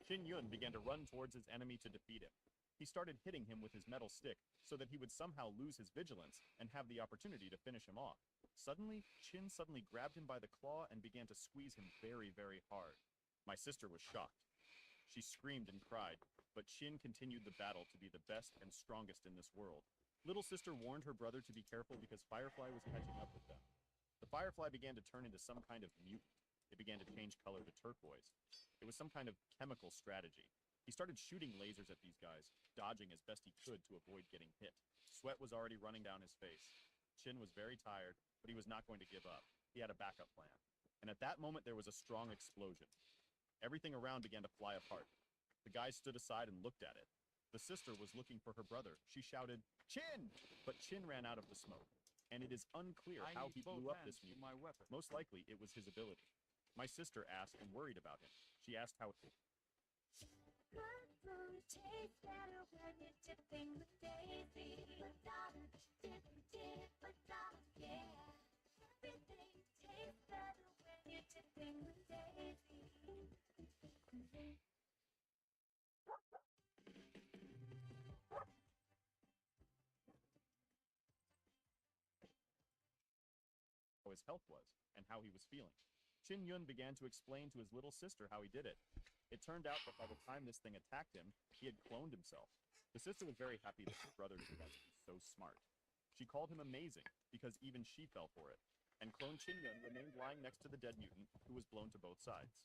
Qin Yun began to run towards his enemy to defeat him. He started hitting him with his metal stick so that he would somehow lose his vigilance and have the opportunity to finish him off. Suddenly, Qin suddenly grabbed him by the claw and began to squeeze him very, very hard. My sister was shocked. She screamed and cried, but Qin continued the battle to be the best and strongest in this world. Little sister warned her brother to be careful because Firefly was catching up with them. The Firefly began to turn into some kind of mutant. It began to change color to turquoise. It was some kind of chemical strategy. He started shooting lasers at these guys, dodging as best he could to avoid getting hit. Sweat was already running down his face. Qin was very tired, but he was not going to give up. He had a backup plan. And at that moment, there was a strong explosion. Everything around began to fly apart. The guy stood aside and looked at it. The sister was looking for her brother. She shouted, "Qin!" But Qin ran out of the smoke. And it is unclear how he blew up this mutant. Most likely, it was his ability. My sister asked and worried about him. She asked how... Tastes better when you're dipping with Daisy. Yeah. Everything tastes better when you're dipping with Daisy. how his health was and how he was feeling. Qin Yun began to explain to his little sister how he did it. It turned out that by the time this thing attacked him, he had cloned himself. The sister was very happy that his brother was so smart. She called him amazing because even she fell for it. And clone Qin Yun remained lying next to the dead mutant, who was blown to both sides.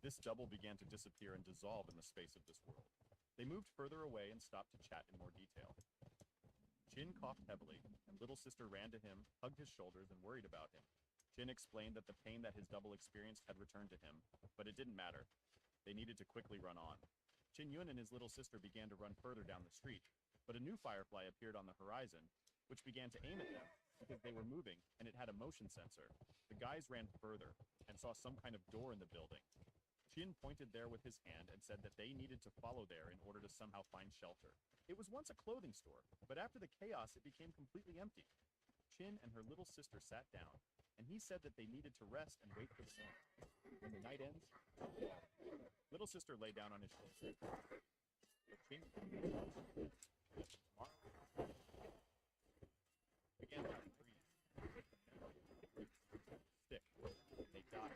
This double began to disappear and dissolve in the space of this world. They moved further away and stopped to chat in more detail. Chin coughed heavily, and little sister ran to him, hugged his shoulders, and worried about him. Chin explained that the pain that his double experienced had returned to him, but it didn't matter. They needed to quickly run on. Chin Yun and his little sister began to run further down the street, but a new firefly appeared on the horizon, which began to aim at them because they were moving, and it had a motion sensor. The guys ran further and saw some kind of door in the building. Chin pointed there with his hand and said that they needed to follow there in order to somehow find shelter. It was once a clothing store, but after the chaos, it became completely empty. Chin and her little sister sat down, and he said that they needed to rest and wait for the morning. When the night ends, little sister lay down on his shoulder. Chin began to breathe. Stick. They died.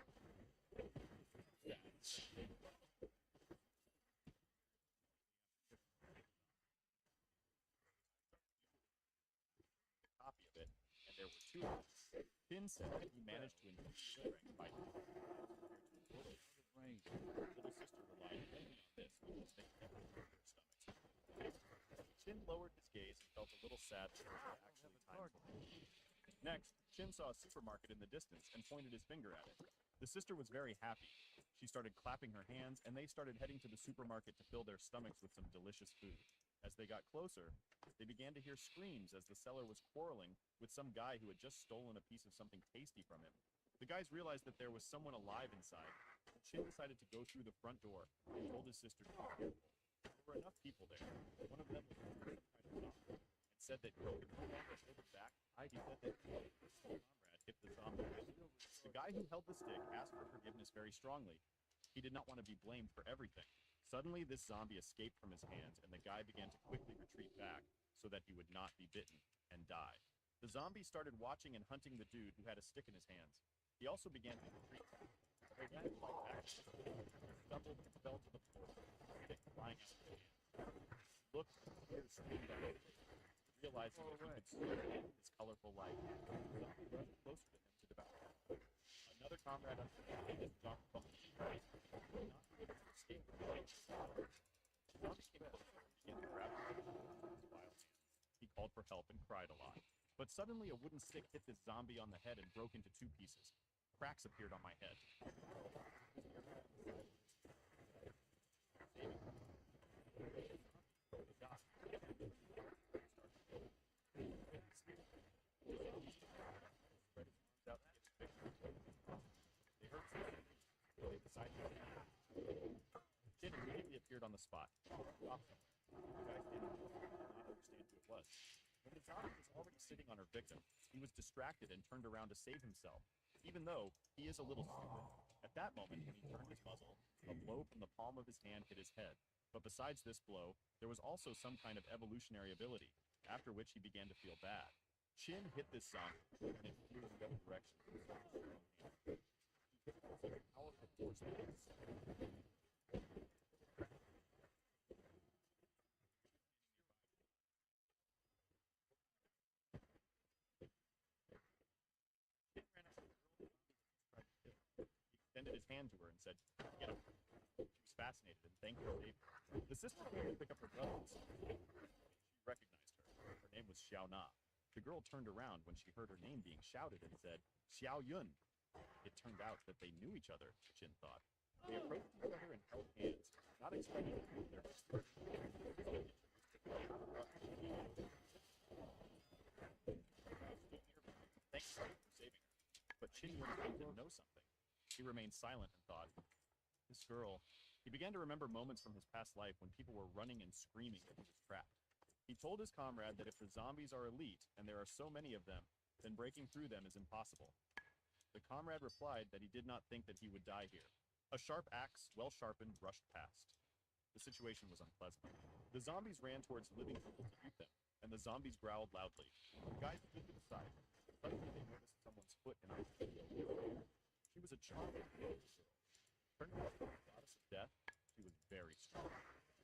Copy of it, and there were two of them. Chin said that he managed to increase his strength by little sister relied only on this because they kept their stomachs. Chin lowered his gaze and felt a little sad that it was actually time for him. Next, Chin saw a supermarket in the distance and pointed his finger at it. The sister was very happy. She started clapping her hands, and they started heading to the supermarket to fill their stomachs with some delicious food. As they got closer, they began to hear screams as the seller was quarreling with some guy who had just stolen a piece of something tasty from him. The guys realized that there was someone alive inside. Chin decided to go through the front door and told his sister to be careful. There were enough people there. One of them was some kind of zombie, and said that he could no longer hold it back. He said that his comrade hit the zombie. The guy who held the stick asked for forgiveness very strongly. He did not want to be blamed for everything. Suddenly, this zombie escaped from his hands, and the guy began to quickly retreat back so that he would not be bitten and die. The zombie started watching and hunting the dude who had a stick in his hands. He also began to retreat back. They ran like back, stumbled and fell to the floor, stick flying out of his hands. Looked and tears streamed down his face, realizing that he could still end his colorful life. The zombie rushed closer to him to devour him. Another comrade understood this zombie felt not be able to escape from the zombie came closer and began to grab him with his vile hands. He called for help and cried a lot. But suddenly a wooden stick hit this zombie on the head and broke into two pieces. Cracks appeared on my head. Chin immediately appeared on the spot. The guys did not understand who it was. When the zombie was already sitting on her victim, he was distracted and turned around to save himself, even though he is a little stupid. At that moment, when he turned his muzzle, a blow from the palm of his hand hit his head. But besides this blow, there was also some kind of evolutionary ability, after which he began to feel bad. Chin hit this zombie, and it flew in the other direction with his strong hand. He hit it with such a powerful force that it extended his hand to her and said, "Get him." She was fascinated and thanked her savior. The sister came to pick up her brother. She recognized her. Her name was Xiao Na. The girl turned around when she heard her name being shouted and said, "Xiao Yun." It turned out that they knew each other, Chin thought. They approached each other and held hands, not expecting to meet their Thanks for saving her. But Chin Yun didn't know something. He remained silent and thought, this girl. He began to remember moments from his past life when people were running and screaming that he was trapped. He told his comrade that if the zombies are elite, and there are so many of them, then breaking through them is impossible. The comrade replied that he did not think that he would die here. A sharp axe, well sharpened, rushed past. The situation was unpleasant. The zombies ran towards living people to eat them, and the zombies growled loudly. The guys stood to the side. Suddenly they noticed someone's foot in the field. She was a charming girl. Turning out to be the goddess of death, she was very strong.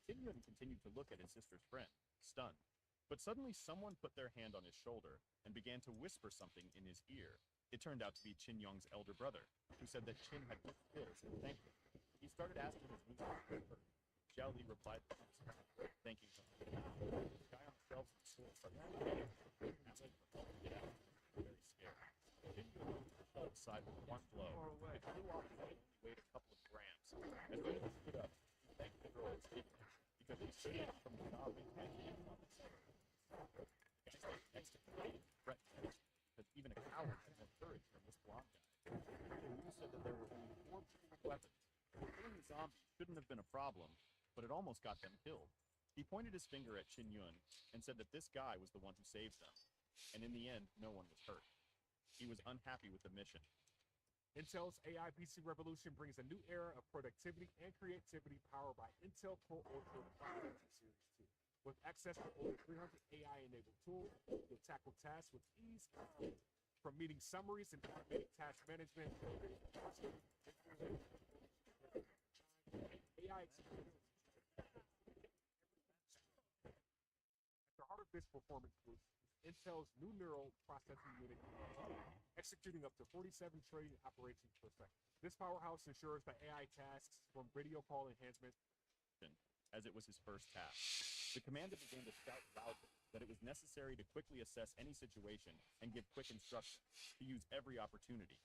Chin Yun continued to look at his sister's friend, stunned. But suddenly someone put their hand on his shoulder and began to whisper something in his ear. It turned out to be Chin Yong's elder brother, who said that Chin had good skills and thanked him. He started asking his movements for her. Xiao Li replied that he was thanking him. The guy on the themselves in stores start getting very scared. Jin Yun fell aside with one blow. It flew off and only weighed a couple of grams. As soon as he stood up, he thanked the girl secretly because he stood up from the zombie and he was on the side. The guy standing next to him threatened him because even a coward had more courage than this blonde guy. He said that there were only 4 weapons. Killing the zombie shouldn't have been a problem, but it almost got them killed. He pointed his finger at Qin Yun and said that this guy was the one who saved them, and in the end, no one was hurt. He was unhappy with the mission. Intel's AI PC revolution brings a new era of productivity and creativity powered by Intel Core Ultra Processor Series 2. With access to over 300 AI-enabled tools, you'll tackle tasks with ease and speed. From meeting summaries and automating task management, AI experience. At the heart of this performance boost is Intel's new neural processing unit, executing up to 47 trillion operations per second. This powerhouse ensures that AI tasks from video call enhancement, as it was his first task. The commander began to shout loudly that it was necessary to quickly assess any situation and give quick instructions, to use every opportunity.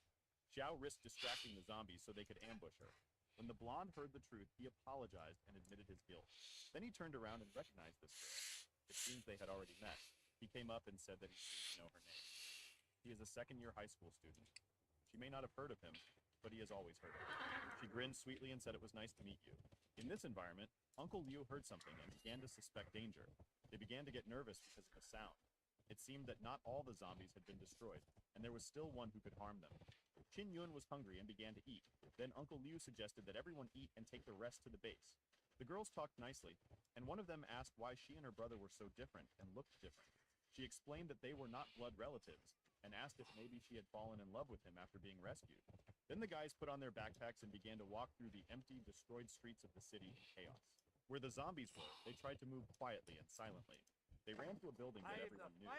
Xiao risked distracting the zombies so they could ambush her. When the blonde heard the truth, he apologized and admitted his guilt. Then he turned around and recognized this girl. It seems they had already met. He came up and said that he seemed to know her name. He is a second-year high school student. She may not have heard of him, but he has always heard of her. She grinned sweetly and said it was nice to meet you. In this environment, Uncle Liu heard something and began to suspect danger. They began to get nervous because of the sound. It seemed that not all the zombies had been destroyed, and there was still one who could harm them. Qin Yun was hungry and began to eat. Then Uncle Liu suggested that everyone eat and take the rest to the base. The girls talked nicely, and one of them asked why she and her brother were so different and looked different. She explained that they were not blood relatives, and asked if maybe she had fallen in love with him after being rescued. Then the guys put on their backpacks and began to walk through the empty, destroyed streets of the city in chaos. Where the zombies were, they tried to move quietly and silently. They ran to a building that everyone knew.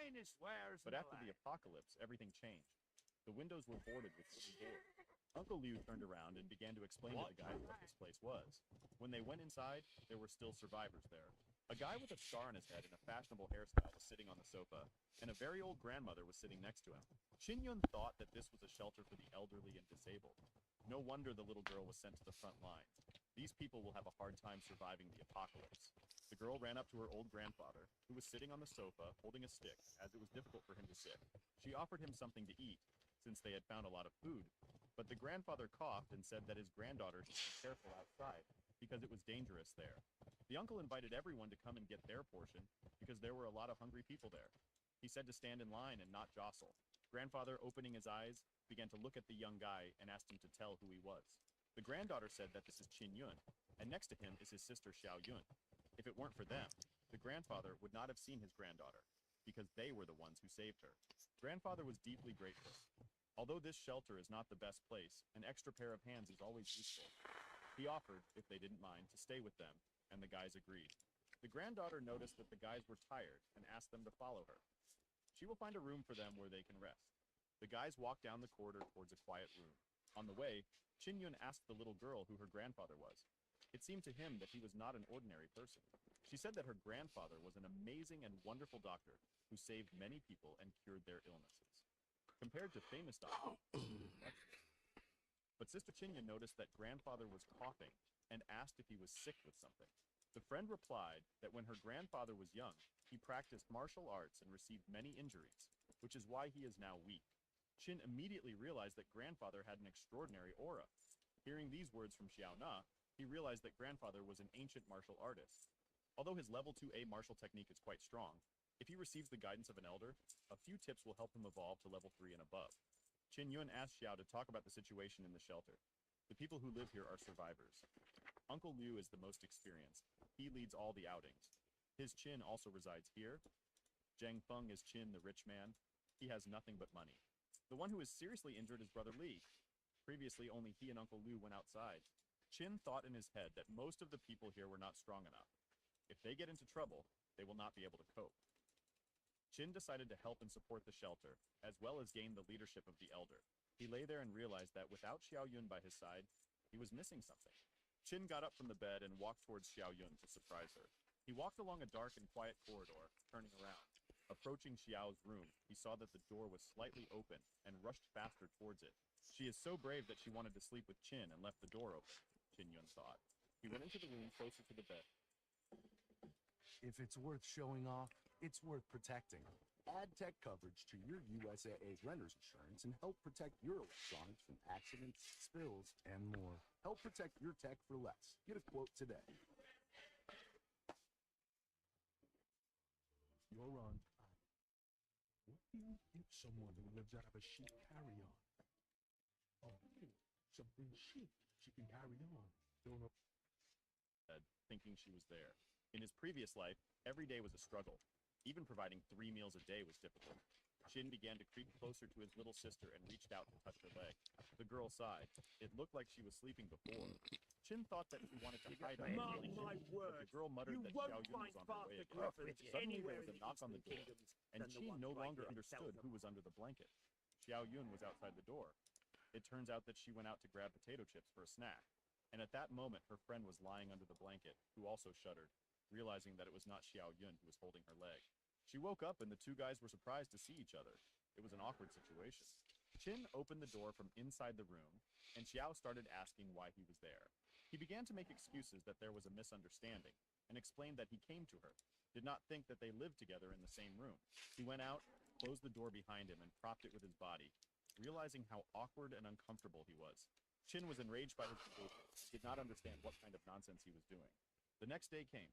But after the apocalypse, everything changed. The windows were boarded with wooden doors. Uncle Liu turned around and began to explain to the guys what this place was. When they went inside, there were still survivors there. A guy with a scar on his head and a fashionable hairstyle was sitting on the sofa, and a very old grandmother was sitting next to him. Qin Yun thought that this was a shelter for the elderly and disabled. No wonder the little girl was sent to the front lines. These people will have a hard time surviving the apocalypse. The girl ran up to her old grandfather, who was sitting on the sofa, holding a stick, as it was difficult for him to sit. She offered him something to eat, since they had found a lot of food, but the grandfather coughed and said that his granddaughter should be careful outside, because it was dangerous there. The uncle invited everyone to come and get their portion, because there were a lot of hungry people there. He said to stand in line and not jostle. Grandfather, opening his eyes, began to look at the young guy and asked him to tell who he was. The granddaughter said that this is Qin Yun, and next to him is his sister Xiao Yun. If it weren't for them, the grandfather would not have seen his granddaughter, because they were the ones who saved her. Grandfather was deeply grateful. Although this shelter is not the best place, an extra pair of hands is always useful. He offered, if they didn't mind, to stay with them, and the guys agreed. The granddaughter noticed that the guys were tired and asked them to follow her. She will find a room for them where they can rest. The guys walked down the corridor towards a quiet room. On the way, Qin Yun asked the little girl who her grandfather was. It seemed to him that he was not an ordinary person. She said that her grandfather was an amazing and wonderful doctor who saved many people and cured their illnesses. Compared to famous doctors, but Sister Qin Yun noticed that grandfather was coughing and asked if he was sick with something. The friend replied that when her grandfather was young, he practiced martial arts and received many injuries, which is why he is now weak. Qin immediately realized that grandfather had an extraordinary aura. Hearing these words from Xiao Na, he realized that grandfather was an ancient martial artist. Although his level 2A martial technique is quite strong, if he receives the guidance of an elder, a few tips will help him evolve to level 3 and above. Qin Yun asked Xiao to talk about the situation in the shelter. The people who live here are survivors. Uncle Liu is the most experienced. He leads all the outings. His Qin also resides here. Zhang Feng is Qin, the rich man. He has nothing but money. The one who is seriously injured is Brother Li. Previously, only he and Uncle Liu went outside. Qin thought in his head that most of the people here were not strong enough. If they get into trouble, they will not be able to cope. Qin decided to help and support the shelter, as well as gain the leadership of the elder. He lay there and realized that without Xiao Yun by his side, he was missing something. Qin got up from the bed and walked towards Xiao Yun to surprise her. He walked along a dark and quiet corridor, turning around. Approaching Xiao's room, he saw that the door was slightly open and rushed faster towards it. She is so brave that she wanted to sleep with Qin and left the door open, Qin Yun thought. He went into the room closer to the bed. If it's worth showing off, it's worth protecting. Add tech coverage to your USAA renter's insurance and help protect your electronics from accidents, spills, and more. Help protect your tech for less. Get a quote today. You're on time. What do you think someone who lives out of a sheep carry-on? Oh, something sheep she can carry on. Don't know. Thinking she was there. In his previous life, every day was a struggle. Even providing 3 meals a day was difficult. Qin began to creep closer to his little sister and reached out to touch her leg. The girl sighed. It looked like she was sleeping before. Qin thought that he wanted to hide her, Mark my but words, the girl muttered you that won't Xiao Yun find was on her way faster again. griffins Suddenly there anywhere was in a the knock on Eastern the door, Kingdoms and than the Qin ones no right longer here in understood who Southern. was under the blanket. Xiao Yun was outside the door. It turns out that she went out to grab potato chips for a snack. And at that moment, her friend was lying under the blanket, who also shuddered, realizing that it was not Xiao Yun who was holding her leg. She woke up and the two guys were surprised to see each other. It was an awkward situation. Qin opened the door from inside the room, and Xiao started asking why he was there. He began to make excuses that there was a misunderstanding, and explained that he came to her, did not think that they lived together in the same room. He went out, closed the door behind him, and propped it with his body, realizing how awkward and uncomfortable he was. Qin was enraged by his behavior, and did not understand what kind of nonsense he was doing. The next day came.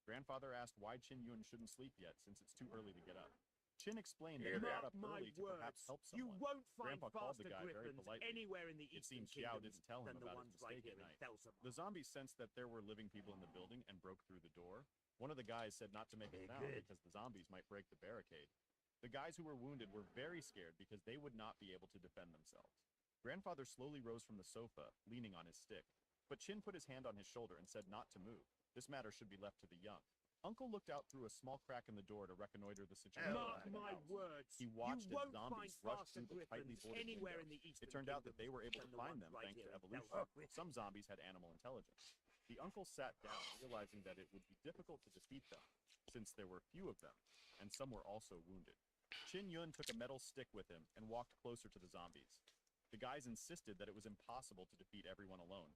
Grandfather asked why Qin Yun shouldn't sleep yet, since it's too early to get up. Qin explained that he got up early to perhaps help someone. You won't find Grandpa called the faster guy very griffins politely. anywhere in the It Eastern seems Xiao Kingdoms didn't tell him than the about his ones right mistake here at in night. Thelsamar. The zombies sensed that there were living people in the building and broke through the door. One of the guys said not to make a sound because the zombies might break the barricade. The guys who were wounded were very scared because they would not be able to defend themselves. Grandfather slowly rose from the sofa, leaning on his stick. But Qin put his hand on his shoulder and said not to move. This matter should be left to the young. Uncle looked out through a small crack in the door to reconnoiter the situation. Mark my words, He watched you as won't zombies find rushed faster through the tightly griffins boarded anywhere window. in the Eastern It turned out that Kingdoms they were able to than the find ones them right thanks here to in evolution. Thelsamar. Some zombies had animal intelligence. The uncle sat down, realizing that it would be difficult to defeat them, since there were few of them, and some were also wounded. Qin Yun took a metal stick with him and walked closer to the zombies. The guys insisted that it was impossible to defeat everyone alone.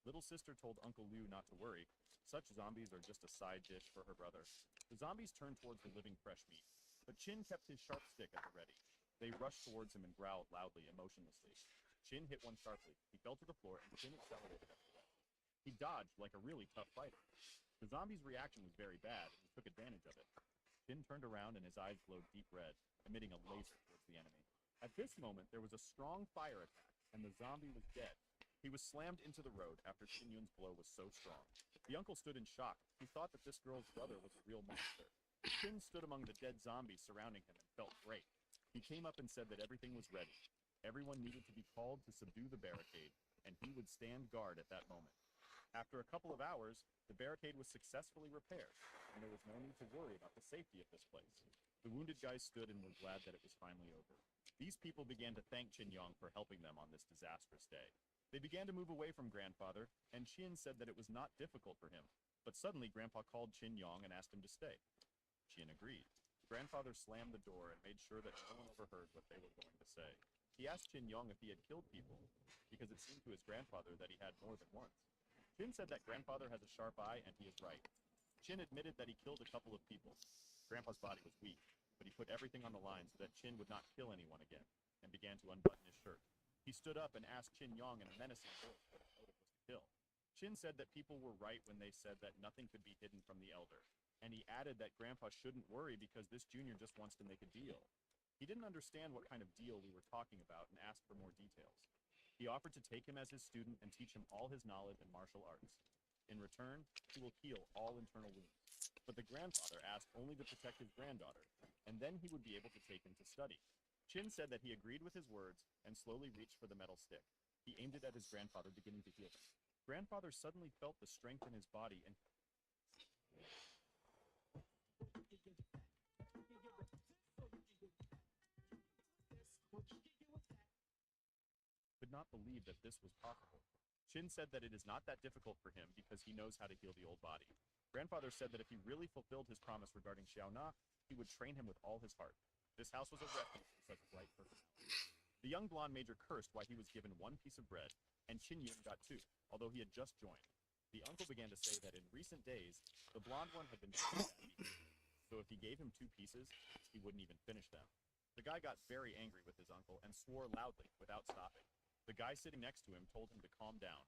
Little sister told Uncle Liu not to worry. Such zombies are just a side dish for her brother. The zombies turned towards the living fresh meat, but Qin kept his sharp stick at the ready. They rushed towards him and growled loudly, emotionlessly. Qin hit one sharply. He fell to the floor, and Qin accelerated after that. He dodged like a really tough fighter. The zombie's reaction was very bad, and he took advantage of it. Qin turned around, and his eyes glowed deep red, emitting a laser towards the enemy. At this moment, there was a strong fire attack, and the zombie was dead. He was slammed into the road after Qin Yun's blow was so strong. The uncle stood in shock. He thought that this girl's brother was a real monster. Qin stood among the dead zombies surrounding him and felt great. He came up and said that everything was ready. Everyone needed to be called to subdue the barricade, and he would stand guard at that moment. After a couple of hours, the barricade was successfully repaired, and there was no need to worry about the safety of this place. The wounded guys stood and were glad that it was finally over. These people began to thank Qin Yong for helping them on this disastrous day. They began to move away from Grandfather, and Qin said that it was not difficult for him. But suddenly, Grandpa called Qin Yong and asked him to stay. Qin agreed. Grandfather slammed the door and made sure that no one overheard what they were going to say. He asked Qin Yong if he had killed people, because it seemed to his grandfather that he had more than once. Qin said that Grandfather has a sharp eye, and he is right. Qin admitted that he killed a couple of people. Grandpa's body was weak, but he put everything on the line so that Qin would not kill anyone again, and began to unbutton his shirt. He stood up and asked Qin Yong in a menacing voice what his motive was to kill. Qin said that people were right when they said that nothing could be hidden from the elder, and he added that Grandpa shouldn't worry because this junior just wants to make a deal. He didn't understand what kind of deal we were talking about and asked for more details. He offered to take him as his student and teach him all his knowledge in martial arts. In return, he will heal all internal wounds. But the grandfather asked only to protect his granddaughter, and then he would be able to take him to study. Qin said that he agreed with his words and slowly reached for the metal stick. He aimed it at his grandfather, beginning to heal him. Grandfather suddenly felt the strength in his body and could not believe that this was possible. Qin said that it is not that difficult for him because he knows how to heal the old body. Grandfather said that if he really fulfilled his promise regarding Xiaona, he would train him with all his heart. This house was a refuge for such bright personality. The young blonde major cursed why he was given one piece of bread, and Qin Yun got two, although he had just joined. The uncle began to say that in recent days, the blonde one had been doing bad behavior, so if he gave him 2 pieces, he wouldn't even finish them. The guy got very angry with his uncle and swore loudly without stopping. The guy sitting next to him told him to calm down,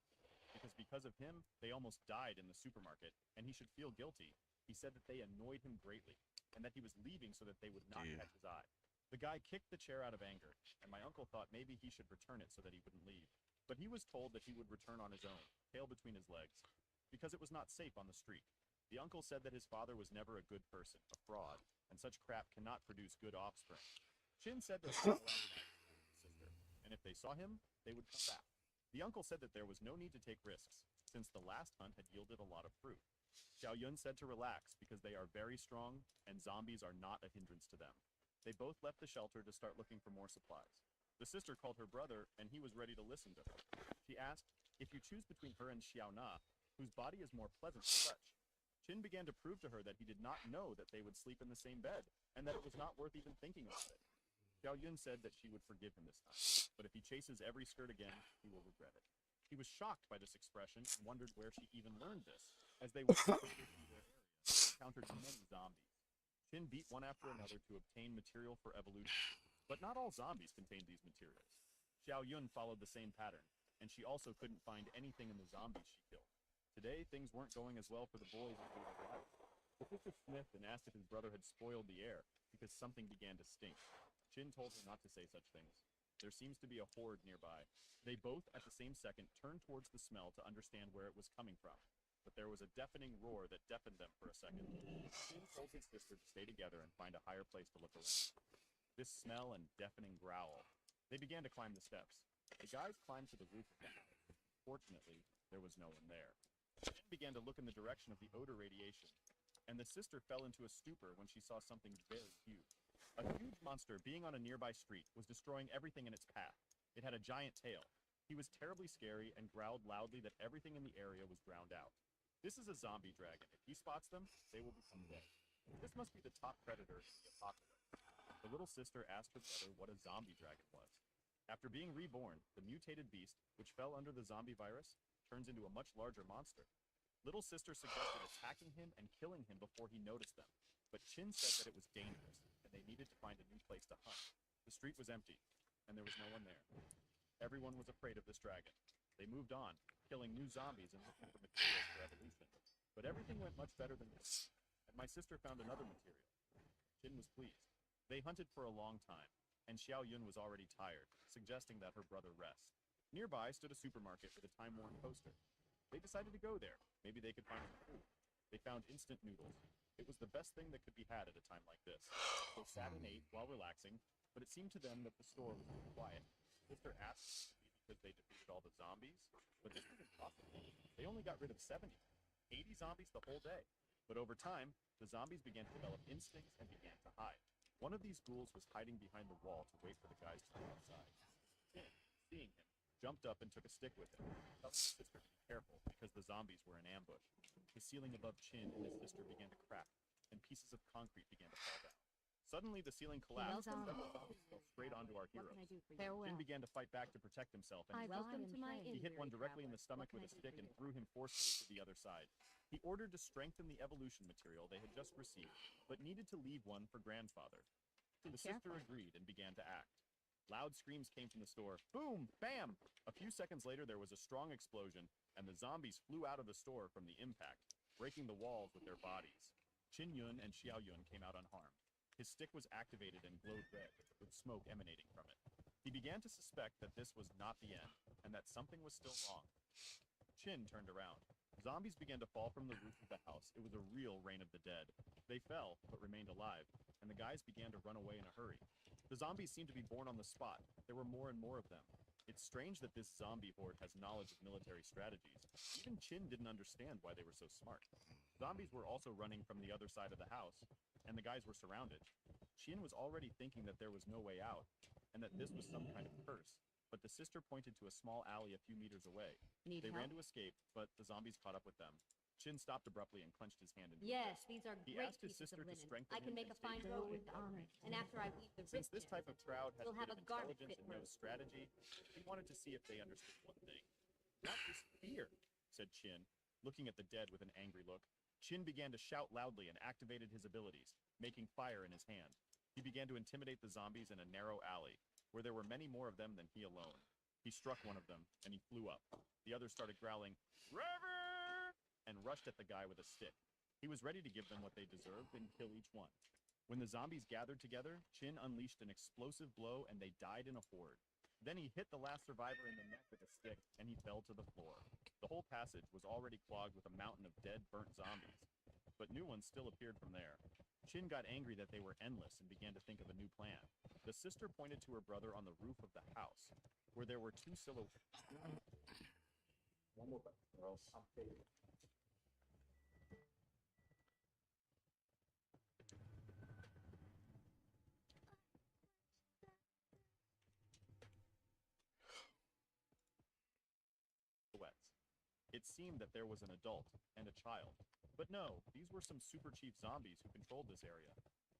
because of him, they almost died in the supermarket, and he should feel guilty. He said that they annoyed him greatly, and that he was leaving so that they would not catch his eye. The guy kicked the chair out of anger, and my uncle thought maybe he should return it so that he wouldn't leave. But he was told that he would return on his own, tail between his legs, because it was not safe on the street. The uncle said that his father was never a good person, a fraud, and such crap cannot produce good offspring. Qin said that they allowed him to visit his sister, and if they saw him, they would come back. The uncle said that there was no need to take risks, since the last hunt had yielded a lot of fruit. Xiao Yun said to relax because they are very strong, and zombies are not a hindrance to them. They both left the shelter to start looking for more supplies. The sister called her brother, and he was ready to listen to her. She asked, if you choose between her and Xiaona, whose body is more pleasant to touch? Qin began to prove to her that he did not know that they would sleep in the same bed, and that it was not worth even thinking about it. Xiao Yun said that she would forgive him this time, but if he chases every skirt again, he will regret it. He was shocked by this expression and wondered where she even learned this. As they walked through their area, they encountered many zombies. Qin beat one after another to obtain material for evolution, but not all zombies contained these materials. Xiao Yun followed the same pattern, and she also couldn't find anything in the zombies she killed. Today, things weren't going as well for the boys as they would like. The sister sniffed and asked if his brother had spoiled the air, because something began to stink. Qin told her not to say such things. There seems to be a horde nearby. They both, at the same second, turned towards the smell to understand where it was coming from. But there was a deafening roar that deafened them for a second. Qin told his sister to stay together and find a higher place to look around. This smell and deafening growl. They began to climb the steps. The guys climbed to the roof of the house. Fortunately, there was no one there. Qin began to look in the direction of the odor radiation, and the sister fell into a stupor when she saw something very huge. A huge monster being on a nearby street was destroying everything in its path. It had a giant tail. He was terribly scary and growled loudly that everything in the area was drowned out. This is a zombie dragon. If he spots them, they will become dead. This must be the top predator in the apocalypse. The little sister asked her brother what a zombie dragon was. After being reborn, the mutated beast, which fell under the zombie virus, turns into a much larger monster. Little sister suggested attacking him and killing him before he noticed them, but Qin said that it was dangerous, and they needed to find a new place to hunt. The street was empty, and there was no one there. Everyone was afraid of this dragon. They moved on, killing new zombies and looking for materials for evolution. But everything went much better than this, and my sister found another material. Qin was pleased. They hunted for a long time, and Xiao Yun was already tired, suggesting that her brother rest. Nearby stood a supermarket with a time-worn poster. They decided to go there. Maybe they could find some food. They found instant noodles. It was the best thing that could be had at a time like this. They sat and ate while relaxing, but it seemed to them that the store was too quiet. Sister asked because they defeated all the zombies, but this was impossible. They only got rid of 70. 80 zombies the whole day. But over time, the zombies began to develop instincts and began to hide. One of these ghouls was hiding behind the wall to wait for the guys to come outside. Qin, seeing him, jumped up and took a stick with him, telling his sister to be careful because the zombies were in ambush. The ceiling above Qin and his sister began to crack, and pieces of concrete began to fall down. Suddenly, the ceiling collapsed, and several zombies fell straight onto our heroes. Qin began to fight back to protect himself, and he hit one directly in the stomach with a stick and threw him forcefully to the other side. He ordered to strengthen the evolution material they had just received, but needed to leave one for grandfather. The sister agreed and began to act. Loud screams came from the store. Boom! Bam! A few seconds later, there was a strong explosion, and the zombies flew out of the store from the impact, breaking the walls with their bodies. Qin Yun and Xiao Yun came out unharmed. His stick was activated and glowed red, with smoke emanating from it. He began to suspect that this was not the end, and that something was still wrong. Qin turned around. Zombies began to fall from the roof of the house. It was a real rain of the dead. They fell, but remained alive, and the guys began to run away in a hurry. The zombies seemed to be born on the spot. There were more and more of them. It's strange that this zombie horde has knowledge of military strategies. Even Qin didn't understand why they were so smart. Zombies were also running from the other side of the house, and the guys were surrounded. Qin was already thinking that there was no way out, and that this was some kind of curse. But the sister pointed to a small alley a few meters away. They ran to escape, but the zombies caught up with them. Chin stopped abruptly and clenched his hand into Yes, his fist. these are He great asked his pieces sister of to linen. strengthen I can him make and a fine stay robe close with them. And after I weave the Since this ribbed type of crowd has you'll a have bit a of garment intelligence fit and for knows it. strategy, he wanted to see if they understood one thing. Not this fear, said Chin, looking at the dead with an angry look. Chin began to shout loudly and activated his abilities, making fire in his hand. He began to intimidate the zombies in a narrow alley, where there were many more of them than he alone. He struck one of them, and he flew up. The others started growling, "Rever!" and rushed at the guy with a stick. He was ready to give them what they deserved and kill each one. When the zombies gathered together, Chin unleashed an explosive blow, and they died in a horde. Then he hit the last survivor in the neck with a stick, and he fell to the floor. The whole passage was already clogged with a mountain of dead, burnt zombies. But new ones still appeared from there. Chin got angry that they were endless and began to think of a new plan. The sister pointed to her brother on the roof of the house, where there were two silhouettes. One more button, or else I'm fading. It seemed that there was an adult and a child. But no, these were some super chief zombies who controlled this area.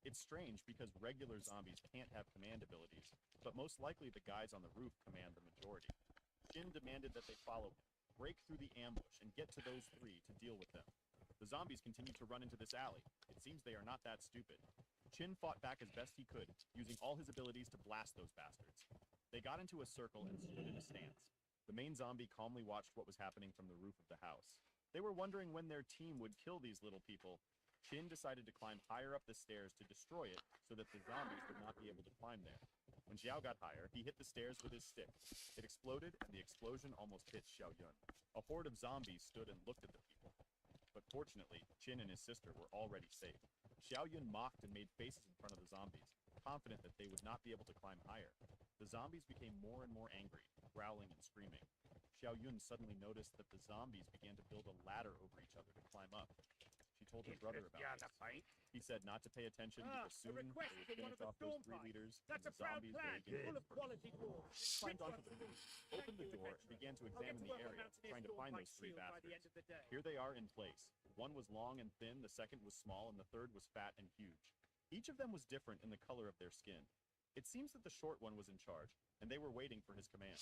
It's strange because regular zombies can't have command abilities, but most likely the guys on the roof command the majority. Chin demanded that they follow him, break through the ambush, and get to those three to deal with them. The zombies continued to run into this alley. It seems they are not that stupid. Chin fought back as best he could, using all his abilities to blast those bastards. They got into a circle and stood in a stance. The main zombie calmly watched what was happening from the roof of the house. They were wondering when their team would kill these little people. Chin decided to climb higher up the stairs to destroy it so that the zombies would not be able to climb there. When Xiao got higher, he hit the stairs with his stick. It exploded, and the explosion almost hit Xiao Yun. A horde of zombies stood and looked at the people. But fortunately, Chin and his sister were already safe. Xiao Yun mocked and made faces in front of the zombies, confident that they would not be able to climb higher. The zombies became more and more angry, growling and screaming. Xiao Yun suddenly noticed that the zombies began to build a ladder over each other to climb up. She told her brother about this. He said not to pay attention because soon they would finish off those three leaders, and the zombies very full of quality board. climbed onto the roof, opened the door, and began to examine the area, trying to find those three bastards. Here they are in place. One was long and thin, the second was small, and the third was fat and huge. Each of them was different in the color of their skin. It seems that the short one was in charge, and they were waiting for his command.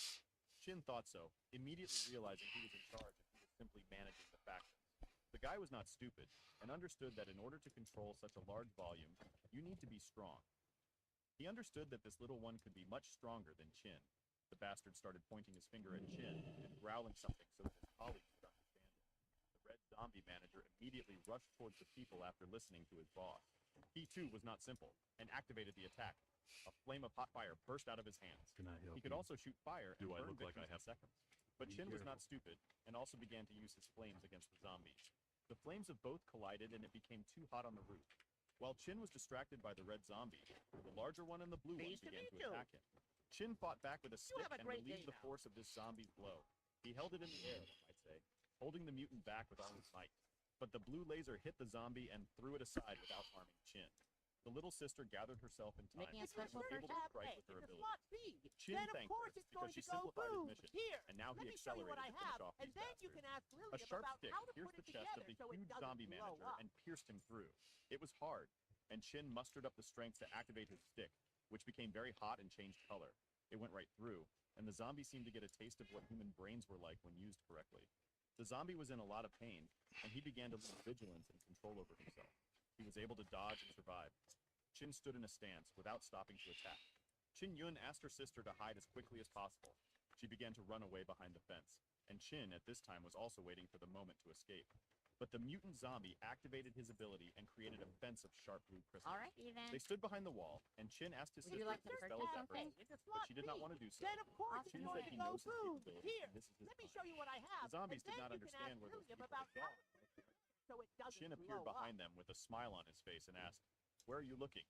Chin thought so, immediately realizing he was in charge and he was simply managing the factions. The guy was not stupid, and understood that in order to control such a large volume, you need to be strong. He understood that this little one could be much stronger than Chin. The bastard started pointing his finger at Chin and growling something so that his colleagues could understand it. The red zombie manager immediately rushed towards the people after listening to his boss. He too was not simple, and activated the attack. A flame of hot fire burst out of his hands. Can I help He could you? also shoot fire and Do I burn look like victims I have- in seconds. But Be Chin was not careful. stupid, and also began to use his flames against the zombies. The flames of both collided, and it became too hot on the roof. While Chin was distracted by the red zombie, the larger one and the blue one Pleased to began meet to you. attack him. Chin fought back with a stick have a and great relieved day the force of this zombie's blow. He held it in the air, one might say, holding the mutant back with all his might. But the blue laser hit the zombie and threw it aside without harming Chin. The little sister gathered herself in time Making a and special was able to tab strike A. with her It's a ability. slot B. Chin Then of thanked course her it's because going she to go simplified his boom. mission, Here, and now let he me show you what accelerated I to finish have, off and these then you bastards. can ask A William sharp about stick how to pierced put the it chest together of the so it huge doesn't zombie blow manager up. and pierced him through. It was hard, and Chin mustered up the strength to activate his stick, which became very hot and changed color. It went right through, and the zombie seemed to get a taste of what human brains were like when used correctly. The zombie was in a lot of pain, and he began to lose vigilance and control over himself. He was able to dodge and survive. Chin stood in a stance without stopping to attack. Chin Yun asked her sister to hide as quickly as possible. She began to run away behind the fence, and Chin at this time was also waiting for the moment to escape. But the mutant zombie activated his ability and created a fence of sharp blue crystals. All right, Ethan. They stood behind the wall, and Chin asked his Would you sister like to to dispel purchase his something? efforts, but she did not want to do so. Then of course Chin it's going said to he go knows his boom. capabilities, Here, and this is his let me time. show you what I have. The zombies and did then not you can understand ask where those William people about had how gone. to put it so it doesn't Chin appeared blow behind up. them with a smile on his face and asked, "Where are you looking?"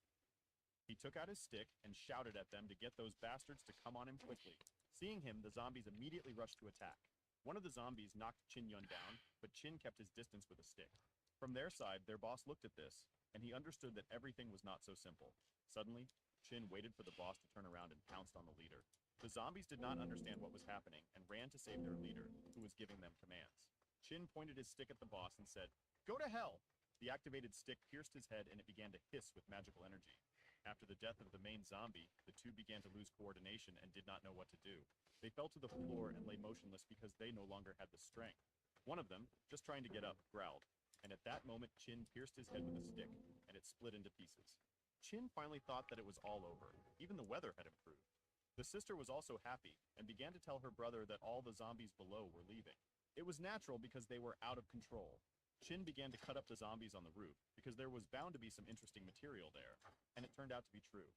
He took out his stick and shouted at them to get those bastards to come on him quickly. Seeing him, the zombies immediately rushed to attack. One of the zombies knocked Chin Yun down, but Chin kept his distance with a stick. From their side, their boss looked at this, and he understood that everything was not so simple. Suddenly, Chin waited for the boss to turn around and pounced on the leader. The zombies did not understand what was happening and ran to save their leader, who was giving them commands. Chin pointed his stick at the boss and said, "Go to hell!" The activated stick pierced his head and it began to hiss with magical energy. After the death of the main zombie, the two began to lose coordination and did not know what to do. They fell to the floor and lay motionless because they no longer had the strength. One of them, just trying to get up, growled, and at that moment Chin pierced his head with a stick, and it split into pieces. Chin finally thought that it was all over. Even the weather had improved. The sister was also happy, and began to tell her brother that all the zombies below were leaving. It was natural because they were out of control. Chin began to cut up the zombies on the roof, because there was bound to be some interesting material there, and it turned out to be true.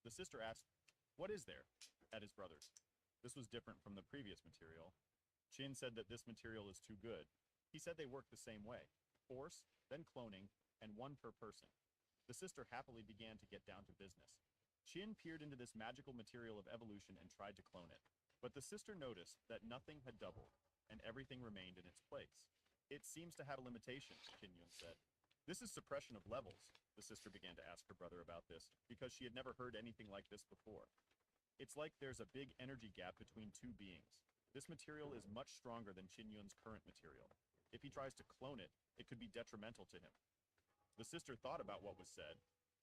The sister asked, "What is there?" at his brother's. This was different from the previous material. Chin said that this material is too good. He said they work the same way. Force, then cloning, and one per person. The sister happily began to get down to business. Chin peered into this magical material of evolution and tried to clone it. But the sister noticed that nothing had doubled, and everything remained in its place. "It seems to have a limitation," Chin Yun said. "This is suppression of levels." The sister began to ask her brother about this, because she had never heard anything like this before. "It's like there's a big energy gap between two beings. This material is much stronger than Chin Yun's current material. If he tries to clone it, it could be detrimental to him." The sister thought about what was said,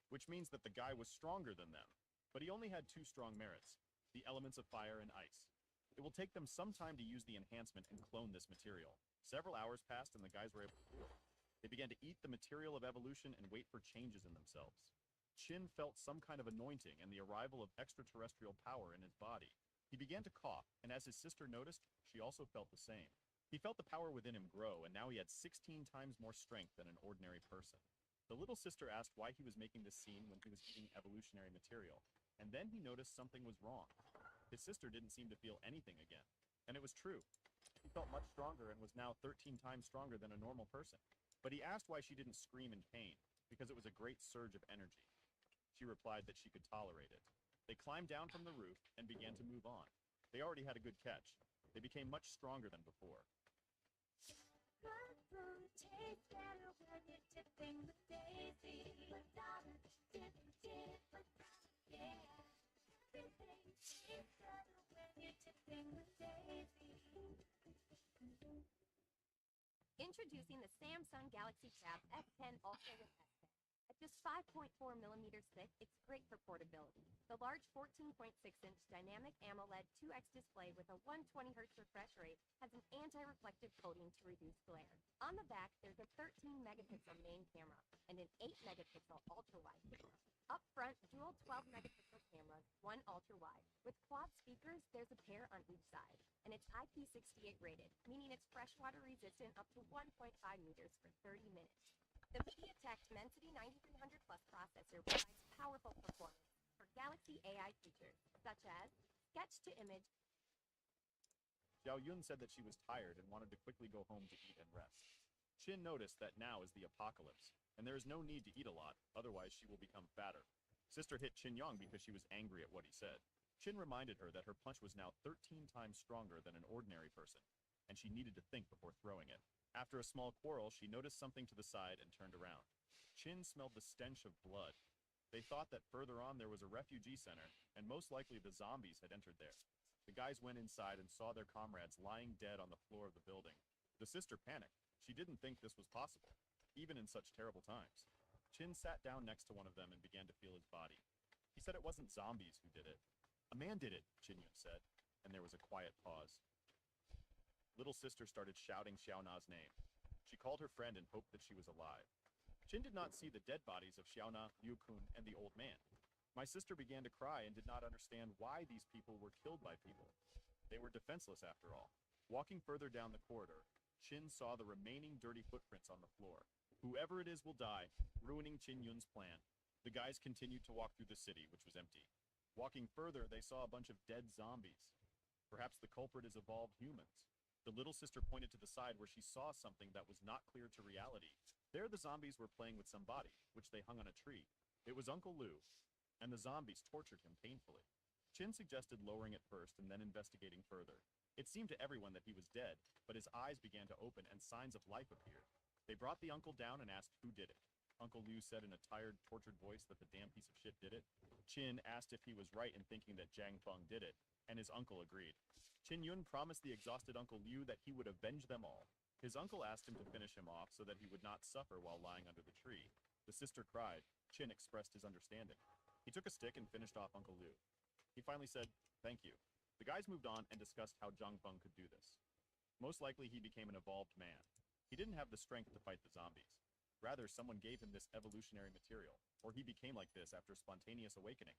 which means that the guy was stronger than them, but he only had two strong merits, the elements of fire and ice. It will take them some time to use the enhancement and clone this material. Several hours passed and the guys were able to do it. They began to eat the material of evolution and wait for changes in themselves. Chin felt some kind of anointing and the arrival of extraterrestrial power in his body. He began to cough, and as his sister noticed, she also felt the same. He felt the power within him grow, and now he had 16 times more strength than an ordinary person. The little sister asked why he was making this scene when he was eating evolutionary material, and then he noticed something was wrong. His sister didn't seem to feel anything again, and it was true. He felt much stronger and was now 13 times stronger than a normal person. But he asked why she didn't scream in pain, because it was a great surge of energy. She replied that she could tolerate it. They climbed down from the roof and began to move on. They already had a good catch. They became much stronger than before. Good food tastes better when you're dipping with Daisy. Madonna, dip, dip, Madonna, yeah. Everything tastes better when you're dipping with Daisy. Introducing the Samsung Galaxy Tab S10 Ultra with S10. At just 5.4 millimeters thick, it's great for portability. The large 14.6-inch dynamic AMOLED 2X display with a 120 Hz refresh rate has an anti-reflective coating to reduce glare. On the back, there's a 13-megapixel main camera and an 8-megapixel ultra-wide camera. Up front, dual 12-megapixel cameras, one ultra-wide. With quad speakers, there's a pair on each side. And it's IP68 rated, meaning it's freshwater resistant up to 1.5 meters for 30 minutes. The MediaTek Dimensity 9300 Plus processor provides powerful performance for Galaxy AI features, such as sketch-to-image. Xiao Yun said that she was tired and wanted to quickly go home to eat and rest. Chin noticed that now is the apocalypse, and there is no need to eat a lot, otherwise she will become fatter. Sister hit Chin Yong because she was angry at what he said. Chin reminded her that her punch was now 13 times stronger than an ordinary person, and she needed to think before throwing it. After a small quarrel, she noticed something to the side and turned around. Chin smelled the stench of blood. They thought that further on there was a refugee center, and most likely the zombies had entered there. The guys went inside and saw their comrades lying dead on the floor of the building. The sister panicked. She didn't think this was possible, even in such terrible times. Chin sat down next to one of them and began to feel his body. He said it wasn't zombies who did it. "A man did it," Chin Yun said, and there was a quiet pause. Little sister started shouting Xiao Na's name. She called her friend and hoped that she was alive. Chin did not see the dead bodies of Xiao Na, Liu Kun, and the old man. My sister began to cry and did not understand why these people were killed by people. They were defenseless after all. Walking further down the corridor, Chin saw the remaining dirty footprints on the floor. Whoever it is will die, ruining Chin Yun's plan. The guys continued to walk through the city, which was empty. Walking further, they saw a bunch of dead zombies. Perhaps the culprit is evolved humans. The little sister pointed to the side where she saw something that was not clear to reality. There the zombies were playing with some body, which they hung on a tree. It was Uncle Lou, and the zombies tortured him painfully. Chin suggested lowering it first and then investigating further. It seemed to everyone that he was dead, but his eyes began to open and signs of life appeared. They brought the uncle down and asked who did it. Uncle Liu said in a tired, tortured voice that the damn piece of shit did it. Chin asked if he was right in thinking that Zhang Feng did it, and his uncle agreed. Chin Yun promised the exhausted Uncle Liu that he would avenge them all. His uncle asked him to finish him off so that he would not suffer while lying under the tree. The sister cried. Chin expressed his understanding. He took a stick and finished off Uncle Liu. He finally said, "Thank you." The guys moved on and discussed how Zhang Feng could do this. Most likely he became an evolved man. He didn't have the strength to fight the zombies. Rather, someone gave him this evolutionary material, or he became like this after spontaneous awakening.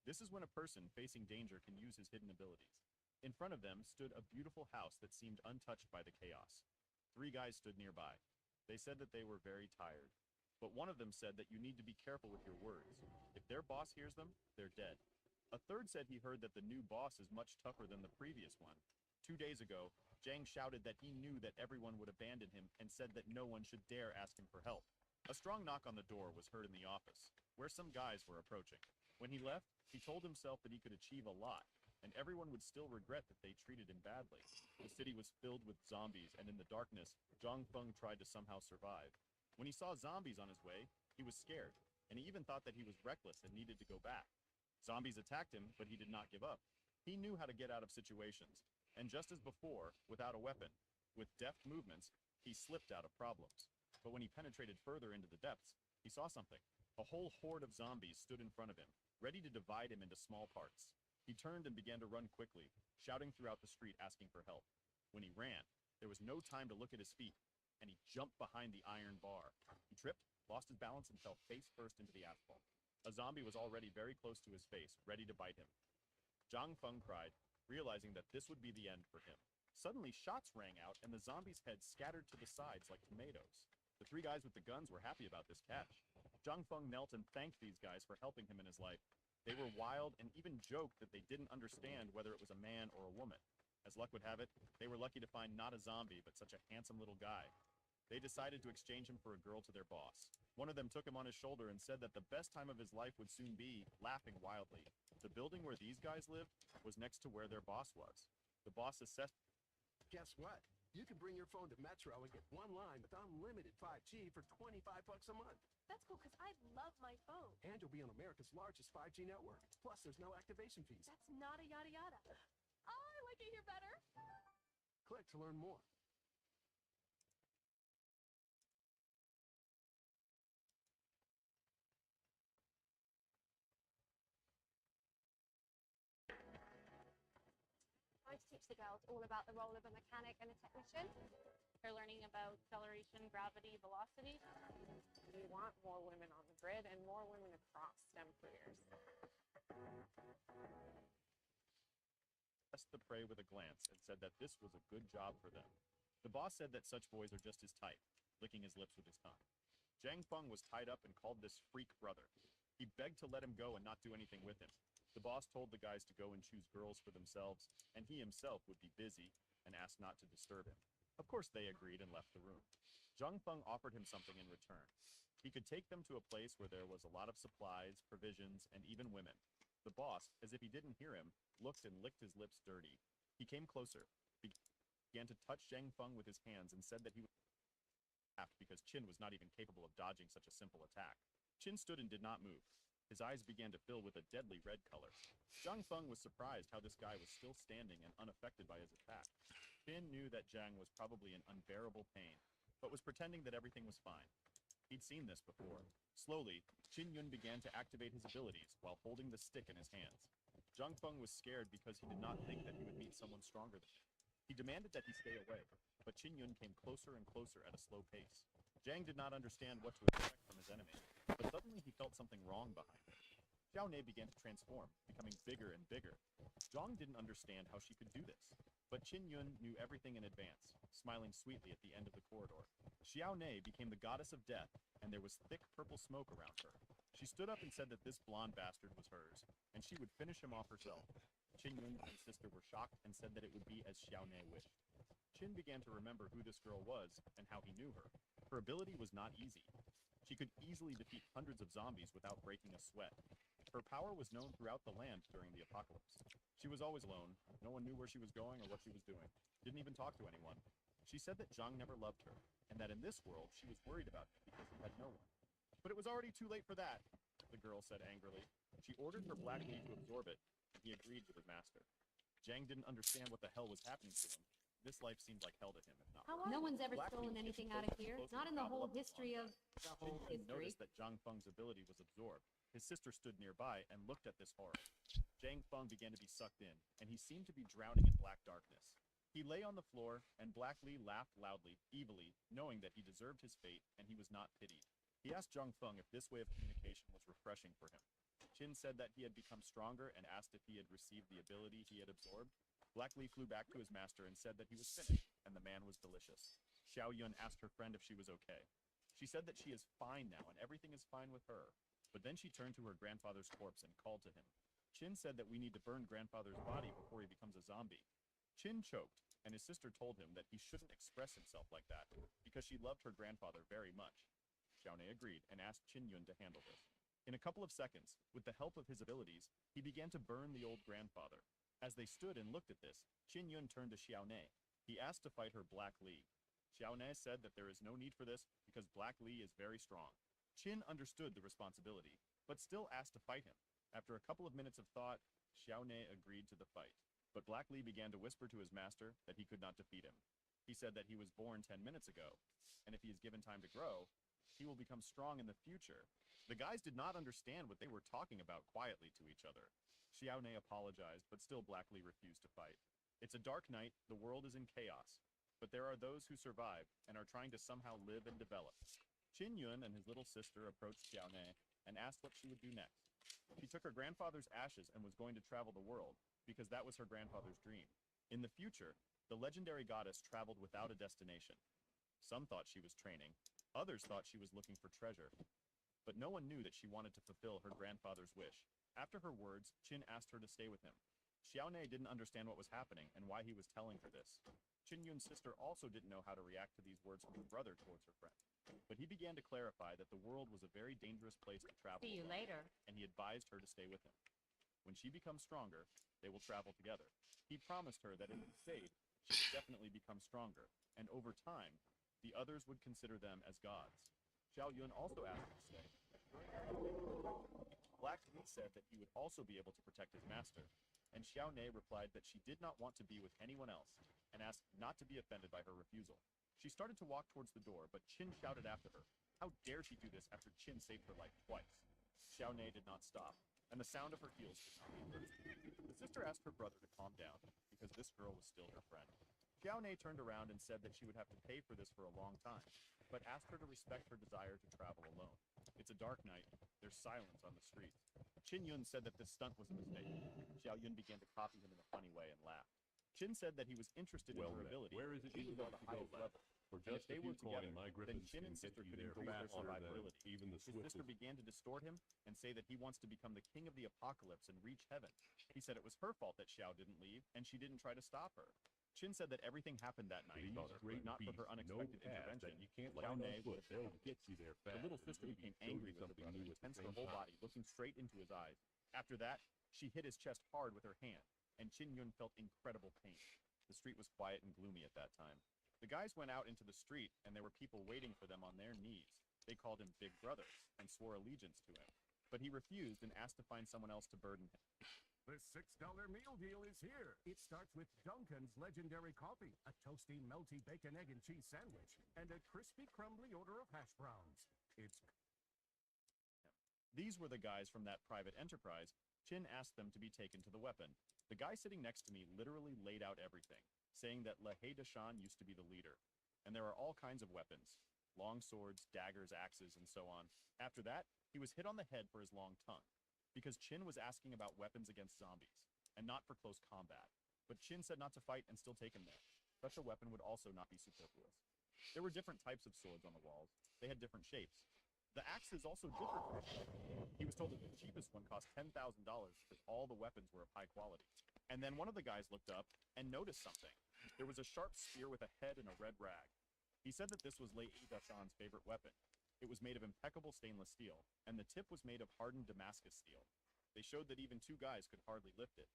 This is when a person facing danger can use his hidden abilities. In front of them stood a beautiful house that seemed untouched by the chaos. 3 guys stood nearby. They said that they were very tired. But one of them said that you need to be careful with your words. If their boss hears them, they're dead. A third said he heard that the new boss is much tougher than the previous one. 2 days ago, Zhang shouted that he knew that everyone would abandon him and said that no one should dare ask him for help. A strong knock on the door was heard in the office, where some guys were approaching. When he left, he told himself that he could achieve a lot, and everyone would still regret that they treated him badly. The city was filled with zombies, and in the darkness, Zhang Feng tried to somehow survive. When he saw zombies on his way, he was scared, and he even thought that he was reckless and needed to go back. Zombies attacked him, but he did not give up. He knew how to get out of situations, and just as before, without a weapon, with deft movements, he slipped out of problems. But when he penetrated further into the depths, he saw something. A whole horde of zombies stood in front of him, ready to divide him into small parts. He turned and began to run quickly, shouting throughout the street asking for help. When he ran, there was no time to look at his feet, and he jumped behind the iron bar. He tripped, lost his balance, and fell face first into the asphalt. A zombie was already very close to his face, ready to bite him. Zhang Feng cried, realizing that this would be the end for him. Suddenly, shots rang out, and the zombies' heads scattered to the sides like tomatoes. The 3 guys with the guns were happy about this catch. Zhang Feng knelt and thanked these guys for helping him in his life. They were wild and even joked that they didn't understand whether it was a man or a woman. As luck would have it, they were lucky to find not a zombie, but such a handsome little guy. They decided to exchange him for a girl to their boss. One of them took him on his shoulder and said that the best time of his life would soon be, laughing wildly. The building where these guys lived was next to where their boss was. The boss assessed... Guess what? You can bring your phone to Metro and get one line with unlimited 5G for $25 a month. That's cool, because I love my phone. And you'll be on America's largest 5G network. Plus, there's no activation fees. That's not a yada yada. Oh, I like it here better. Click to learn more. I teach the girls all about the role of a mechanic and a technician. They're learning about acceleration, gravity, velocity. We want more women on the grid and more women across STEM careers. Pressed the prey with a glance and said that this was a good job for them. The boss said that such boys are just his type, licking his lips with his tongue. Zhang Feng was tied up and called this freak brother. He begged to let him go and not do anything with him. The boss told the guys to go and choose girls for themselves, and he himself would be busy, and asked not to disturb him. Of course they agreed and left the room. Zhang Feng offered him something in return. He could take them to a place where there was a lot of supplies, provisions, and even women. The boss, as if he didn't hear him, looked and licked his lips dirty. He came closer, began to touch Zhang Feng with his hands, and said that he laughed because Qin was not even capable of dodging such a simple attack. Qin stood and did not move. His eyes began to fill with a deadly red color. Zhang Feng was surprised how this guy was still standing and unaffected by his attack. Qin knew that Zhang was probably in unbearable pain, but was pretending that everything was fine. He'd seen this before. Slowly, Qin Yun began to activate his abilities while holding the stick in his hands. Zhang Feng was scared because he did not think that he would meet someone stronger than him. He demanded that he stay away, but Qin Yun came closer and closer at a slow pace. Zhang did not understand what to expect from his enemy, but suddenly he felt something wrong behind him. Xiao Ne began to transform, becoming bigger and bigger. Zhang didn't understand how she could do this, but Qin Yun knew everything in advance, smiling sweetly at the end of the corridor. Xiao Ne became the goddess of death, and there was thick purple smoke around her. She stood up and said that this blonde bastard was hers, and she would finish him off herself. Qin Yun and sister were shocked and said that it would be as Xiao Ne wished. Qin began to remember who this girl was and how he knew her. Her ability was not easy. She could easily defeat hundreds of zombies without breaking a sweat. Her power was known throughout the land during the apocalypse. She was always alone. No one knew where she was going or what she was doing. Didn't even talk to anyone. She said that Zhang never loved her, and that in this world she was worried about him because he had no one. But it was already too late for that, the girl said angrily. She ordered her black bee to absorb it, and he agreed with her master. Zhang didn't understand what the hell was happening to him, This life seemed like hell to him, if not No one's ever Black stolen Lee anything closely out of here. Not in the gobbled whole up the history of the whole Qin history. noticed that Zhang Feng's ability was absorbed. His sister stood nearby and looked at this horror. Zhang Feng began to be sucked in, and he seemed to be drowning in black darkness. He lay on the floor, and Black Lee laughed loudly, evilly, knowing that he deserved his fate, and he was not pitied. He asked Zhang Feng if this way of communication was refreshing for him. Qin said that he had become stronger and asked if he had received the ability he had absorbed. Black Lee flew back to his master and said that he was finished, and the man was delicious. Xiao Yun asked her friend if she was okay. She said that she is fine now, and everything is fine with her. But then she turned to her grandfather's corpse and called to him. Qin said that we need to burn grandfather's body before he becomes a zombie. Qin choked, and his sister told him that he shouldn't express himself like that, because she loved her grandfather very much. Xiaone agreed and asked Qin Yun to handle this. In a couple of seconds, with the help of his abilities, he began to burn the old grandfather. As they stood and looked at this, Qin Yun turned to Xiaone. He asked to fight her Black Lee. Xiaone said that there is no need for this because Black Lee is very strong. Qin understood the responsibility, but still asked to fight him. After a couple of minutes of thought, Xiaone agreed to the fight. But Black Lee began to whisper to his master that he could not defeat him. He said that he was born 10 minutes ago, and if he is given time to grow, he will become strong in the future. The guys did not understand what they were talking about quietly to each other. Xiaone apologized, but still Black Lee refused to fight. It's a dark night, the world is in chaos, but there are those who survived and are trying to somehow live and develop. Qin Yun and his little sister approached Xiaone and asked what she would do next. She took her grandfather's ashes and was going to travel the world, because that was her grandfather's dream. In the future, the legendary goddess traveled without a destination. Some thought she was training, others thought she was looking for treasure. But no one knew that she wanted to fulfill her grandfather's wish. After her words, Qin asked her to stay with him. Xiaone didn't understand what was happening and why he was telling her this. Qin Yun's sister also didn't know how to react to these words from her brother towards her friend. But he began to clarify that the world was a very dangerous place to travel See you alone, later. and he advised her to stay with him. When she becomes stronger, they will travel together. He promised her that if he stayed, she would definitely become stronger, and over time, the others would consider them as gods. Xiao Yun also asked to stay. Black Lee said that he would also be able to protect his master, and Xiaone replied that she did not want to be with anyone else, and asked not to be offended by her refusal. She started to walk towards the door, but Qin shouted after her. How dare she do this after Qin saved her life twice? Xiaone did not stop, and the sound of her heels could not be heard. The sister asked her brother to calm down, because this girl was still her friend. Xiaone turned around and said that she would have to pay for this for a long time, but asked her to respect her desire to travel alone. It's a dark night. There's silence on the streets. Qin Yun said that this stunt was a mistake. Xiao Yun began to copy him in a funny way and laughed. Qin said that he was interested in her ability. Where is it you even would though like the to go, highest lad? level. For And if just they a were few coin, together, my then griffins Qin can and get sister you could there improve their faster than survivability. even the His sister swiftest. began to distort him and say that he wants to become the king of the apocalypse and reach heaven. He said it was her fault that Xiao didn't leave, and she didn't try to stop her. Qin said that everything happened that night, These great not for her beasts unexpected know paths intervention. that you can't line Xiaone on foot. would have They'll stopped. get you there fast. The little sister Maybe became show angry you with her something brother new and at the tensed her same whole time. body, looking straight into his eyes. After that, she hit his chest hard with her hand, and Qin Yun felt incredible pain. The street was quiet and gloomy at that time. The guys went out into the street, and there were people waiting for them on their knees. They called him Big Brother and swore allegiance to him. But he refused and asked to find someone else to burden him. The $6 meal deal is here. It starts with Duncan's legendary coffee, a toasty, melty bacon, egg, and cheese sandwich, and a crispy, crumbly order of hash browns. It's These were the guys from that private enterprise. Qin asked them to be taken to the weapon. The guy sitting next to me literally laid out everything, saying that Lahey Dashan used to be the leader. And there are all kinds of weapons. Long swords, daggers, axes, and so on. After that, he was hit on the head for his long tongue, because Qin was asking about weapons against zombies, and not for close combat. But Qin said not to fight and still take him there. Such a weapon would also not be superfluous. There were different types of swords on the walls. They had different shapes. The axes also differed from each other. He was told that the cheapest one cost $10,000 because all the weapons were of high quality. And then one of the guys looked up and noticed something. There was a sharp spear with a head and a red rag. He said that this was Lahey Dashan's favorite weapon. It was made of impeccable stainless steel, and the tip was made of hardened Damascus steel. They showed that even two guys could hardly lift it.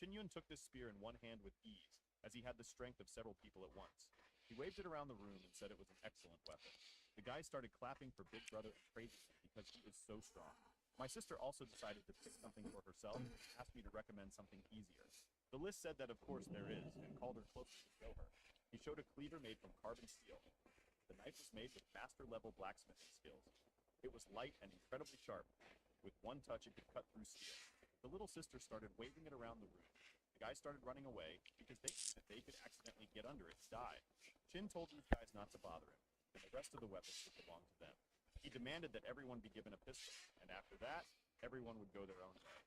Qin Yun took this spear in one hand with ease, as he had the strength of several people at once. He waved it around the room and said it was an excellent weapon. The guys started clapping for Big Brother and praising him because he is so strong. My sister also decided to pick something for herself and asked me to recommend something easier. The list said that of course there is, and called her closer to show her. He showed a cleaver made from carbon steel. The knife was made with master-level blacksmithing skills. It was light and incredibly sharp. With one touch, it could cut through steel. The little sister started waving it around the room. The guys started running away because they knew that they could accidentally get under it and die. Chin told these guys not to bother him, and the rest of the weapons would belong to them. He demanded that everyone be given a pistol, and after that, everyone would go their own way.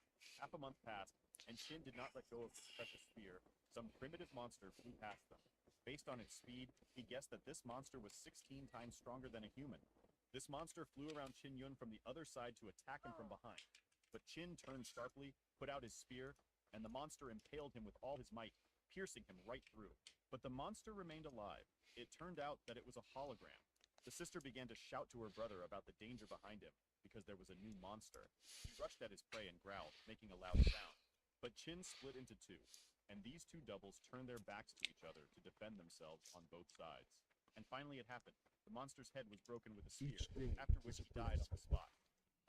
Half a month passed, and Chin did not let go of his precious spear. Some primitive monster flew past them. Based on its speed, he guessed that this monster was 16 times stronger than a human. This monster flew around Qin Yun from the other side to attack him from behind. But Qin turned sharply, put out his spear, and the monster impaled him with all his might, piercing him right through. But the monster remained alive. It turned out that it was a hologram. The sister began to shout to her brother about the danger behind him, because there was a new monster. He rushed at his prey and growled, making a loud sound. But Qin split into two, and these two doubles turned their backs to each other to defend themselves on both sides. And finally it happened. The monster's head was broken with a spear, after which he died on the spot.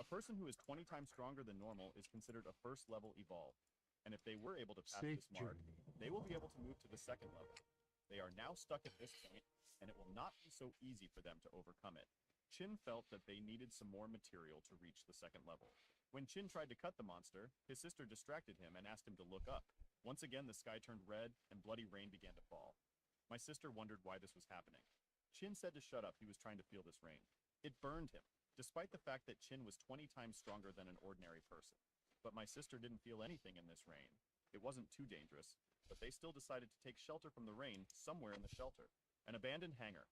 A person who is 20 times stronger than normal is considered a first level evolved, and if they were able to pass this mark, they will be able to move to the second level. They are now stuck at this point, and it will not be so easy for them to overcome it. Qin felt that they needed some more material to reach the second level. When Qin tried to cut the monster, his sister distracted him and asked him to look up. Once again, the sky turned red, and bloody rain began to fall. My sister wondered why this was happening. Qin said to shut up, he was trying to feel this rain. It burned him, despite the fact that Qin was 20 times stronger than an ordinary person. But my sister didn't feel anything in this rain. It wasn't too dangerous, but they still decided to take shelter from the rain somewhere in the shelter. An abandoned hangar,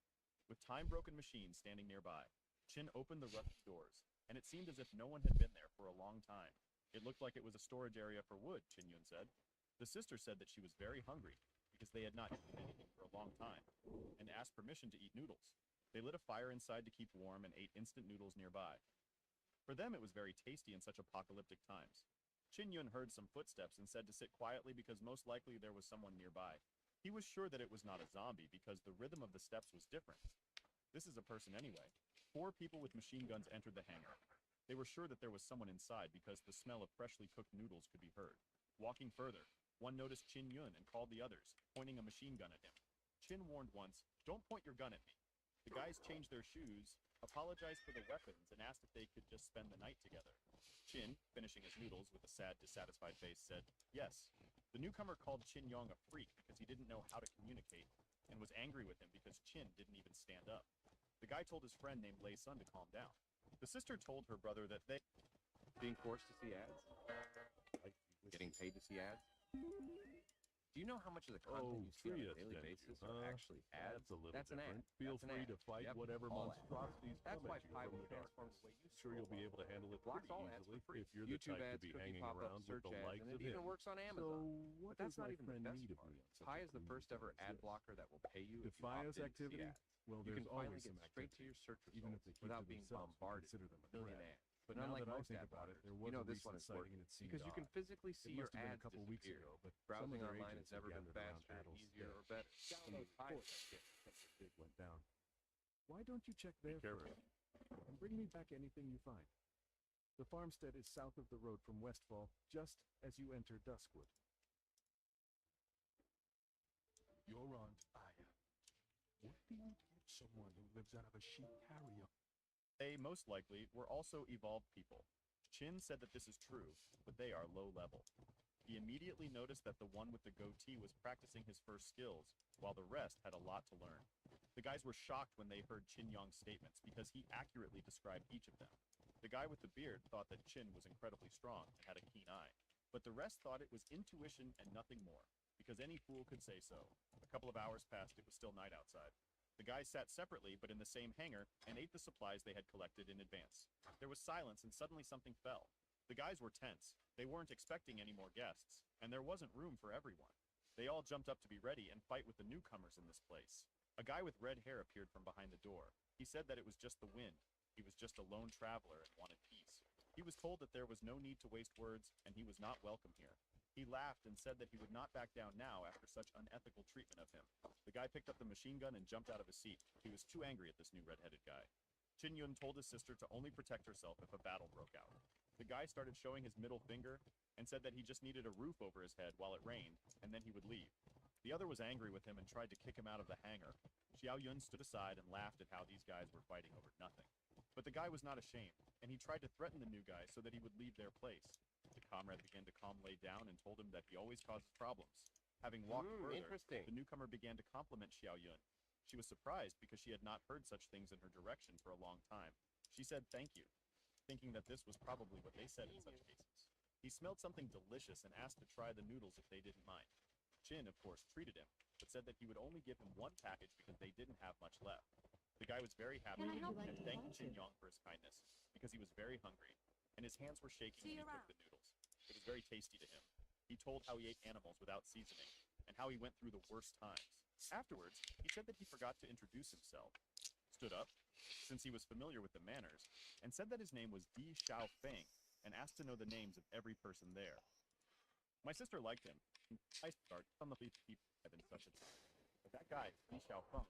with time-broken machines standing nearby. Qin opened the rusty doors, and it seemed as if no one had been there for a long time. It looked like it was a storage area for wood, Qin Yun said. The sister said that she was very hungry, because they had not eaten anything for a long time, and asked permission to eat noodles. They lit a fire inside to keep warm and ate instant noodles nearby. For them, it was very tasty in such apocalyptic times. Qin Yun heard some footsteps and said to sit quietly because most likely there was someone nearby. He was sure that it was not a zombie because the rhythm of the steps was different. This is a person anyway. 4 people with machine guns entered the hangar. They were sure that there was someone inside because the smell of freshly cooked noodles could be heard. Walking further, one noticed Qin Yun and called the others, pointing a machine gun at him. Qin warned once, "Don't point your gun at me." The guys changed their shoes, apologized for the weapons, and asked if they could just spend the night together. Qin, finishing his noodles with a sad, dissatisfied face, said, "Yes." The newcomer called Qin Yong a freak because he didn't know how to communicate, and was angry with him because Qin didn't even stand up. The guy told his friend named Lei Sun to calm down. The sister told her brother that they... Being forced to see ads? Like getting paid to see ads? Do you know how much of the content you see on a daily basis are actually ads? That's an ad. Feel That's an free ad. to fight Yep, whatever all ads. monstrosities That's come why at you Pi from will the transform darkness. the way you Sure, you'll be able to handle it blocks pretty all ads for easily free. if you're the YouTube type ads, to be cookie hanging pop-ups, around with search the ads, likes and of it even him. works on So, Amazon. what But that's does not my even the friend best need of part. me on such Pi a is the clean first ever basis? ad blocker that will pay you if you Defiance opt in to see activity? ads. Well, You there's can finally always get some straight to activity. your search Even results if they keep without to being themselves, we bombarded consider with them a million threat. ads. But Now unlike that I most think ad about it, blockers, there you was know a this recent one is sighting working that seemed because you can odd. physically see It your must have been a ads couple weeks disappear. ago, but some Browsing of their online agents has never had been gathered around faster, Adel's easier, or desk. better. Some of Pi it went down. Why don't you check there first? And bring me back anything you find. The farmstead is south of the road from Westfall, just as you enter Duskwood. You're on Aya. What do you give someone who lives out of a sheep carrier? They, most likely, were also evolved people. Qin said that this is true, but they are low level. He immediately noticed that the one with the goatee was practicing his first skills, while the rest had a lot to learn. The guys were shocked when they heard Qin Yong's statements because he accurately described each of them. The guy with the beard thought that Qin was incredibly strong and had a keen eye, but the rest thought it was intuition and nothing more, because any fool could say so. A couple of hours passed, it was still night outside. The guys sat separately but in the same hangar and ate the supplies they had collected in advance. There was silence and suddenly something fell. The guys were tense. They weren't expecting any more guests, and there wasn't room for everyone. They all jumped up to be ready and fight with the newcomers in this place. A guy with red hair appeared from behind the door. He said that it was just the wind. He was just a lone traveler and wanted peace. He was told that there was no need to waste words, and he was not welcome here. He laughed and said that he would not back down now after such unethical treatment of him. The guy picked up the machine gun and jumped out of his seat. He was too angry at this new red-headed guy. Qin Yun told his sister to only protect herself if a battle broke out. The guy started showing his middle finger and said that he just needed a roof over his head while it rained, and then he would leave. The other was angry with him and tried to kick him out of the hangar. Xiao Yun stood aside and laughed at how these guys were fighting over nothing. But the guy was not ashamed, and he tried to threaten the new guy so that he would leave their place. The comrade began to calm Lei down and told him that he always causes problems. Having walked further, interesting. the newcomer began to compliment Xiao Yun. She was surprised because she had not heard such things in her direction for a long time. She said thank you, thinking that this was probably what they said in such cases. He smelled something delicious and asked to try the noodles if they didn't mind. Chin, of course, treated him, but said that he would only give him one package because they didn't have much left. The guy was very happy and thanked Chin Yong for his kindness because he was very hungry, and his hands were shaking when he cooked the noodles. It was very tasty to him. He told how he ate animals without seasoning, and how he went through the worst times. Afterwards, he said that he forgot to introduce himself, stood up, since he was familiar with the manners, and said that his name was Di Xiao Feng, and asked to know the names of every person there. My sister liked him. I start on the people in such a time. But that guy, Di Xiao Feng,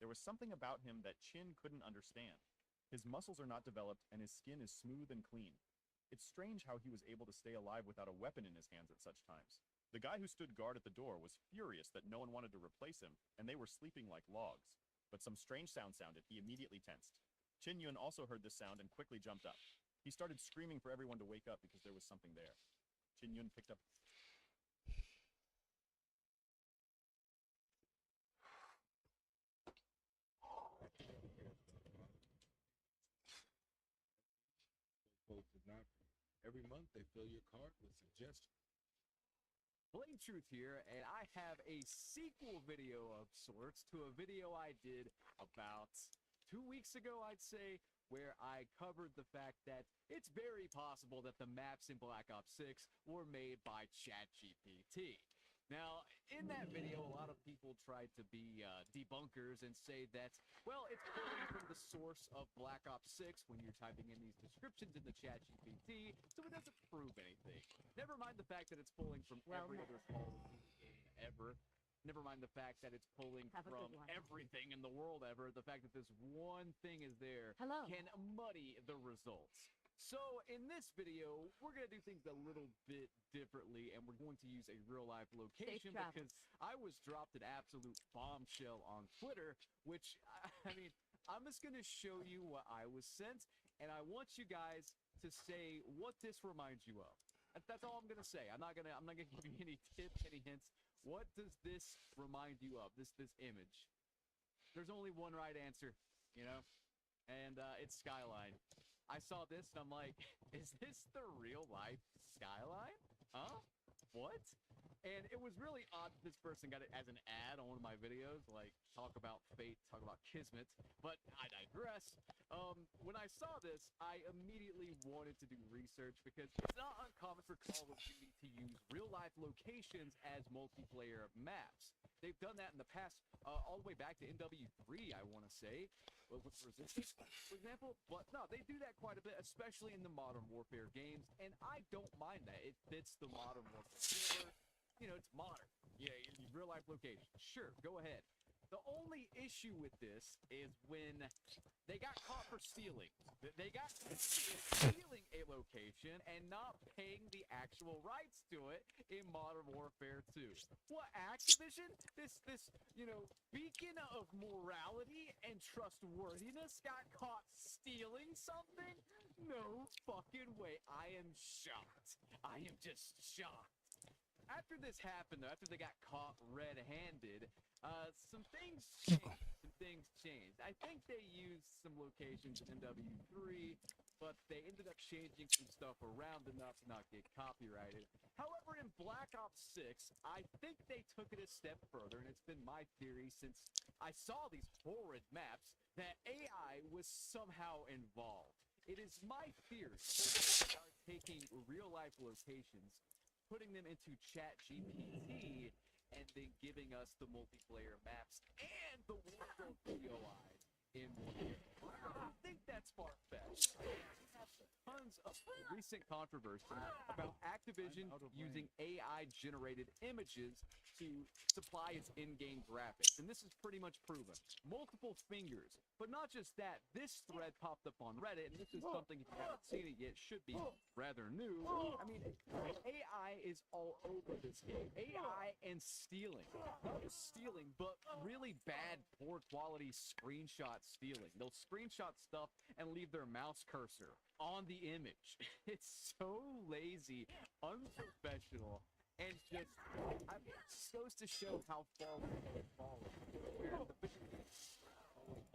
there was something about him that Chin couldn't understand. His muscles are not developed, and his skin is smooth and clean. It's strange how he was able to stay alive without a weapon in his hands at such times. The guy who stood guard at the door was furious that no one wanted to replace him, and they were sleeping like logs. But some strange sound sounded. He immediately tensed. Chin Yun also heard this sound and quickly jumped up. He started screaming for everyone to wake up because there was something there. Chin Yun picked up... Folks is not every month they fill your cart with suggestions. Blade Truth here, and I have a sequel video of sorts to a video I did about 2 weeks ago, I'd say, where I covered the fact that it's very possible that the maps in Black Ops 6 were made by ChatGPT. Now, in that video, a lot of people tried to be debunkers and say that, well, it's pulling from the source of Black Ops 6 when you're typing in these descriptions in the ChatGPT, so it doesn't prove anything. Never mind the fact that it's pulling from every other Call of Duty game ever. Never mind the fact that it's pulling from everything in the world ever. The fact that this one thing is there can muddy the results. So, in this video, we're going to do things a little bit differently, and we're going to use a real-life location because I was dropped an absolute bombshell on Twitter, which, I mean, I'm just going to show you what I was sent, and I want you guys to say what this reminds you of. That's all I'm going to say. I'm not going to give you any tips, any hints. What does this remind you of, this image? There's only one right answer, you know, and it's Skyline. I saw this and I'm like, is this the real life Skyline? Huh? What? And it was really odd that this person got it as an ad on one of my videos, like talk about fate, talk about kismet, but I digress. When I saw this, I immediately wanted to do research because it's not uncommon for Call of Duty to use real life locations as multiplayer maps. They've done that in the past, all the way back to NW3, I want to say, with Resistance, for example. But no, they do that quite a bit, especially in the Modern Warfare games, and I don't mind that. It fits the Modern Warfare. You know, it's modern. Yeah, real life location. Sure, go ahead. The only issue with this is when they got caught for stealing. They got stealing a location and not paying the actual rights to it in Modern Warfare 2. What, Activision? This you know, beacon of morality and trustworthiness got caught stealing something? No fucking way. I am shocked. I am just shocked. After this happened, though, after they got caught red-handed, some things changed. I think they used some locations in MW3, but they ended up changing some stuff around enough to not get copyrighted. However, in Black Ops 6, I think they took it a step further, and it's been my theory since I saw these horrid maps that AI was somehow involved. It is my theory that they are taking real-life locations, putting them into ChatGPT, and then giving us the multiplayer maps and the world POIs in one game. I think that's far-fetched. tons of recent controversy about Activision using AI-generated images to supply its in-game graphics, and this is pretty much proven. Multiple fingers, but not just that. This thread popped up on Reddit, and this is something, if you haven't seen it yet, should be rather new. I mean, AI is all over this game. AI and stealing. Not just stealing, but really bad, poor quality screenshot stealing. They'll screenshot stuff and leave their mouse cursor on the image. It's so lazy, unprofessional, and just, I mean, it just goes to show how far we've fallen. Where the video games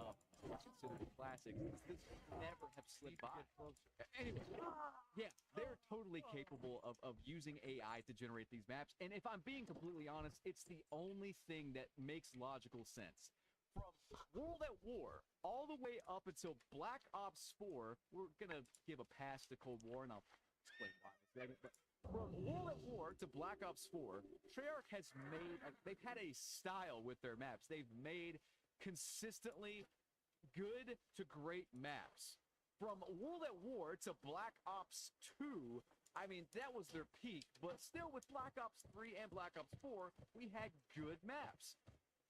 up, considered classics, this would never have slipped by. Anyway, yeah, they're totally capable of using AI to generate these maps, and if I'm being completely honest, it's the only thing that makes logical sense. From World at War all the way up until Black Ops 4, we're gonna give a pass to Cold War, and I'll explain why in a second, but from World at War to Black Ops 4, Treyarch has made, they've had a style with their maps. They've made consistently good to great maps. From World at War to Black Ops 2, I mean, that was their peak, but still with Black Ops 3 and Black Ops 4, we had good maps.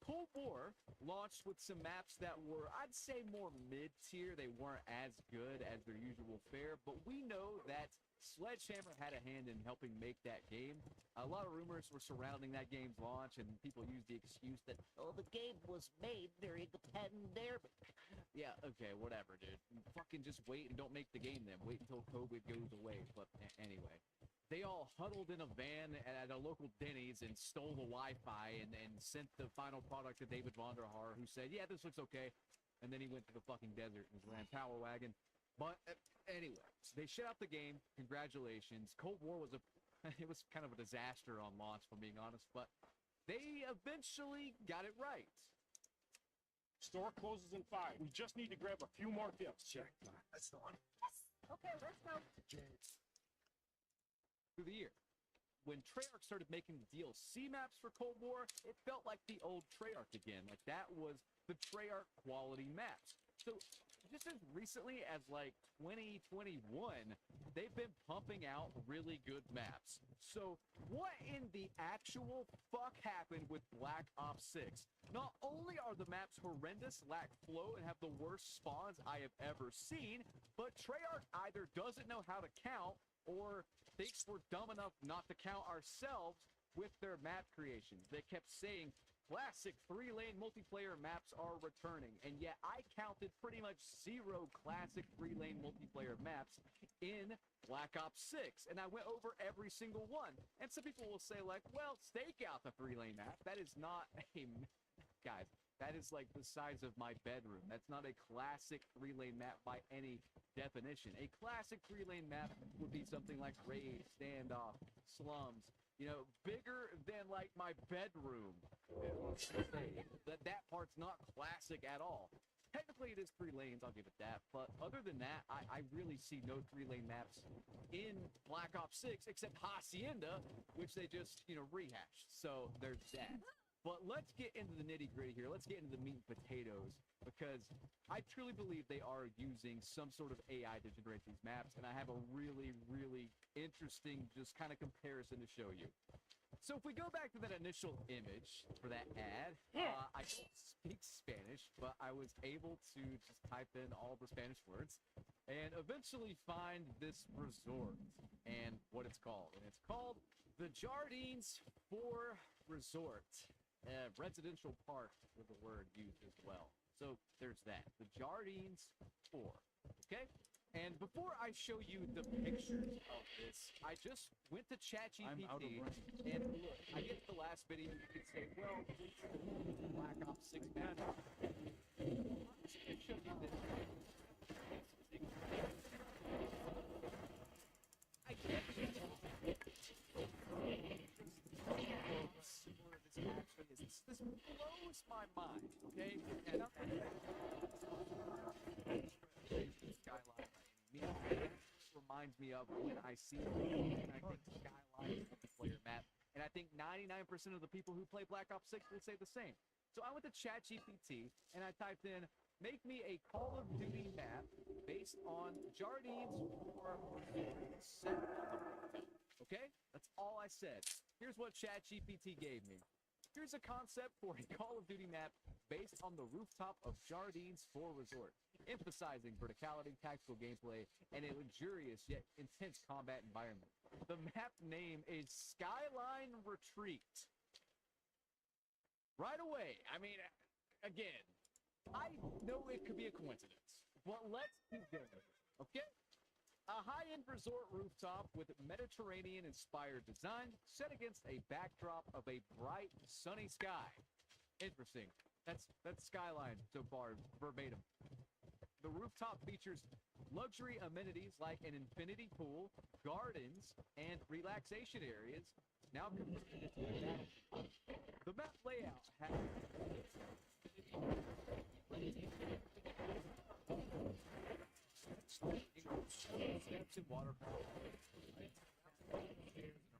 Cold War launched with some maps that were, I'd say, more mid-tier. They weren't as good as their usual fare, but we know that Sledgehammer had a hand in helping make that game. A lot of rumors were surrounding that game's launch, and people used the excuse that, oh, the game was made during the pandemic. Yeah, okay, whatever, dude. Fucking just wait and don't make the game then. Wait until COVID goes away. But anyway, they all huddled in a van at a local Denny's and stole the Wi-Fi and sent the final product to David Vonderhaar, who said, yeah, this looks okay. And then he went to the fucking desert and ran Power Wagon. But anyway, they shut out the game. Congratulations. Cold War was it was kind of a disaster on launch, if I'm being honest, but they eventually got it right. Store closes in 5. We just need to grab a few more gifts. Check. That's the one. Okay, let's go. Through the year, when Treyarch started making the DLC maps for Cold War, it felt like the old Treyarch again. Like, that was the Treyarch quality maps. So just as recently as like 2021, they've been pumping out really good maps. So what in the actual fuck happened with Black Ops 6? Not only are the maps horrendous, lack flow, and have the worst spawns I have ever seen, but Treyarch either doesn't know how to count or thinks we're dumb enough not to count ourselves with their map creations. They kept saying classic 3-lane multiplayer maps are returning, and yet I counted pretty much 0 classic 3-lane multiplayer maps in Black Ops 6, and I went over every single one. And some people will say, like, well, stake out the 3-lane map. That is not a... Guys, that is like the size of my bedroom. That's not a classic 3-lane map by any definition. A classic 3-lane map would be something like Raid, Standoff, Slums, you know, bigger than like my bedroom. That part's not classic at all. Technically, it is 3 lanes, I'll give it that. But other than that, I really see no 3-lane maps in Black Ops 6 except Hacienda, which they just, you know, rehashed. So there's that. But let's get into the nitty-gritty here. Let's get into the meat and potatoes, because I truly believe they are using some sort of AI to generate these maps, and I have a really, really interesting just kind of comparison to show you. So if we go back to that initial image for that ad, I don't speak Spanish, but I was able to just type in all the Spanish words and eventually find this resort and what it's called. And it's called the Jardines 4 Resort. Residential park was the word used as well. So there's that. The Jardines 4. Okay? And before I show you the pictures of this, I just went to ChatGPT, and look, I get to the last video, you can say, well, Black Ops 6 map. It showed you this. I can't this blows my mind, okay? And skyline reminds me of when I see it, and I think Skyline is a player map, and I think 99% of the people who play Black Ops 6 will say the same. So I went to ChatGPT and I typed in Make me a Call of Duty map based on Jardine's 4 set on the rooftop. Okay? That's all I said. Here's what ChatGPT gave me. Here's a concept for a Call of Duty map based on the rooftop of Jardine's 4 Resort, emphasizing verticality, tactical gameplay, and a luxurious yet intense combat environment. The map name is Skyline Retreat. Right away, I mean, again, I know it could be a coincidence, but let's keep going, okay? A high-end resort rooftop with Mediterranean-inspired design set against a backdrop of a bright, sunny sky. Interesting. That's Skyline so far, verbatim. The rooftop features luxury amenities like an infinity pool, gardens, and relaxation areas, now converted into a battle. The map layout has steps and waterfalls,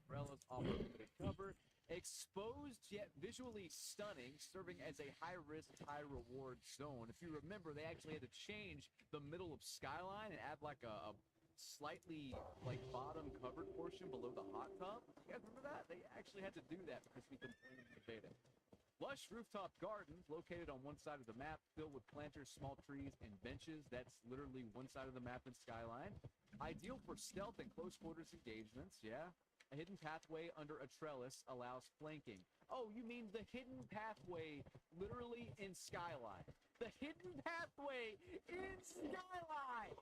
umbrellas offering limited cover, exposed yet visually stunning, serving as a high-risk, high-reward zone. If you remember, they actually had to change the middle of Skyline and add like a slightly like bottom covered portion below the hot tub. You guys remember that? They actually had to do that because we complained in the beta. Lush rooftop gardens located on one side of the map, filled with planters, small trees, and benches. That's literally one side of the map in Skyline. Ideal for stealth and close quarters engagements, yeah. A hidden pathway under a trellis allows flanking. Oh, you mean the hidden pathway literally in Skyline. The hidden pathway in Skyline!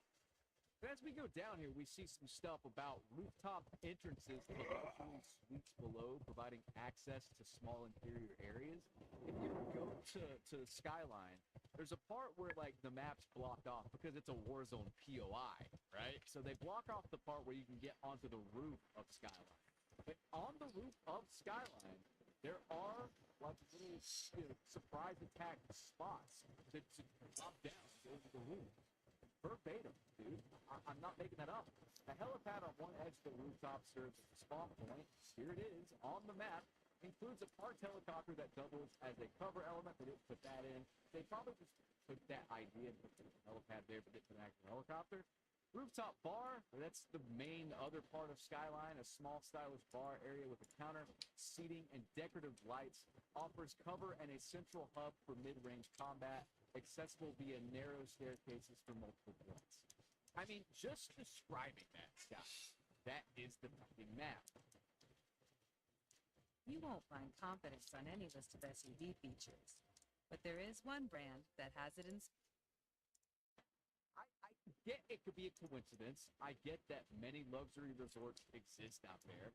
As we go down here, we see some stuff about rooftop entrances to luxury suites below, providing access to small interior areas. If you go to Skyline, there's a part where like the map's blocked off because it's a Warzone POI, right? So they block off the part where you can get onto the roof of Skyline. But on the roof of Skyline, there are like little surprise attack spots to drop down and go to the roof. Verbatim, dude. I'm not making that up. A helipad on one edge of the rooftop serves as a spawn point. Here it is on the map. Includes a parked helicopter that doubles as a cover element. They didn't put that in. They probably just took that idea and put the helipad there, but didn't put an actual helicopter. Rooftop bar, that's the main other part of Skyline, a small stylish bar area with a counter, seating, and decorative lights. Offers cover and a central hub for mid-range combat, accessible via narrow staircases for multiple points. I mean, just describing that stuff, that is the fucking map. You won't find confidence on any list of SUV features, but there is one brand that has it in. I get it could be a coincidence. I get that many luxury resorts exist out there,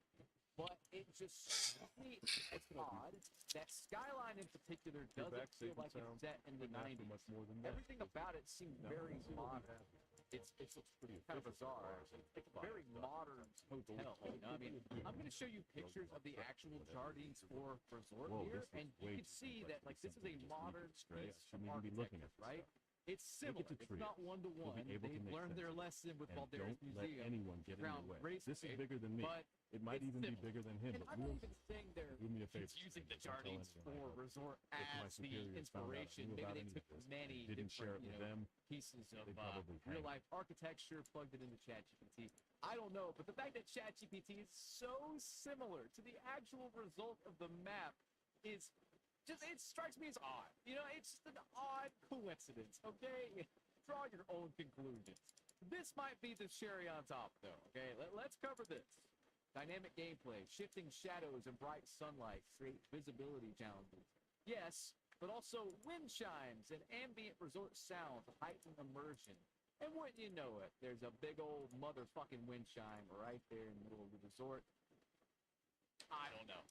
but it just really it's odd that Skyline in particular doesn't feel like it's set in the 90s. Everything about it seems very modern. It's pretty kind of bizarre. It's a very modern hotel. You know? I mean, I'm going to show you pictures of the actual Jardines 4 resort here, and you can see that like this is a modern piece of architecture, right? It's similar. It's not one-to-one. They've learned their lesson with Baldera's Museum. Anyone get in your way. This is bigger than me. It might even be bigger than him. And I'm not even saying they're using the Jardines 4 resort as the inspiration. Maybe they took many different pieces of real-life architecture, plugged it into ChatGPT. I don't know, but the fact that ChatGPT is so similar to the actual result of the map is just, it strikes me as odd. You know, it's just an odd coincidence, okay? Draw your own conclusions. This might be the cherry on top, though, okay? Let's cover this. Dynamic gameplay, shifting shadows and bright sunlight create visibility challenges. Yes, but also wind chimes and ambient resort sound heighten immersion. And wouldn't you know it, there's a big old motherfucking wind chime right there in the middle of the resort. I don't know.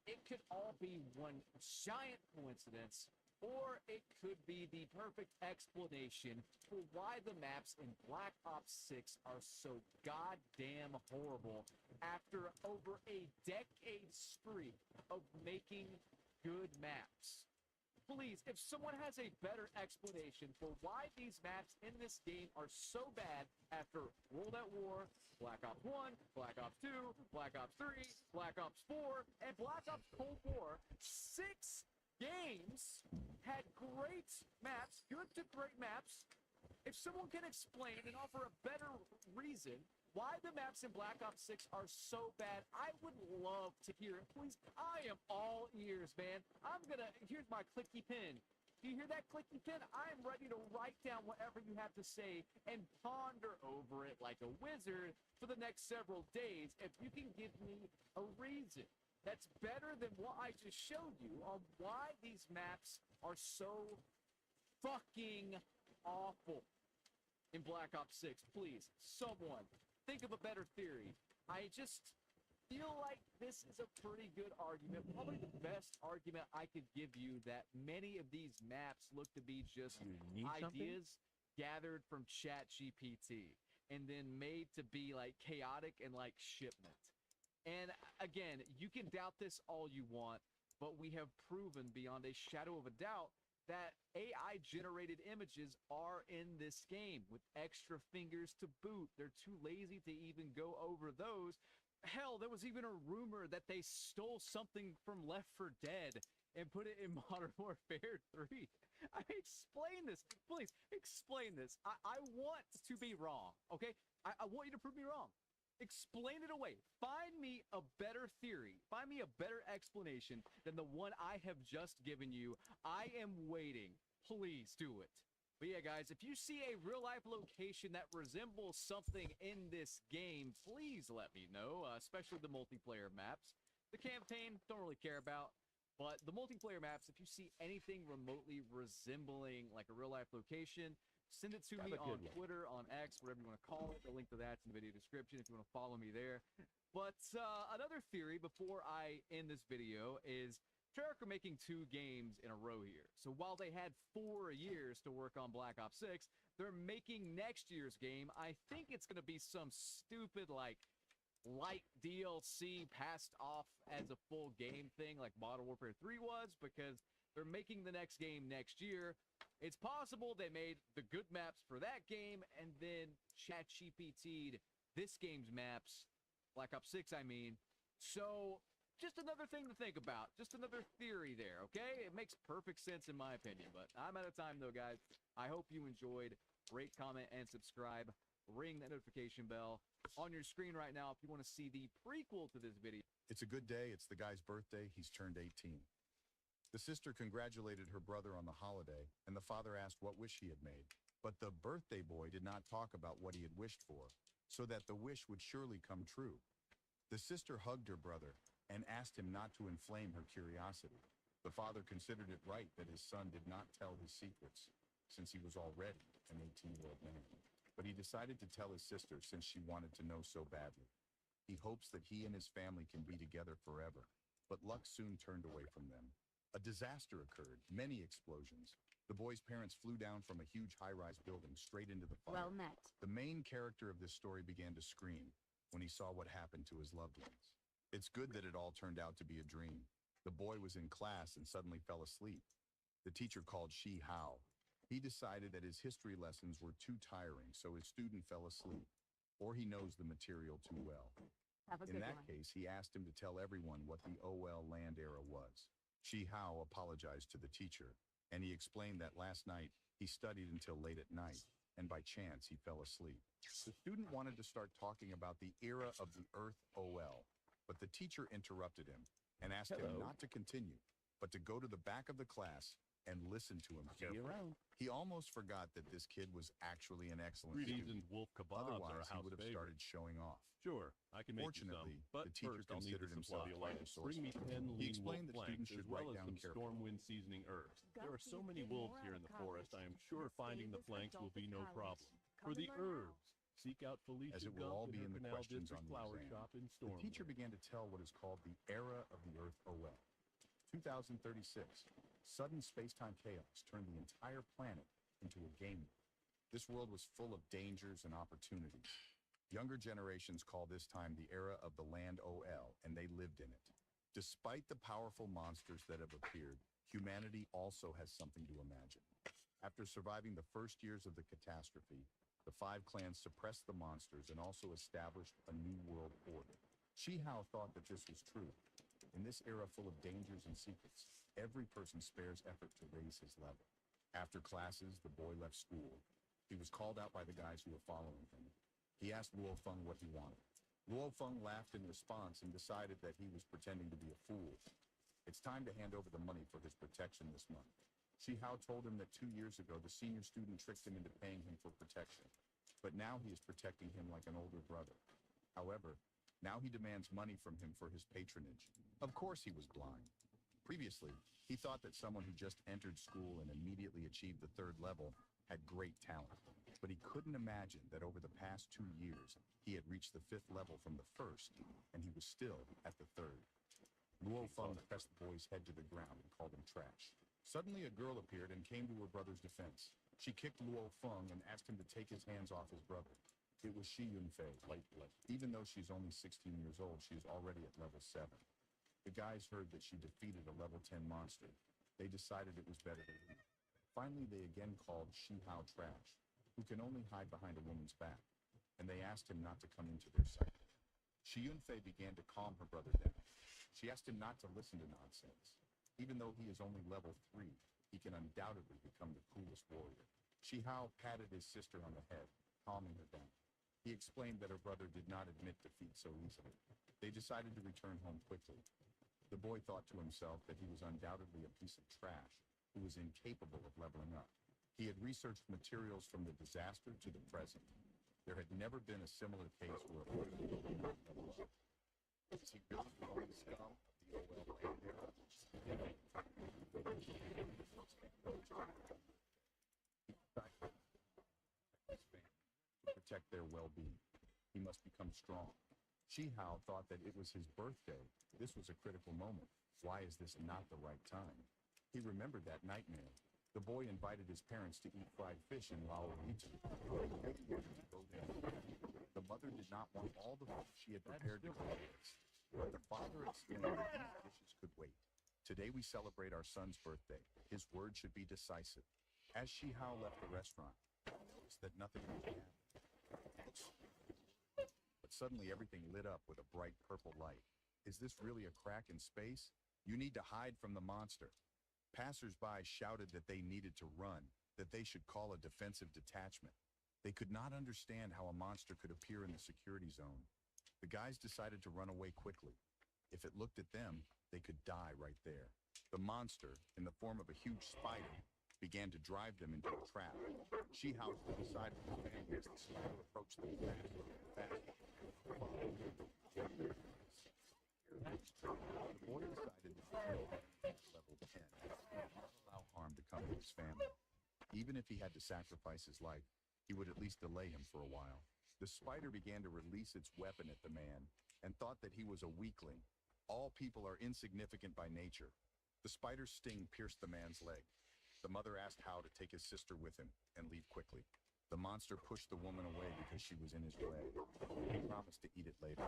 It could all be one giant coincidence, or it could be the perfect explanation for why the maps in Black Ops 6 are so goddamn horrible after over a decade spree of making good maps. Please, if someone has a better explanation for why these maps in this game are so bad after World at War, Black Ops 1, Black Ops 2, Black Ops 3, Black Ops 4, and Black Ops Cold War, 6 games had great maps, good to great maps. If someone can explain and offer a better reason why the maps in Black Ops 6 are so bad, I would love to hear it. Please, I am all ears, man. Here's my clicky pen. Do you hear that clicky pen? I am ready to write down whatever you have to say and ponder over it like a wizard for the next several days if you can give me a reason that's better than what I just showed you on why these maps are so fucking awful in Black Ops 6. Please, someone, think of a better theory. I just feel like this is a pretty good argument, probably the best argument I could give you, that many of these maps look to be just ideas gathered from ChatGPT and then made to be like chaotic and like shipment. And again, you can doubt this all you want, but we have proven beyond a shadow of a doubt that AI generated images are in this game with extra fingers to boot. They're too lazy to even go over those. Hell, there was even a rumor that they stole something from Left 4 Dead and put it in Modern Warfare 3. I mean, explain this. Please, explain this. I want to be wrong, okay? I want you to prove me wrong. Explain it away. Find me a better theory. Find me a better explanation than the one I have just given you. I am waiting. Please do it. But yeah, guys, if you see a real-life location that resembles something in this game, please let me know, especially the multiplayer maps. The campaign, don't really care about, but the multiplayer maps, if you see anything remotely resembling like a real-life location, send it to me on Twitter, on X, whatever you want to call it. The link to that's in the video description if you want to follow me there. But another theory before I end this video is Treyarch are making 2 games in a row here. So while they had 4 years to work on Black Ops 6, they're making next year's game. I think it's going to be some stupid, like, light DLC passed off as a full game thing like Modern Warfare 3 was, because they're making the next game next year. It's possible they made the good maps for that game and then ChatGPT'd this game's maps, Black Ops 6, I mean. So just another thing to think about. Just another theory there, okay? It makes perfect sense in my opinion, but I'm out of time though, guys. I hope you enjoyed. Rate, comment, and subscribe. Ring that notification bell on your screen right now if you want to see the prequel to this video. It's a good day. It's the guy's birthday. He's turned 18. The sister congratulated her brother on the holiday, and the father asked what wish he had made. But the birthday boy did not talk about what he had wished for, so that the wish would surely come true. The sister hugged her brother and asked him not to inflame her curiosity. The father considered it right that his son did not tell his secrets, since he was already an 18-year-old man. But he decided to tell his sister since she wanted to know so badly. He hopes that he and his family can be together forever, but luck soon turned away from them. A disaster occurred, many explosions. The boy's parents flew down from a huge high-rise building straight into the fire. Well met. The main character of this story began to scream when he saw what happened to his loved ones. It's good that it all turned out to be a dream. The boy was in class and suddenly fell asleep. The teacher called Shi Hao. He decided that his history lessons were too tiring, so his student fell asleep, or he knows the material too well. In that case, he asked him to tell everyone what the OL land era was. Shi Hao apologized to the teacher, and he explained that last night he studied until late at night, and by chance he fell asleep. The student wanted to start talking about the era of the Earth OL, but the teacher interrupted him and asked him not to continue, but to go to the back of the class and listen to him carefully. He almost forgot that this kid was actually an excellent student. Wolf kebabs Otherwise, he would have started showing off. Sure, I can make Fortunately, you some, but the teacher first I'll need considered the himself supply. quite resourceful. Bring me 10 He lean explained wolf that students flanks, should as well write as down some carefully. stormwind seasoning herbs. There are so many wolves here in the forest, I am sure finding the flanks will be no problem. For the herbs, seek out Felicia As it will all be in the Canal questions District on the flower exam. shop in The Stormwood. teacher began to tell what is called the era of the Earth OL. 2036, sudden space-time chaos turned the entire planet into a game world. This world was full of dangers and opportunities. Younger generations call this time the era of the land OL, and they lived in it. Despite the powerful monsters that have appeared, humanity also has something to imagine. After surviving the first years of the catastrophe, the 5 clans suppressed the monsters and also established a new world order. Shi Hao thought that this was true. In this era full of dangers and secrets, every person spares effort to raise his level. After classes, the boy left school. He was called out by the guys who were following him. He asked Luo Feng what he wanted. Luo Feng laughed in response and decided that he was pretending to be a fool. It's time to hand over the money for his protection this month. Shi Hao told him that 2 years ago, the senior student tricked him into paying him for protection. But now he is protecting him like an older brother. However, now he demands money from him for his patronage. Of course he was blind. Previously, he thought that someone who just entered school and immediately achieved the 3rd level had great talent. But he couldn't imagine that over the past 2 years, he had reached the 5th level from the 1st, and he was still at the 3rd. Luo Feng pressed the boy's head to the ground and called him trash. Suddenly, a girl appeared and came to her brother's defense. She kicked Luo Feng and asked him to take his hands off his brother. It was Shi Yunfei. Even though she's only 16 years old, she is already at level 7. The guys heard that she defeated a level 10 monster. They decided it was better to leave. Finally, they again called Shi Hao trash, who can only hide behind a woman's back, and they asked him not to come into their sight. Shi Yunfei began to calm her brother down. She asked him not to listen to nonsense. Even though he is only level 3, he can undoubtedly become the coolest warrior. Shi Hao patted his sister on the head, calming her down. He explained that her brother did not admit defeat so easily. They decided to return home quickly. The boy thought to himself that he was undoubtedly a piece of trash who was incapable of leveling up. He had researched materials from the disaster to the present. There had never been a similar case where a person did not level up. Is he really the only scum of the OL land era? To protect their well-being, he must become strong. Shi Hao thought that it was his birthday. This was a critical moment. Why is this not the right time? He remembered that nightmare. The boy invited his parents to eat fried fish in Lao region. The mother did not want all the food she had prepared to go to waste, but the father explained that these dishes could wait. Today we celebrate our son's birthday. His word should be decisive. As Shi Hao left the restaurant, he noticed that nothing was happening. But suddenly everything lit up with a bright purple light. Is this really a crack in space? You need to hide from the monster. Passers-by shouted that they needed to run, that they should call a defensive detachment. They could not understand how a monster could appear in the security zone. The guys decided to run away quickly. If it looked at them, they could die right there. The monster, in the form of a huge spider, began to drive them into a trap. Shi Hao stood aside from the family as the spider approached them faster and faster. The boy decided that he would level 10 and not allow harm to come to his family. Even if he had to sacrifice his life, he would at least delay him for a while. The spider began to release its weapon at the man and thought that he was a weakling. All people are insignificant by nature. The spider's sting pierced the man's leg. The mother asked Hao to take his sister with him and leave quickly. The monster pushed the woman away because she was in his way. He promised to eat it later.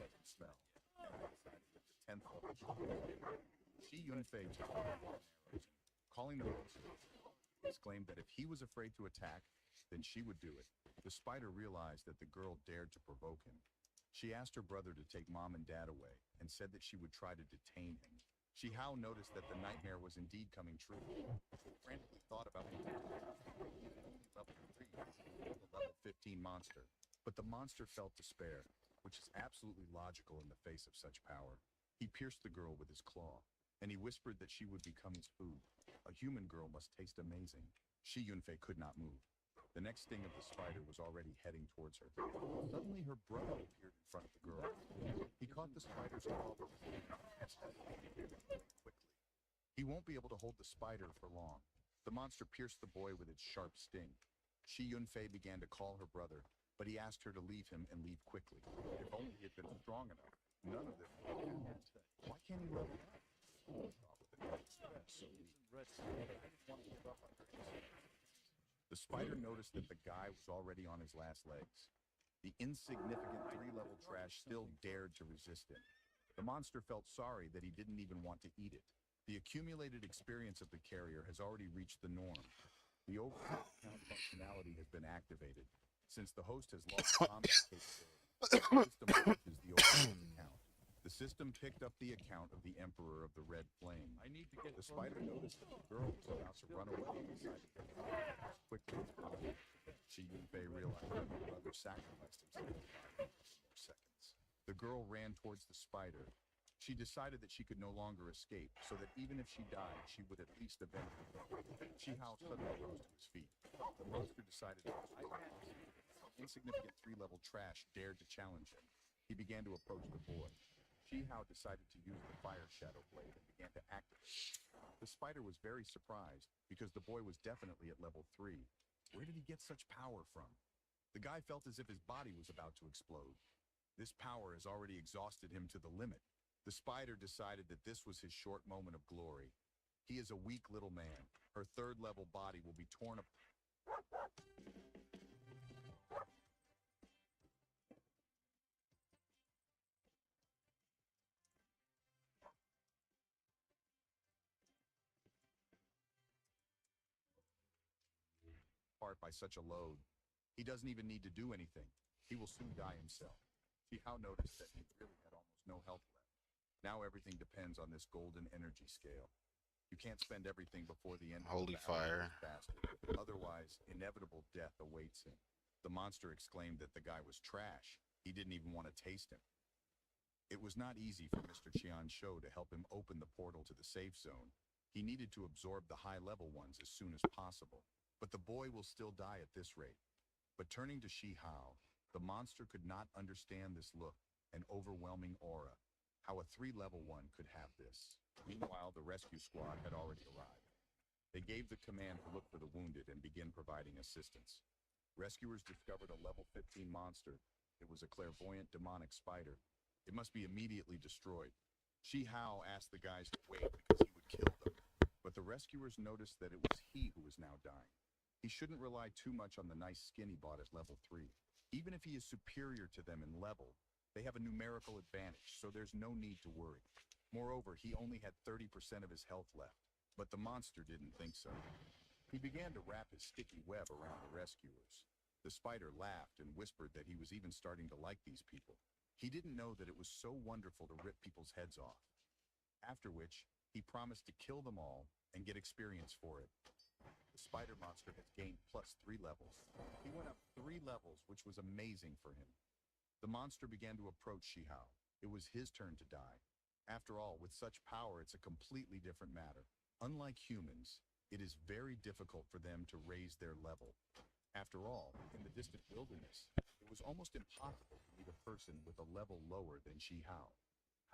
Doesn't smell. Decided that the 10th level. Shi Yunfei took the arrows, calling the monster. He exclaimed that if he was afraid to attack, then she would do it. The spider realized that the girl dared to provoke him. She asked her brother to take mom and dad away and said that she would try to detain him. Shi Hao noticed that the nightmare was indeed coming true. He frantically thought about the level 3, the level 15 monster. But the monster felt despair, which is absolutely logical in the face of such power. He pierced the girl with his claw, and he whispered that she would become his food. A human girl must taste amazing. Shi Yunfei could not move. The next sting of the spider was already heading towards her. Suddenly, her brother appeared in front of the girl. He caught the spider's claw quickly. He won't be able to hold the spider for long. The monster pierced the boy with its sharp sting. Shi Yunfei began to call her brother, but he asked her to leave him and leave quickly. If only he had been strong enough. None of this would have happened. Why can't he level up? The spider noticed that the guy was already on his last legs. The insignificant 3-level trash still dared to resist him. The monster felt sorry that he didn't even want to eat it. The accumulated experience of the carrier has already reached the norm. The overall count functionality has been activated. Since the host has lost combat capability, the system merges the overall count. The The system picked up the account of the Emperor of the Red Flame. I need to get The spider noticed that the girl was about to run away and decided to get as quickly as possible. Shi Yunfei realized that her brother sacrificed himself in 5 more seconds. The girl ran towards the spider. She decided that she could no longer escape, so that even if she died, she would at least avenge her brother. Shi Hao suddenly rose to his feet. The monster decided that insignificant 3-level trash dared to challenge him. He began to approach the boy. Shi Hao decided to use the fire shadow blade and began to activate it. The spider was very surprised because the boy was definitely at level 3. Where did he get such power from? The guy felt as if his body was about to explode. This power has already exhausted him to the limit. The spider decided that this was his short moment of glory. He is a weak little man. Her 3rd level body will be torn apart. By such a load. He doesn't even need to do anything. He will soon die himself. Shi Hao noticed that he really had almost no health left. Now everything depends on this golden energy scale. You can't spend everything before the end. Holy fire. Faster. Otherwise, inevitable death awaits him. The monster exclaimed that the guy was trash. He didn't even want to taste him. It was not easy for Mr. Qian Shou to help him open the portal to the safe zone. He needed to absorb the high-level ones as soon as possible. But the boy will still die at this rate. But turning to Shi Hao, the monster could not understand this look, an overwhelming aura. How a 3-level one could have this. Meanwhile, the rescue squad had already arrived. They gave the command to look for the wounded and begin providing assistance. Rescuers discovered a level 15 monster. It was a clairvoyant demonic spider. It must be immediately destroyed. Shi Hao asked the guys to wait because he would kill them. But the rescuers noticed that it was he who was now dying. He shouldn't rely too much on the nice skin he bought at level 3. Even if he is superior to them in level, they have a numerical advantage, so there's no need to worry. Moreover, he only had 30% of his health left, but the monster didn't think so. He began to wrap his sticky web around the rescuers. The spider laughed and whispered that he was even starting to like these people. He didn't know that it was so wonderful to rip people's heads off. After which, he promised to kill them all and get experience for it. The spider monster has gained +3 levels. He went up 3 levels, which was amazing for him. The monster began to approach Shi Hao. It was his turn to die. After all, with such power, it's a completely different matter. Unlike humans, it is very difficult for them to raise their level. After all, in the distant wilderness, it was almost impossible to meet a person with a level lower than Shi Hao.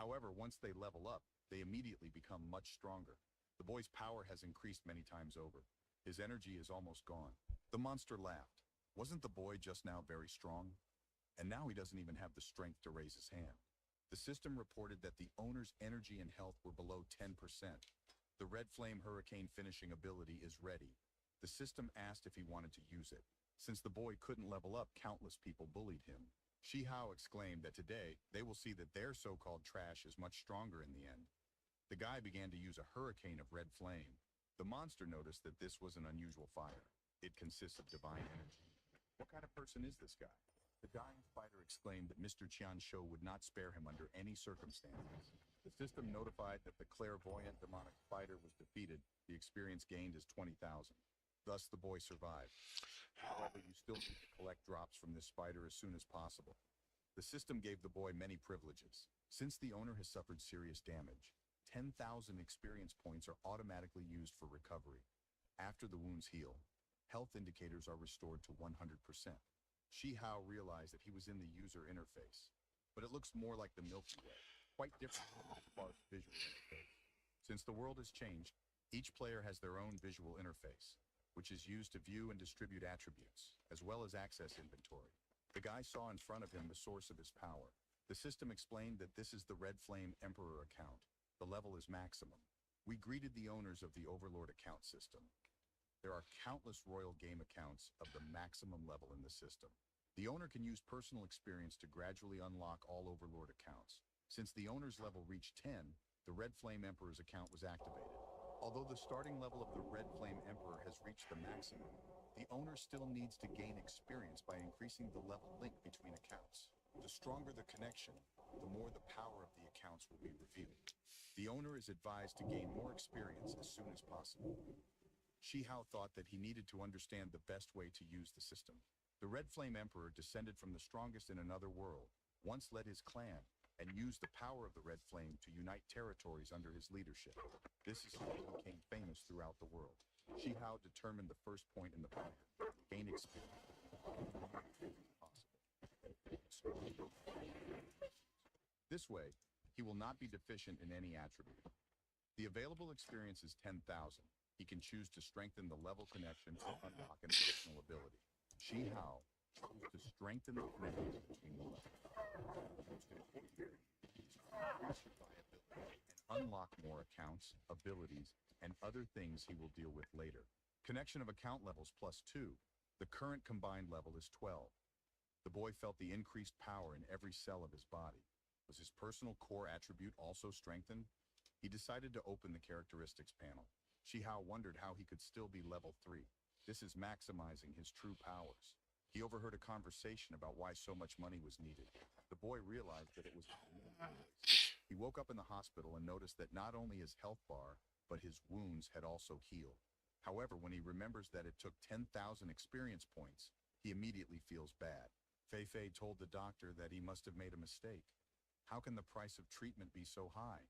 However, once they level up, they immediately become much stronger. The boy's power has increased many times over. His energy is almost gone. The monster laughed. Wasn't the boy just now very strong? And now he doesn't even have the strength to raise his hand. The system reported that the owner's energy and health were below 10%. The Red Flame Hurricane finishing ability is ready. The system asked if he wanted to use it. Since the boy couldn't level up, countless people bullied him. Shi Hao exclaimed that today, they will see that their so-called trash is much stronger in the end. The guy began to use a hurricane of red flame. The monster noticed that this was an unusual fire. It consists of divine energy. What kind of person is this guy? The dying spider exclaimed that Mr. Qian Shou would not spare him under any circumstances. The system notified that the clairvoyant demonic spider was defeated. The experience gained is 20,000. Thus, the boy survived. However, you still need to collect drops from this spider as soon as possible. The system gave the boy many privileges. Since the owner has suffered serious damage, 10,000 experience points are automatically used for recovery. After the wounds heal, health indicators are restored to 100%. Shi Hao realized that he was in the user interface, but it looks more like the Milky Way, quite different from the sparse visual interface. Since the world has changed, each player has their own visual interface, which is used to view and distribute attributes, as well as access inventory. The guy saw in front of him the source of his power. The system explained that this is the Red Flame Emperor account. The level is maximum. We greeted the owners of the Overlord account system. There are countless royal game accounts of the maximum level in the system. The owner can use personal experience to gradually unlock all Overlord accounts. Since the owner's level reached 10, the Red Flame Emperor's account was activated. Although the starting level of the Red Flame Emperor has reached the maximum, the owner still needs to gain experience by increasing the level link between accounts. The stronger the connection, the more the power of the accounts will be revealed. The owner is advised to gain more experience as soon as possible. Shihao thought that he needed to understand the best way to use the system. The Red Flame Emperor descended from the strongest in another world, once led his clan, and used the power of the Red Flame to unite territories under his leadership. This is how he became famous throughout the world. Shihao determined the first point in the plan: gain experience. This way, he will not be deficient in any attribute. The available experience is 10,000. He can choose to strengthen the level connection or unlock an additional ability. Shihao chose to strengthen the connection between the levels. Most important and unlock more accounts, abilities, and other things he will deal with later. Connection of account levels +2. The current combined level is 12. The boy felt the increased power in every cell of his body. Was his personal core attribute also strengthened? He decided to open the characteristics panel. Shihao wondered how he could still be level 3. This is maximizing his true powers. He overheard a conversation about why so much money was needed. The boy realized that it was... He woke up in the hospital and noticed that not only his health bar, but his wounds had also healed. However, when he remembers that it took 10,000 experience points, he immediately feels bad. Fei Fei told the doctor that he must have made a mistake. How can the price of treatment be so high?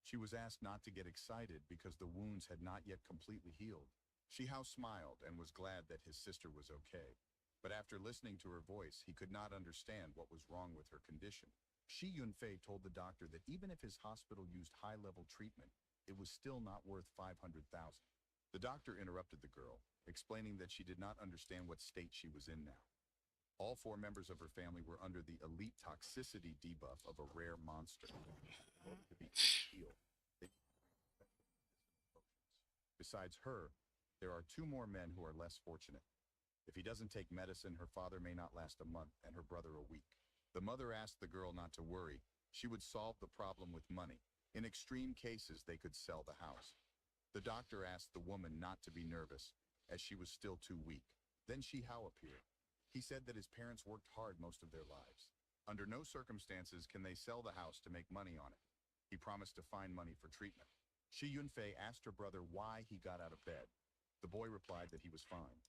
She was asked not to get excited because the wounds had not yet completely healed. Shihao smiled and was glad that his sister was okay. But after listening to her voice, he could not understand what was wrong with her condition. Shi Yunfei told the doctor that even if his hospital used high-level treatment, it was still not worth 500,000. The doctor interrupted the girl, explaining that she did not understand what state she was in now. All 4 members of her family were under the elite toxicity debuff of a rare monster. In order to be healed, besides her, there are 2 more men who are less fortunate. If he doesn't take medicine, her father may not last a month and her brother a week. The mother asked the girl not to worry. She would solve the problem with money. In extreme cases, they could sell the house. The doctor asked the woman not to be nervous, as she was still too weak. Then Shihao appeared. He said that his parents worked hard most of their lives. Under no circumstances can they sell the house to make money on it. He promised to find money for treatment. Shi Yunfei asked her brother why he got out of bed. The boy replied that he was fine.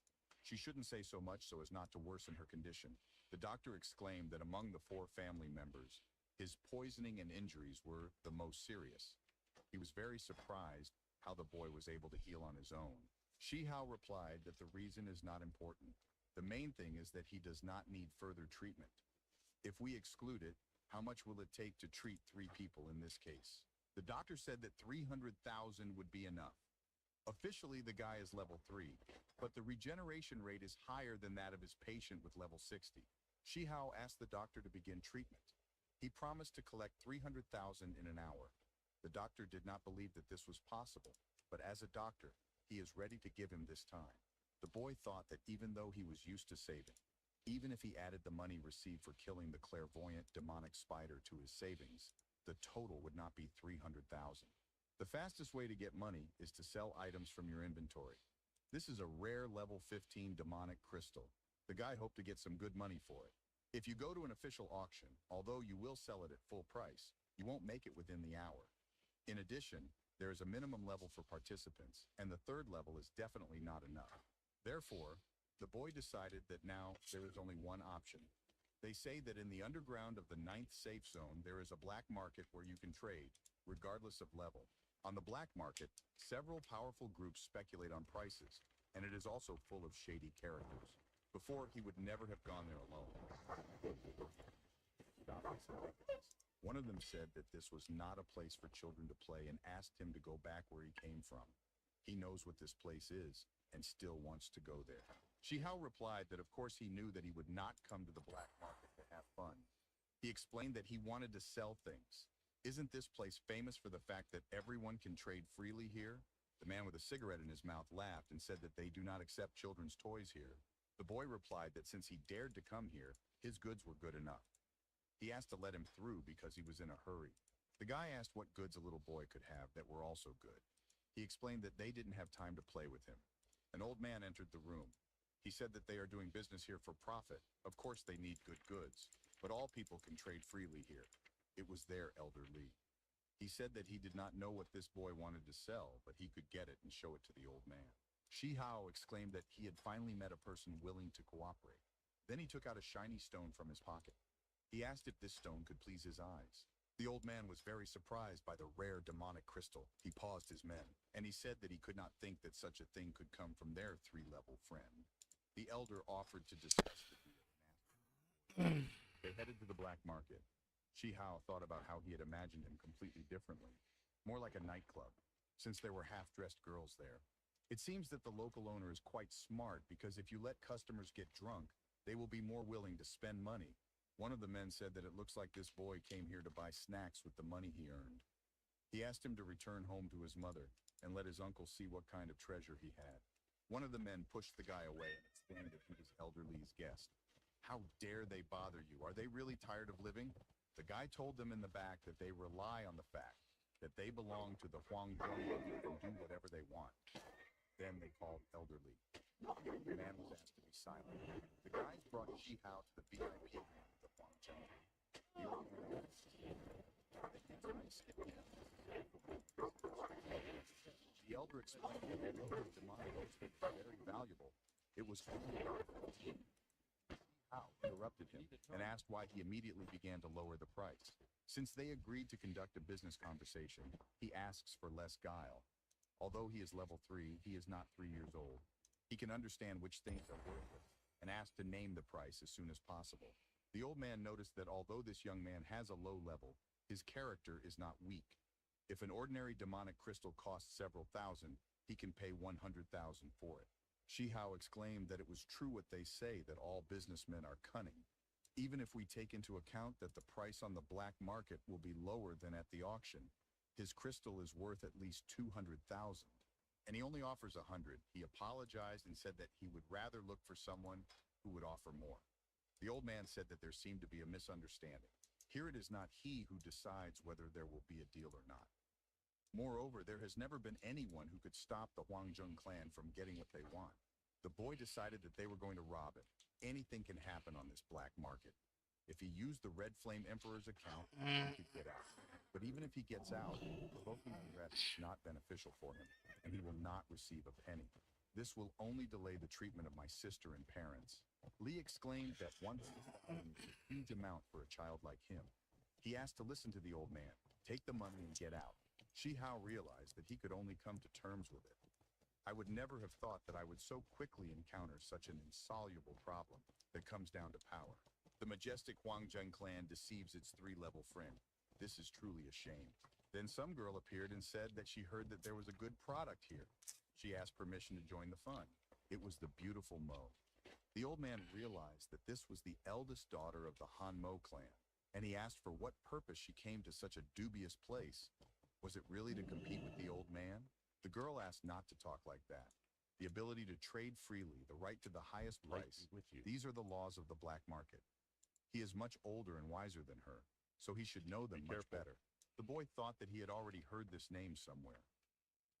She shouldn't say so much so as not to worsen her condition. The doctor exclaimed that among the 4 family members, his poisoning and injuries were the most serious. He was very surprised how the boy was able to heal on his own. Shihao replied that the reason is not important. The main thing is that he does not need further treatment. If we exclude it, how much will it take to treat 3 people in this case? The doctor said that 300,000 would be enough. Officially, the guy is level 3, but the regeneration rate is higher than that of his patient with level 60. Shihao asked the doctor to begin treatment. He promised to collect 300,000 in an hour. The doctor did not believe that this was possible, but as a doctor, he is ready to give him this time. The boy thought that even though he was used to saving, even if he added the money received for killing the clairvoyant demonic spider to his savings, the total would not be 300,000. The fastest way to get money is to sell items from your inventory. This is a rare level 15 demonic crystal. The guy hoped to get some good money for it. If you go to an official auction, although you will sell it at full price, you won't make it within the hour. In addition, there is a minimum level for participants, and the 3rd level is definitely not enough. Therefore, the boy decided that now there is only one option. They say that in the underground of the 9th safe zone, there is a black market where you can trade, regardless of level. On the black market, several powerful groups speculate on prices, and it is also full of shady characters. Before, he would never have gone there alone. One of them said that this was not a place for children to play and asked him to go back where he came from. He knows what this place is and still wants to go there. Shihao replied that of course he knew that he would not come to the black market to have fun. He explained that he wanted to sell things. Isn't this place famous for the fact that everyone can trade freely here? The man with a cigarette in his mouth laughed and said that they do not accept children's toys here. The boy replied that since he dared to come here, his goods were good enough. He asked to let him through because he was in a hurry. The guy asked what goods a little boy could have that were also good. He explained that they didn't have time to play with him. An old man entered the room. He said that they are doing business here for profit. Of course they need good goods. but all people can trade freely here. It was their Elder Lee. He said that he did not know what this boy wanted to sell, but he could get it and show it to the old man. Shi Hao exclaimed that he had finally met a person willing to cooperate. Then he took out a shiny stone from his pocket. He asked if this stone could please his eyes. The old man was very surprised by the rare demonic crystal. He paused his men, and he said that he could not think that such a thing could come from their three-level friend. The elder offered to discuss the deal and asked. They headed to the black market. Shi Hao thought about how he had imagined him completely differently, more like a nightclub, since there were half-dressed girls there. It seems that the local owner is quite smart because if you let customers get drunk, they will be more willing to spend money. One of the men said that it looks like this boy came here to buy snacks with the money he earned. He asked him to return home to his mother and let his uncle see what kind of treasure he had. One of the men pushed the guy away and explained that he was Elder Lee's guest. How dare they bother you? Are they really tired of living? The guy told them in the back that they rely on the fact that they belong to the Huangjong and can do whatever they want. Then they called Elder Lee. The man was asked to be silent. The guys brought Shi Hao to the VIP room of the Huangjong. The old man asked, the elder explained that although the demonic was very valuable, it was only about 15. Hao interrupted him and asked why he immediately began to lower the price. Since they agreed to conduct a business conversation, he asks for less guile. Although he is level 3, he is not 3 years old. He can understand which things are worthless and asked to name the price as soon as possible. The old man noticed that although this young man has a low level, his character is not weak. If an ordinary demonic crystal costs several thousand, he can pay 100,000 for it. Shi Hao exclaimed that it was true what they say, that all businessmen are cunning. Even if we take into account that the price on the black market will be lower than at the auction, his crystal is worth at least 200,000. And he only offers 100. He apologized and said that he would rather look for someone who would offer more. The old man said that there seemed to be a misunderstanding. Here it is not he who decides whether there will be a deal or not. Moreover, there has never been anyone who could stop the Huangjong clan from getting what they want. The boy decided that they were going to rob it. Anything can happen on this black market. If he used the Red Flame Emperor's account, he could get out. But even if he gets out, provoking unrest is not beneficial for him, and he will not receive a penny. This will only delay the treatment of my sister and parents. Lee exclaimed that 1,000 is a huge amount for a child like him. He asked to listen to the old man, take the money and get out. Shi Hao realized that he could only come to terms with it. I would never have thought that I would so quickly encounter such an insoluble problem that comes down to power. The majestic Huangjong clan deceives its 3-level friend. This is truly a shame. Then some girl appeared and said that she heard that there was a good product here. She asked permission to join the fun. It was the beautiful Mo. The old man realized that this was the eldest daughter of the Han Mo clan, and he asked for what purpose she came to such a dubious place. Was it really to compete with the old man? The girl asked not to talk like that. The ability to trade freely, the right to the highest price, these are the laws of the black market. He is much older and wiser than her, so he should know them much better. The boy thought that he had already heard this name somewhere.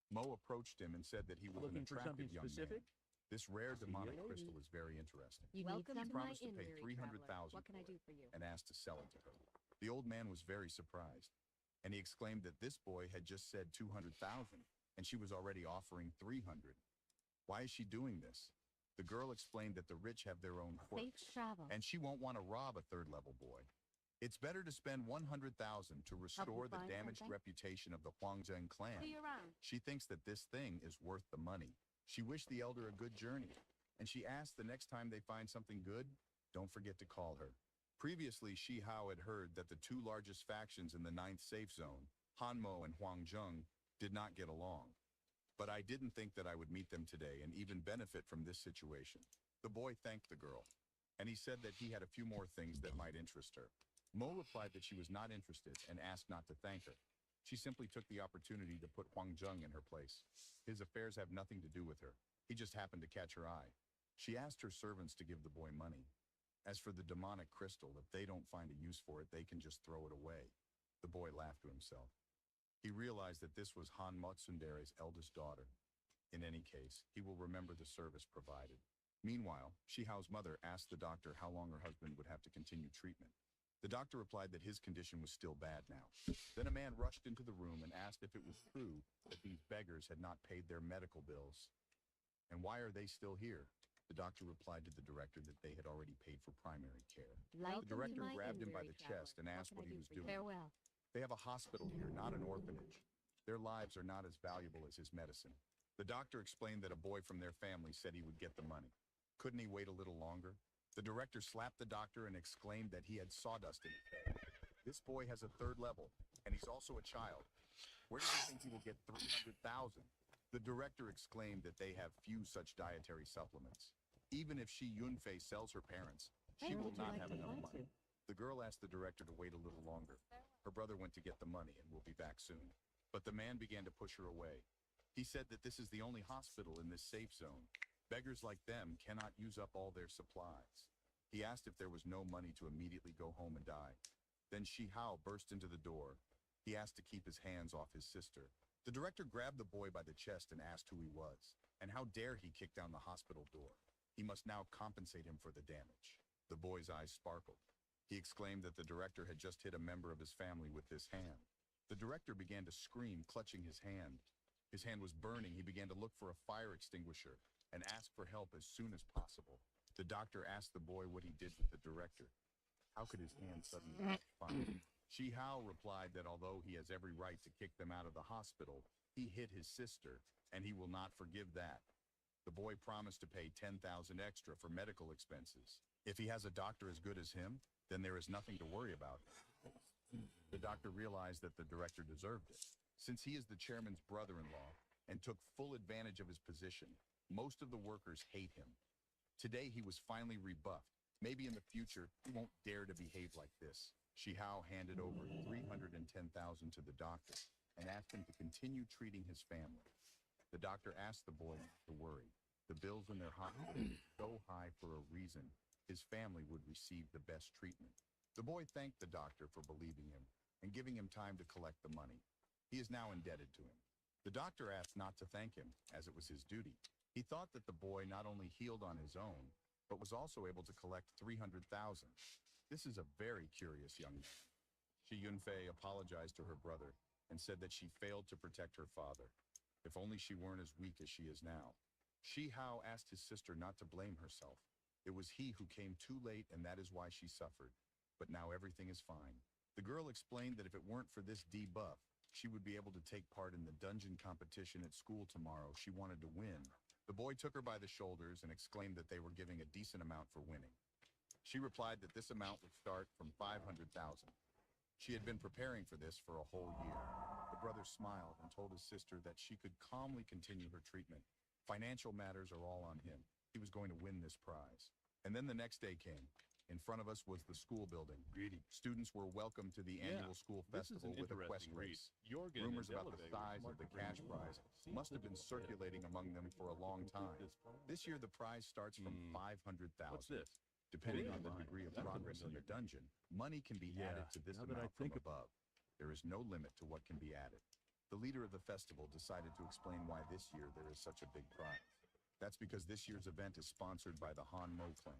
Mo approached him and said that he was an attractive young man. This rare demonic crystal is very interesting. Welcome He to my promised to inn, pay weary 300,000 traveler. What can I for do it for you? and asked to sell it to her. The old man was very surprised, and he exclaimed that this boy had just said 200,000, and she was already offering 300. Why is she doing this? The girl explained that the rich have their own quirks, Safe travel. and she won't want to rob a 3rd-level boy. It's better to spend 100,000 to restore the find damaged something? reputation of the Huangjong clan. See you around. She thinks that this thing is worth the money. She wished the elder a good journey, and she asked the next time they find something good, don't forget to call her. Previously, Shi Hao had heard that the 2 largest factions in the 9th safe zone, Hanmo and Huangjong, did not get along. But I didn't think that I would meet them today and even benefit from this situation. The boy thanked the girl, and he said that he had a few more things that might interest her. Mo replied that she was not interested and asked not to thank her. She simply took the opportunity to put Huangjong in her place. His affairs have nothing to do with her. He just happened to catch her eye. She asked her servants to give the boy money. As for the demonic crystal, if they don't find a use for it, they can just throw it away. The boy laughed to himself. He realized that this was Han Matsundere's eldest daughter. In any case, he will remember the service provided. Meanwhile, Shi Hao's mother asked the doctor how long her husband would have to continue treatment. The doctor replied that his condition was still bad now. Then a man rushed into the room and asked if it was true that these beggars had not paid their medical bills. And why are they still here? The doctor replied to the director that they had already paid for primary care. Welcome The director to my grabbed him by injury, the chest and traveler. asked What what can I he do was for you? doing. Farewell. They have a hospital here, not an orphanage. Their lives are not as valuable as his medicine. The doctor explained that a boy from their family said he would get the money. Couldn't he wait a little longer? The director slapped the doctor and exclaimed that he had sawdust in his head. This boy has a 3rd level, and he's also a child. Where does he think he will get 300,000? The director exclaimed that they have few such dietary supplements. Even if Shi Yunfei sells her parents, she will not have enough money. The girl asked the director to wait a little longer. Her brother went to get the money and will be back soon. But the man began to push her away. He said that this is the only hospital in this safe zone. Beggars like them cannot use up all their supplies. He asked if there was no money to immediately go home and die. Then Shi Hao burst into the door. He asked to keep his hands off his sister. The director grabbed the boy by the chest and asked who he was, and how dare he kick down the hospital door. He must now compensate him for the damage. The boy's eyes sparkled. He exclaimed that the director had just hit a member of his family with this hand. The director began to scream, clutching his hand. His hand was burning. He began to look for a fire extinguisher and asked for help as soon as possible. The doctor asked the boy what he did with the director. How could his hand suddenly be fine? Shi Hao replied that although he has every right to kick them out of the hospital, he hit his sister, and he will not forgive that. The boy promised to pay 10,000 extra for medical expenses. If he has a doctor as good as him, then there is nothing to worry about. The doctor realized that the director deserved it. Since he is the chairman's brother-in-law and took full advantage of his position, most of the workers hate him. Today he was finally rebuffed. Maybe in the future, he won't dare to behave like this. Shi Hao handed over 310,000 to the doctor and asked him to continue treating his family. The doctor asked the boy not to worry. The bills in their hospital were so high for a reason. His family would receive the best treatment. The boy thanked the doctor for believing him and giving him time to collect the money. He is now indebted to him. The doctor asked not to thank him, as it was his duty. He thought that the boy not only healed on his own, but was also able to collect 300,000. This is a very curious young man. Shi Yunfei apologized to her brother and said that she failed to protect her father. If only she weren't as weak as she is now. Shi Hao asked his sister not to blame herself. It was he who came too late, and that is why she suffered. But now everything is fine. The girl explained that if it weren't for this debuff, she would be able to take part in the dungeon competition at school tomorrow. She wanted to win. The boy took her by the shoulders and exclaimed that they were giving a decent amount for winning. She replied that this amount would start from 500,000. She had been preparing for this for a whole year. The brother smiled and told his sister that she could calmly continue her treatment. Financial matters are all on him. He was going to win this prize. And then the next day came. In front of us was the school building. Students were welcomed to the annual school festival with a quest race. Rumors about the size of the cash prize must have been circulating among them for a long time. This year, the prize starts from 500,000. What's this? Depending on the degree of progress in the dungeon, money can be added to this amount from above. There is no limit to what can be added. The leader of the festival decided to explain why this year there is such a big prize. That's because this year's event is sponsored by the Han Mo clan.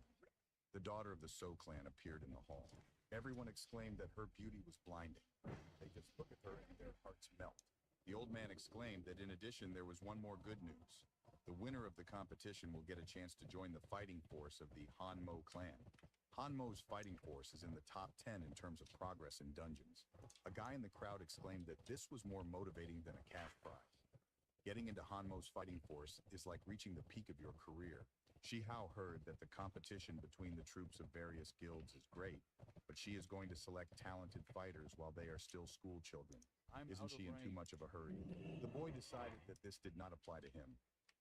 The daughter of the So clan appeared in the hall. Everyone exclaimed that her beauty was blinding. They just look at her and their hearts melt. The old man exclaimed that in addition there was one more good news. The winner of the competition will get a chance to join the fighting force of the Han Mo clan. Han Mo's fighting force is in the top 10 in terms of progress in dungeons. A guy in the crowd exclaimed that this was more motivating than a cash prize. Getting into Han Mo's fighting force is like reaching the peak of your career. Shi Hao heard that the competition between the troops of various guilds is great, but she is going to select talented fighters while they are still school children. Isn't she in too much of a hurry? The boy decided that this did not apply to him.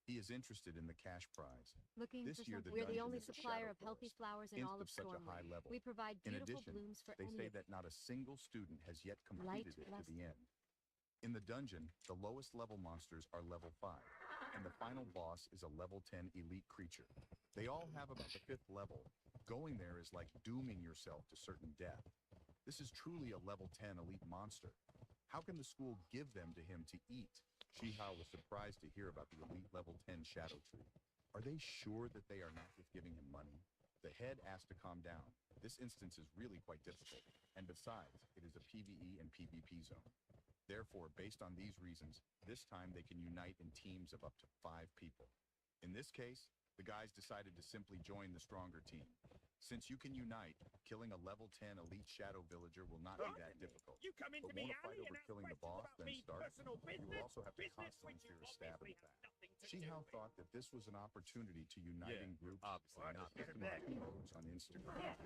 He is interested in the cash prize. This year, We're the dungeon only is a supplier shadow of healthy forest, flowers in all of such a high Stormwind. level. We provide In beautiful addition, blooms for they any say of that not a single student has yet completed it to blessed. the end. In the dungeon, the lowest level monsters are level 5, and the final boss is a level 10 elite creature. They all have about the 5th level. Going there is like dooming yourself to certain death. This is truly a level 10 elite monster. How can the school give them to him to eat? Shi Hao was surprised to hear about the elite level 10 shadow tree. Are they sure that they are not just giving him money? The head asked to calm down. This instance is really quite difficult, and besides, it is a PvE and PvP zone. Therefore, based on these reasons, this time they can unite in teams of up to 5 people. In this case, the guys decided to simply join the stronger team. Since you can unite, killing a level 10 elite shadow villager will not be that difficult. You come into But me won't a fight alley over and killing the boss then start? You will also have to constantly fear a stab in the back. Shihao thought that this was an opportunity to unite in groups, not just among heroes on Instagram.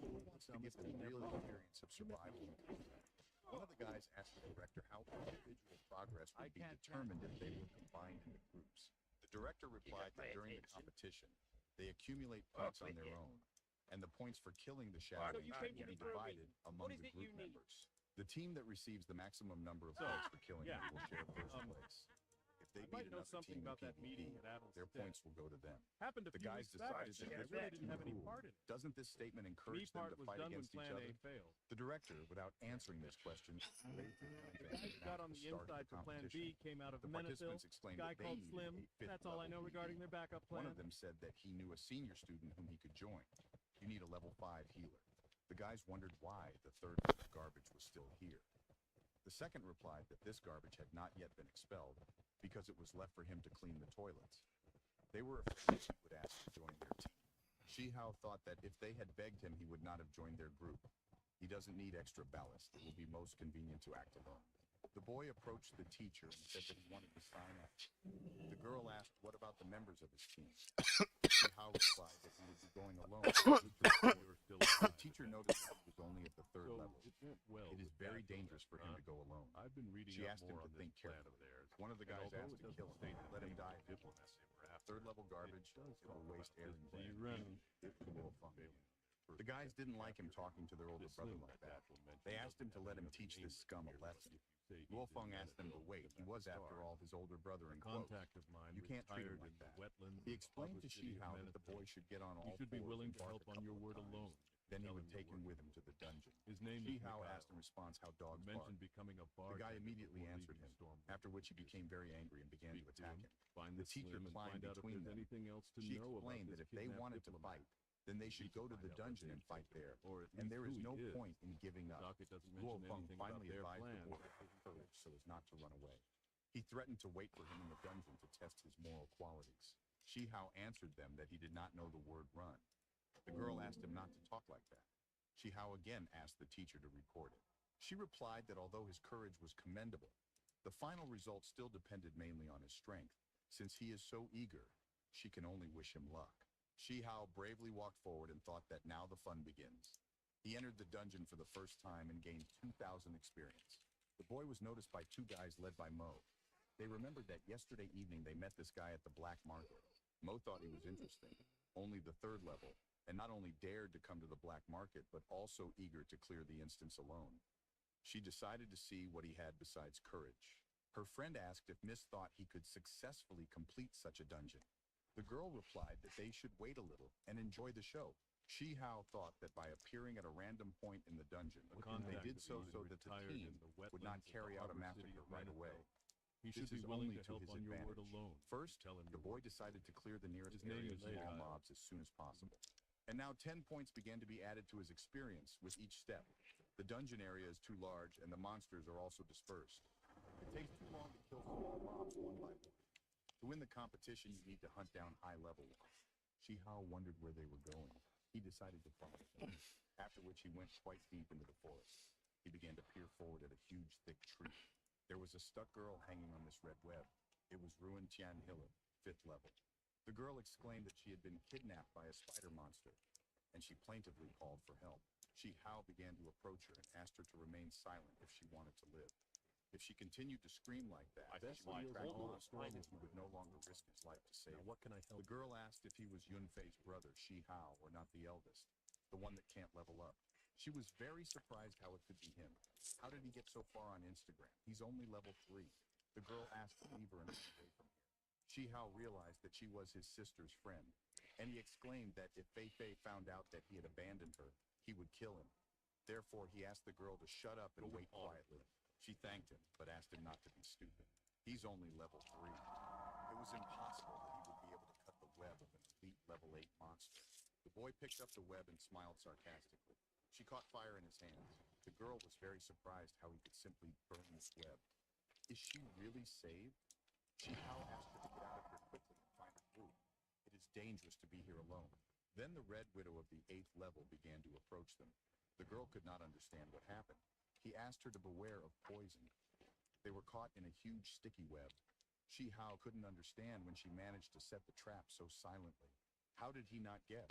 He wants to give them real experience of survival in combat. One of the guys asked the director how individual progress would be determined if they were combined into groups. The director replied that during the competition, they accumulate points on their own, and the points for killing the shadow will be divided among the group members. The team that receives the maximum number of points for killing them will share first place. If they beat another team in PvP, their points will go to them. The guys decided that this was too cool. Doesn't this statement encourage them to fight against each other? The director, without answering this question, raised his hand The guy who got on the inside for Plan B came out of The Menifil. participants explained Guy that they called needed Slim. a fifth That's all I level know PvP. regarding their backup plan. One of them said that he knew a senior student whom he could join. You need a level 5 healer. The guys wondered why the third garbage was still here. The second replied that this garbage had not yet been expelled because it was left for him to clean the toilets. They were afraid he would ask to join their team. Shihao thought that if they had begged him, he would not have joined their group. He doesn't need extra ballast. It will be most convenient to act alone. The boy approached the teacher and said that he wanted to sign up. The girl asked what about the members of his team. Shihao replied that he would be going alone. The teacher noticed that he was only at the 3rd level. It is very dangerous for him to go alone. I've been reading She up asked him more to on think this plan carefully. of theirs. One of the guys although asked it to kill doesn't him, state let him the die. diplomacy we're after, 3rd level garbage, it will waste air and the brain. The guys didn't like him talking to their older brother like that. They asked him to let him teach this scum a lesson. Wolfung asked them to wait. He was, after all, his older brother in quotes. Contact of mine You can't treat him retired like in the that. wetlands He of the explained to populous city of Shihao that the Menifil. boy should get on all You should be fours willing and to bark help a on your couple word of times. alone. Then he Tell would him take to him work with him to the dungeon. His name is Shihao Mikhail. asked in response how dogs bark. Mentioned becoming a The bartender guy immediately before answered leaving him, Stormwind. after which he became very angry and began to attack him. Find The the teacher Slim and climbed find out if between there's them. anything else to She know about explained this that if they kidnapped wanted to diplomat. fight, then they should go to the dungeon and fight there, and there is no point in giving up. Docket doesn't mention Wolfung anything finally about their advised the plan. boy to have courage so as not to run away. He threatened to wait for him in the dungeon to test his moral qualities. Shihao answered them that he did not know the word run. The girl asked him not to talk like that. Shihao again asked the teacher to record it. She replied that although his courage was commendable, the final result still depended mainly on his strength. Since he is so eager, she can only wish him luck. Shihao bravely walked forward and thought that now the fun begins. He entered the dungeon for the first time and gained 2,000 experience. The boy was noticed by 2 guys led by Mo. They remembered that yesterday evening they met this guy at the black market. Mo thought he was interesting, only the 3rd level, and not only dared to come to the black market, but also eager to clear the instance alone. She decided to see what he had besides courage. Her friend asked if Miss thought he could successfully complete such a dungeon. The girl replied that they should wait a little and enjoy the show. Shihao thought that by appearing at a random point in the dungeon, they did so that the team would not carry out a massacre right away. He should This be is willing only to help his on your word advantage. alone. First, Tell him the boy decided to clear the nearest His name area is of small Mikhail. mobs as soon as possible. And now 10 points began to be added to his experience with each step. The dungeon area is too large, and the monsters are also dispersed. It takes too long to kill small mobs one by one. To win the competition, you need to hunt down high-level ones. Shihao wondered where they were going. He decided to follow them, after which he went quite deep into the forest. He began to peer forward at a huge, thick tree. There was a stuck girl hanging on this red web. It was Ruin Tian Hiller, 5th level. The girl exclaimed that she had been kidnapped by a spider monster, and she plaintively called for help. Shihao began to approach her and asked her to remain silent if she wanted to live. If she continued to scream like that, she would attract monsters and he would no longer risk his life to save her. What can I help? The girl asked if he was Yunfei's brother, Shihao, or not the eldest, the one that can't level up. She was very surprised how it could be him. How did he get so far on Instagram? He's only level 3. The girl asked to leave her and run away from here. Shihao realized that she was his sister's friend, and he exclaimed that if Fei Fei found out that he had abandoned her, he would kill him. Therefore, he asked the girl to shut up and wait quietly. She thanked him, but asked him not to be stupid. He's only level 3. It was impossible that he would be able to cut the web of an elite level 8 monster. The The boy picked up the web and smiled sarcastically. She caught fire in his hands. The girl was very surprised how he could simply burn this web. Is she really saved? Shihao asked her to get out of here quickly and find a group. It is dangerous to be here alone. Then the Red Widow of the 8th level began to approach them. The girl could not understand what happened. He asked her to beware of poison. They were caught in a huge sticky web. Shihao couldn't understand when she managed to set the trap so silently. How did he not guess?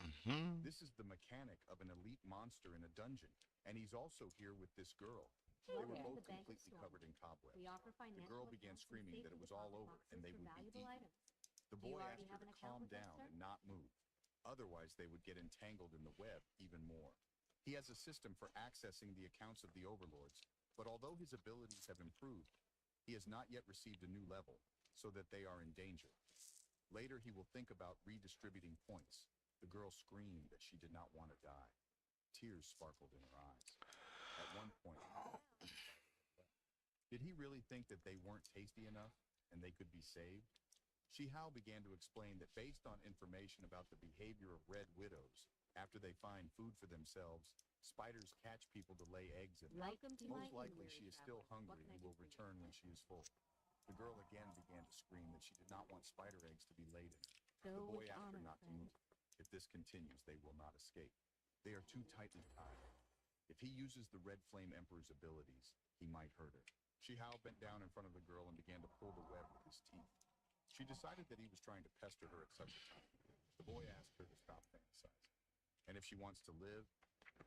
This is the mechanic of an elite monster in a dungeon, and he's also here with this girl. They were both completely covered in cobwebs. The girl began screaming that it was all over and they would be eaten. The boy asked her to calm down and not move. Otherwise, they would get entangled in the web even more. He has a system for accessing the accounts of the overlords, but although his abilities have improved, he has not yet received a new level, so that they are in danger. Later, he will think about redistributing points. The girl screamed that she did not want to die. Tears sparkled in her eyes. At one point, did he really think that they weren't tasty enough and they could be saved? Shihao began to explain that based on information about the behavior of red widows, after they find food for themselves, spiders catch people to lay eggs in them. Most likely she is still hungry and will return when she is full. The girl again began to scream that she did not want spider eggs to be laid in her. The boy asked her not to move. If this continues, they will not escape. They are too tightly tied. If he uses the Red Flame Emperor's abilities, he might hurt her. Shihao bent down in front of the girl and began to pull the web with his teeth. She decided that he was trying to pester her at such a time. The boy asked her to stop fantasizing. And if she wants to live,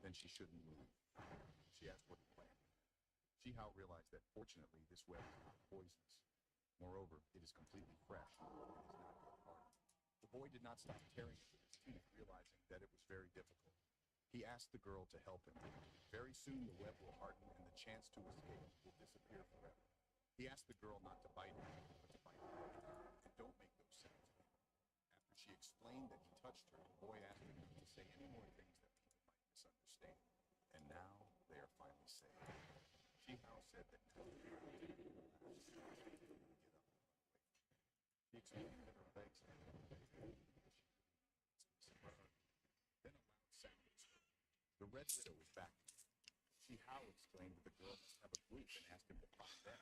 then she shouldn't move. She asked what he planned. Shihao realized that fortunately this web is not poisonous. Moreover, it is completely fresh and is not yet hardened. The boy did not stop tearing it with his teeth, realizing that it was very difficult. He asked the girl to help him. Very soon the web will harden and the chance to escape will disappear forever. He asked the girl not to bite him, but to bite her. And don't make those sounds again. After she explained that he touched her, the boy asked her not to say any more things that people might misunderstand. And now they are finally saved. Shihao said that now he explained that her legs had been then a loud sound was heard. The Red Widow was back. Shihao explained that the girl must have a group and asked him to find them.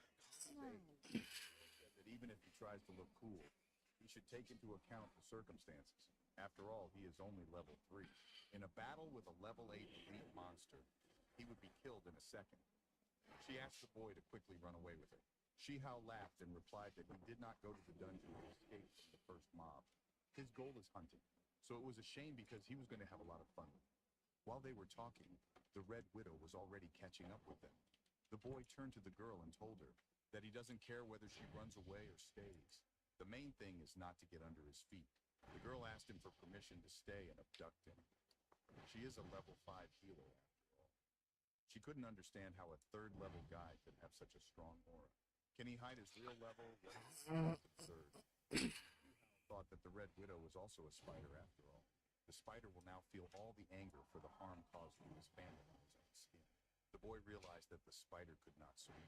He said that even if he tries to look cool, he should take into account the circumstances. After all, he is only level 3. In a battle with a level 8 elite monster, he would be killed in a second. She asked the boy to quickly run away with her. Shihao laughed and replied that he did not go to the dungeon to escape from the first mob. His goal is hunting, so it was a shame because he was going to have a lot of fun with it. While they were talking, the Red Widow was already catching up with them. The boy turned to the girl and told her that he doesn't care whether she runs away or stays. The main thing is not to get under his feet. The girl asked him for permission to stay and abduct him. She is a level 5 healer, after all. She couldn't understand how a 3rd level guy could have such a strong aura. Can he hide his real level? Well, absurd. Thought that the Red Widow was also a spider after all. The spider will now feel all the anger for the harm caused to his family on his own skin. The boy realized that the spider could not swim.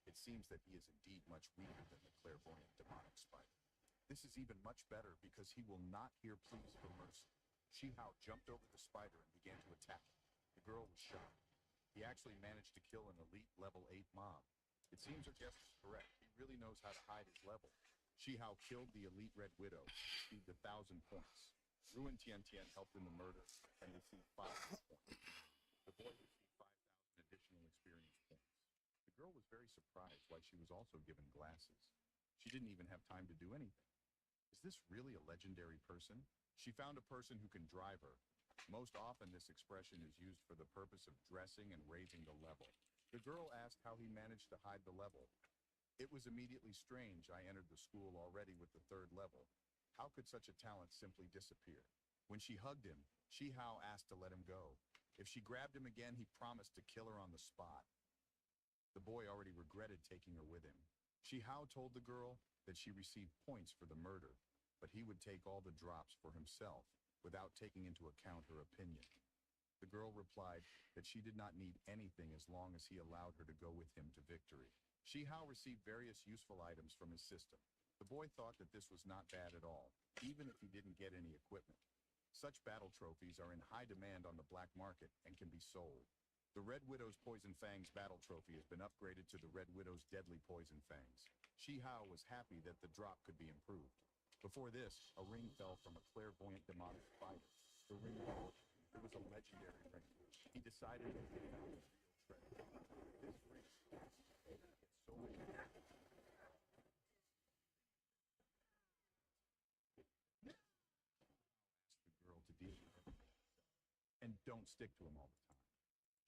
It seems that he is indeed much weaker than the clairvoyant demonic spider. This is even much better because he will not hear pleas for mercy. Shihao jumped over the spider and began to attack him. The girl was shocked. He actually managed to kill an elite level 8 mob. It seems her guess is correct. He really knows how to hide his level. Shihao killed the elite Red Widow, received 1,000 points. Ruin Tian helped in the murder and received 500 points. The boy received 5,000 additional experience points. The girl was very surprised why she was also given glasses. She didn't even have time to do anything. Is this really a legendary person? She found a person who can drive her. Most often this expression is used for the purpose of dressing and raising the level. The girl asked how he managed to hide the level. It was immediately strange. I entered the school already with the 3rd level. How could such a talent simply disappear? When she hugged him, Shihao asked to let him go. If she grabbed him again, he promised to kill her on the spot. The boy already regretted taking her with him. Shihao told the girl that she received points for the murder, but he would take all the drops for himself without taking into account her opinion. The girl replied that she did not need anything as long as he allowed her to go with him to victory. Shihao received various useful items from his system. The boy thought that this was not bad at all, even if he didn't get any equipment. Such battle trophies are in high demand on the black market and can be sold. The Red Widow's Poison Fangs battle trophy has been upgraded to the Red Widow's Deadly Poison Fangs. Shi Hao was happy that the drop could be improved. Before this, a ring fell from a clairvoyant demonic spider. The ring was a legendary ring. He decided that he found a real treasure. This ring gets so many the girl to deal with him. And don't stick to him all the time.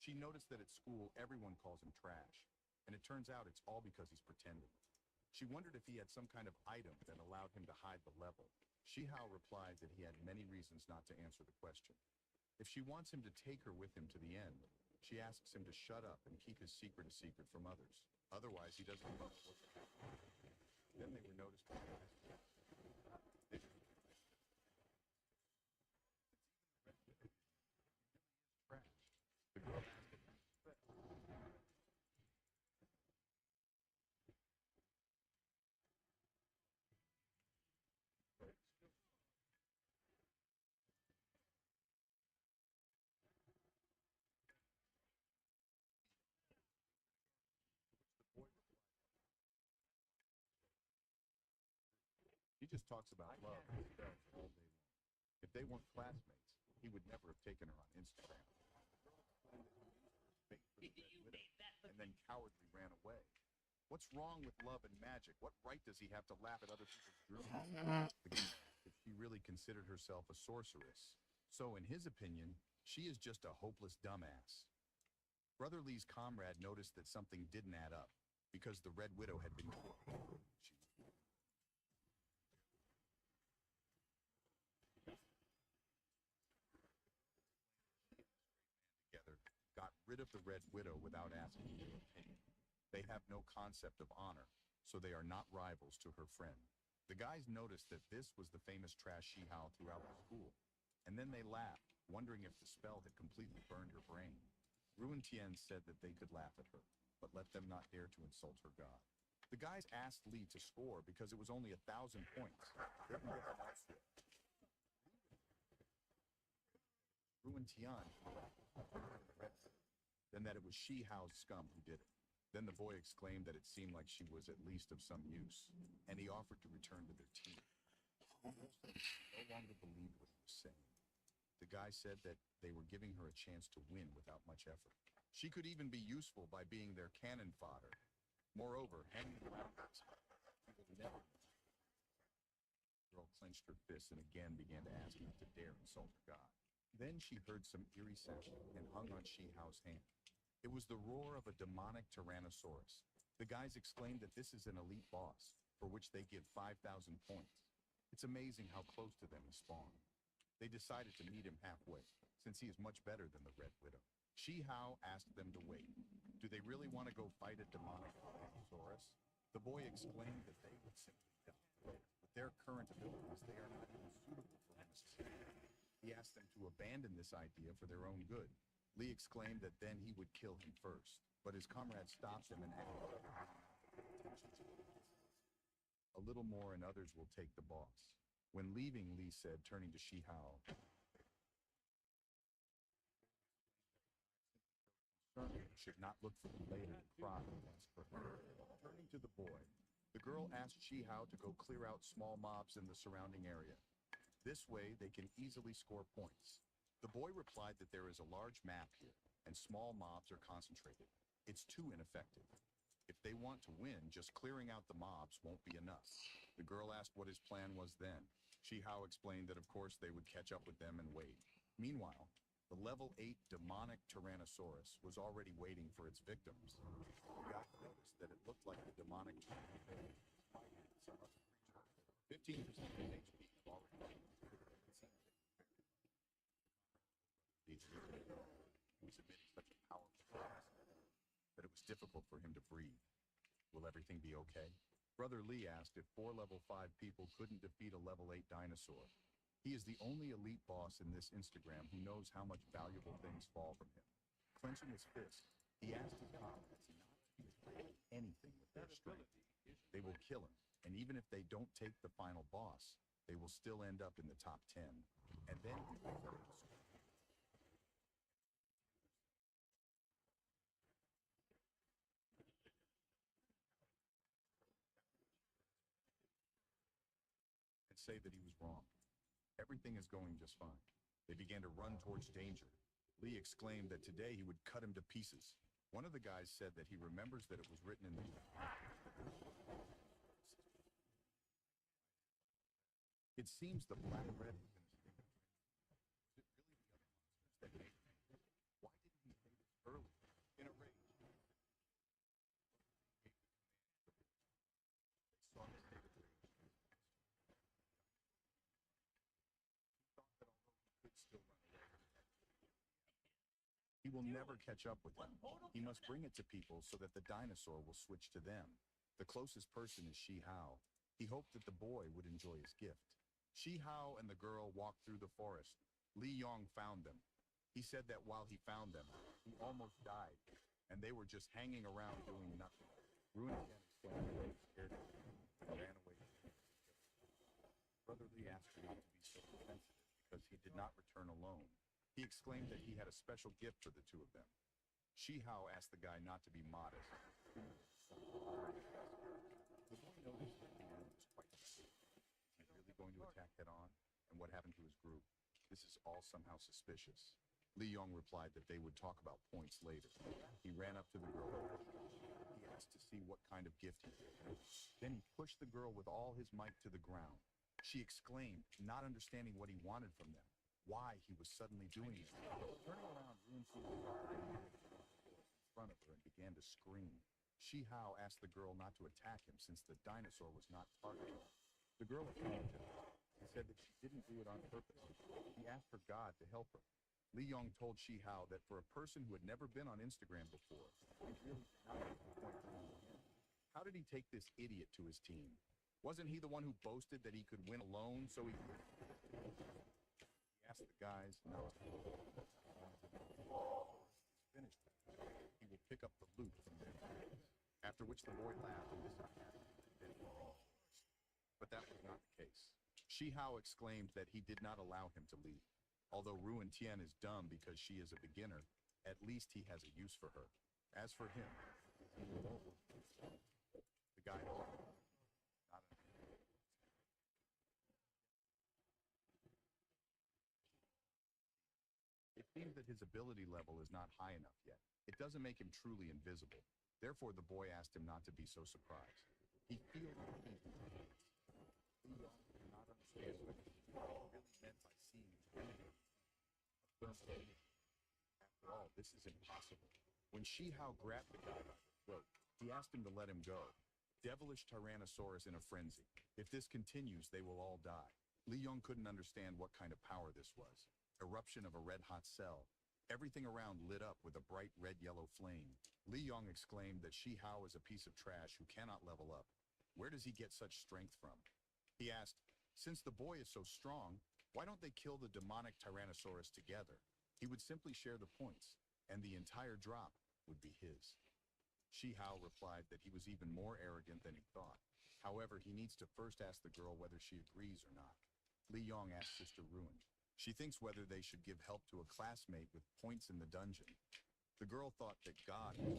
She noticed that at school everyone calls him trash, and it turns out it's all because he's pretending. She wondered if he had some kind of item that allowed him to hide the level. Shi Hao replied that he had many reasons not to answer the question. If she wants him to take her with him to the end, she asks him to shut up and keep his secret a secret from others. Otherwise, he doesn't know what's happening. Then they were noticed by the The girl asked him, he just talks about love and spells all day long. If they weren't classmates, he would never have taken her on Instagram. And then cowardly ran away. What's wrong with love and magic? What right does he have to laugh at other people's dreams? If she really considered herself a sorceress. So in his opinion, she is just a hopeless dumbass. Brother Lee's comrade noticed that something didn't add up because the Red Widow had been killed. Together, got rid of the Red Widow without asking their opinion. They have no concept of honor, so they are not rivals to her friend. The guys noticed that this was the famous trash Shi Hao throughout the school, and then they laughed, wondering if the spell had completely burned her brain. Ruin Tien said that they could laugh at her, but let them not dare to insult her god. The guys asked Li to score because it was only 1,000 points. Ruin Tian, then that it was Shi Hao's scum who did it. Then the boy exclaimed that it seemed like she was at least of some use, and he offered to return to their team. He no longer believed what he was saying. The guy said that they were giving her a chance to win without much effort. She could even be useful by being their cannon fodder. Moreover, hanging around he will never. The girl clenched her fists and again began to ask not to dare insult her god. Then she heard some eerie sound and hung on Shi Hao's hand. It was the roar of a demonic Tyrannosaurus. The guys explained that this is an elite boss, for which they give 5,000 points. It's amazing how close to them he spawned. They decided to meet him halfway, since he is much better than the Red Widow. Shi Hao asked them to wait. Do they really want to go fight a demonic Tyrannosaurus? The boy explained that they would simply die. With their current abilities, they are not even suitable for him. He asked them to abandon this idea for their own good. Lee exclaimed that then he would kill him first, but his comrade stopped him and asked, a little more and others will take the boss. When leaving, Lee said, turning to Shi Hao, should not look for him later and cry once for her. Turning to the boy, the girl asked Shi Hao to go clear out small mobs in the surrounding area. This way, they can easily score points. The boy replied that there is a large map here, and small mobs are concentrated. It's too ineffective. If they want to win, just clearing out the mobs won't be enough. The girl asked what his plan was then. Shi Hao explained that of course they would catch up with them and wait. Meanwhile, the level 8 demonic Tyrannosaurus was already waiting for its victims. The guy noticed that it looked like the demonic Tyrannosaurus. 15% of his HP have already was emitting such a powerful blast that it was difficult for him to breathe. Will everything be okay? Brother Lee asked if 4 level 5 people couldn't defeat a level 8 dinosaur. He is the only elite boss in this Instagram who knows how much valuable things fall from him. Clenching his fist, he asked his comrades not to do anything with their strength. They will kill him, and even if they don't take the final boss, they will still end up in the top 10. And then and say that he was wrong. Everything is going just fine. They began to run towards danger. Lee exclaimed that today he would cut him to pieces. One of the guys said that he remembers that it was written in the... It seems the black-red was in his finger. Was it really the other monsters that made him? Why didn't he say this earlier? In a rage, they saw the state of rage. He thought that although he could still run away, he will never catch up with them. He must bring it to people so that the dinosaur will switch to them. The closest person is Shi Hao. He hoped that the boy would enjoy his gift. Shi Hao and the girl walked through the forest. Li Yong found them. He said that while he found them, he almost died, and they were just hanging around doing nothing. Ruin again explained that he was scared of him and ran away from him. Brother Li asked him not to be so defensive because he did not return alone. He exclaimed that he had a special gift for the two of them. Shi Hao asked the guy not to be modest. The boy noticed that Li Yong was quite upset. Is he really going to attack head-on? And what happened to his group? This is all somehow suspicious. Li Yong replied that they would talk about points later. He ran up to the girl. He asked to see what kind of gift he gave. Then he pushed the girl with all his might to the ground. She exclaimed, not understanding what he wanted from them, why he was suddenly doing it. Turning around, Ruin in front of her and began to scream. Shi Hao asked the girl not to attack him since the dinosaur was not targeted. The girl apologized and said that she didn't do it on purpose. He asked for God to help her. Li Yong told Shi Hao that for a person who had never been on Instagram before, it really did not make a point to him. How did he take this idiot to his team? Wasn't he the one who boasted that he could win alone, so he asked the guys not to finish. He will pick up the loot from their hands. After which the boy laughed and disappeared. But that was not the case. Shi Hao exclaimed that he did not allow him to leave. Although Ruin Tian is dumb because she is a beginner, at least he has a use for her. As for him, the guy not It seems that his ability level is not high enough yet. It doesn't make him truly invisible. Therefore, the boy asked him not to be so surprised. He feels that he cannot understand what he really meant by seeing his enemy. After all, this is impossible. When Shi Hao grabbed the guy by the throat, he asked him to let him go. Devilish Tyrannosaurus in a frenzy. If this continues, they will all die. Li Yong couldn't understand what kind of power this was. Eruption of a red-hot cell. Everything around lit up with a bright red-yellow flame. Li Yong exclaimed that Shi Hao is a piece of trash who cannot level up. Where does he get such strength from? He asked, since the boy is so strong, why don't they kill the demonic Tyrannosaurus together? He would simply share the points, and the entire drop would be his. Shi Hao replied that he was even more arrogant than he thought. However, he needs to first ask the girl whether she agrees or not. Li Yong asked Sister Ruin. She thinks whether they should give help to a classmate with points in the dungeon. The girl thought that God was...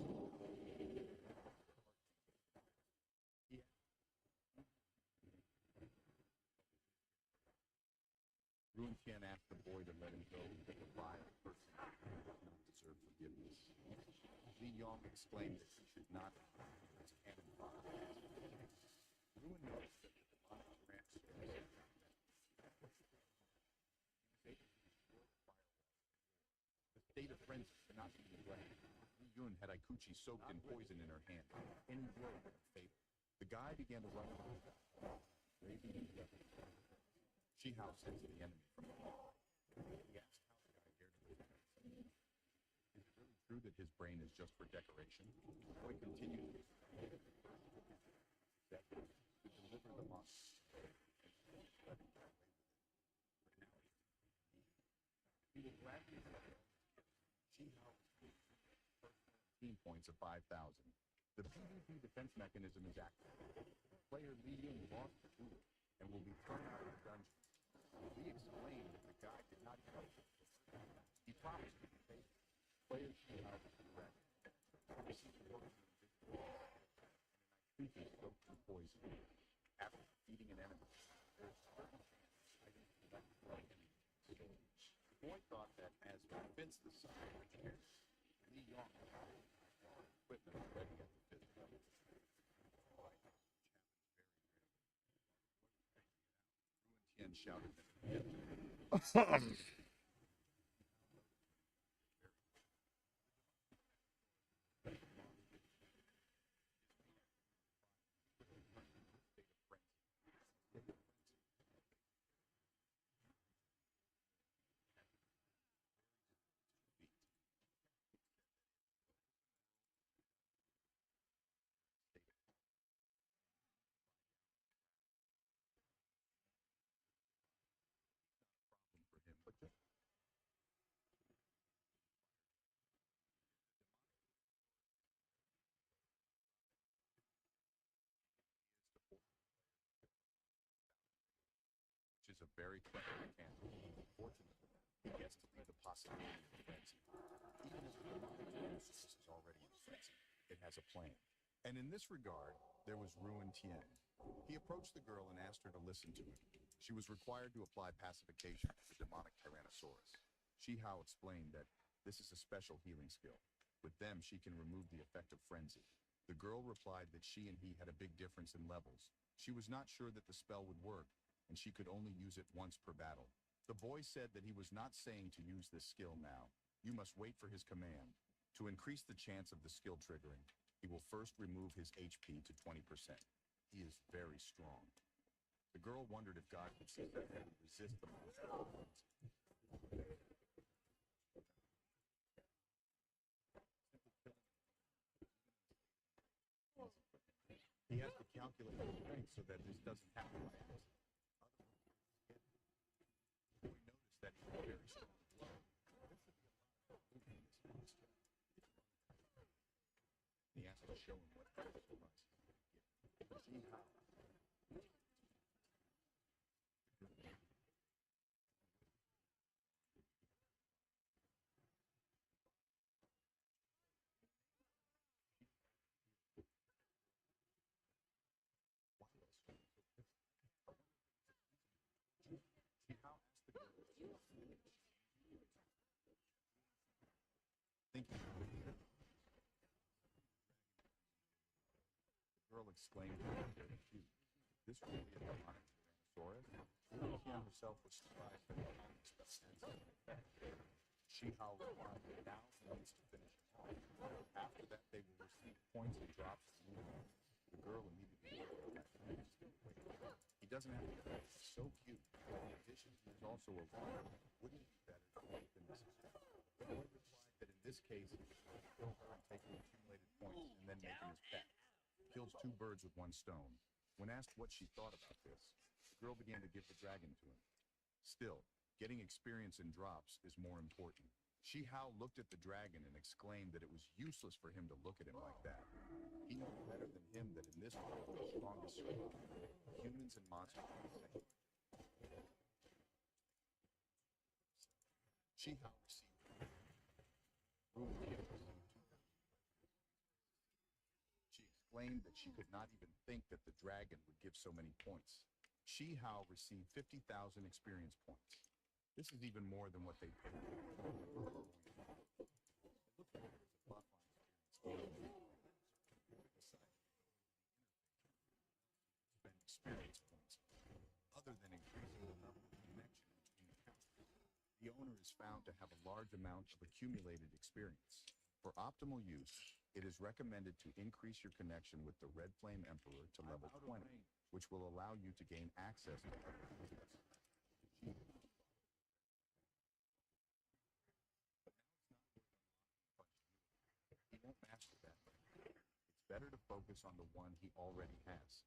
Ruin Tian asked the boy to let him go because a vile person does not deserve forgiveness. Li Yong explained that he should not his cannon fire. Ruin noticed that the demonic Tyrannosaurus the state of frenzy cannot be neglected. Li Yun had Aikuchi soaked in poison in her hand. Any blow would have fatal. The guy began to run away, raising his weapon. Shi Hao sensed the enemy from afar. He asked how the guy dared to attack. Is it really true that his brain is just for decoration? The boy continued to deliver the monster. He will gladly Shi Hao team points of 5,000. The PvP defense mechanism is active. Player Li Yun lost the duel. and will be thrown out of the dungeon. Lee explained that the guy did not come. He promised to be faithful. Players see how to direct. Receive the potion of invisibility, and an creature soaked in poison. After defeating an enemy, there is a certain chance items collected by enemies. The boy thought that as to convince the son of the Lee yawned. Equipment ready at the fifth level. Ruin Tien shouted that but just which is a very clever mechanic. Fortunately, he gets to leave the possibility of a frenzy. Even as the demonic nemesis is already in frenzy, it has a plan. And in this regard, there was Ruin Tien. He approached the girl and asked her to listen to him. She was required to apply pacification to the demonic Tyrannosaurus. Shi Hao explained that this is a special healing skill. With them, she can remove the effect of frenzy. The girl replied that she and he had a big difference in levels. She was not sure that the spell would work, and she could only use it once per battle. The boy said that he was not saying to use this skill now. You must wait for his command. To increase the chance of the skill triggering, he will first remove his HP to 20%. He is very strong. The girl wondered if God could successfully resist the monster. He has to calculate his strength so that this doesn't happen by accident. We noticed that he's very strong blow. He has to show him what hurts so much. See how. Thinking the girl exclaimed, "This will be a demonic Tyrannosaurus." Ruin herself was surprised that the common spell had such an effect. Shi Hao replied that now he needs to finish it off. After that, they will receive points and drops from you. The girl immediately looked at him. He doesn't have to be so cute. In addition, he is also a runner. Wouldn't it be better to make the necessary? The boy replied that in this case, he would kill her and take the accumulated points and then make him his pet. Kills two birds with one stone. When asked what she thought about this, the girl began to give the dragon to him. Still, getting experience in drops is more important. Shi Hao looked at the dragon and exclaimed that it was useless for him to look at him like that. He knew better than him that in this world the strongest survive. Humans and monsters are the same. Shi Hao received Ruin Tien received 2. She explained that she could not even think that the dragon would give so many points. Shi Hao received 50,000 experience points. This is even more than what they paid. Spend experience points, other than increasing the number of connection between accounts. The owner is found to have a large amount of accumulated experience. For optimal use, it is recommended to increase your connection with the Red Flame Emperor to level 20, which will allow you to gain access to other resources. He won't master that. It's better to focus on the one he already has.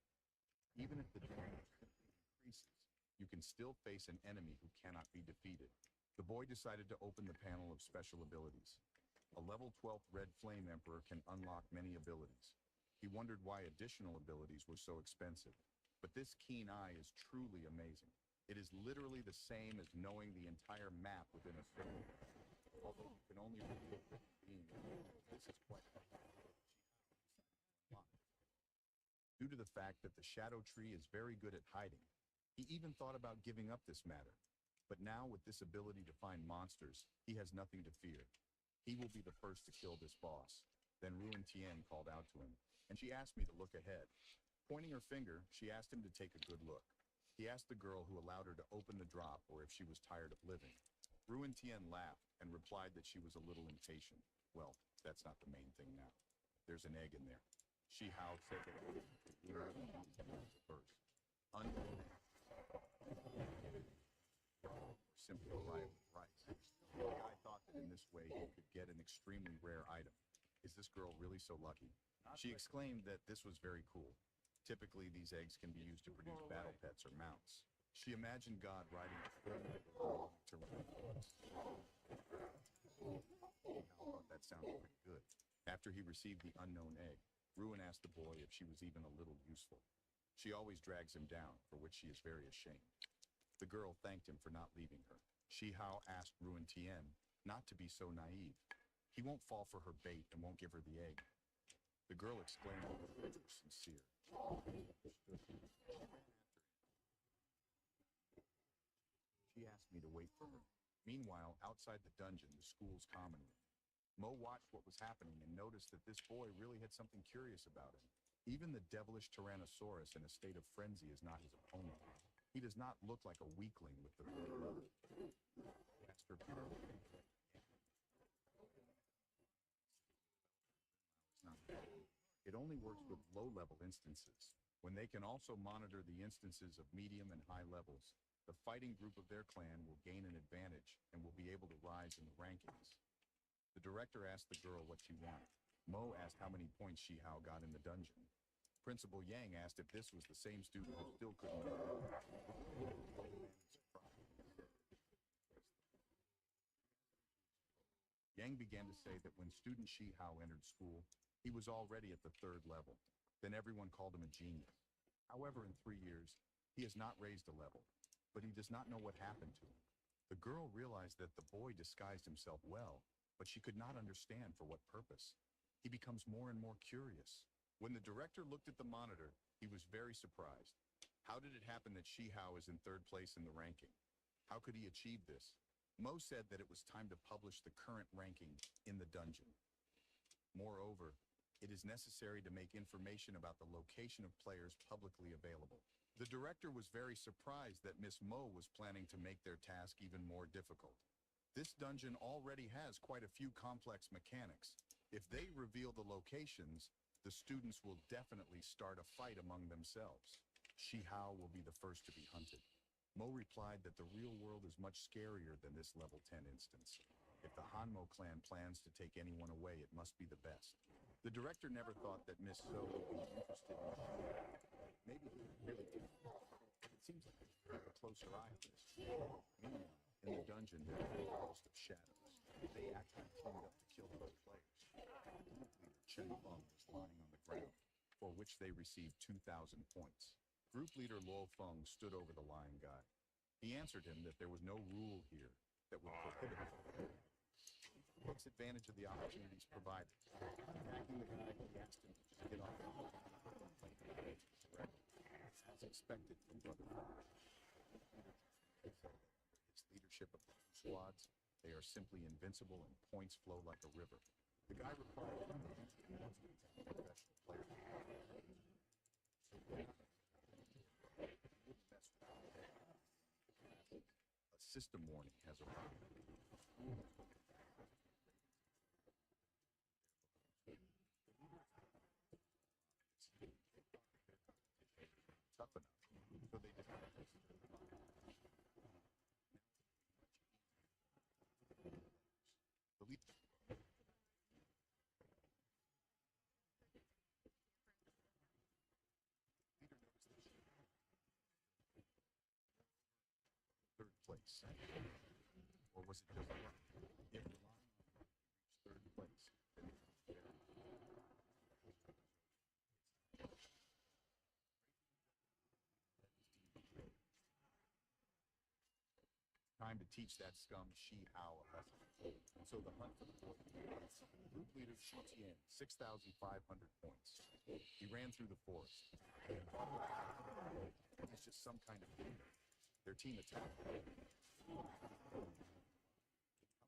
Even if the damage simply increases, you can still face an enemy who cannot be defeated. The boy decided to open the panel of special abilities. A level 12th Red Flame Emperor can unlock many abilities. He wondered why additional abilities were so expensive. But this keen eye is truly amazing. It is literally the same as knowing the entire map within a circle. Although you can only reveal the being, this is quite due to the fact that the shadow tree is very good at hiding. He even thought about giving up this matter. But now, with this ability to find monsters, he has nothing to fear. He will be the first to kill this boss. Then Ruin Tien called out to him, and she asked me to look ahead. Pointing her finger, she asked him to take a good look. He asked the girl who allowed her to open the drop or if she was tired of living. Ruin Tien laughed and replied that she was a little impatient. Well, that's not the main thing now. There's an egg in there. Shi Hao said that it was first. Unknown simply arrived with rice. The guy thought that in this way he could get an extremely rare item. Is this girl really so lucky? She exclaimed that this was very cool. Typically, these eggs can be used to produce battle pets or mounts. She imagined God riding a full to run. Thought that sounded pretty good. After he received the unknown egg, Ruin asked the boy if she was even a little useful. She always drags him down, for which she is very ashamed. The girl thanked him for not leaving her. Shi Hao asked Ruin Tien not to be so naive. He won't fall for her bait and won't give her the egg. The girl exclaimed that her words were sincere. She asked me to wait for her. Meanwhile, outside the dungeon, the school's common room, Mo watched what was happening and noticed that this boy really had something curious about him. Even the devilish Tyrannosaurus in a state of frenzy is not his opponent. He does not look like a weakling with the third level. It only works with low-level instances. When they can also monitor the instances of medium and high levels, the fighting group of their clan will gain an advantage and will be able to rise in the rankings. The director asked the girl what she wanted. Mo asked how many points Shi Hao got in the dungeon. Principal Yang asked if this was the same student who still couldn't get it. Yang began to say that when student Shi Hao entered school, he was already at the third level. Then everyone called him a genius. However, in 3 years, he has not raised a level, but he does not know what happened to him. The girl realized that the boy disguised himself well, but she could not understand for what purpose. He becomes more and more curious. When the director looked at the monitor, he was very surprised. How did it happen that Shi Hao is in third place in the ranking? How could he achieve this? Mo said that it was time to publish the current ranking in the dungeon. Moreover, it is necessary to make information about the location of players publicly available. The director was very surprised that Miss Mo was planning to make their task even more difficult. This dungeon already has quite a few complex mechanics. If they reveal the locations, the students will definitely start a fight among themselves. Shi Hao will be the first to be hunted. Mo replied that the real world is much scarier than this level 10 instance. If the Hanmo clan plans to take anyone away, it must be the best. The director never thought that Miss So would be interested in maybe he really did. It seems like he should have a closer eye on this. Meanwhile, in the dungeon, there is a forest of shadows. They actually teamed up to kill those players. Chen Feng was lying on the ground, for which they received 2,000 points. Group leader Luo Feng stood over the lying guy. He answered him that there was no rule here that would prohibit him. He takes advantage of the opportunities provided. Attacking the guy, he asked him to just get off the hook. As expected from Brother Feng. His leadership of the two squads, they are simply invincible and points flow like a river. The guy replied that he wants to attack a professional player. A system warning has arrived. Tough enough, so they decided to the leader. Third place. Or was it just luck? If the line reached third place, then it was fair. time to teach that scum Shi Hao a lesson. And so the hunt for the boy begins. Group leader Shu Tian, 6,500 points. He ran through the forest. He's just some kind of demon. Their team attacked. How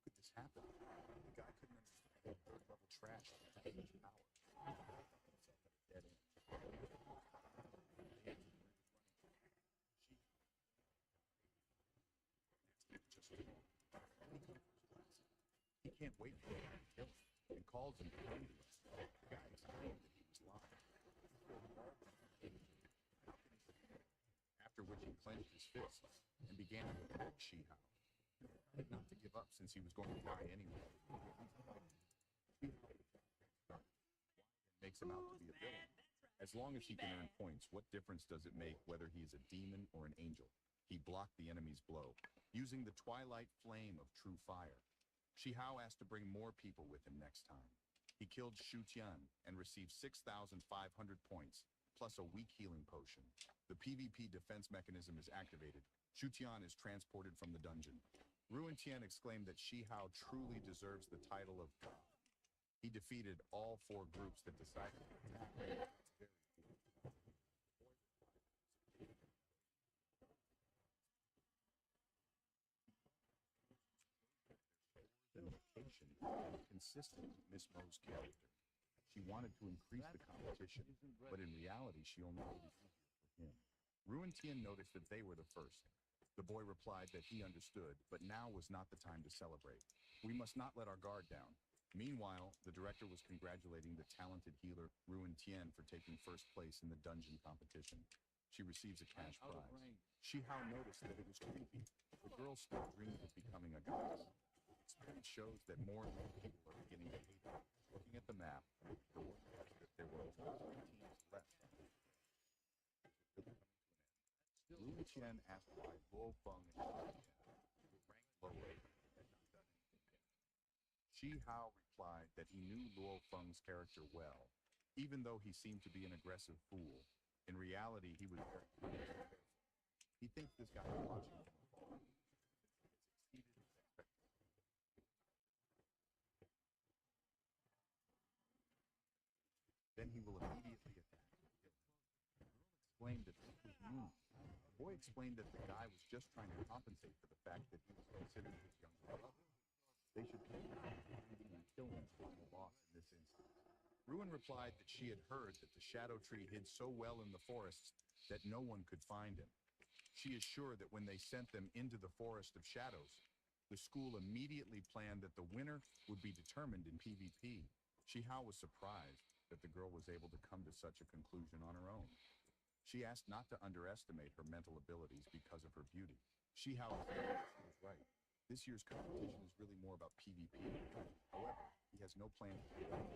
could this happen? The guy couldn't understand third-level trash with that much power. He found himself at a dead end. He can't wait for him to kill him and calls him to come to us. The guy explained that he was lying. After which he clenched his fist and began to attack Shi Hao. Not to give up since he was going to die anyway. Makes him out to be a villain. As long as he can earn points, what difference does it make whether he is a demon or an angel? He blocked the enemy's blow, using the twilight flame of true fire. Shi Hao asked to bring more people with him next time. He killed Shu Tian and received 6,500 points, plus a weak healing potion. The PvP defense mechanism is activated. Shu Tian is transported from the dungeon. Ruin Tian exclaimed that Shi Hao truly deserves the title of God. He defeated all 4 groups that decided to attack. Consistent with Miss Mo's character. She wanted to increase the competition, but in reality, she only made it easier for him. Ruin Tian noticed that they were the first. The boy replied that he understood, but now was not the time to celebrate. We must not let our guard down. Meanwhile, the director was congratulating the talented healer Ruin Tian for taking first place in the dungeon competition. She receives a cash prize. Shi Hao noticed that it was creepy. The girl still dreamed of becoming a goddess. Experience shows that more and more people are beginning to hate her. Looking at the map, the word was that there were only 3 teams left. Ruin Tian asked why Luo Feng and Shi Tian, who ranked lower, had not done anything yet. Shi Hao replied that he knew Luo Feng's character well, even though he seemed to be an aggressive fool. In reality, he was very careful. He thinks this guy is watching him. Then he will immediately attack and kill him. The girl explained that this was mean. The boy explained that the guy was just trying to compensate for the fact that he was considered his younger brother. They should kill him and kill him to find the boss in this instance. Ruin replied that she had heard that the shadow tree hid so well in the forests that no one could find him. She is sure that when they sent them into the forest of shadows, the school immediately planned that the winner would be determined in PvP. Shi Hao was surprised that the girl was able to come to such a conclusion on her own. She asked not to underestimate her mental abilities because of her beauty. Shi Hao was right. This year's competition is really more about PvP. However, he has no plan to do that.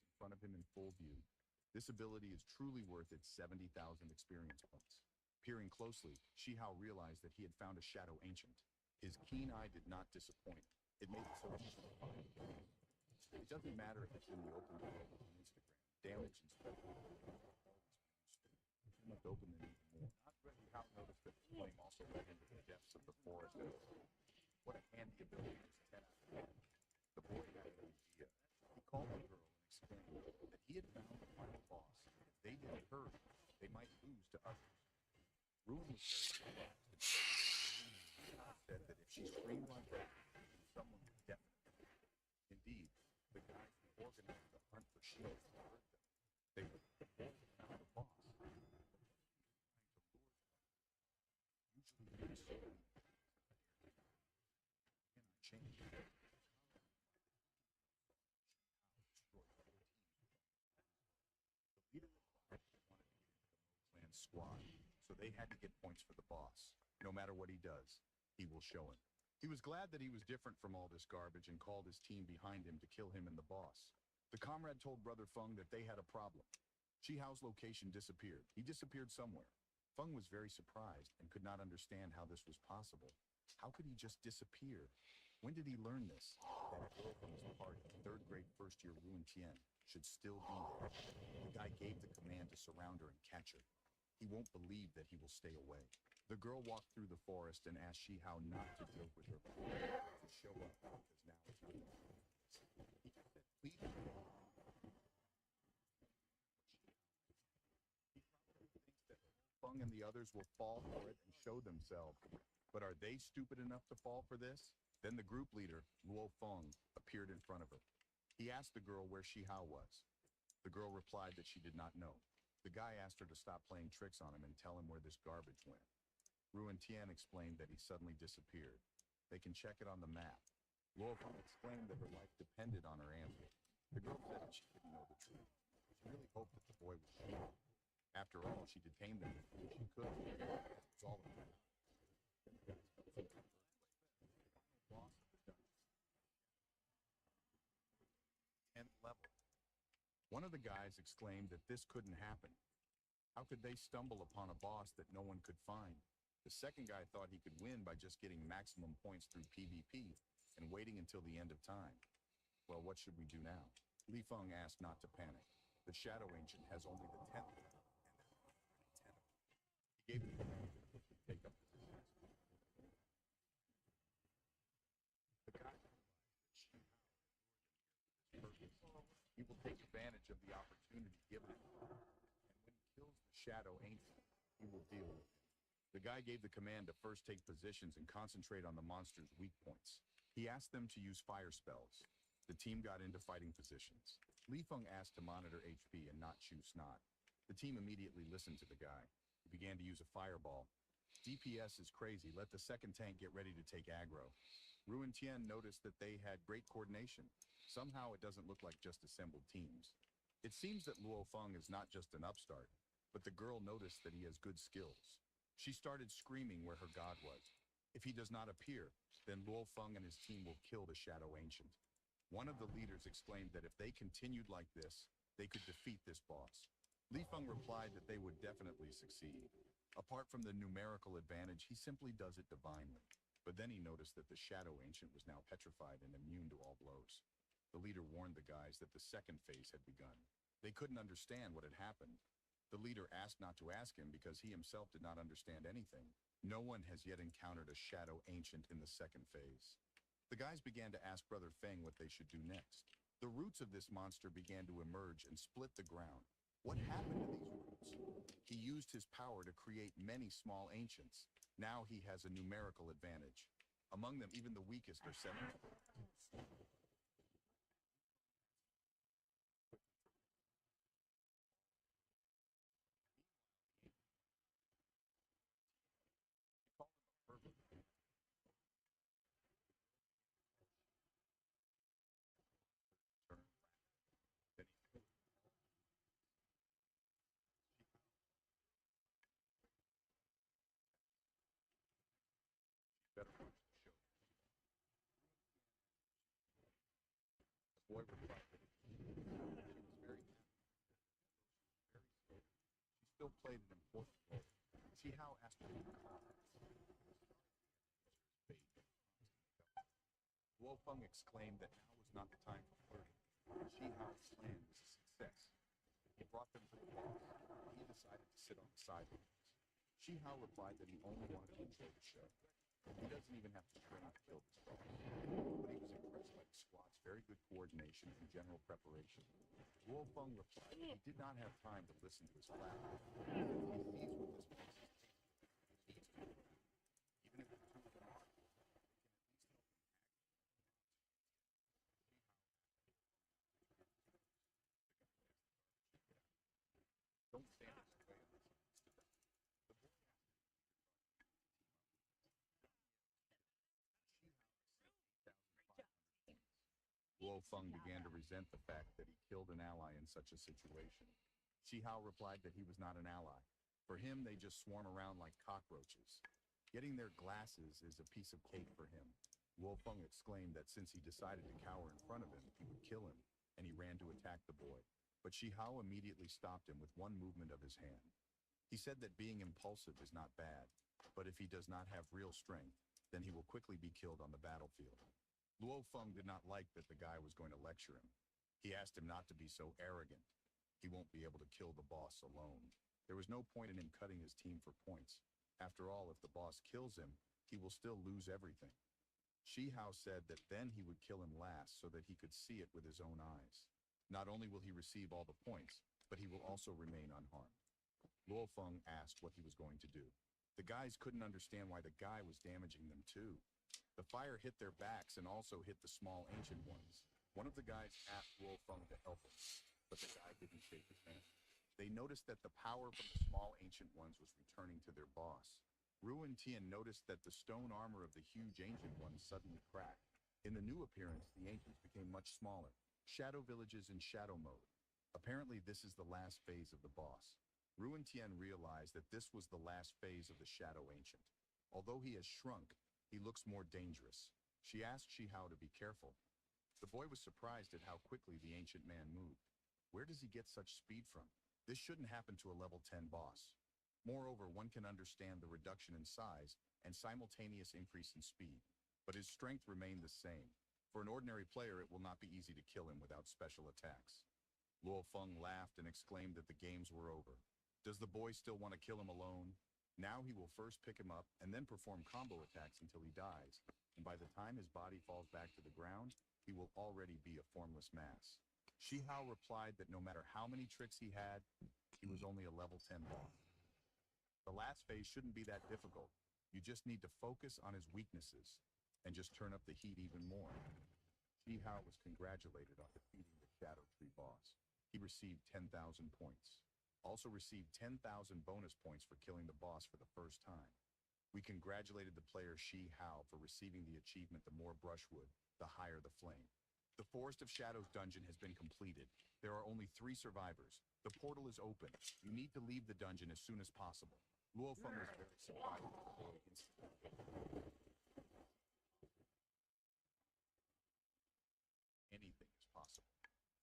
In front of him in full view. This ability is truly worth its 70,000 experience points. Peering closely, Shi Hao realized that he had found a shadow ancient. His keen eye did not disappoint. It made it so easy to find. It doesn't matter if it's in the open world on Instagram. Damage and spread. You must open them even more. Shi Hao noticed that the flame also led into the depths of the forest. What a handy ability is 10 out of 10. The boy had an idea. He called the girl and explained that he had found the final boss. If they didn't hurry, they might lose to others. Ruin was very said that if she screamed like that, someone would definitely. Indeed, the guys who organized the hunt for shields heard them. They were found the boss. Usually they cannot change. The leader wanted to get into the clan squad, so they had to get points for the boss. No matter what he does, he will show him. He was glad that he was different from all this garbage and called his team behind him to kill him and the boss. The comrade told Brother Feng that they had a problem. Shi Hao's location disappeared. He disappeared somewhere. Feng was very surprised and could not understand how this was possible. How could he just disappear? When did he learn this? That at Feng's party, third grade first-year Ruin Tian. should still be there. The guy gave the command to surround her and catch her. He won't believe that he will stay away. The girl walked through the forest and asked Shihao not to joke with her, to show up, because now it's not. He said, please. Feng and the others will fall for it and show themselves. But are they stupid enough to fall for this? Then the group leader, Luo Feng, appeared in front of her. He asked the girl where Shihao was. The girl replied that she did not know. The guy asked her to stop playing tricks on him and tell him where this garbage went. Ruan Tian explained that he suddenly disappeared. They can check it on the map. Luo Feng explained that her life depended on her answer. The girl said that she didn't know the truth. She really hoped that the boy would show up. After all, she detained them as long as she could. That was all of that. Level. One of the guys exclaimed that this couldn't happen. How could they stumble upon a boss that no one could find? The second guy thought he could win by just getting maximum points through PvP and waiting until the end of time. Well, what should we do now? Li Feng asked not to panic. The Shadow Ancient has only the 10th level. He gave the command to take up positions. The guy he will take advantage of the opportunity given him. And when he kills the Shadow Ancient, he will deal with it. The guy gave the command to first take positions and concentrate on the monster's weak points. He asked them to use fire spells. The team got into fighting positions. Li Feng asked to monitor HP and not chew snot. The team immediately listened to the guy. He began to use a fireball. DPS is crazy. Let the second tank get ready to take aggro. Ruan Tian noticed that they had great coordination. Somehow it doesn't look like just assembled teams. It seems that Luo Feng is not just an upstart, but the girl noticed that he has good skills. She started screaming where her god was. If he does not appear, then Luo Feng and his team will kill the Shadow Ancient. One of the leaders exclaimed that if they continued like this, they could defeat this boss. Li Feng replied that they would definitely succeed. Apart from the numerical advantage, he simply does it divinely. But then he noticed that the Shadow Ancient was now petrified and immune to all blows. The leader warned the guys that the second phase had begun. They couldn't understand what had happened. The leader asked not to ask him because he himself did not understand anything. No one has yet encountered a Shadow Ancient in the second phase. The guys began to ask Brother Feng what they should do next. The roots of this monster began to emerge and split the ground. What happened to these roots? He used his power to create many small ancients. Now he has a numerical advantage. Among them, even the weakest are 7. The boy replied that she was very happy. She still played an important role. Shihao asked her to calm. Luo Feng exclaimed that now was not the time for flirting. Shihao's plan was a success. He brought them to the boss. He decided to sit on the sidelines. Shihao replied that he only wanted to enjoy the show. He doesn't even have to train to kill this boss. But he was impressed by the squad's very good coordination and general preparation. Luo Feng replied that he did not have time to listen to his flattery. He sees what this boss is taking. He needs to be around. Even if the two of them are, he can at least help him act. Don't stand in his way unless he needs to die. The boy asked him to Luo Feng began to resent the fact that he killed an ally in such a situation. Shihao replied that he was not an ally. For him, they just swarm around like cockroaches. Getting their glasses is a piece of cake for him. Luo Feng exclaimed that since he decided to cower in front of him, he would kill him, and he ran to attack the boy. But Shihao immediately stopped him with one movement of his hand. He said that being impulsive is not bad, but if he does not have real strength, then he will quickly be killed on the battlefield. Luo Feng did not like that the guy was going to lecture him. He asked him not to be so arrogant. He won't be able to kill the boss alone. There was no point in him cutting his team for points. After all, if the boss kills him, he will still lose everything. Shi Hao said that then he would kill him last so that he could see it with his own eyes. Not only will he receive all the points, but he will also remain unharmed. Luo Feng asked what he was going to do. The guys couldn't understand why the guy was damaging them too. The fire hit their backs and also hit the small ancient ones. One of the guys asked Luo Feng to help him, but the guy didn't shake his hand. They noticed that the power from the small ancient ones was returning to their boss. Ru and Tian noticed that the stone armor of the huge ancient ones suddenly cracked. In the new appearance, the ancients became much smaller. Shadow villages in shadow mode. Apparently, this is the last phase of the boss. Ru and Tian realized that this was the last phase of the Shadow Ancient. Although he has shrunk, he looks more dangerous. She asked Shi Hao to be careful. The boy was surprised at how quickly the ancient man moved. Where does he get such speed from? This shouldn't happen to a level 10 boss. Moreover, one can understand the reduction in size and simultaneous increase in speed, but his strength remained the same. For an ordinary player, it will not be easy to kill him without special attacks. Luo Feng laughed and exclaimed that the games were over. Does the boy still want to kill him alone? Now he will first pick him up and then perform combo attacks until he dies, and by the time his body falls back to the ground, he will already be a formless mass. Shi Hao replied that no matter how many tricks he had, he was only a level 10 boss. The last phase shouldn't be that difficult. You just need to focus on his weaknesses and just turn up the heat even more. Shi Hao was congratulated on defeating the Shadow Tree boss. He received 10,000 points. Also received 10,000 bonus points for killing the boss for the first time. We congratulated the player Shi Hao for receiving the achievement The More Brushwood, the higher the flame. The Forest of Shadows dungeon has been completed. There are only 3 survivors. The portal is open. You need to leave the dungeon as soon as possible. Luo Feng was very surprised at the boy instantly. Anything is possible.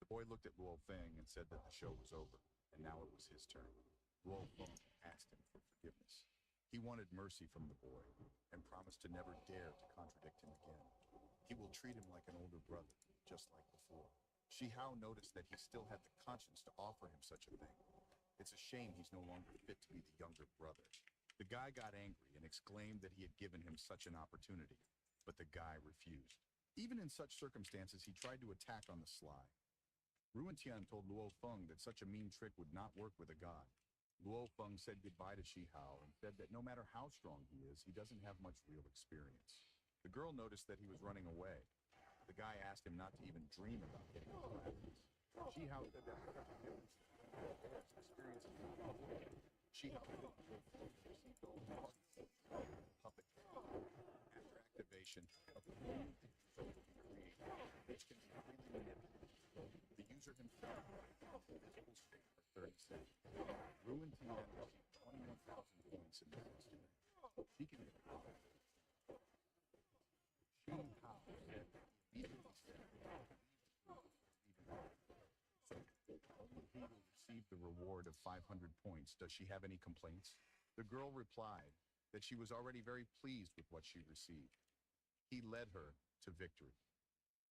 The boy looked at Luo Feng and said that the show was over, and now it was his turn. Luo Feng asked him for forgiveness. He wanted mercy from the boy, and promised to never dare to contradict him again. He will treat him like an older brother, just like before. Shi Hao noticed that he still had the conscience to offer him such a thing. It's a shame he's no longer fit to be the younger brother. The guy got angry and exclaimed that he had given him such an opportunity, but the guy refused. Even in such circumstances, he tried to attack on the sly. Ru and Tian told Luo Feng that such a mean trick would not work with a god. Luo Feng said goodbye to Shi Hao and said that no matter how strong he is, he doesn't have much real experience. The girl noticed that he was running away. The guy asked him not to even dream about getting into weapons. Shi Hao said that such a difference experience in public. Shi Hao received all the puppet. After activation, a balloon will be created, which can be freely manipulated. The user himself will be visible state for 30 seconds. Ru and Tian received 21,000 points in this instrument. She can get a copy. Shi Hao said immediately said only he will receive the reward of 500 points. Does she have any complaints? The girl replied that she was already very pleased with what she received. He led her to victory.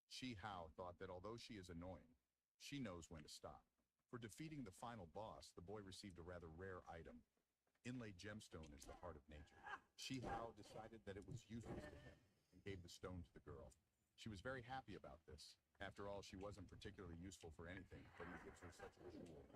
Shi Hao thought that although she is annoying, she knows when to stop. For defeating the final boss, the boy received a rather rare item. Inlaid gemstone is the heart of nature. Shi Hao decided that it was useless to him and gave the stone to the girl. She was very happy about this. After all, she wasn't particularly useful for anything, but he gives her such a jewel.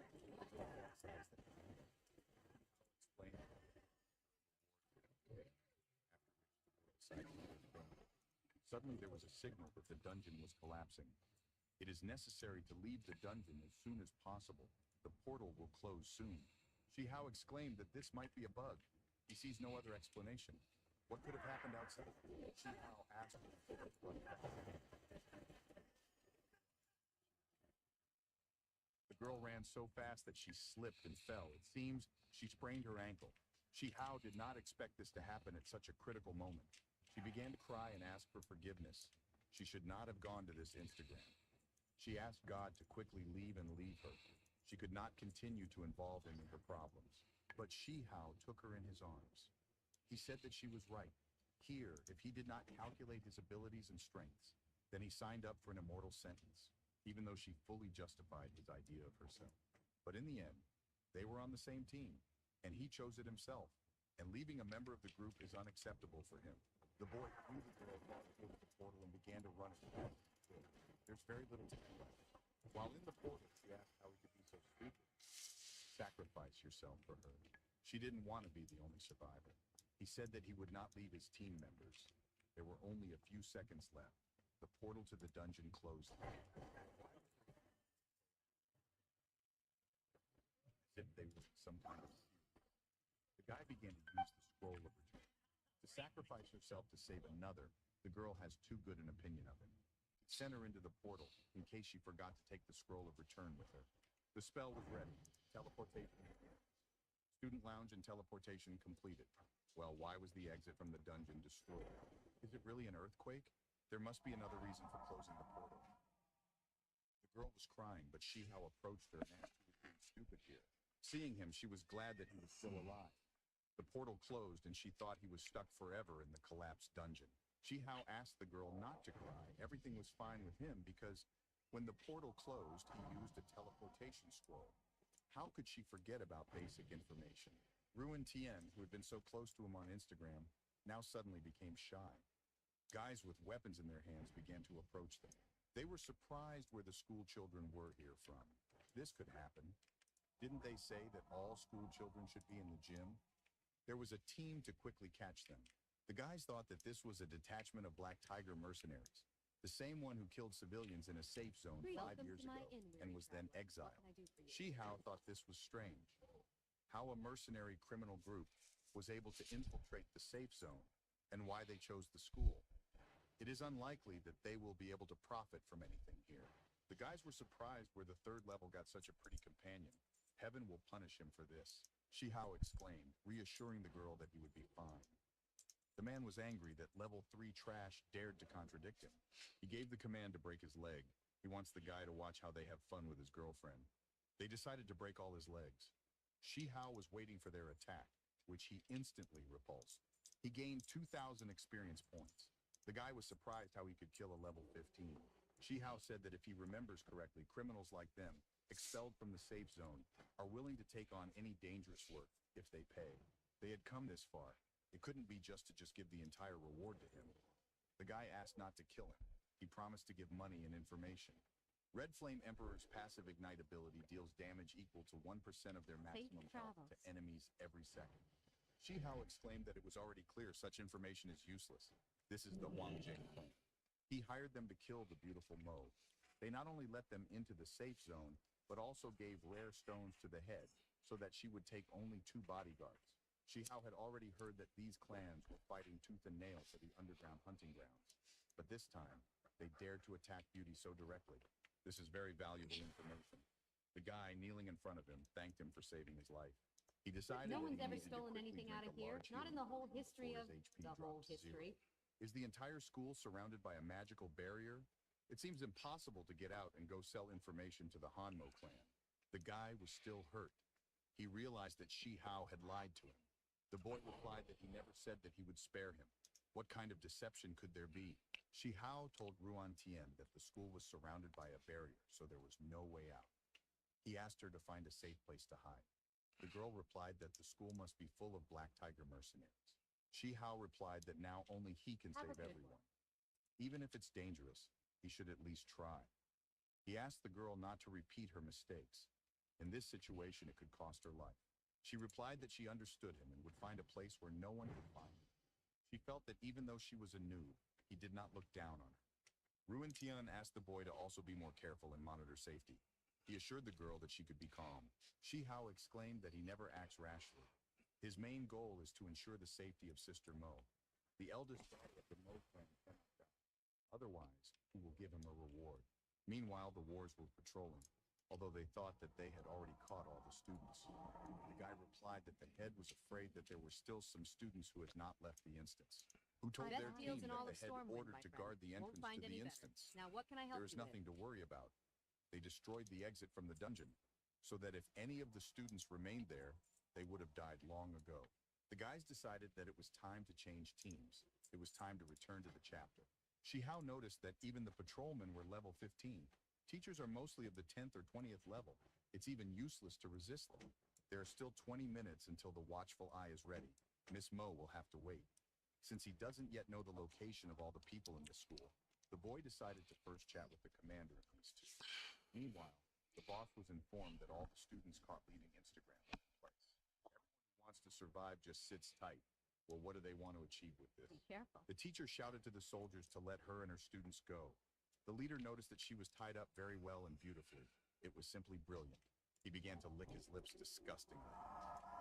Suddenly there was a signal that the dungeon was collapsing. It is necessary to leave the dungeon as soon as possible. The portal will close soon. Shi Hao exclaimed that this might be a bug. He sees no other explanation. What could have happened outside? Shi Hao asked him. The girl ran so fast that she slipped and fell. It seems she sprained her ankle. Shi Hao did not expect this to happen at such a critical moment. She began to cry and ask for forgiveness. She should not have gone to this Instagram. She asked God to quickly leave her. She could not continue to involve him in her problems. But Shi Hao took her in his arms. He said that she was right. Here, if he did not calculate his abilities and strengths, then he signed up for an immortal sentence. even though she fully justified his idea of herself. But in the end, they were on the same team, and he chose it himself, and leaving a member of the group is unacceptable for him. The boy threw the girl into the portal and began to run as fast as he could. There's very little time left. While in the portal, she asked how he could be so stupid. Sacrifice yourself for her. She didn't want to be the only survivor. He said that he would not leave his team members. There were only a few seconds left. The portal to the dungeon closed. As if they were some kind of... The guy began to use the scroll of return. To sacrifice herself to save another, the girl has too good an opinion of him. Sent her into the portal in case she forgot to take the scroll of return with her. The spell was ready. Teleportation. Student lounge and teleportation completed. Well, why was the exit from the dungeon destroyed? Is it really an earthquake? There must be another reason for closing the portal. The girl was crying, but Shihao approached her and asked who was being stupid here. Seeing him, she was glad that he was still alive. The portal closed, and she thought he was stuck forever in the collapsed dungeon. Shihao asked the girl not to cry. Everything was fine with him because when the portal closed, he used a teleportation scroll. How could she forget about basic information? Ruin Tien, who had been so close to him on Instagram, now suddenly became shy. Guys with weapons in their hands began to approach them. They were surprised where the school children were here from. This could happen. Didn't they say that all school children should be in the gym? There was a team to quickly catch them. The guys thought that this was a detachment of Black Tiger mercenaries, the same one who killed civilians in a safe zone 5 years ago and was then exiled. Shihao thought this was strange. How a mercenary criminal group was able to infiltrate the safe zone and why they chose the school. It is unlikely that they will be able to profit from anything here. The guys were surprised where the third level got such a pretty companion. Heaven will punish him for this, Shihao exclaimed, reassuring the girl that he would be fine. The man was angry that level 3 trash dared to contradict him. He gave the command to break his leg. He wants the guy to watch how they have fun with his girlfriend. They decided to break all his legs. Shihao was waiting for their attack, which he instantly repulsed. He gained 2,000 experience points. The guy was surprised how he could kill a level 15. Shihao said that if he remembers correctly, criminals like them, expelled from the safe zone, are willing to take on any dangerous work if they pay. They had come this far. It couldn't be just to give the entire reward to him. The guy asked not to kill him. He promised to give money and information. Red Flame Emperor's passive ignite ability deals damage equal to 1% of their maximum health to enemies every second. Shihao exclaimed that it was already clear such information is useless. This is the Wangjing clan. He hired them to kill the beautiful Mo. They not only let them into the safe zone, but also gave rare stones to the head so that she would take only 2 bodyguards. Shihao had already heard that these clans were fighting tooth and nail for the underground hunting grounds. But this time, they dared to attack Beauty so directly. This is very valuable information. The guy kneeling in front of him thanked him for saving his life. He decided No that one's he ever needed to stolen quickly anything drink out of a here. large Not in healing the whole potion history before of his HP the dropped whole to zero. history. Is the entire school surrounded by a magical barrier? It seems impossible to get out and go sell information to the Hanmo clan. The guy was still hurt. He realized that Shihao had lied to him. The boy replied that he never said that he would spare him. What kind of deception could there be? Shihao told Ruan Tien that the school was surrounded by a barrier, so there was no way out. He asked her to find a safe place to hide. The girl replied that the school must be full of Black Tiger mercenaries. Shihao replied that now only he can save everyone. Even if it's dangerous, he should at least try. He asked the girl not to repeat her mistakes. In this situation, it could cost her life. She replied that she understood him and would find a place where no one could find him. She felt that even though she was a noob, he did not look down on her. Ruin Tian asked the boy to also be more careful and monitor safety. He assured the girl that she could be calm. Shihao exclaimed that he never acts rashly. His main goal is to ensure the safety of Sister Mo, the eldest daughter of the Mo clan. Otherwise, he will give him a reward. Meanwhile, the wars were patrolling, although they thought that they had already caught all the students. The guy replied that the head was afraid that there were still some students who had not left the instance, who told their team that the head ordered to guard the entrance to the instance. Now, what can I help There is you nothing to worry about. They destroyed the exit from the dungeon, so that if any of the students remained there, they would have died long ago. The guys decided that it was time to change teams. It was time to return to the chapter. Shihao noticed that even the patrolmen were level 15. Teachers are mostly of the 10th or 20th level. It's even useless to resist them. There are still 20 minutes until the watchful eye is ready. Miss Mo will have to wait. Since he doesn't yet know the location of all the people in the school, the boy decided to first chat with the commander of these two. Meanwhile, the boss was informed that all the students caught leaving Instagram left the place. Everyone who wants to survive just sits tight. Well, what do they want to achieve with this? Be careful. The teacher shouted to the soldiers to let her and her students go. The leader noticed that she was tied up very well and beautifully. It was simply brilliant. He began to lick his lips disgustingly.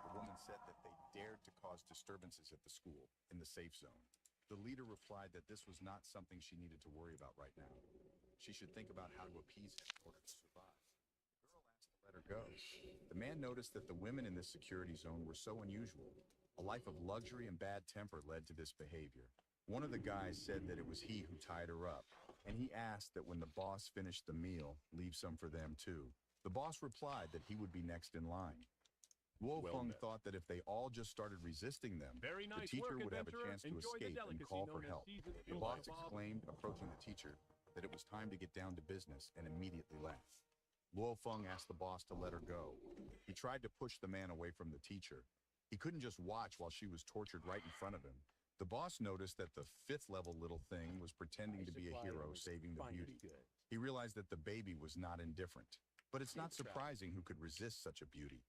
The woman said that they dared to cause disturbances at the school, in the safe zone. The leader replied that this was not something she needed to worry about right now. She should think about how to appease him in order to survive. The girl asked to let her go. The man noticed that the women in this security zone were so unusual. A life of luxury and bad temper led to this behavior. One of the guys said that it was he who tied her up, and he asked that when the boss finished the meal, leave some for them too. The boss replied that he would be next in line. Luo Feng thought that if they all just started resisting them, Very nice the teacher work, would have a adventurer. chance to Enjoy the escape and delicacy call for known as help. seasoned The Bob. boss exclaimed, approaching the teacher, that it was time to get down to business, and immediately left. Luo Feng asked the boss to let her go. He tried to push the man away from the teacher. He couldn't just watch while she was tortured right in front of him. The boss noticed that the 5th level little thing was pretending to be a hero saving the beauty. He realized that the baby was not indifferent. But it's not surprising who could resist such a beauty.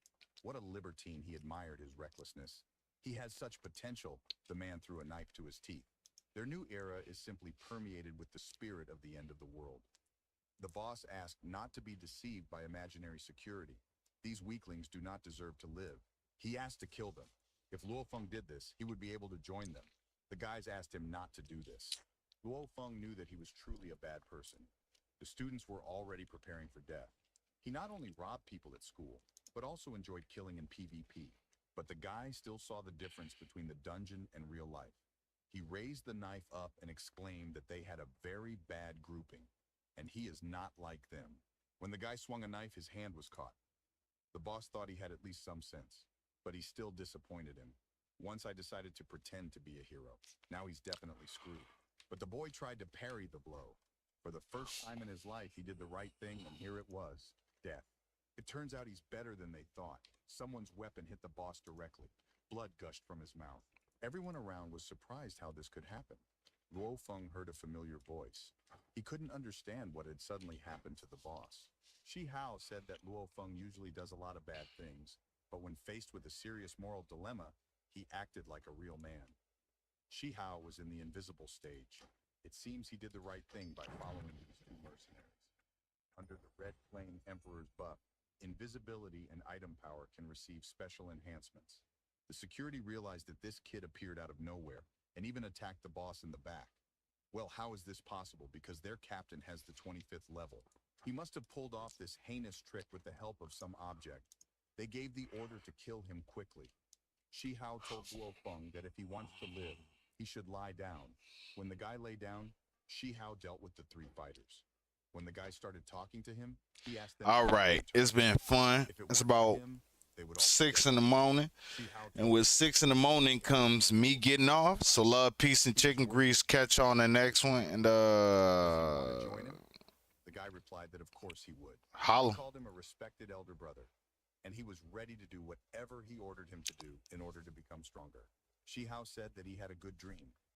What a libertine, he admired his recklessness. He has such potential, the man threw a knife to his teeth. Their new era is simply permeated with the spirit of the end of the world. The boss asked not to be deceived by imaginary security. These weaklings do not deserve to live. He asked to kill them. If Luo Feng did this, he would be able to join them. The guys asked him not to do this. Luo Feng knew that he was truly a bad person. The students were already preparing for death. He not only robbed people at school, but also enjoyed killing in PvP. But the guy still saw the difference between the dungeon and real life. He raised the knife up and exclaimed that they had a very bad grouping, and he is not like them. When the guy swung a knife, his hand was caught. The boss thought he had at least some sense, but he still disappointed him. Once I decided to pretend to be a hero. Now he's definitely screwed. But the boy tried to parry the blow. For the first time in his life, he did the right thing, and here it was, death. It turns out he's better than they thought. Someone's weapon hit the boss directly. Blood gushed from his mouth. Everyone around was surprised how this could happen. Luo Feng heard a familiar voice. He couldn't understand what had suddenly happened to the boss. Shi Hao said that Luo Feng usually does a lot of bad things, but when faced with a serious moral dilemma, he acted like a real man. Shi Hao was in the invisible stage. It seems he did the right thing by following these two mercenaries. Under the Red Flame Emperor's buff, invisibility and item power can receive special enhancements. The security realized that this kid appeared out of nowhere and even attacked the boss in the back. Well, how is this possible? Because their captain has the 25th level. He must have pulled off this heinous trick with the help of some object. They gave the order to kill him quickly. Shi Hao told Luo Feng that if he wants to live, he should lie down. When the guy lay down, Shi Hao dealt with the three fighters. When the guy started talking to him, he asked them... All right, it's been fun. It's about 6 in the morning, and with 6 in the morning comes me getting off. So love, peace, and chicken grease. Catch you on the next one, and The guy replied that of course he would. Holla. He called him a respected elder brother, and he was ready to do whatever he ordered him to do in order to become stronger. Shi Hao said that he had a good dream.